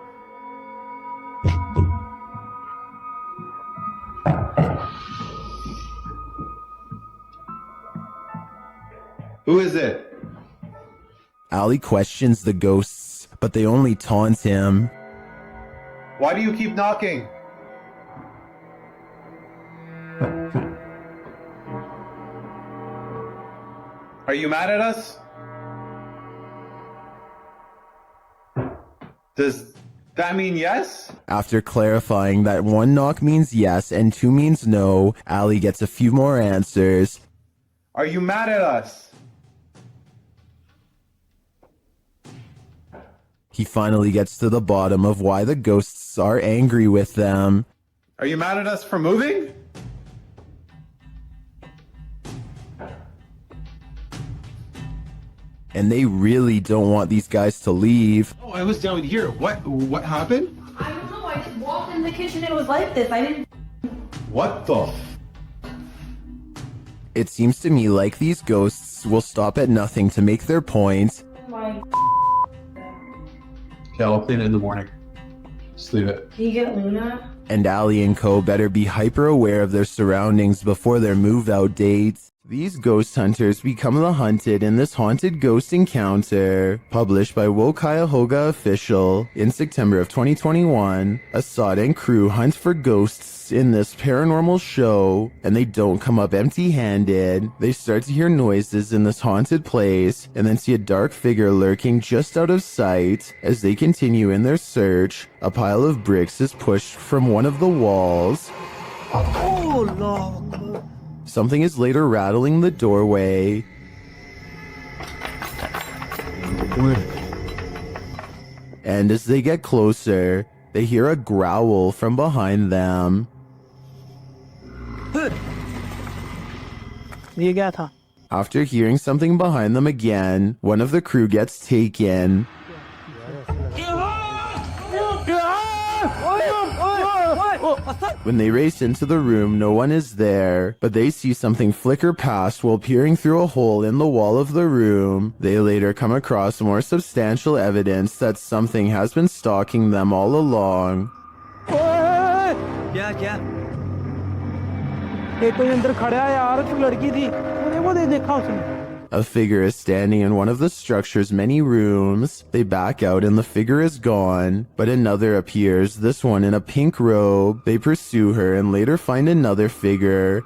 Who is it? Ali questions the ghosts, but they only taunt him. Why do you keep knocking? Are you mad at us? Does that mean yes? After clarifying that 1 knock means yes and 2 means no, Ali gets a few more answers. Are you mad at us? He finally gets to the bottom of why the ghosts are angry with them. Are you mad at us for moving? And they really don't want these guys to leave. Oh, I was down here. What happened? I don't know. I just walked in the kitchen and it was like this. I didn't. What the? It seems to me like these ghosts will stop at nothing to make their point. My. Okay, I'll clean it in the morning. Just leave it. Can you get Luna? And Ali and co better be hyper aware of their surroundings before their move out dates. These ghost hunters become the hunted in this haunted ghost encounter. Published by Wo Cuyahoga Official in September of 2021. Assad and crew hunt for ghosts in this paranormal show, and they don't come up empty-handed. They start to hear noises in this haunted place, and then see a dark figure lurking just out of sight. As they continue in their search, a pile of bricks is pushed from one of the walls. Oh, no. Something is later rattling the doorway. And as they get closer, they hear a growl from behind them. After hearing something behind them again, one of the crew gets taken. When they race into the room, no one is there, but they see something flicker past while peering through a hole in the wall of the room. They later come across more substantial evidence that something has been stalking them all along. क्या ये कोई अंदर खड़ा है यार तो लड़की थी मैंने वो देखा उसने A figure is standing in one of the structure's many rooms. They back out and the figure is gone, but another appears, this one in a pink robe. They pursue her and later find another figure.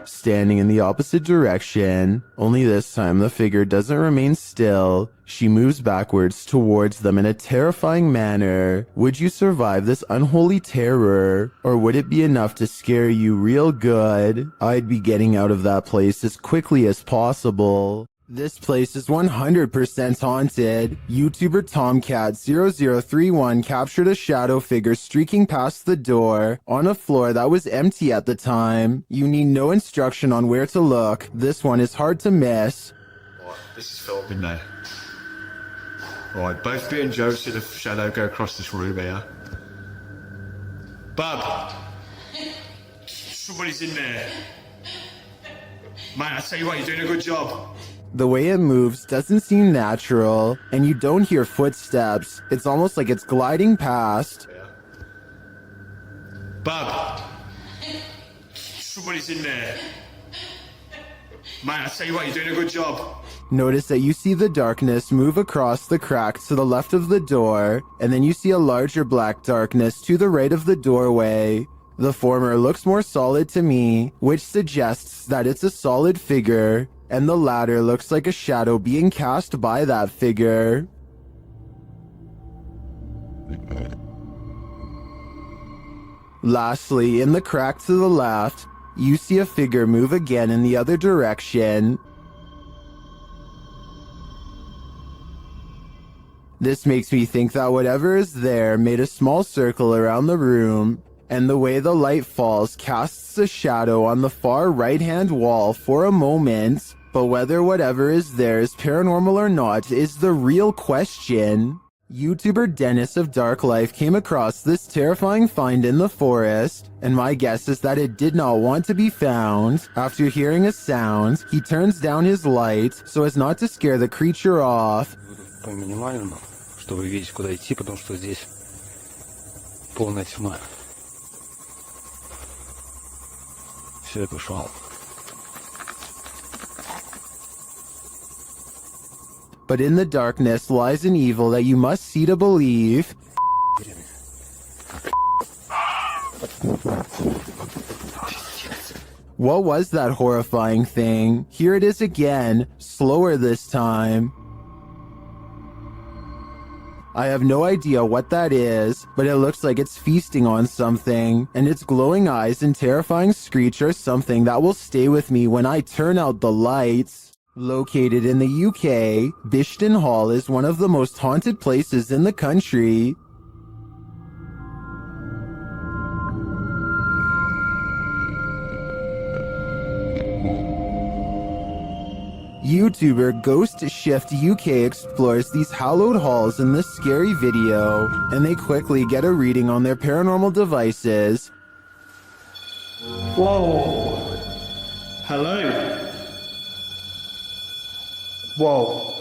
Standing in the opposite direction, only this time the figure doesn't remain still. She moves backwards towards them in a terrifying manner. Would you survive this unholy terror, or would it be enough to scare you real good? I'd be getting out of that place as quickly as possible. This place is 100% haunted. YouTuber Tomcat0031 captured a shadow figure streaking past the door on a floor that was empty at the time. You need no instruction on where to look. This one is hard to miss. Right, this is filmed in there. Right, both Bit and Joe see the shadow go across this room here. Bub! Somebody's in there. Man, I tell you what, you're doing a good job. The way it moves doesn't seem natural, and you don't hear footsteps. It's almost like it's gliding past. Bub! Somebody's in there. Man, I tell you what, you're doing a good job. Notice that you see the darkness move across the crack to the left of the door, and then you see a larger black darkness to the right of the doorway. The former looks more solid to me, which suggests that it's a solid figure, and the latter looks like a shadow being cast by that figure. Lastly, in the crack to the left, you see a figure move again in the other direction. This makes me think that whatever is there made a small circle around the room, and the way the light falls casts a shadow on the far right-hand wall for a moment. But whether whatever is there is paranormal or not is the real question. YouTuber Dennis of Dark Life came across this terrifying find in the forest, and my guess is that it did not want to be found. After hearing a sound, he turns down his light so as not to scare the creature off. По минимальному, чтобы видеть, куда идти, потому что здесь полная тьма. Все, я пошел. But in the darkness lies an evil that you must see to believe. What was that horrifying thing? Here it is again, slower this time. I have no idea what that is, but it looks like it's feasting on something, and its glowing eyes and terrifying screech are something that will stay with me when I turn out the lights. Located in the UK, Bishton Hall is one of the most haunted places in the country. YouTuber Ghost Shift UK explores these hallowed halls in this scary video, and they quickly get a reading on their paranormal devices. Whoa. Hello. Whoa.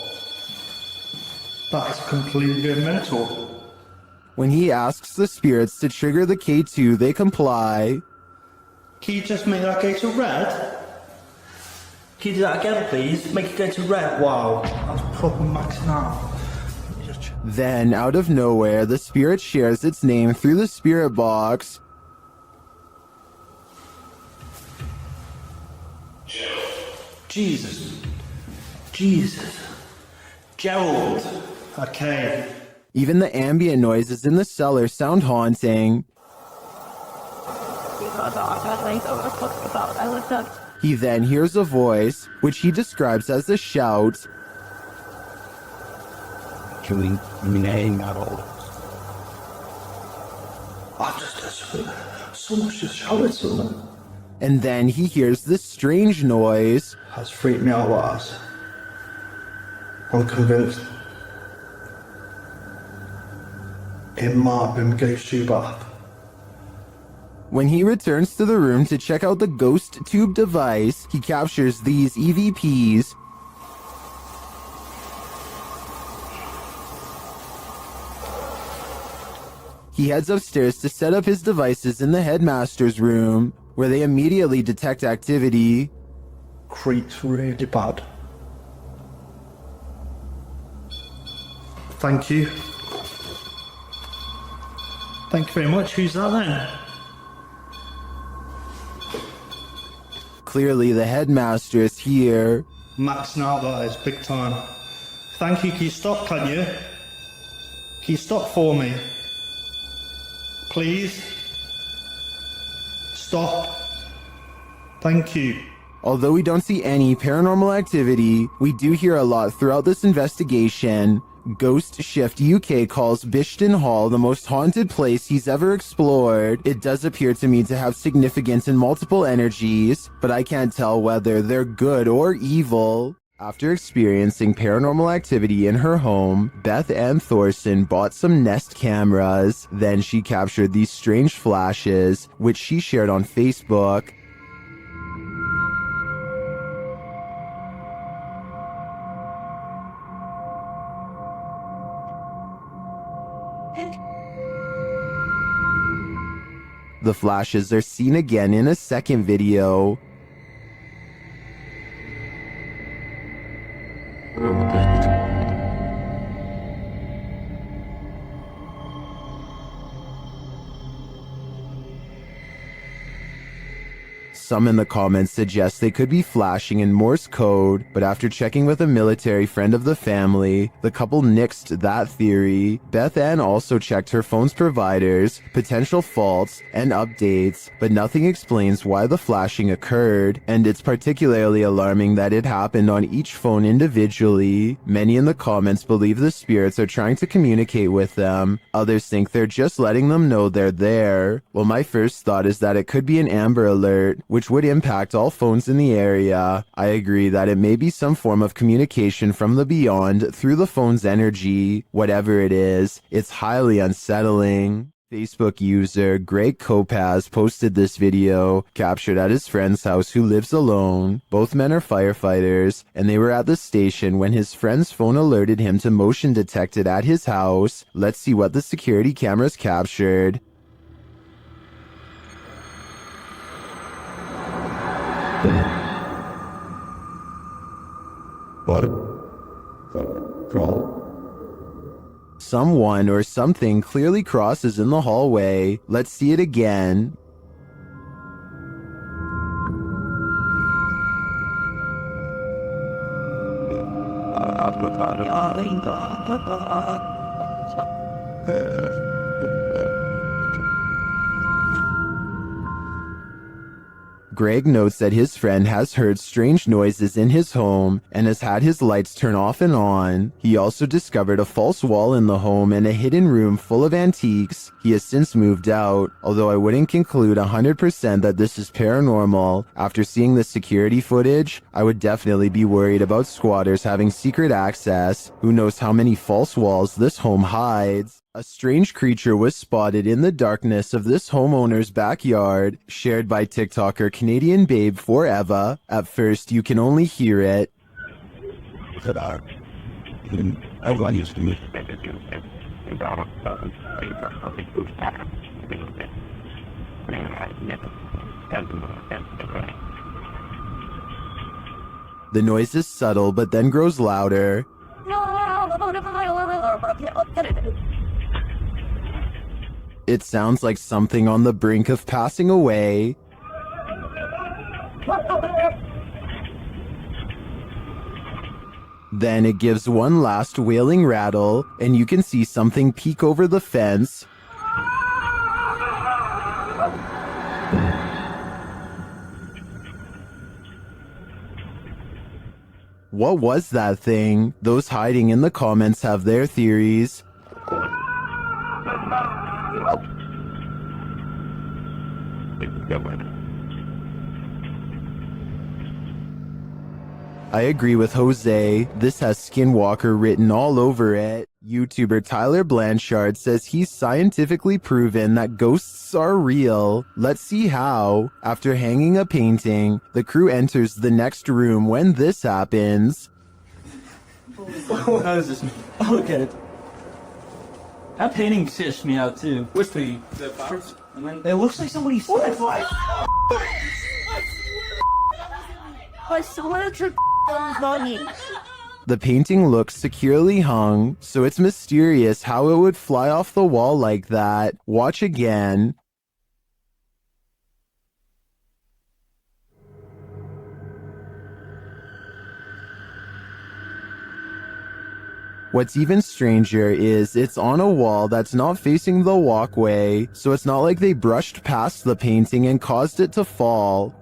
That's completely mental. When he asks the spirits to trigger the K2, they comply. Can you just make that go to red? Can you do that again, please? Make it go to red. Wow, that's proper maxing out. Then, out of nowhere, the spirit shares its name through the spirit box. Jesus. Gerald. Okay. Even the ambient noises in the cellar sound haunting. He then hears a voice, which he describes as a shout. Killing me at all. Someone just shouted something. And then he hears this strange noise. That's freaked me out, Lars. I'm convinced. It might have been ghost tube bath. When he returns to the room to check out the ghost tube device, he captures these EVPs. He heads upstairs to set up his devices in the headmaster's room, where they immediately detect activity. Creeps really bad. Thank you. Thank you very much. Who's that then? Clearly the headmaster is here. Maxing out, that is, big time. Thank you. Can you stop, can you? Can you stop for me? Please? Stop. Thank you. Although we don't see any paranormal activity, we do hear a lot throughout this investigation. Ghost Shift UK calls Bishton Hall the most haunted place he's ever explored. It does appear to me to have significance and multiple energies, but I can't tell whether they're good or evil. After experiencing paranormal activity in her home, Beth Ann Thorson bought some Nest cameras. Then she captured these strange flashes, which she shared on Facebook. The flashes are seen again in a second video. Some in the comments suggest they could be flashing in Morse code, but after checking with a military friend of the family, the couple nixed that theory. Beth Ann also checked her phone's providers, potential faults, and updates, but nothing explains why the flashing occurred, and it's particularly alarming that it happened on each phone individually. Many in the comments believe the spirits are trying to communicate with them. Others think they're just letting them know they're there. Well, my first thought is that it could be an Amber Alert, which would impact all phones in the area. I agree that it may be some form of communication from the beyond through the phone's energy. Whatever it is, it's highly unsettling. Facebook user Greg Kopaz posted this video, captured at his friend's house who lives alone. Both men are firefighters, and they were at the station when his friend's phone alerted him to motion detected at his house. Let's see what the security cameras captured. Someone or something clearly crosses in the hallway. Let's see it again. Greg notes that his friend has heard strange noises in his home and has had his lights turn off and on. He also discovered a false wall in the home and a hidden room full of antiques. He has since moved out, although I wouldn't conclude 100% that this is paranormal. After seeing the security footage, I would definitely be worried about squatters having secret access. Who knows how many false walls this home hides. A strange creature was spotted in the darkness of this homeowner's backyard, shared by TikToker Canadian Babe Forever. At first, you can only hear it. Everyone used to me. The noise is subtle but then grows louder. It sounds like something on the brink of passing away. Then it gives one last wailing rattle, and you can see something peek over the fence. What was that thing? Those hiding in the comments have their theories. I agree with Jose. This has Skinwalker written all over it. YouTuber Tyler Blanchard says he's scientifically proven that ghosts are real. Let's see how. After hanging a painting, the crew enters the next room when this happens. How is this? Oh, look at it. That painting stitched me out too. What's the It looks like somebody said I swear to money. The painting looks securely hung, so it's mysterious how it would fly off the wall like that. Watch again. What's even stranger is it's on a wall that's not facing the walkway, so it's not like they brushed past the painting and caused it to fall.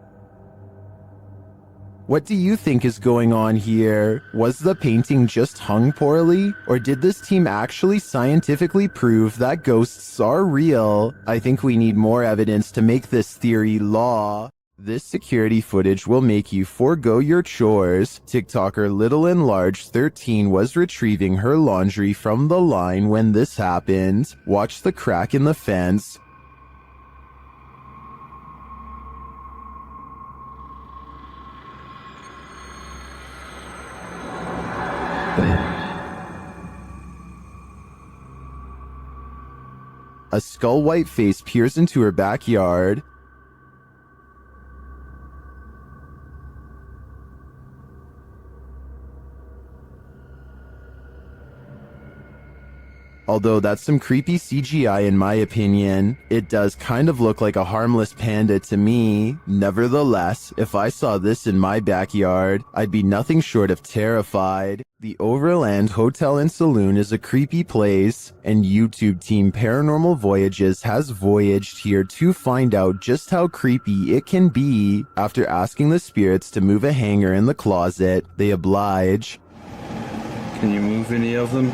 What do you think is going on here? Was the painting just hung poorly? Or did this team actually scientifically prove that ghosts are real? I think we need more evidence to make this theory law. This security footage will make you forego your chores. TikToker Little and Large 13 was retrieving her laundry from the line when this happened. Watch the crack in the fence. A skull-white face peers into her backyard. Although that's some creepy CGI in my opinion, it does kind of look like a harmless panda to me. Nevertheless, if I saw this in my backyard, I'd be nothing short of terrified. The Overland Hotel and Saloon is a creepy place, and YouTube team Paranormal Voyages has voyaged here to find out just how creepy it can be. After asking the spirits to move a hanger in the closet, they oblige. Can you move any of them?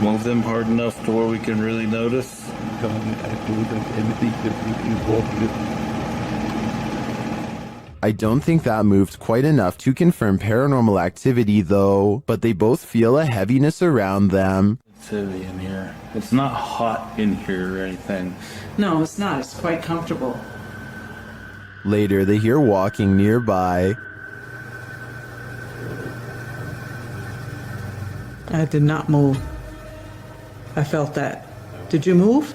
Move them hard enough to where we can really notice? I don't think that moved quite enough to confirm paranormal activity though, but they both feel a heaviness around them. It's heavy in here. It's not hot in here or anything. No, it's not. It's quite comfortable. Later, they hear walking nearby. I did not move. I felt that. Did you move?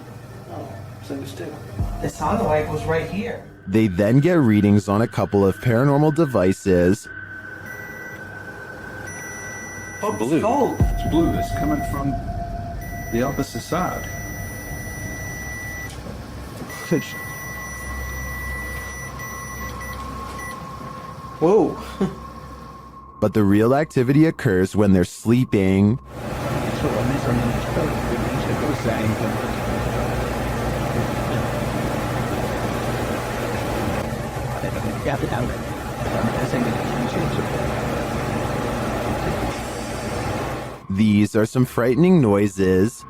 No, so it's still. It sounded like it was right here. They then get readings on a couple of paranormal devices. Oh, blue. it's gold. It's blue. It's coming from the opposite side. Whoa. But the real activity occurs when they're sleeping. These are some frightening noises.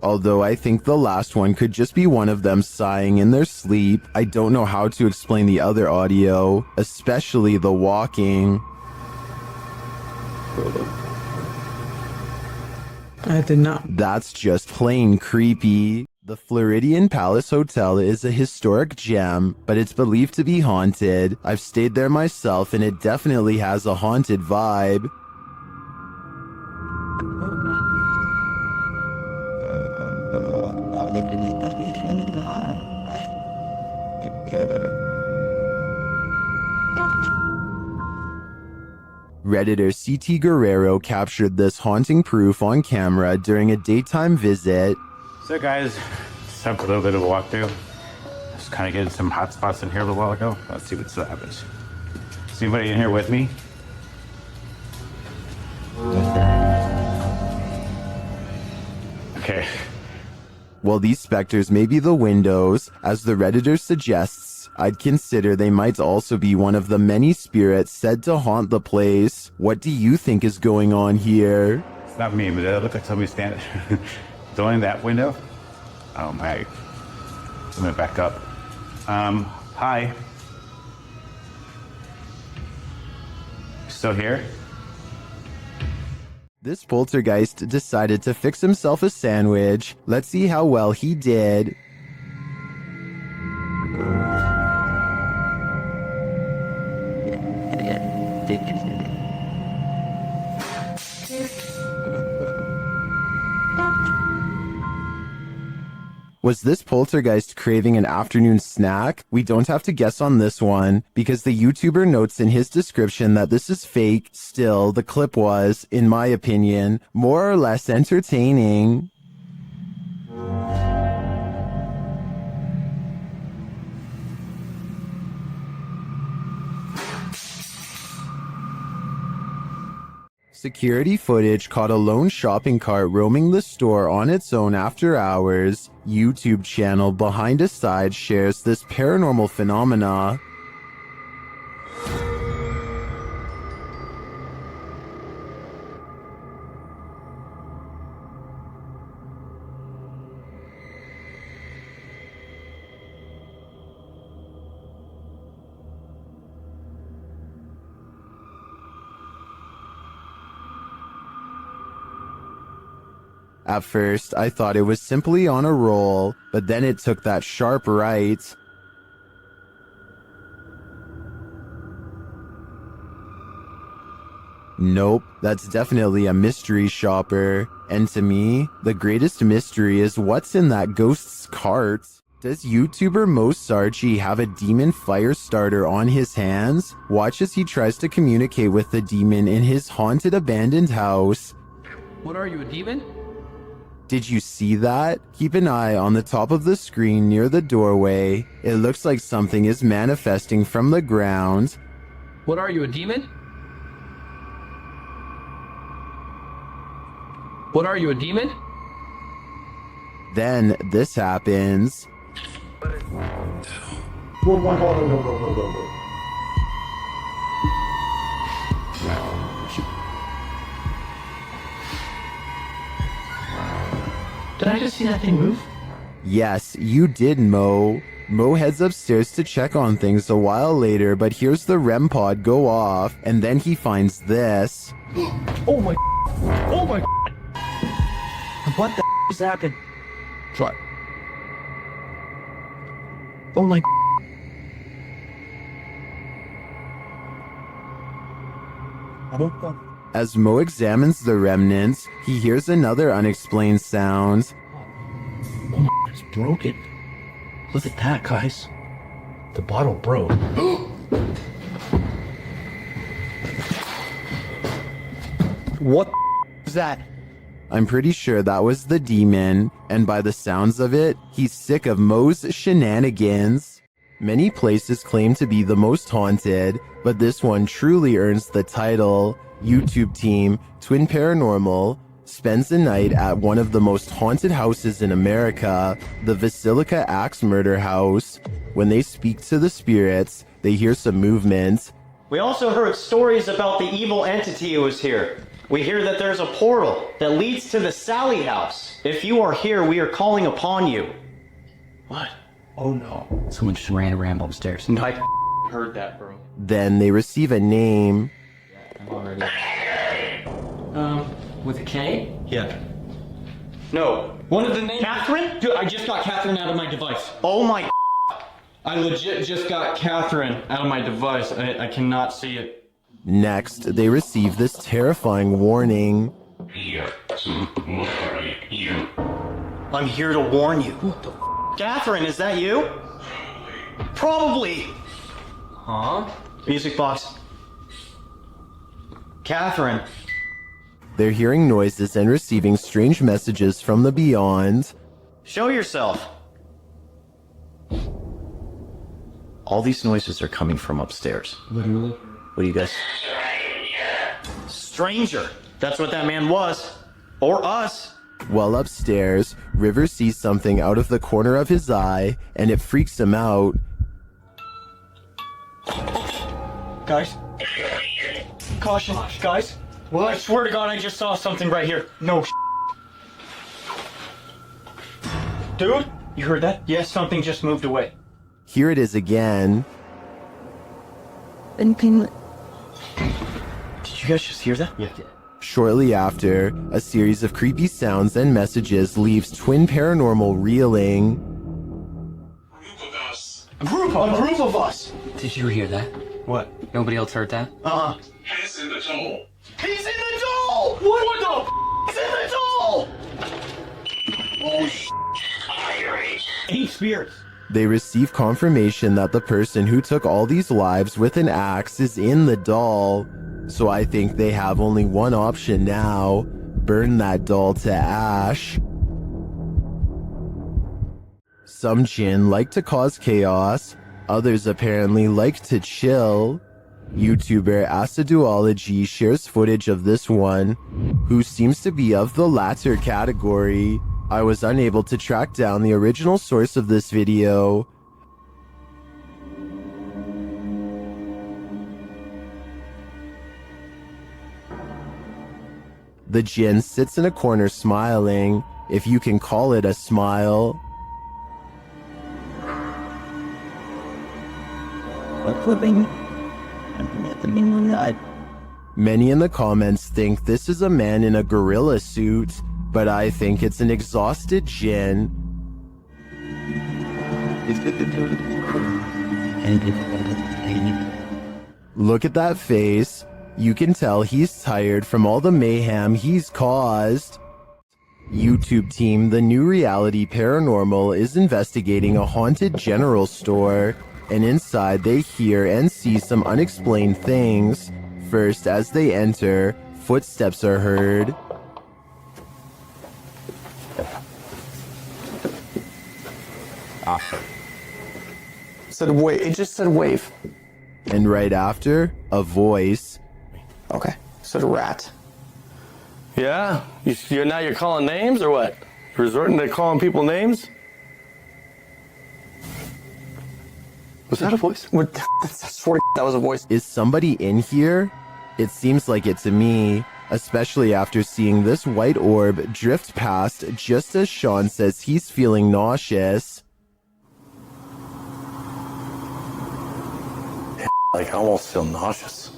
Although I think the last one could just be one of them sighing in their sleep. I don't know how to explain the other audio, especially the walking. I did not. That's just plain creepy. The Floridian Palace Hotel is a historic gem, but it's believed to be haunted. I've stayed there myself and it definitely has a haunted vibe. Redditor CT Guerrero captured this haunting proof on camera during a daytime visit. So guys, just have a little bit of a walkthrough. Just kind of getting some hot spots in here a little while ago. Let's see what happens. Is anybody in here with me? Okay. While these specters may be the windows, as the Redditor suggests, I'd consider they might also be one of the many spirits said to haunt the place. What do you think is going on here? It's not me, but it looked like somebody standing. It's only in that window. Oh my. I'm gonna back up. Hi. Still here? This poltergeist decided to fix himself a sandwich. Let's see how well he did. Was this poltergeist craving an afternoon snack? We don't have to guess on this one, because the YouTuber notes in his description that this is fake. Still, the clip was, in my opinion, more or less entertaining. Security footage caught a lone shopping cart roaming the store on its own after hours. YouTube channel Behind a Side shares this paranormal phenomena. At first, I thought it was simply on a roll, but then it took that sharp right. Nope, that's definitely a mystery shopper. And to me, the greatest mystery is what's in that ghost's cart. Does YouTuber Mosarchi have a demon fire starter on his hands? Watch as he tries to communicate with the demon in his haunted abandoned house. What are you, a demon? Did you see that? Keep an eye on the top of the screen near the doorway. It looks like something is manifesting from the ground. What are you, a demon? What are you, a demon? Then this happens. Did I just see that thing move? Yes, you did, Mo. Mo heads upstairs to check on things a while later, but here's the REM pod go off, and then he finds this. Oh my. Oh my. What the is happening? Try. Oh my. As Mo examines the remnants, he hears another unexplained sound. Oh my, it's broken. Look at that, guys. The bottle broke. What is that? I'm pretty sure that was the demon, and by the sounds of it, he's sick of Mo's shenanigans. Many places claim to be the most haunted, but this one truly earns the title. YouTube team Twin Paranormal spends the night at one of the most haunted houses in America, the Basilica Axe Murder House. When they speak to the spirits, they hear some movement. We also heard stories about the evil entity who was here. We hear that there's a portal that leads to the Sally house. If you are here, we are calling upon you. What? Oh no. Someone just ran around upstairs. No, I heard that, bro. Then they receive a name. I'm already... With a K? Yeah. No. One of the names... Catherine? Dude, I just got Catherine out of my device. Oh my... I legit just got Catherine out of my device. I cannot see it. Next, they receive this terrifying warning. I'm here to warn you. What the Catherine, is that you? Probably. Huh? Music box. Catherine. They're hearing noises and receiving strange messages from the beyond. Show yourself. All these noises are coming from upstairs. Literally? What do you guys... Stranger. That's what that man was. Or us. While upstairs, River sees something out of the corner of his eye, and it freaks him out. Guys. Caution, guys. What? I swear to God, I just saw something right here. No. Dude, you heard that? Yes, something just moved away. Here it is again. Did you guys just hear that? Yeah. Shortly after, a series of creepy sounds and messages leaves Twin Paranormal reeling. A group of us. Did you hear that? What? Nobody else heard that? He's in the doll. He's in the doll. What the? He's in the doll. Oh Any spirits. They receive confirmation that the person who took all these lives with an axe is in the doll. So I think they have only one option now. Burn that doll to ash. Some jinn like to cause chaos. Others apparently like to chill. YouTuber Aciduology shares footage of this one, who seems to be of the latter category. I was unable to track down the original source of this video. The jinn sits in a corner smiling, if you can call it a smile. Many in the comments think this is a man in a gorilla suit, but I think it's an exhausted jinn. Look at that face. You can tell he's tired from all the mayhem he's caused. YouTube team The New Reality Paranormal is investigating a haunted general store, and inside they hear and see some unexplained things. First, as they enter, footsteps are heard. It just said wave. And right after, a voice. Okay, said rat. Yeah? You're calling names or what? Resorting to calling people names? Was that a voice? I swear to that was a voice. Is somebody in here? It seems like it to me, especially after seeing this white orb drift past just as Sean says he's feeling nauseous. Like, I almost feel nauseous.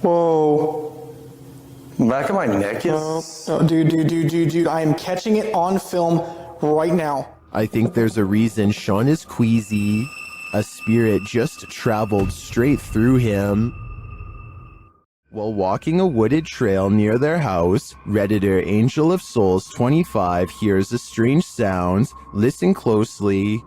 Whoa. The back of my neck is... Oh, dude, I am catching it on film right now. I think there's a reason Sean is queasy. A spirit just traveled straight through him. While walking a wooded trail near their house, Redditor Angel of Souls 25 hears a strange sound. Listen closely.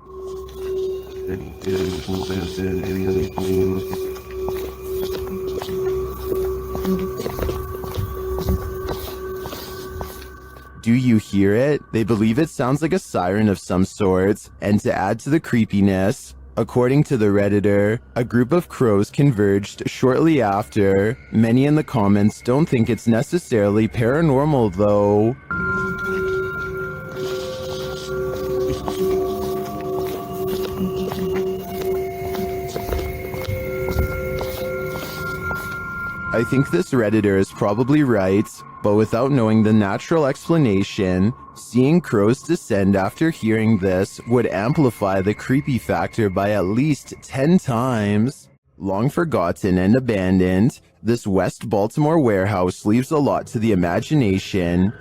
Do you hear it? They believe it sounds like a siren of some sorts, and to add to the creepiness, according to the Redditor, a group of crows converged shortly after. Many in the comments don't think it's necessarily paranormal though. I think this Redditor is probably right, but without knowing the natural explanation, seeing crows descend after hearing this would amplify the creepy factor by at least 10 times. Long forgotten and abandoned, this West Baltimore warehouse leaves a lot to the imagination.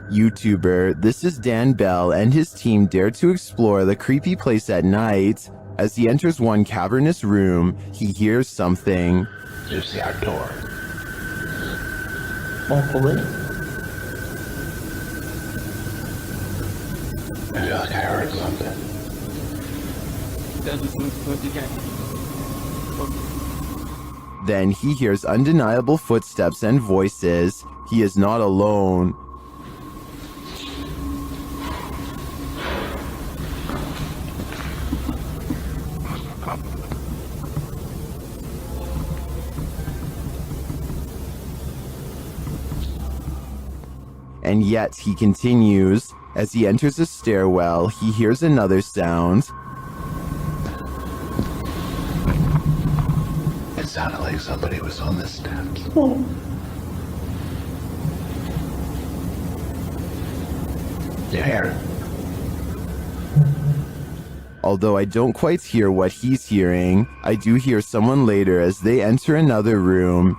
YouTuber, this is Dan Bell and his team dare to explore the creepy place at night. As he enters one cavernous room, he hears something. There's the outdoor. I feel like I heard something. Then he hears undeniable footsteps and voices. He is not alone. And yet he continues, As he enters a stairwell, he hears another sound. It sounded like somebody was on the steps. There. Although I don't quite hear what he's hearing, I do hear someone later as they enter another room.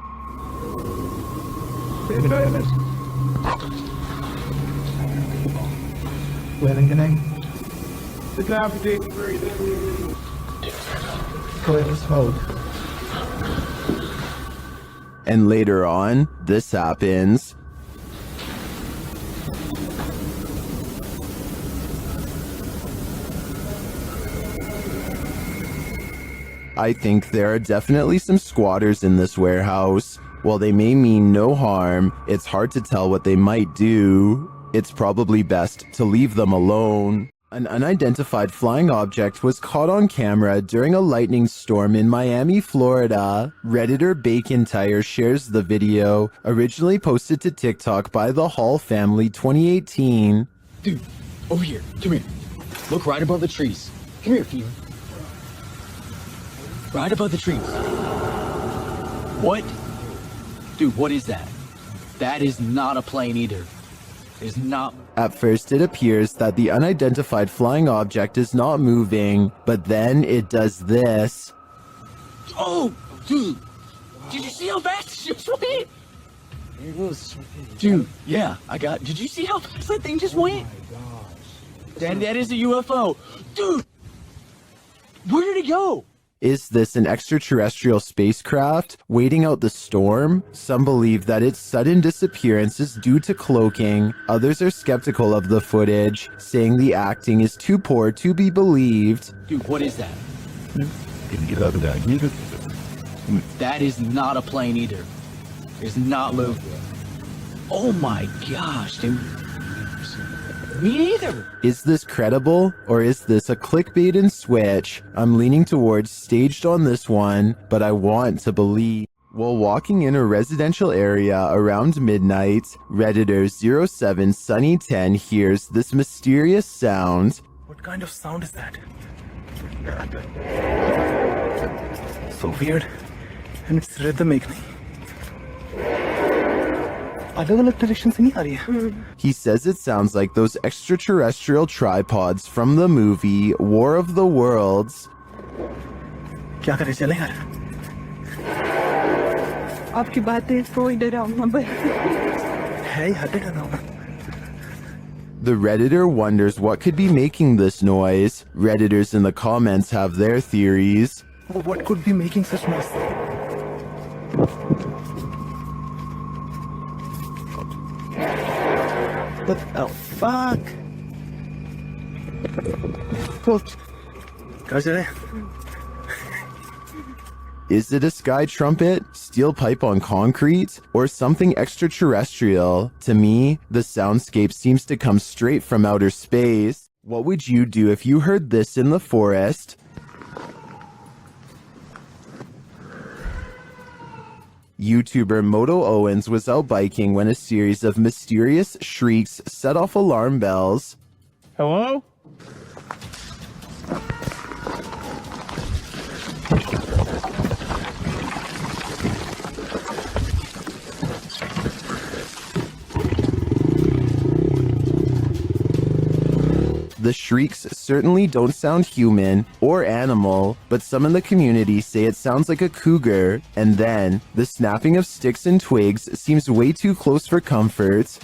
And later on, this happens. I think there are definitely some squatters in this warehouse. While they may mean no harm, it's hard to tell what they might do. It's probably best to leave them alone. An unidentified flying object was caught on camera during a lightning storm in Miami, Florida. Redditor Bacon Tire shares the video, originally posted to TikTok by the Hall family 2018. Dude, over here. Come here. Look right above the trees. Come here, Fever. Right above the trees. What? Dude, what is that? That is not a plane either. It's not. At first, it appears that the unidentified flying object is not moving, but then it does this. Oh, dude. Did you see how fast it just went? It was. Dude, yeah, Did you see how fast that thing just went? That is a UFO. Dude, where did it go? Is this an extraterrestrial spacecraft waiting out the storm? Some believe that its sudden disappearance is due to cloaking. Others are skeptical of the footage, saying the acting is too poor to be believed. Dude, what is that? That is not a plane either. It's not moving. Oh my gosh, dude. Me neither. Is this credible, or is this a clickbait and switch? I'm leaning towards staged on this one, but I want to believe. While walking in a residential area around midnight, Redditor 07 Sunny10 hears this mysterious sound. What kind of sound is that? So weird. And it's rhythmic. He says it sounds like those extraterrestrial tripods from the movie War of the Worlds. आपकी बातें कोई डरावना बन The Redditor wonders what could be making this noise. Redditors in the comments have their theories. What could be making such noise? What the fuck? Is it a sky trumpet, steel pipe on concrete, or something extraterrestrial? To me, the soundscape seems to come straight from outer space. What would you do if you heard this in the forest? YouTuber Moto Owens was out biking when a series of mysterious shrieks set off alarm bells. Hello? The shrieks certainly don't sound human or animal, but some in the community say it sounds like a cougar, and then the snapping of sticks and twigs seems way too close for comfort.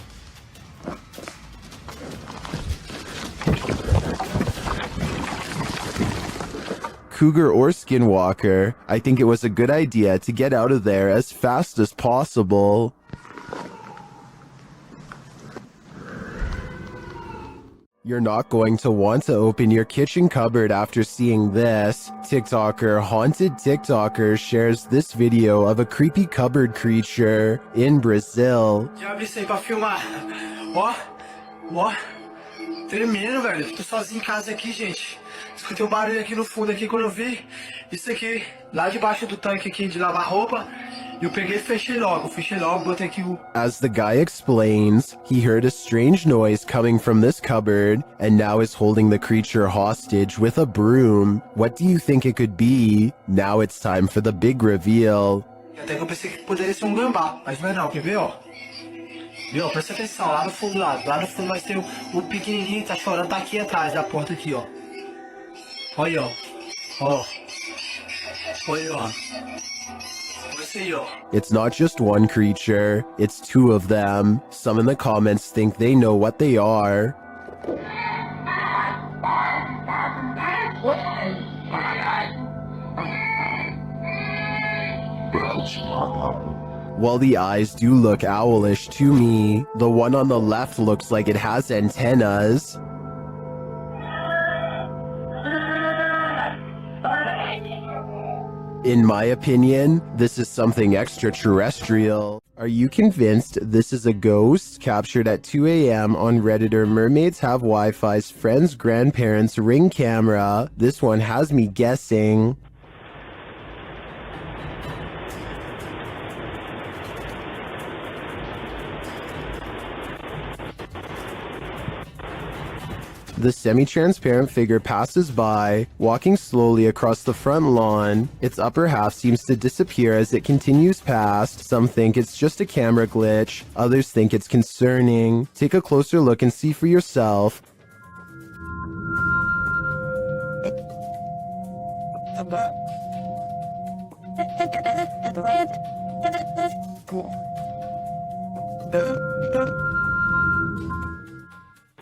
Cougar or skinwalker, I think it was a good idea to get out of there as fast as possible. You're not going to want to open your kitchen cupboard after seeing this. TikToker Haunted TikToker shares this video of a creepy cupboard creature in Brazil. Já abri isso aí pra filmar. Ó. Tremendo, velho. Tô sozinho em casa aqui, gente. Escutei um barulho aqui no fundo aqui quando eu vi isso aqui lá debaixo do tanque aqui de lavar roupa. Eu peguei e fechei logo, botei aqui o... As the guy explains, he heard a strange noise coming from this cupboard and now is holding the creature hostage with a broom. What do you think it could be? Now it's time for the big reveal. Até que eu pensei que poderia ser um gambá, mas não é não, quer ver, ó? Viu, ó, presta atenção, lá no fundo vai ter o pequenininho que tá chorando, tá aqui atrás da porta aqui, ó. Olha, ó. Ó. Olha, ó. It's not just one creature, it's two of them. Some in the comments think they know what they are. While the eyes do look owlish to me, the one on the left looks like it has antennas. In my opinion, this is something extraterrestrial. Are you convinced this is a ghost? Captured at 2 a.m. on Redditor Mermaids Have Wi-Fi's friend's grandparents' Ring camera. This one has me guessing. The semi-transparent figure passes by, walking slowly across the front lawn. Its upper half seems to disappear as it continues past. Some think it's just a camera glitch, others think it's concerning. Take a closer look and see for yourself.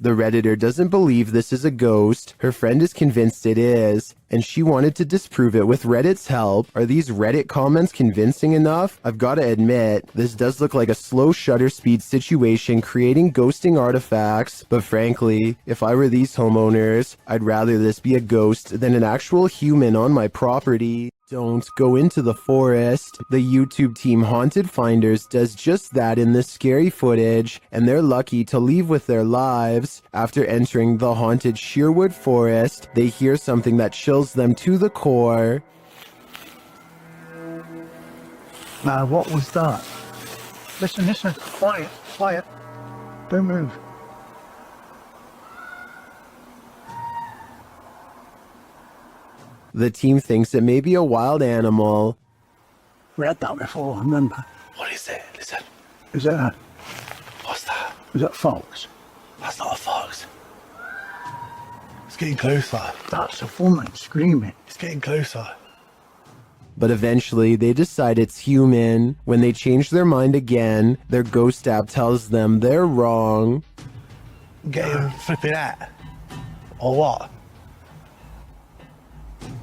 The Redditor doesn't believe this is a ghost. Her friend is convinced it is, and she wanted to disprove it with Reddit's help. Are these Reddit comments convincing enough? I've gotta admit, this does look like a slow shutter speed situation creating ghosting artifacts, but frankly, if I were these homeowners, I'd rather this be a ghost than an actual human on my property. Don't go into the forest. The YouTube team Haunted Finders does just that in this scary footage, and they're lucky to leave with their lives. After entering the haunted Sheerwood Forest, they hear something that chills them to the core. Now, what was that? Listen, quiet. Don't move. The team thinks it may be a wild animal. We had that before, remember? What is it? Listen. Is that? What's that? Is that fox? That's not a fox. It's getting closer. That's a woman screaming. It's getting closer. But eventually, they decide it's human. When they change their mind again, their ghost app tells them they're wrong. Getting flipping out. Or what?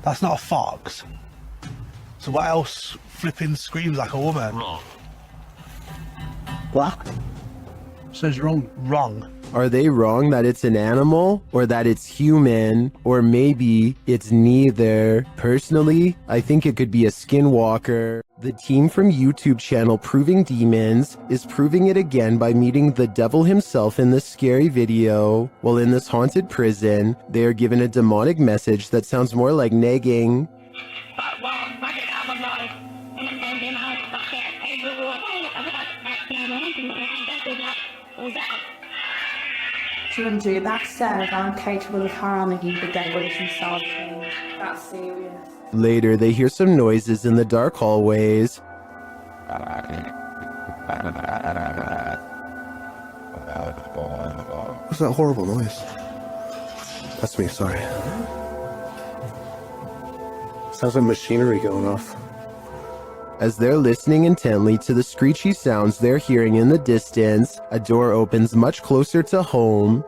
That's not a fox. So what else flipping screams like a woman? Wrong. What? Says wrong. Wrong. Are they wrong that it's an animal, or that it's human, or maybe it's neither? Personally, I think it could be a skinwalker. The team from YouTube channel Proving Demons is proving it again by meeting the devil himself in this scary video. While in this haunted prison, they are given a demonic message that sounds more like nagging. Shouldn't do that, said I'm capable of harming you, the devil is himself. That's serious. Later, they hear some noises in the dark hallways. What's that horrible noise? That's me, sorry. Sounds like machinery going off. As they're listening intently to the screechy sounds they're hearing in the distance, a door opens much closer to home.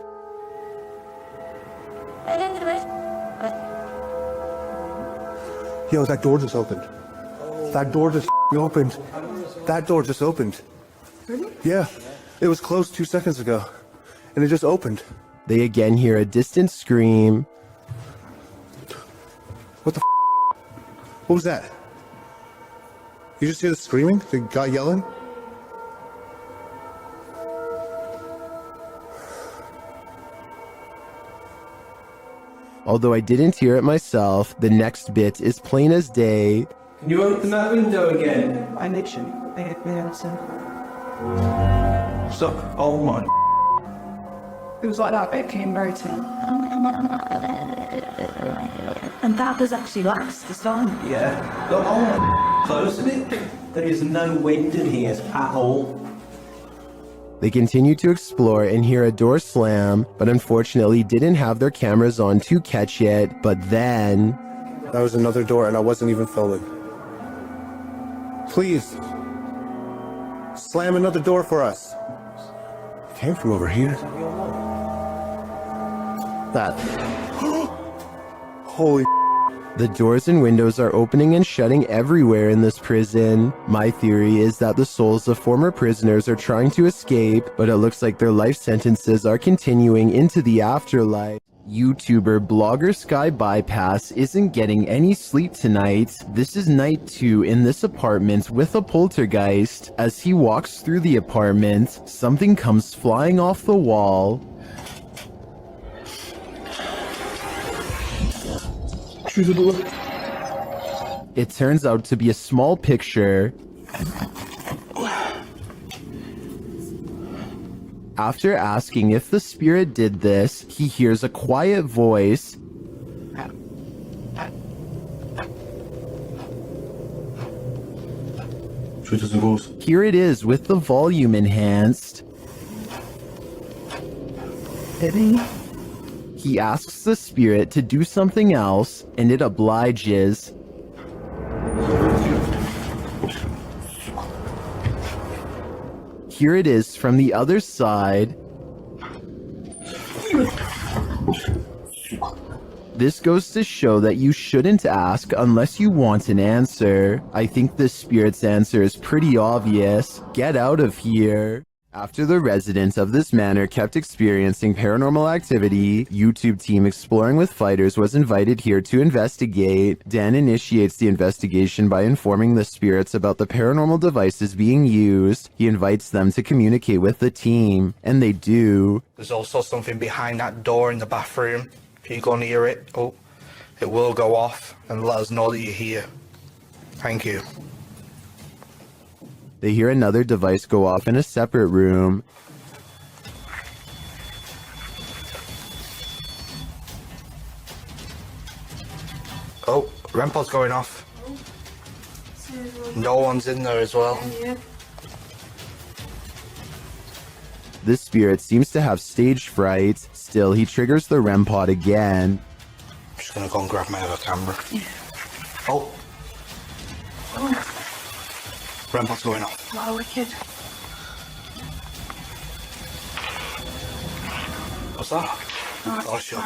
Yo, that door just opened. That door just opened. That door just opened. Really? Yeah, it was closed 2 seconds ago, and it just opened. They again hear a distant scream. What the What was that? You just hear the screaming? The guy yelling? Although I didn't hear it myself, the next bit is plain as day. Can you open that window again? I literally, I get the answer. So, oh my. It was like that bit came very to me. And that does actually last as well. Yeah. Look, oh my. Close a bit. There is no wind in here at all. They continue to explore and hear a door slam, but unfortunately didn't have their cameras on to catch it. But then... That was another door and I wasn't even filming. Please. Slam another door for us. It came from over here. That... Holy... The doors and windows are opening and shutting everywhere in this prison. My theory is that the souls of former prisoners are trying to escape, but it looks like their life sentences are continuing into the afterlife. YouTuber blogger Sky Bypass isn't getting any sleep tonight. This is night 2 in this apartment with a poltergeist. As he walks through the apartment, something comes flying off the wall. It turns out to be a small picture. After asking if the spirit did this, he hears a quiet voice. Here it is with the volume enhanced. He asks the spirit to do something else, and it obliges. Here it is from the other side. This goes to show that you shouldn't ask unless you want an answer. I think this spirit's answer is pretty obvious. Get out of here. After the residents of this manor kept experiencing paranormal activity, YouTube team Exploring with Fighters was invited here to investigate. Dan initiates the investigation by informing the spirits about the paranormal devices being used. He invites them to communicate with the team, and they do. There's also something behind that door in the bathroom. If you go near it, it will go off and let us know that you're here. Thank you. They hear another device go off in a separate room. Oh, REM pod's going off. No one's in there as well. This spirit seems to have stage fright. Still, he triggers the REM pod again. I'm just gonna go and grab my other camera. Oh. REM pod's going off. Wow, wicked. What's that? Oh, sure.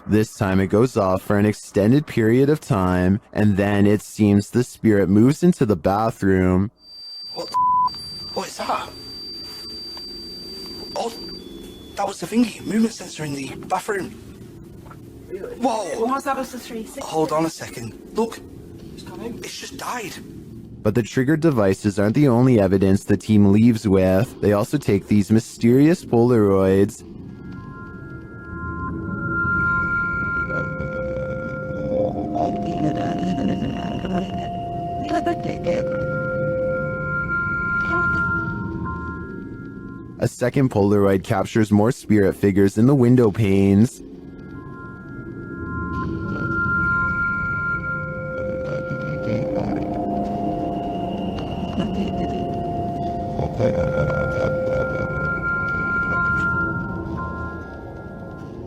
This time it goes off for an extended period of time, and then it seems the spirit moves into the bathroom. What the What is that? Oh, that was the thingy, movement sensor in the bathroom. Whoa! What was that? Was the 360? Hold on a second. Look, it's just died. But the triggered devices aren't the only evidence the team leaves with. They also take these mysterious Polaroids. A second Polaroid captures more spirit figures in the window panes.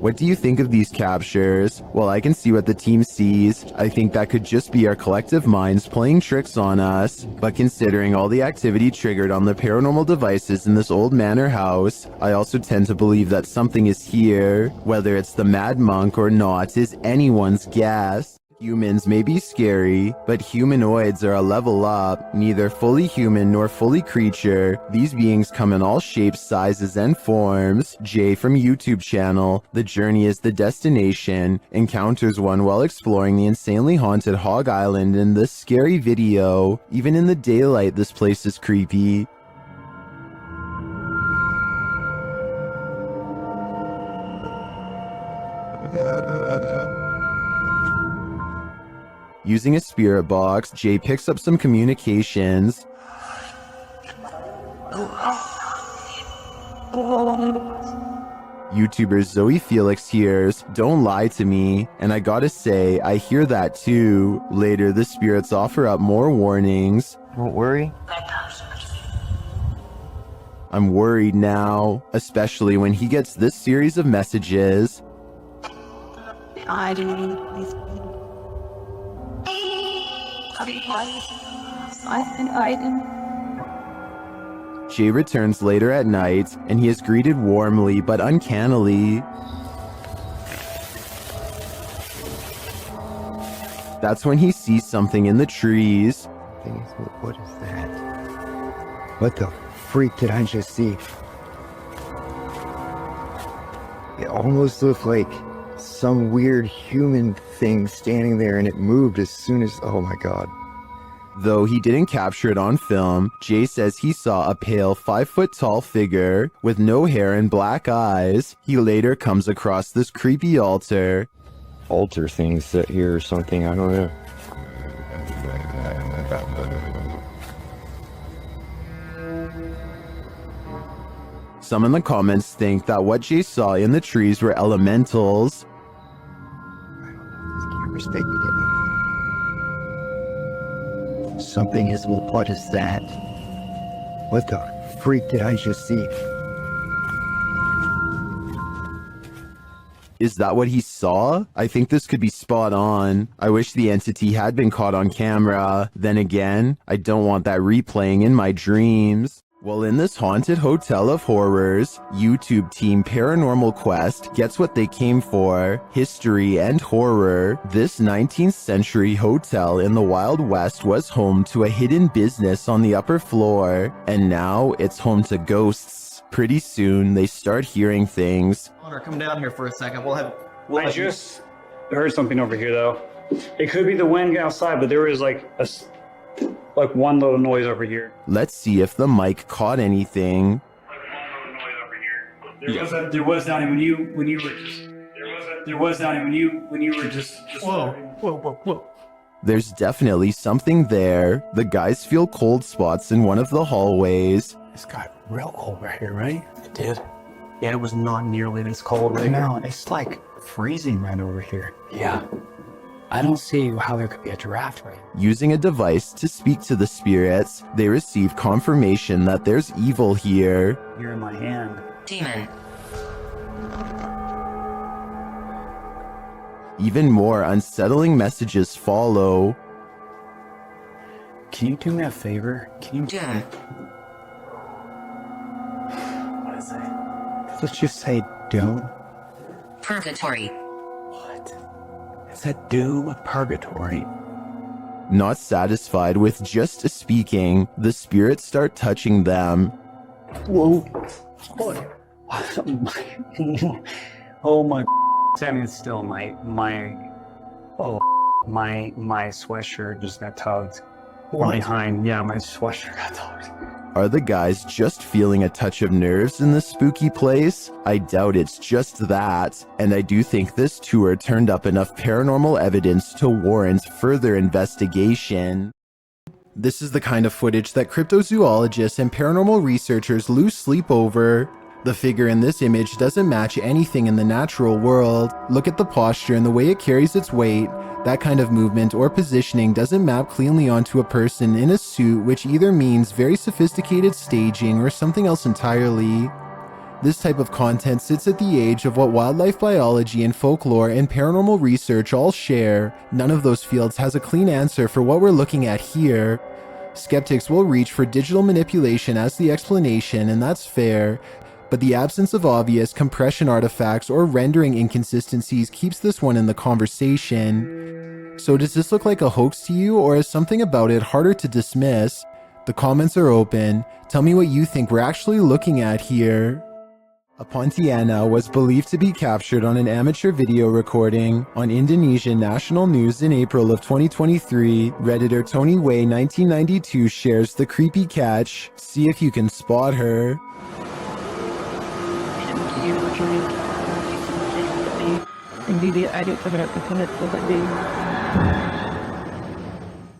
What do you think of these captures? Well, I can see what the team sees. I think that could just be our collective minds playing tricks on us. But considering all the activity triggered on the paranormal devices in this old manor house, I also tend to believe that something is here. Whether it's the Mad Monk or not is anyone's guess. Humans may be scary, but humanoids are a level up, neither fully human nor fully creature. These beings come in all shapes, sizes, and forms. Jay from YouTube channel, The Journey is the Destination, encounters one while exploring the insanely haunted Hog Island in this scary video. Even in the daylight, this place is creepy. Using a spirit box, Jay picks up some communications. YouTuber Zoe Felix hears, "Don't lie to me," and I gotta say, I hear that too. Later, the spirits offer up more warnings. Don't worry. I'm worried now, especially when he gets this series of messages. I didn't. I didn't. Jay returns later at night, and he is greeted warmly but uncannily. That's when he sees something in the trees. What is that? What the freak did I just see? It almost looked like some weird human thing standing there, and it moved as soon as... Oh my god. Though he didn't capture it on film, Jay says he saw a pale 5-foot-tall figure with no hair and black eyes. He later comes across this creepy altar. Altar thing set here or something, I don't know. Some in the comments think that what Jay saw in the trees were elementals. Something is... What is that? What the freak did I just see? Is that what he saw? I think this could be spot on. I wish the entity had been caught on camera. Then again, I don't want that replaying in my dreams. Well, in this haunted hotel of horrors, YouTube team Paranormal Quest gets what they came for: history and horror. This 19th century hotel in the Wild West was home to a hidden business on the upper floor, and now it's home to ghosts. Pretty soon, they start hearing things. Connor, come down here for a second. I just heard something over here, though. It could be the wind outside, but there was like one little noise over here. Let's see if the mic caught anything. There was Donnie when you were just Whoa. There's definitely something there. The guys feel cold spots in one of the hallways. It's got real cold right here, right? It did. Yeah, it was not nearly this cold right No, here. it's like freezing right over here. Yeah. I don't see how there could be a giraffe right here. Using a device to speak to the spirits, they receive confirmation that there's evil here. You're in my hand. Demon. Even more unsettling messages follow. Can you do me a favor? Can you... Doom. What is it? Let's just say doom. Purgatory. It's a doom purgatory. Not satisfied with just speaking, the spirits start touching them. Whoa. Oh my standing still, my sweatshirt just got tugged. What? Behind, yeah, my sweatshirt got tugged. Are the guys just feeling a touch of nerves in this spooky place? I doubt it's just that, and I do think this tour turned up enough paranormal evidence to warrant further investigation. This is the kind of footage that cryptozoologists and paranormal researchers lose sleep over. The figure in this image doesn't match anything in the natural world. Look at the posture and the way it carries its weight. That kind of movement or positioning doesn't map cleanly onto a person in a suit, which either means very sophisticated staging or something else entirely. This type of content sits at the age of what wildlife biology and folklore and paranormal research all share. None of those fields has a clean answer for what we're looking at here. Skeptics will reach for digital manipulation as the explanation, and that's fair. But the absence of obvious compression artifacts or rendering inconsistencies keeps this one in the conversation. So does this look like a hoax to you, or is something about it harder to dismiss? The comments are open. Tell me what you think we're actually looking at here. A Pontiana was believed to be captured on an amateur video recording on Indonesian national news in April of 2023. Redditor Tony Way 1992 shares the creepy catch. See if you can spot her.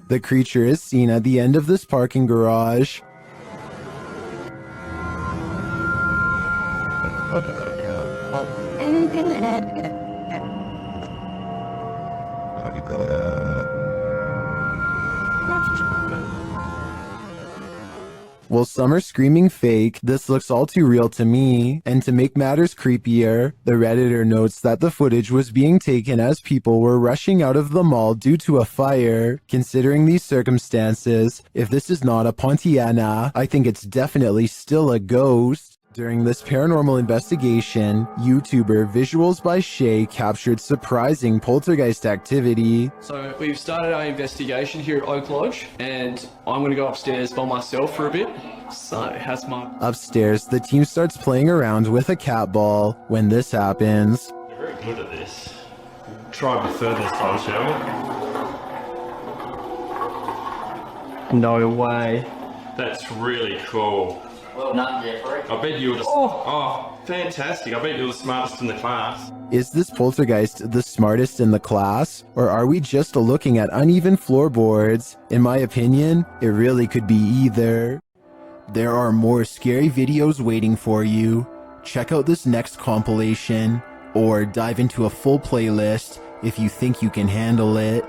The creature is seen at the end of this parking garage. While some are screaming fake, this looks all too real to me. And to make matters creepier, the Redditor notes that the footage was being taken as people were rushing out of the mall due to a fire. Considering these circumstances, if this is not a Pontiana, I think it's definitely still a ghost. During this paranormal investigation, YouTuber Visuals by Shay captured surprising poltergeist activity. So we've started our investigation here at Oak Lodge, and I'm going to go upstairs by myself for a bit. So how's my... Upstairs, the team starts playing around with a cat ball when this happens. You're very good at this. We'll try a bit further this time, shall we? No way. That's really cool. Well done, Jeffrey. I bet you were the... Oh, fantastic. I bet you were the smartest in the class. Is this poltergeist the smartest in the class? Or are we just looking at uneven floorboards? In my opinion, it really could be either. There are more scary videos waiting for you. Check out this next compilation, or dive into a full playlist if you think you can handle it.